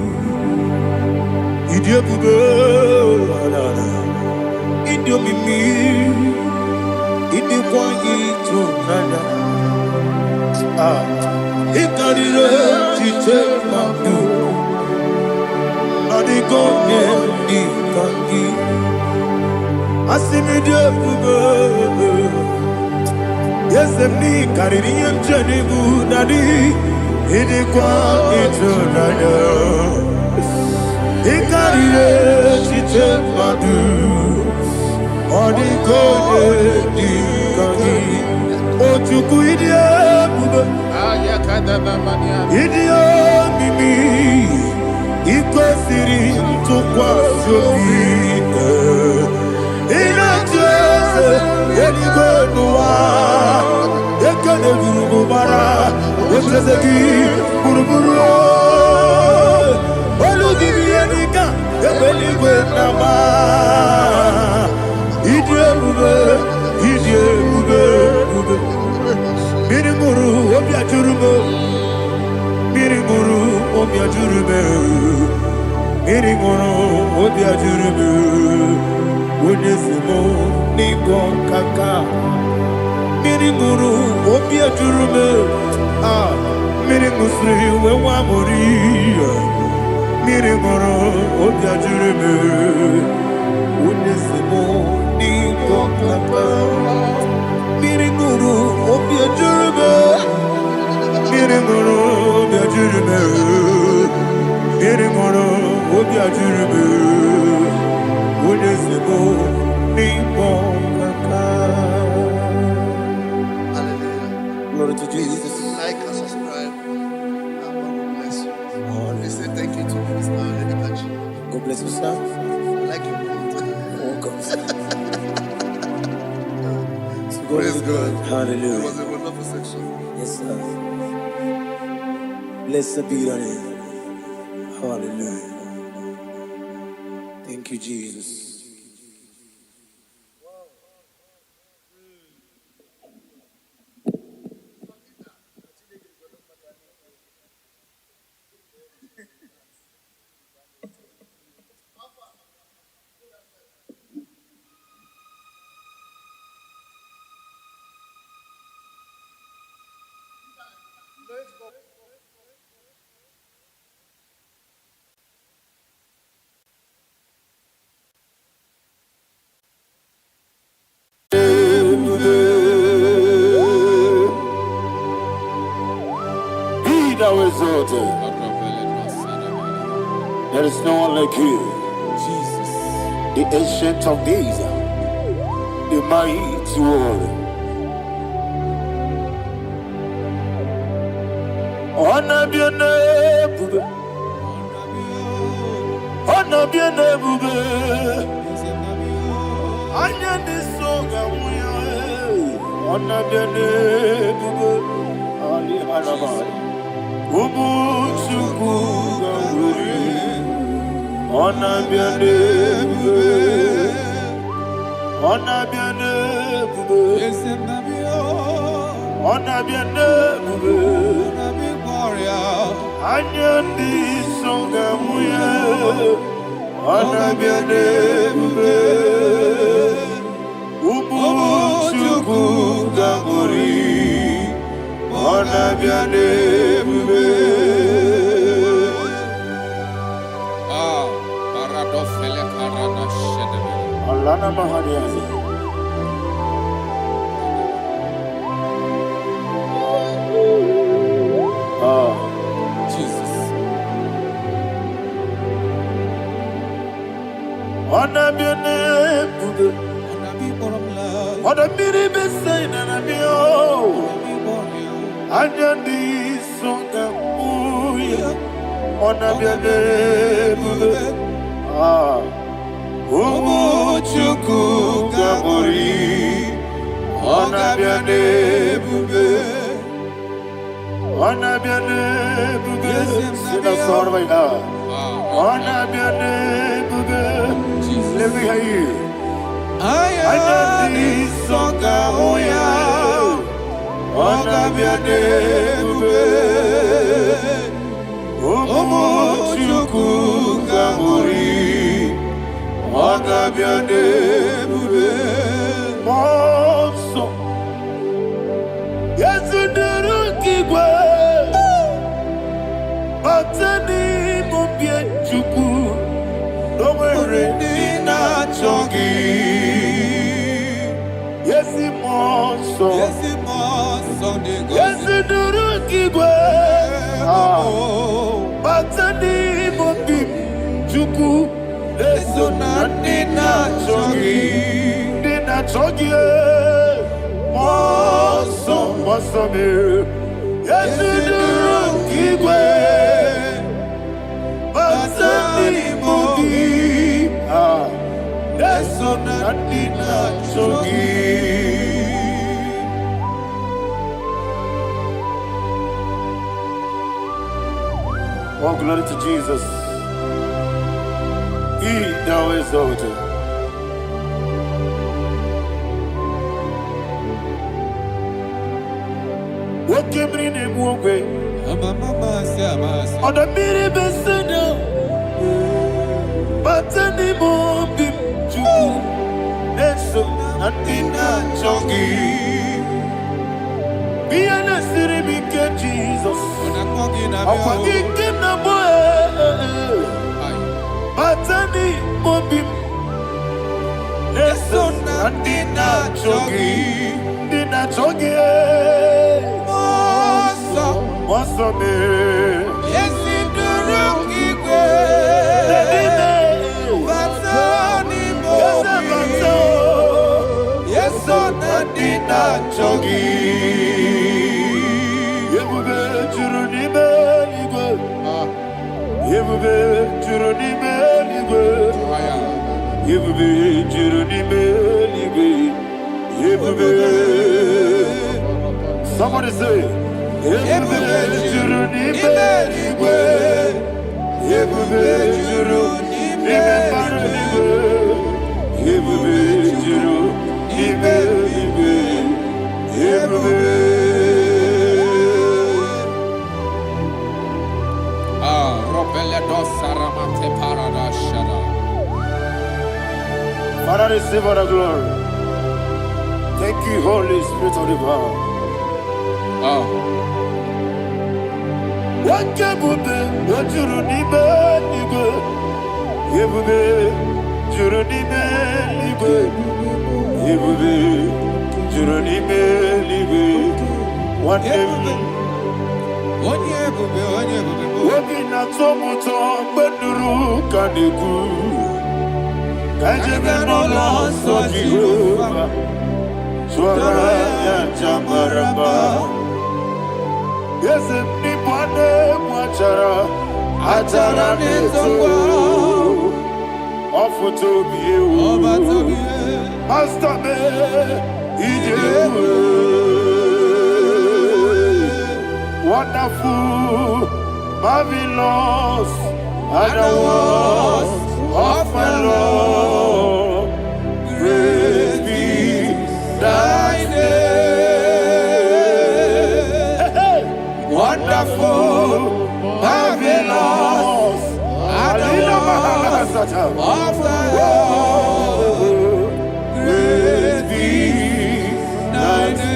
Idiabube, Idiomimi, Idikwanyito nana. Ikarire chite mabu. Adigonye ikangi. Asimidiabube. Yes, me kaririyan janibu nadi. Idikwanyito nana. Ikarire chite mabu. Adigonye ikangi. Ochuku idiabube. Idio mimi iko siri tukwa sopite inatese eligwenua ekene gurubara esezegi buruburu olugibi enika ebeligwenama idiebube Miringuru obia jurube Miringuru obia jurube Miringuru obia jurube Unesimo ningo kaka Miringuru obia jurube Miringusri wewa mori Miringuru obia jurube Unesimo ningo kaka Miringuru obia jurube Miringuru obia jurube Miringuru obia jurube Unesimo ningo kaka. Hallelujah. Glory to Jesus. Like and subscribe. And God will bless you. They say thank you to Minister Lady Kachi. God bless you, sir. I like your quote. Welcome, sir. Praise God. Hallelujah. It was a wonderful section. Yes, sir. Blessed be your name. Hallelujah. Thank you, Jesus. exalted. There is no one like you. Jesus. The ancient of days, the mighty warrior. Honor be your name, honor be your name. Anya ni soga muya, honor be your name, Ali Arabari. Umu chukuga guri, honor be your name, honor be your name, honor be your name. Anya ni soga muya, honor be your name, Umu chukuga guri, honor be your name. Paradofele karana shedebe. Alana mahariazi. Jesus. Honor be your name, honor be the best and be oh. Anya di songa muya, honor be your name. Umu chukuga guri, honor be your name. Honor be your name. Sina sorvaina. Honor be your name. Let me hear you. Anya di songa muya, honor be your name. Umu chukuga guri, honor be your name. Monso, yes nduru kigwe, batani mubye chuku, nomere nina chongi. Yes monso, yes nduru kigwe, batani mubye chuku, leso na nina chongi, nina chongi. Moso me, yes nduru kigwe, batani mubye, leso na nina chongi. Oh, glory to Jesus. He thou exalted. What came in the way? On the mini beseda, but any more bim to so nothing chongi. Be an city, Jesus. I'm forgetting the boy. But any more bim. So nothing chongi. Dina chongi. Moso me, Yes, nduru kigwe. Batani mubye. Yes, onadina chongi. Yebube juruni beligwe. Yebube juruni beligwe. Yebube juruni beligwe. Yebube. Somebody say. Yebube juruni beligwe. Yebube juruni beligwe. Yebube juruni beligwe. Yebube. Robele dosaramate paradashara. Father, receive all the glory. Thank you, Holy Spirit of the power. What can you do? What you need, baby? Yebube, juruni belibe. Yebube, juruni belibe. What tomuto beduru kaniku. Kajemenola so Jehovah. Swara ya jamaraba. Yese nipane mwachara. Atara netongo. Ofutobiye o. Master me. Ijewe. Wonderful, marvelous, are the words of my Lord. Praise be thy name. Wonderful, marvelous, are the words of my Lord. Praise be thy name.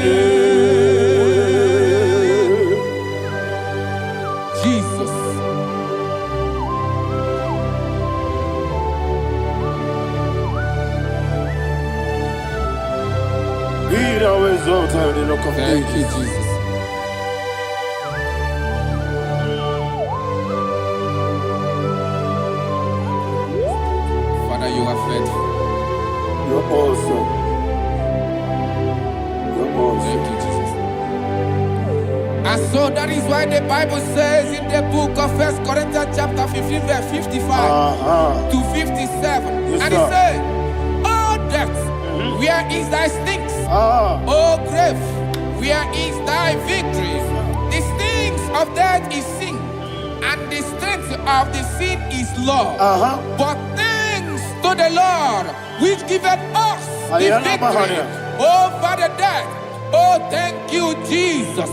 Thank you, Jesus. Father, you are faithful. You're awesome. You're awesome. Thank you, Jesus. And so that is why the Bible says in the book of 1 Corinthians chapter 15, verse 55 to 57. Yes, and it says, "Oh death, where is thy stings? Oh grave, where is thy victory? The stings of death is sin, and the strength of the sin is law. But thanks to the Lord, which giveth us the victory over the death. Oh, thank you, Jesus."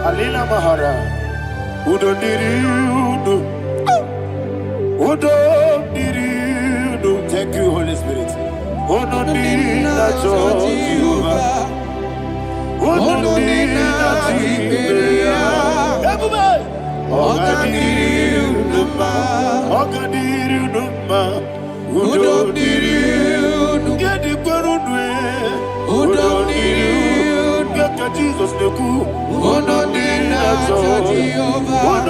Alina Mahara, Udo Diriudo, Udo Diriudo. Thank you, Holy Spirit. Udo Diriudo, Jehovah. Udo Diriudo, Ogadiriudo, Ogadiriudo, Udo Diriudo, Gedi Gwarudwe, Udo Diriudo, Gaka Jesus Neku, Udo Diriudo, Udo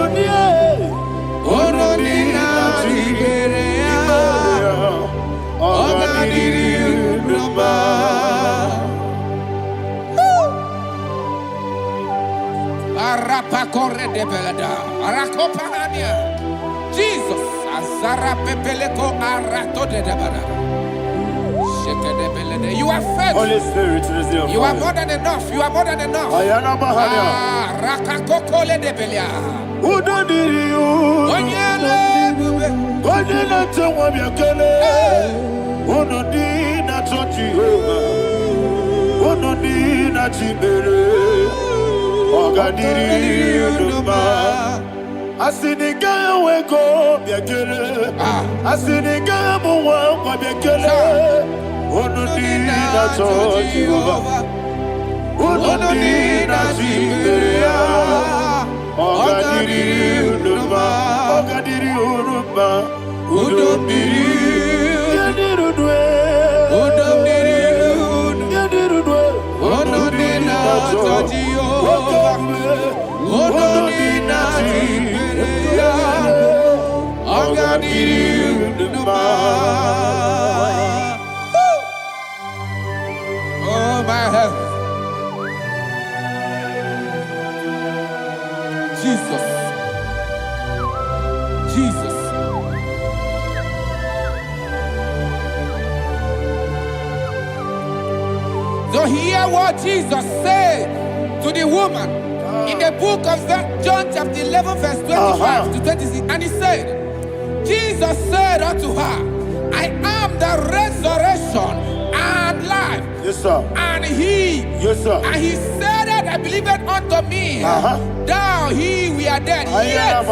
Arapa corre de belada, Arakopania, Jesus, Azara Pepeleko Arato de Barada. You are faithful. Holy Spirit, resume. You are more than enough. You are more than enough. Ayana Mahania. Rakakokole de Belia. Udo Diriudo, Onyele bube. Onyele Tewa Biakele. Udo Diriudo, Jehovah. Udo Diriudo, Chibere. Ogadiriudo. Asiniga weko biakele. Asiniga muwa kwa biakele. Unudina Jehovah. Unudina Jiberia. Ogadiriudo. Ogadiriudo. Udo Unudina Jehovah. Unudina Jiberia. Ogadiriudo. Oh my heaven. Jesus. Jesus. So hear what Jesus said to the woman in the book of John chapter 11 verse 25 to 26. And he said, Jesus said unto her, I am the resurrection and life. Yes, sir. And he, yes, sir. And he said that I believe it unto me. Thou he we are dead, yet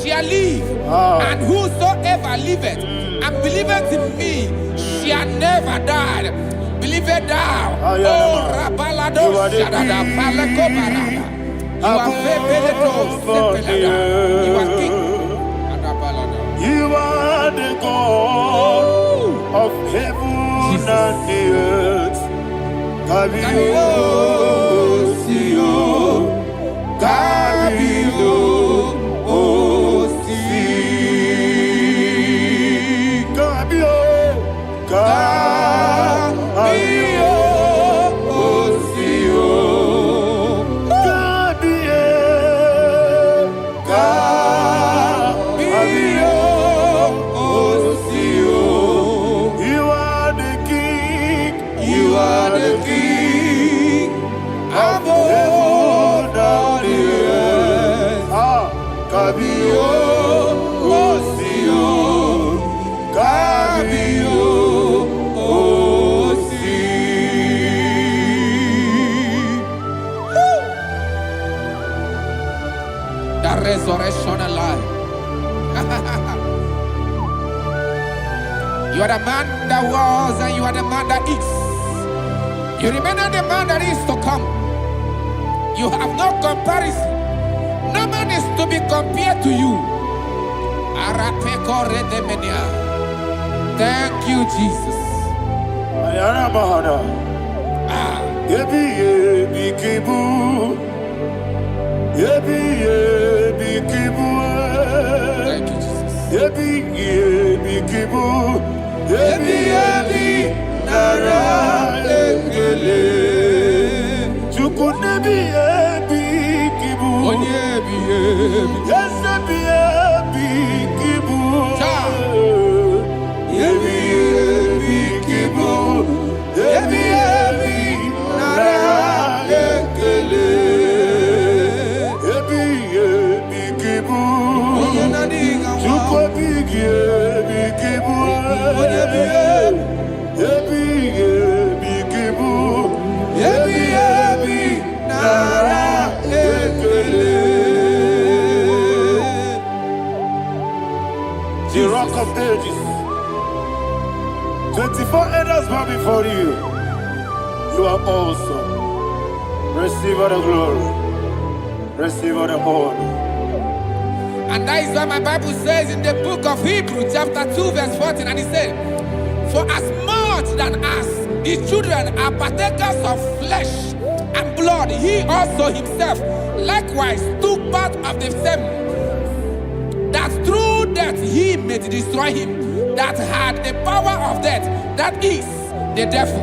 shall live. And whosoever liveth and believeth in me shall never die. Believe it thou. Oh, Rabalado Shadada Palako Barada. You are You are king. You are the God of heaven and the earth. Kabio, Sio, Kabio, Osi, Kabio, Kabio, Osio, Kabio, Kabio. You are the king of heaven and the earth. Kabio, Osio, Kabio, Osi. The resurrection alive. You are the man that was and you are the man that is. You remember the man that is to come. You have no comparison. No man is to be compared to you. Thank you, Jesus. Thank you, Jesus. Nara ekele Chukunebi ebi kibu Yes ebi kibu Ebi kibu Ebi nara ekele Ebi kibu Chukobi kibu The rock of ages. 24 elders bow before you. You are awesome. Receive all the glory. Receive all the honor. And that is what my Bible says in the book of Hebrews chapter 2 verse 14. And it said, for as much than us, the children are partakers of flesh and blood, he also himself likewise took part of the same, that through death he may destroy him that had the power of death, that is the devil.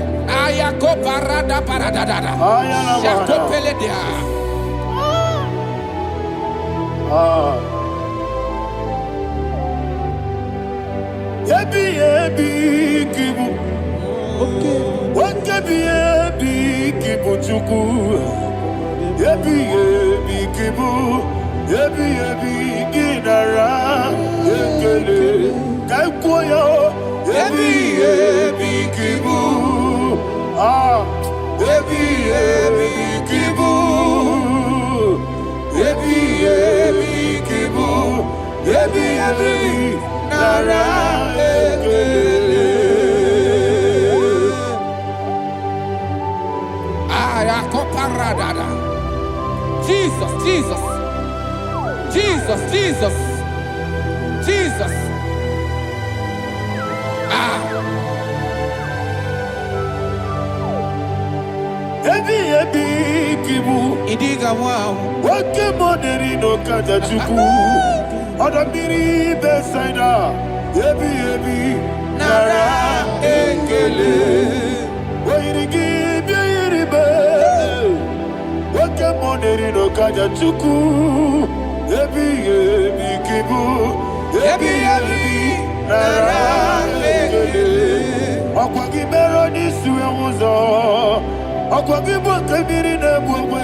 Yebi kibu, yebi kibu chuku. Yebi kibu, yebi ginara ekele. Kaikoyo, yebi kibu, yebi kibu, yebi kibu, yebi nara ekele. Jesus, Jesus, Jesus, Jesus, Jesus. Yebi kibu. Idiga wow. Wake moderi no kaja chuku. Odamiri besaida. Yebi nara ekele. Wairigi biiribe. Wake moderi no kaja chuku. Yebi kibu. Yebi nara ekele. Okwagi mero ni suwe uzo Akwa kibu kebiri ne bwewe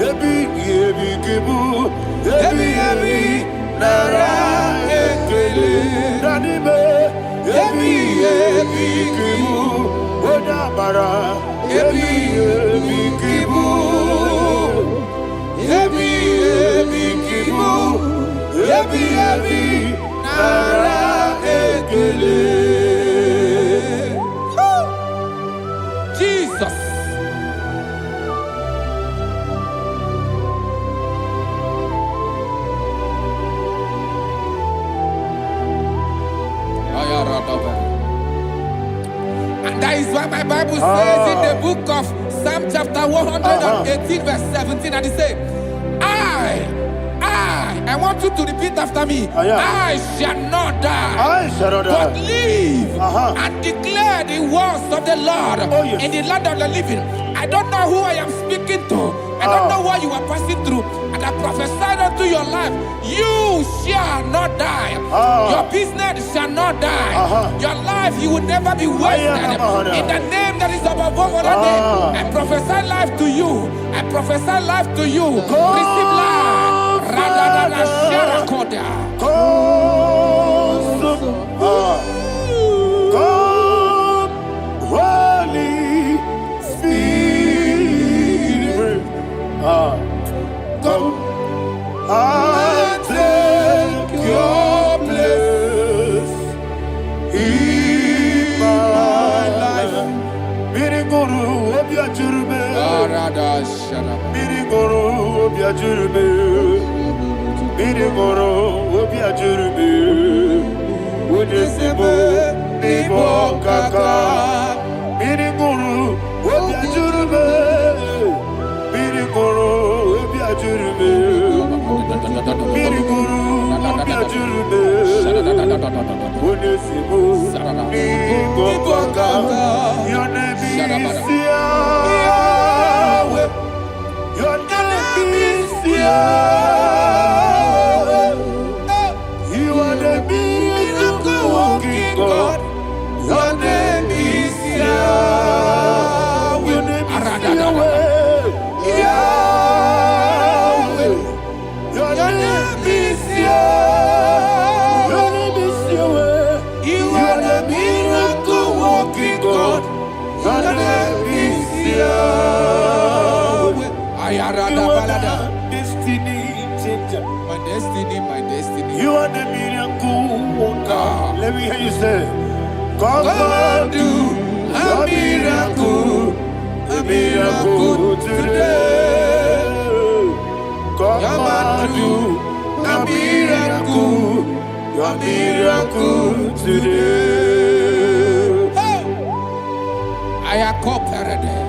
Ebi kibu Ebi nara ekele Nanime Ebi kibu Odabara Ebi kibu Ebi kibu Ebi nara ekele Jesus. And that is why my Bible says in the book of Psalm chapter 118 verse 17, and it says, I want you to repeat after me. I shall not die, but live and declare the words of the Lord in the land of the living. I don't know who I am speaking to. I don't know what you are passing through. And I prophesy unto your life, you shall not die. Your business shall not die. Your life, you will never be wasted. In the name that is above all other name, I prophesy life to you. I prophesy life to you. Receive life. Come, Holy Spirit, come and take your place in my life. Miriguru obiajurube, miriguru obiajurube. Mirigoro obiajurube Udesibo Nibo kaka Mirigoro obiajurube Mirigoro obiajurube Mirigoro obiajurube Udesibo Nibo kaka Your name is Yahweh Your name is Yahweh God, your name is Yahweh. Your name is Yahweh. Yahweh. Your name is Yahweh. Your name is Yahweh. You are the miracle working God. Your name is Yahweh. You are the destiny changer. My destiny. You are the miracle worker. Let me hear you say, come and do a miracle today. Come and do a miracle today. I am cooperative.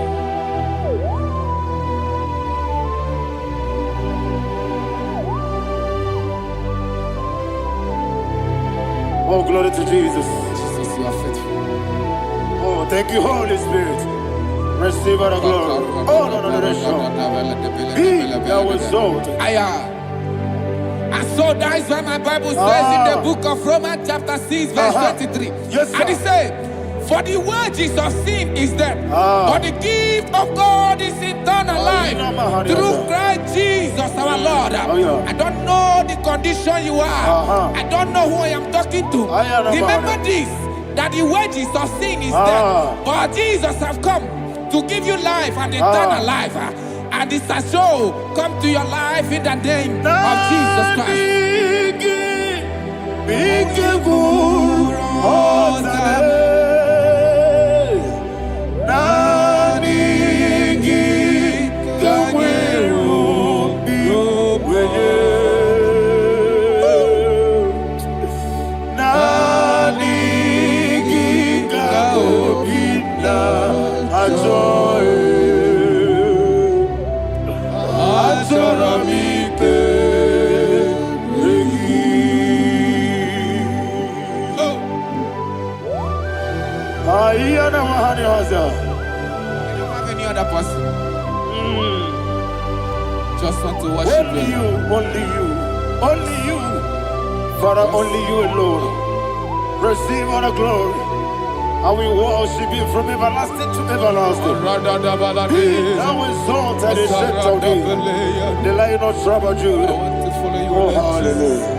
Oh, glory to Jesus. Jesus, you are faithful. Oh, thank you, Holy Spirit. Receive our glory. Oh, no, Be thou exalted. And so that is why my Bible says in the book of Romans chapter 6 verse 23. Yes, sir. And it says, for the wages of sin is death, but the gift of God is eternal life through Christ Jesus our Lord. I don't know the condition you are. I don't know who I am talking to. Remember this, that the wages of sin is death, but Jesus have come to give you life and eternal life. And this shall so come to your life in the name of Jesus Christ. I don't have any other person. Just want to worship only you, only you, Father, only you alone. Receive all the glory, I will worship Him from everlasting to everlasting. Thou exalted and set of thee, the Lion of Tribe of Judah. Oh, hallelujah.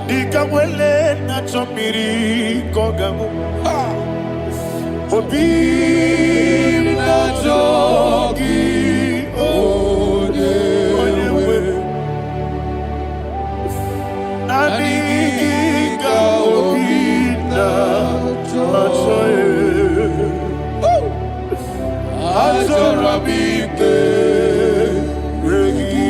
Nikamwele na chomiri kogamu. Obi na jogi onyewe. Naniga obi na joye. Azorabike regi.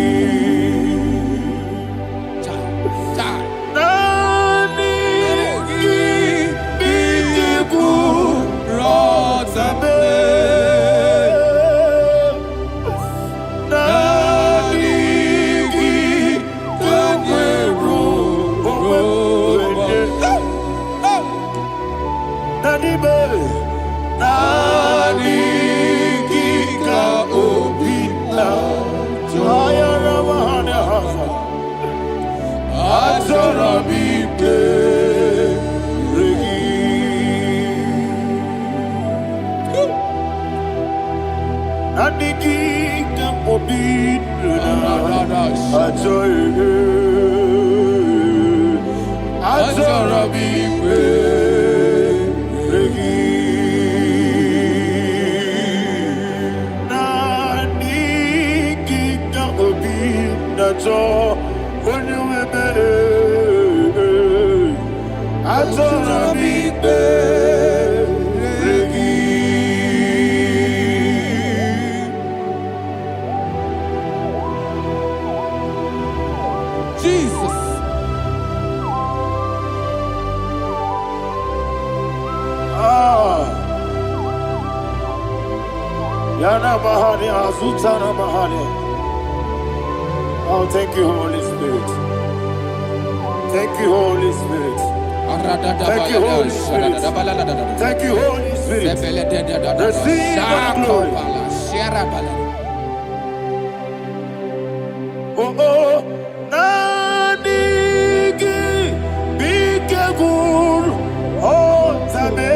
Jesus. Yana Mahani, Azutana Mahani. Oh, thank you, Holy Spirit. Thank you, Holy Spirit. Thank you, Holy Spirit. Thank you, Holy Spirit. Receive the glory. Oh, oh, Nanigi, Bikagur, oh, Tabe.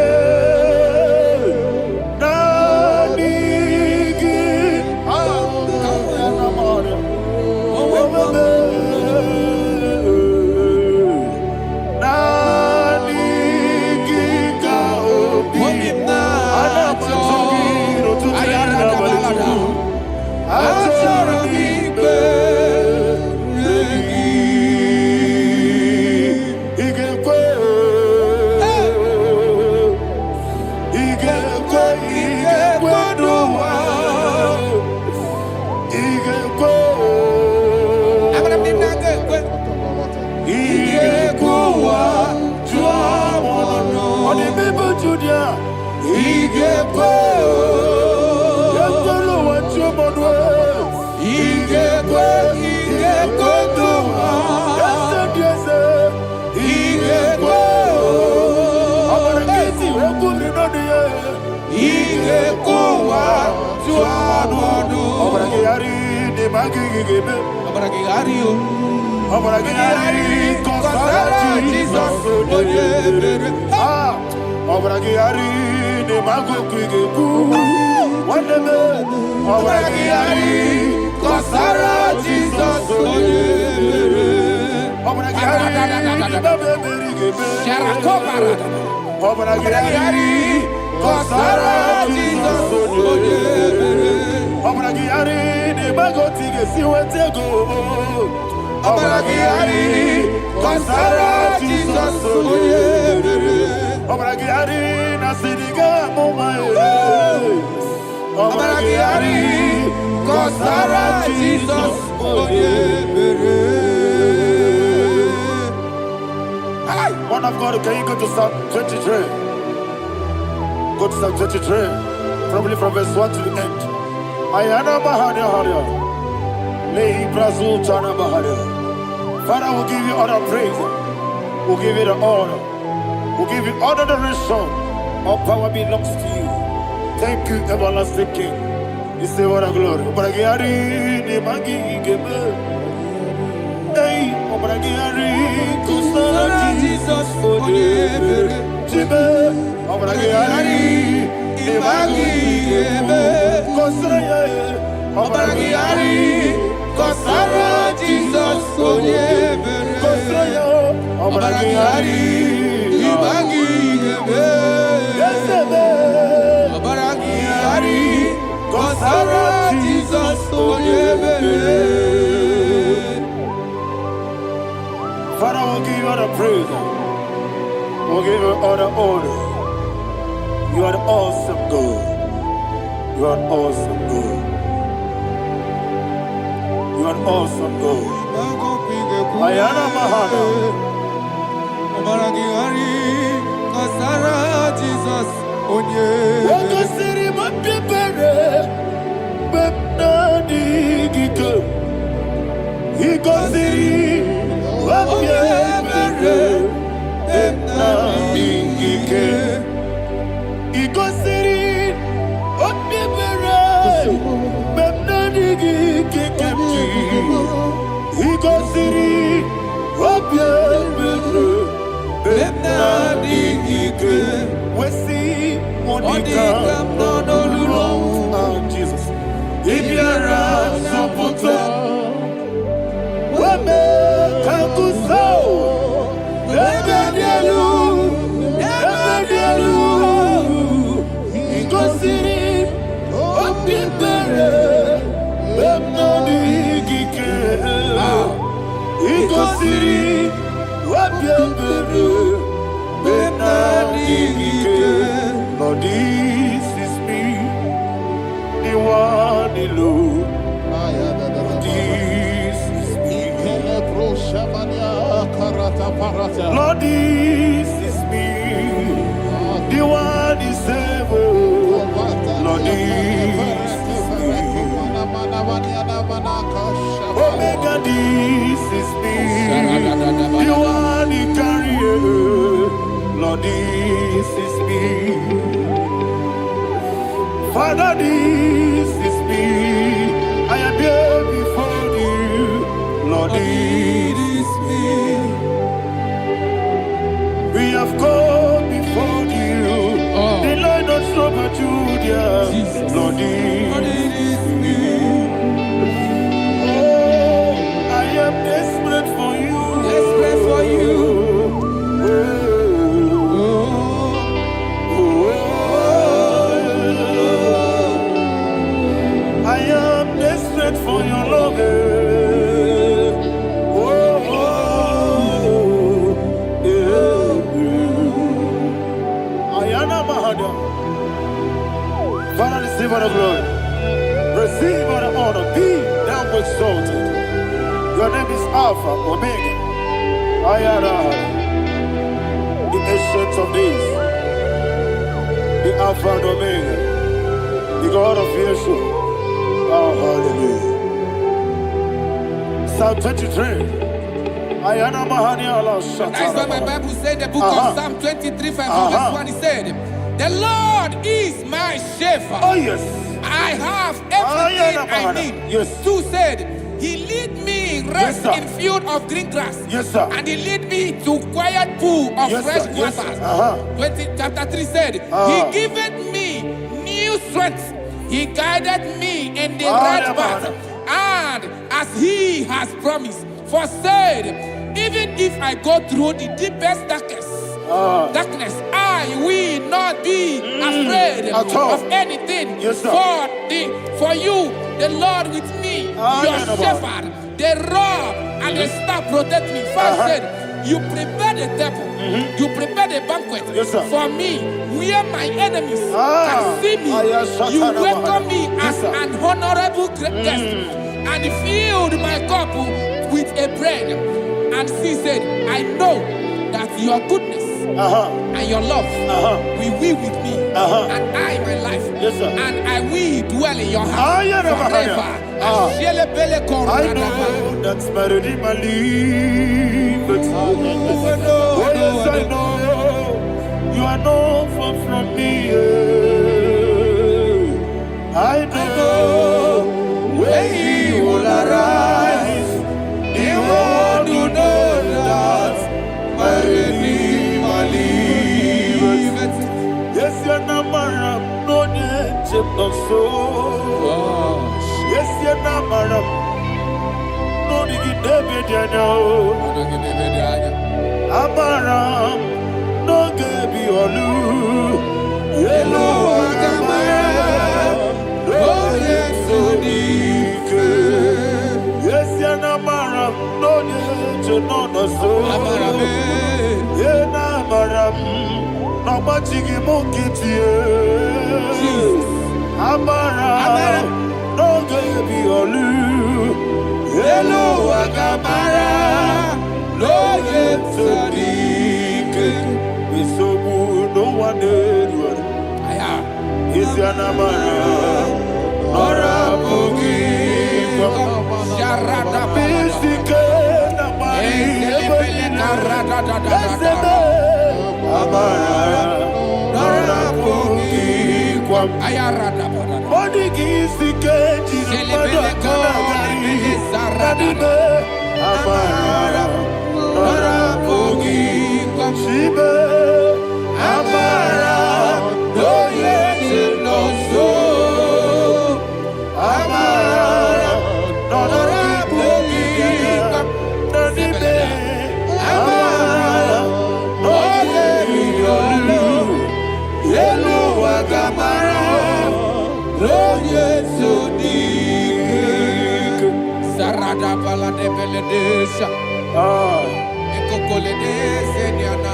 One of God, can you go to Psalm 23? Go to Psalm 23, probably from verse 1 to the end. Ayana Bahania Haria. Lei Brazil Chana Bahania. Father, we'll give you all the praise. We'll give you the honor. We'll give you all the adoration. All power belongs to you. Thank you, everlasting King. You say what a glory. Obragiari ni magi gebe. Hey, Obragiari kusarati. Jesus, Onyebere. Jibe, Obragari, Ibagi, Ebe. Obragari, Kosara, Jesus, Onyebere. Obragari, Ibagi, Ebe. Obragari, Kosara, Jesus, Onyebere. Father, we'll give you all the praise. We'll give you all the honor. You are the awesome God. You are an awesome God. You are an awesome God. Ayana Mahana. Omaragari, Kasara, Jesus, Onyebere. Wakasiri mapipere, bepnadi gike. Ikosiri mapipere, bepnadi gike. Ikosiri mapipere, bepnadi gike. Ikosiri mapipere, bepnadi gike. Wesi Monica, Jesus. Ibiara Sopoto, Wame Kakuso, Ebedielu, Igosiri, Opipere, Bemnodi Gike, Igosiri, Opipere, Bemnodi Gike. Lord, this is me, the one, the Lord. This is me. Lord, this is me, the one is ever. Lord, this is me. Omega, this is me, the one he carrier. Lord, this is me. Father, this is me. I am here before you. Lord, this is me. We have come before you. The Lord of Sober Judah. Lord, this is me. Oh, I am desperate for you. Desperate for you. I am desperate for your love. Ayana Mahada. Father, receive all the glory. Receive all the honor. Be thou exalted. Your name is Alpha, Omega. Ayana. The ancient of days. The Alpha and Omega. The God of Yeshua. Oh, hallelujah. Psalm 23. Ayana Mahani Allah Shata. That is why my Bible said, the book of Psalm 23, verse 1, it said, the Lord is my shepherd. Oh, yes. I have everything I need. Yes. 2 said, he lead me rest Yes, in field of green grass. Yes, sir. And he lead me to quiet pool of Yes, fresh sir. Yes, waters. sir. Chapter 3 said, he giveth me new strength. He guided me in the right path. And as he has promised, for said, even if I go through the deepest darkness, I will not be afraid of anything. Yes, sir. For you, the Lord with me, your shepherd, the rod and the staff protect me. First said, you prepare the table, you prepare the banquet for me, where my enemies can see me. You welcome me as an honorable guest, and filled my cup with a bread. And she said, I know that your goodness and your love will be with me, and I, my life, and I will dwell in your house forever. I know that's my Redeemer lives. Oh, yes, I know you are not far from me. I know when he will arise, the world will know that my Redeemer so. Yes, you're not madam. No, you get David, you know. Amaram, no, give you a loo. Yellow, no, yes, so deep. Yes, you're not madam. No, you know, no, so. Yeah, not madam. No, but you give monkey to you. Amara, no, give you a loo. Hello, Agamara, no, yet so deep. We so good, no one did. Is your Namara, or a boogie? Sharada, basic, Amara, or a boogie. Body is the cage, Amara, Nora Bogi, Shibe, Amara, no yet no so, Amara, Nora Bogi, Nodibe, Amara, no yet no Yellow Agamara, no yet so deep. Sarada bala de beledesha. Ekokole de seniana.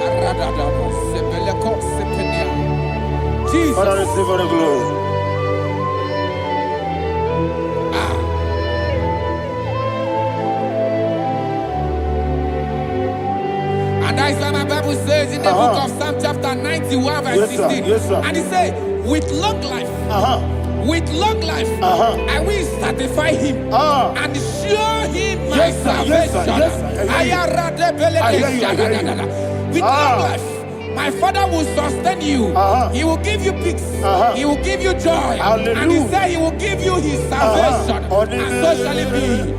Arada da sebeleko sepenia. Jesus. Father, receive the glory. And that's why my Bible says in the book of Psalm chapter 91 verse 16. Yes, sir. And he said, with long life. With long life, I will satisfy him and show him my salvation. With long life, my Father will sustain you. He will give you peace. He will give you joy. Hallelujah. And he said he will give you his salvation. And so shall it be.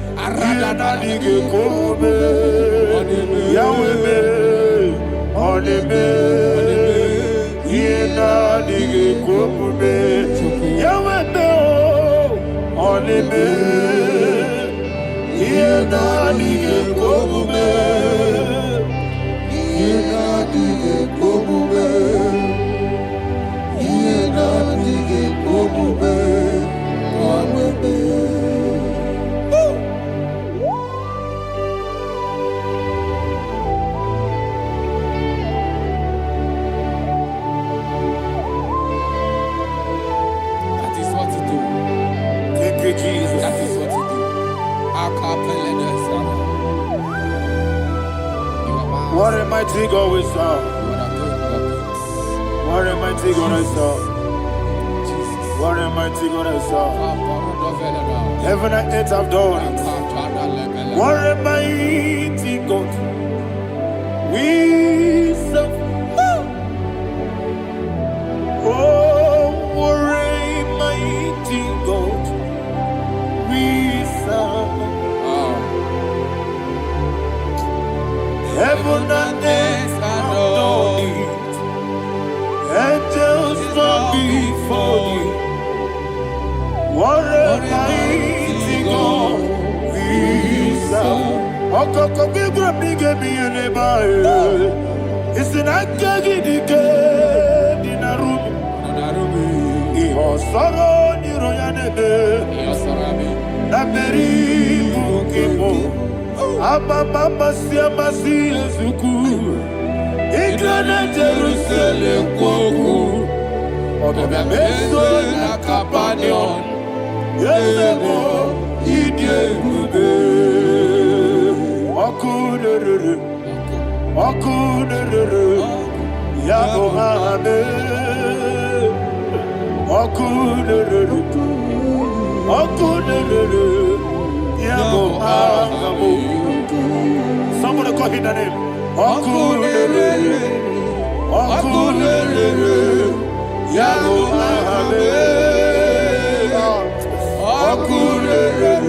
Jesus. That is what you do. What a mighty God we serve. What a mighty God I serve. What a mighty God I serve. Heaven and earth have done it. What a mighty God we serve. Oh, what a mighty God we serve. Heaven and earth adore it. Angels bow before you. What a mighty God we serve. Okoko bigro bige mi elebay. Isinaka gidike dinarubi. Iho soro ni royanebe. Naberi bukimo. Ababa siama si ezuku. Igrana Jerusalem kwoku. Obe meso na Capernaum. Yesebo idie gube. Okunere. Yabo hame. Okunere. Yabo hame. Somebody call him the name. Okunere. Yabo hame. Okunere.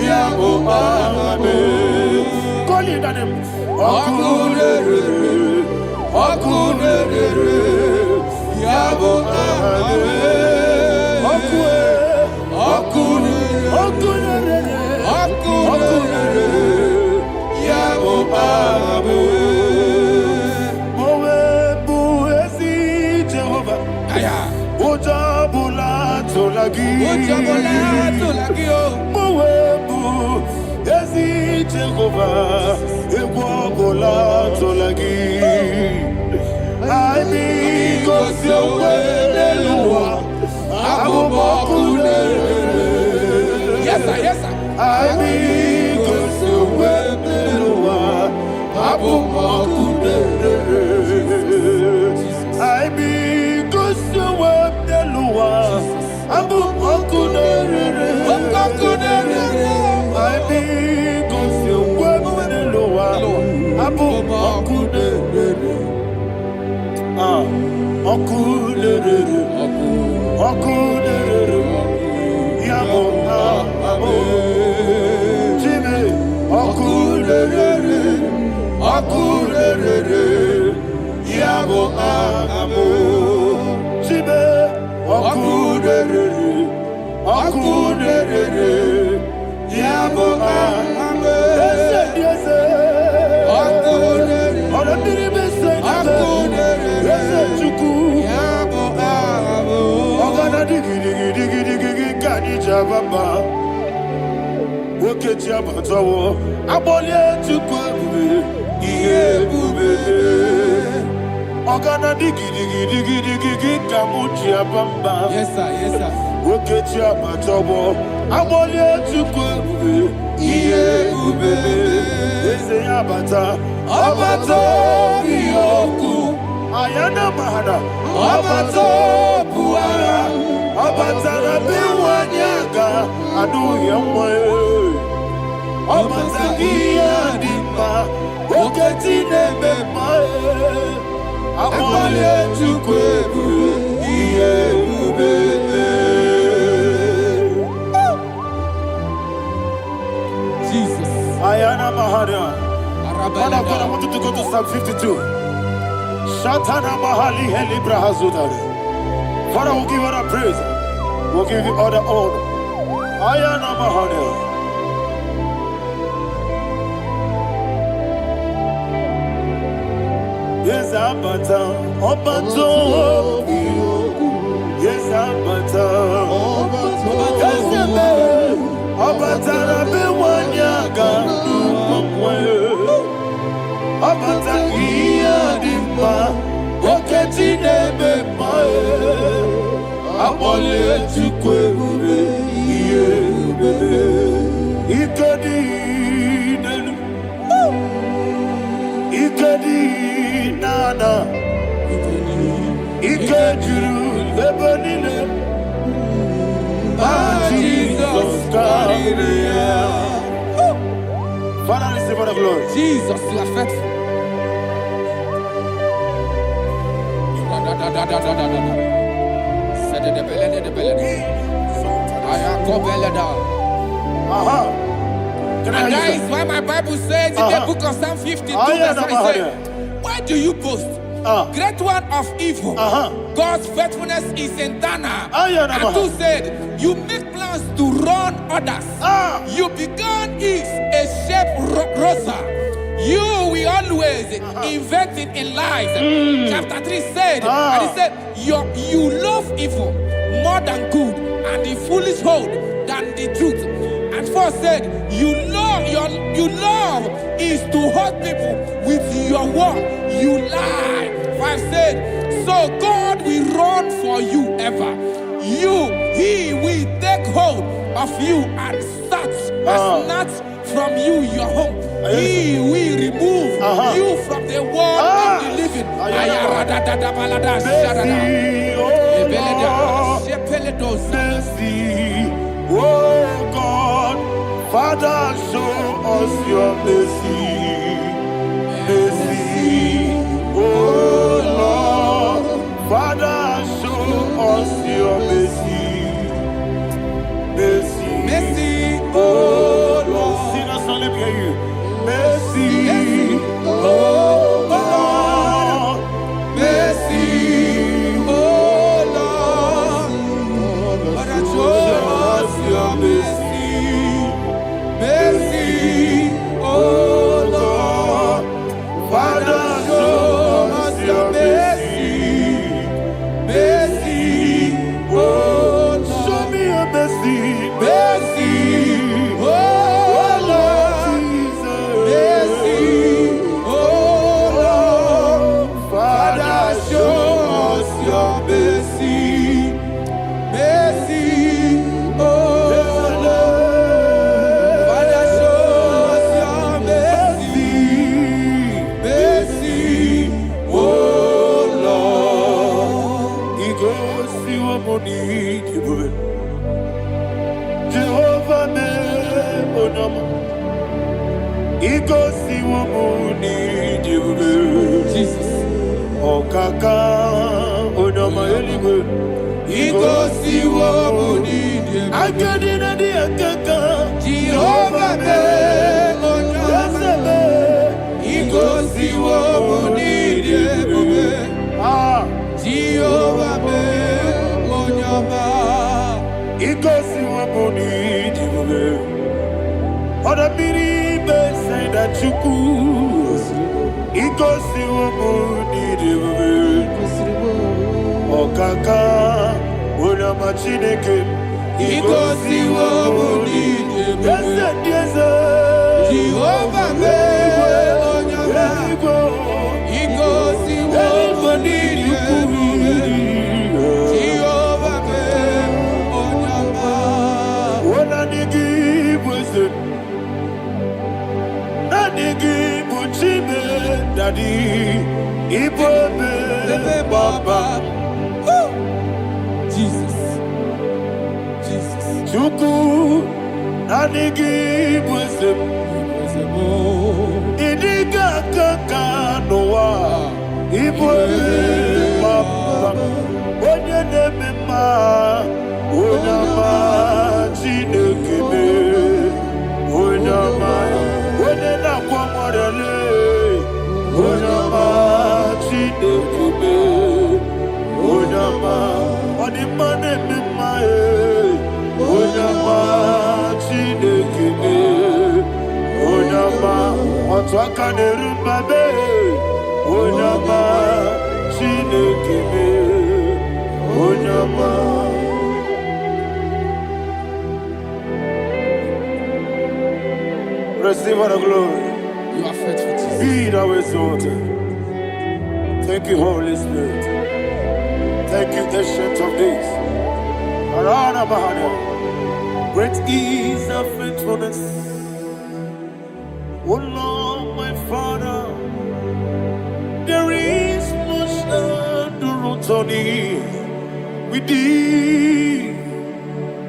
Yabo hame. Call him the name. Okunere. Okunere, Yabo Abe. Okunere, Yabo Abe. Mowebu ezi Jehovah. Aya. Ojabula tolagi. Mowebu ezi Jehovah. Egwabola tolagi. Aibi kosyowe neluwa. Yes, sir, yes, sir. Aibi kosyowe neluwa. Aibi kosyowe neluwa. Aibi kosyowe neluwa. Okulere, Yabo Abo, Jimmy, Okulere, Yabo Abo, Jimmy, Okulere, Yabo Abo, yes, Baba, woke Jabatawo, Abolia to Kwabu, Yebube, Ogana digi, Kamuchia Bamba. Yes, sir, yes, sir. Woke Jabatawo, Abolia to Kwabu, Yebube, Yabata, Abato, Yoku, Ayana Mahada, Abato, Buara. Abatara biwanyaga adu yamwe Abazagia dimba Oketi nebe mae Amale chukwebu Iye ubebe Jesus. Ayana Mahada. Father, I want you to go to Psalm 52. Shatana Mahali Heli Brahazudari. Father, we'll give you all the praise. We'll give you all the honor. Ayana Mahana. Yes, Abata. Obato. Yes, Abata. Yes, Abata. Rabe wanyaga. Abata iya dimba. Oketi nebe mae. Abole chukwebu iye bebe. Ikadi nenu. Ikadi nana. Ikadiru lebanile. Jesus God. Father, receive all the glory. Jesus, you are faithful. And that is why my Bible says in the book of Psalm 52, verse 5, why do you boast? Great one of evil. God's faithfulness is eternal. And 2 said, you make plans to run others. You began is a shape rosa. You will always inventing in lies. Chapter 3 said, and he said, you love evil more than good, and the foolish hold than the truth. And 4 said, you love is to hurt people with your word. You lie. 5 said, so God will run for you ever. He will take hold of you and snatch from you your home. He will remove you from the world of the living. Oh God, Father, show us your mercy. Mercy, oh Lord, Father, show us your mercy. Mercy, Mercy, oh Lord. Sing us all, let me hear you. Mercy, oh Lord, mercy, oh Lord. Father, show us your mercy, mercy, oh Lord. Show me your mercy, Mercy, oh Lord. Mercy, oh Lord. Father, show us your mercy, mercy, oh Lord. Father, show us your mercy, mercy, oh Lord. He goes to your money, Jehovah me onama. He goes to your money, Jesus. Oh kaka onama eligwe. He goes to your money, Akadina di akaka. Jehovah me onama. He goes to your money, Ah, Jehovah me onama. he goes to your money, Oda biri be say that you could. He goes to your money, Oh kaka onama chineke. He goes to your money, Yes, Jehovah me onama. He goes to your money, Jehovah me onama. Daddy, Ibobe, Baba, Jesus, Jesus. Chuku, Nanigi, Wisdom, Idiga Kaka, Noa, Ibobe, Baba, Onya Nemima, Onama, Chinekebe, Onama, Onena Kwamorele. Onama Chinekebe, Onama, Onimane Mimae, Onama Chinekebe, Onama, Otwakane Rumbabe, Onama Chinekebe, Onama. Receive all the glory. You are faithful, Jesus. Be thou exalted. Thank you, Holy Spirit. Thank you, Ancient of Days. Arana Bahana. Great is thy faithfulness. O Lord, my Father, there is much endurance on thee. With thee,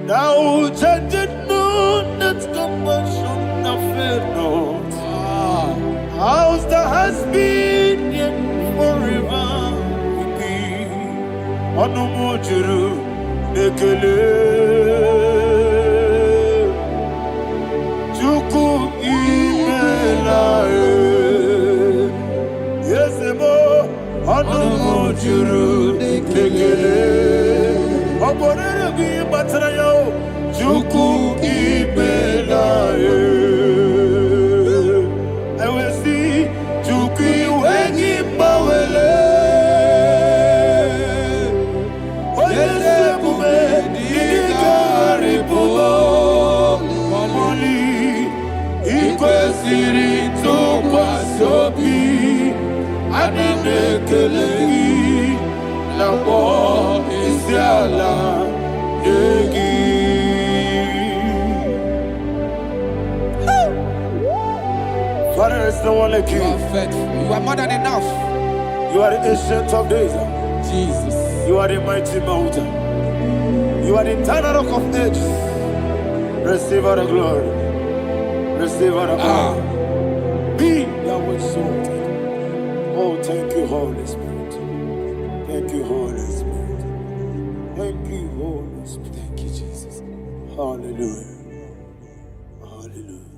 thou judgest not that compassion of faith not. House that has been yet forever with thee. Onumujuru nekele. Chuku imelae. Yesemo onumujuru nekele. Oborere gi batrayo. Chuku imelae. Sirito kwasobi adinekeleyi labo isiala yegi. Father, there's no one like you. You are faithful. You are more than enough. You are the ancient of days. Jesus. You are the mighty mountain. You are the eternal rock of ages. Receive all the glory. Receive all the power. Be thou exalted. Oh, thank you, Holy Spirit. Thank you, Holy Spirit. Thank you, Holy Spirit. Thank you, Jesus. Hallelujah. Hallelujah.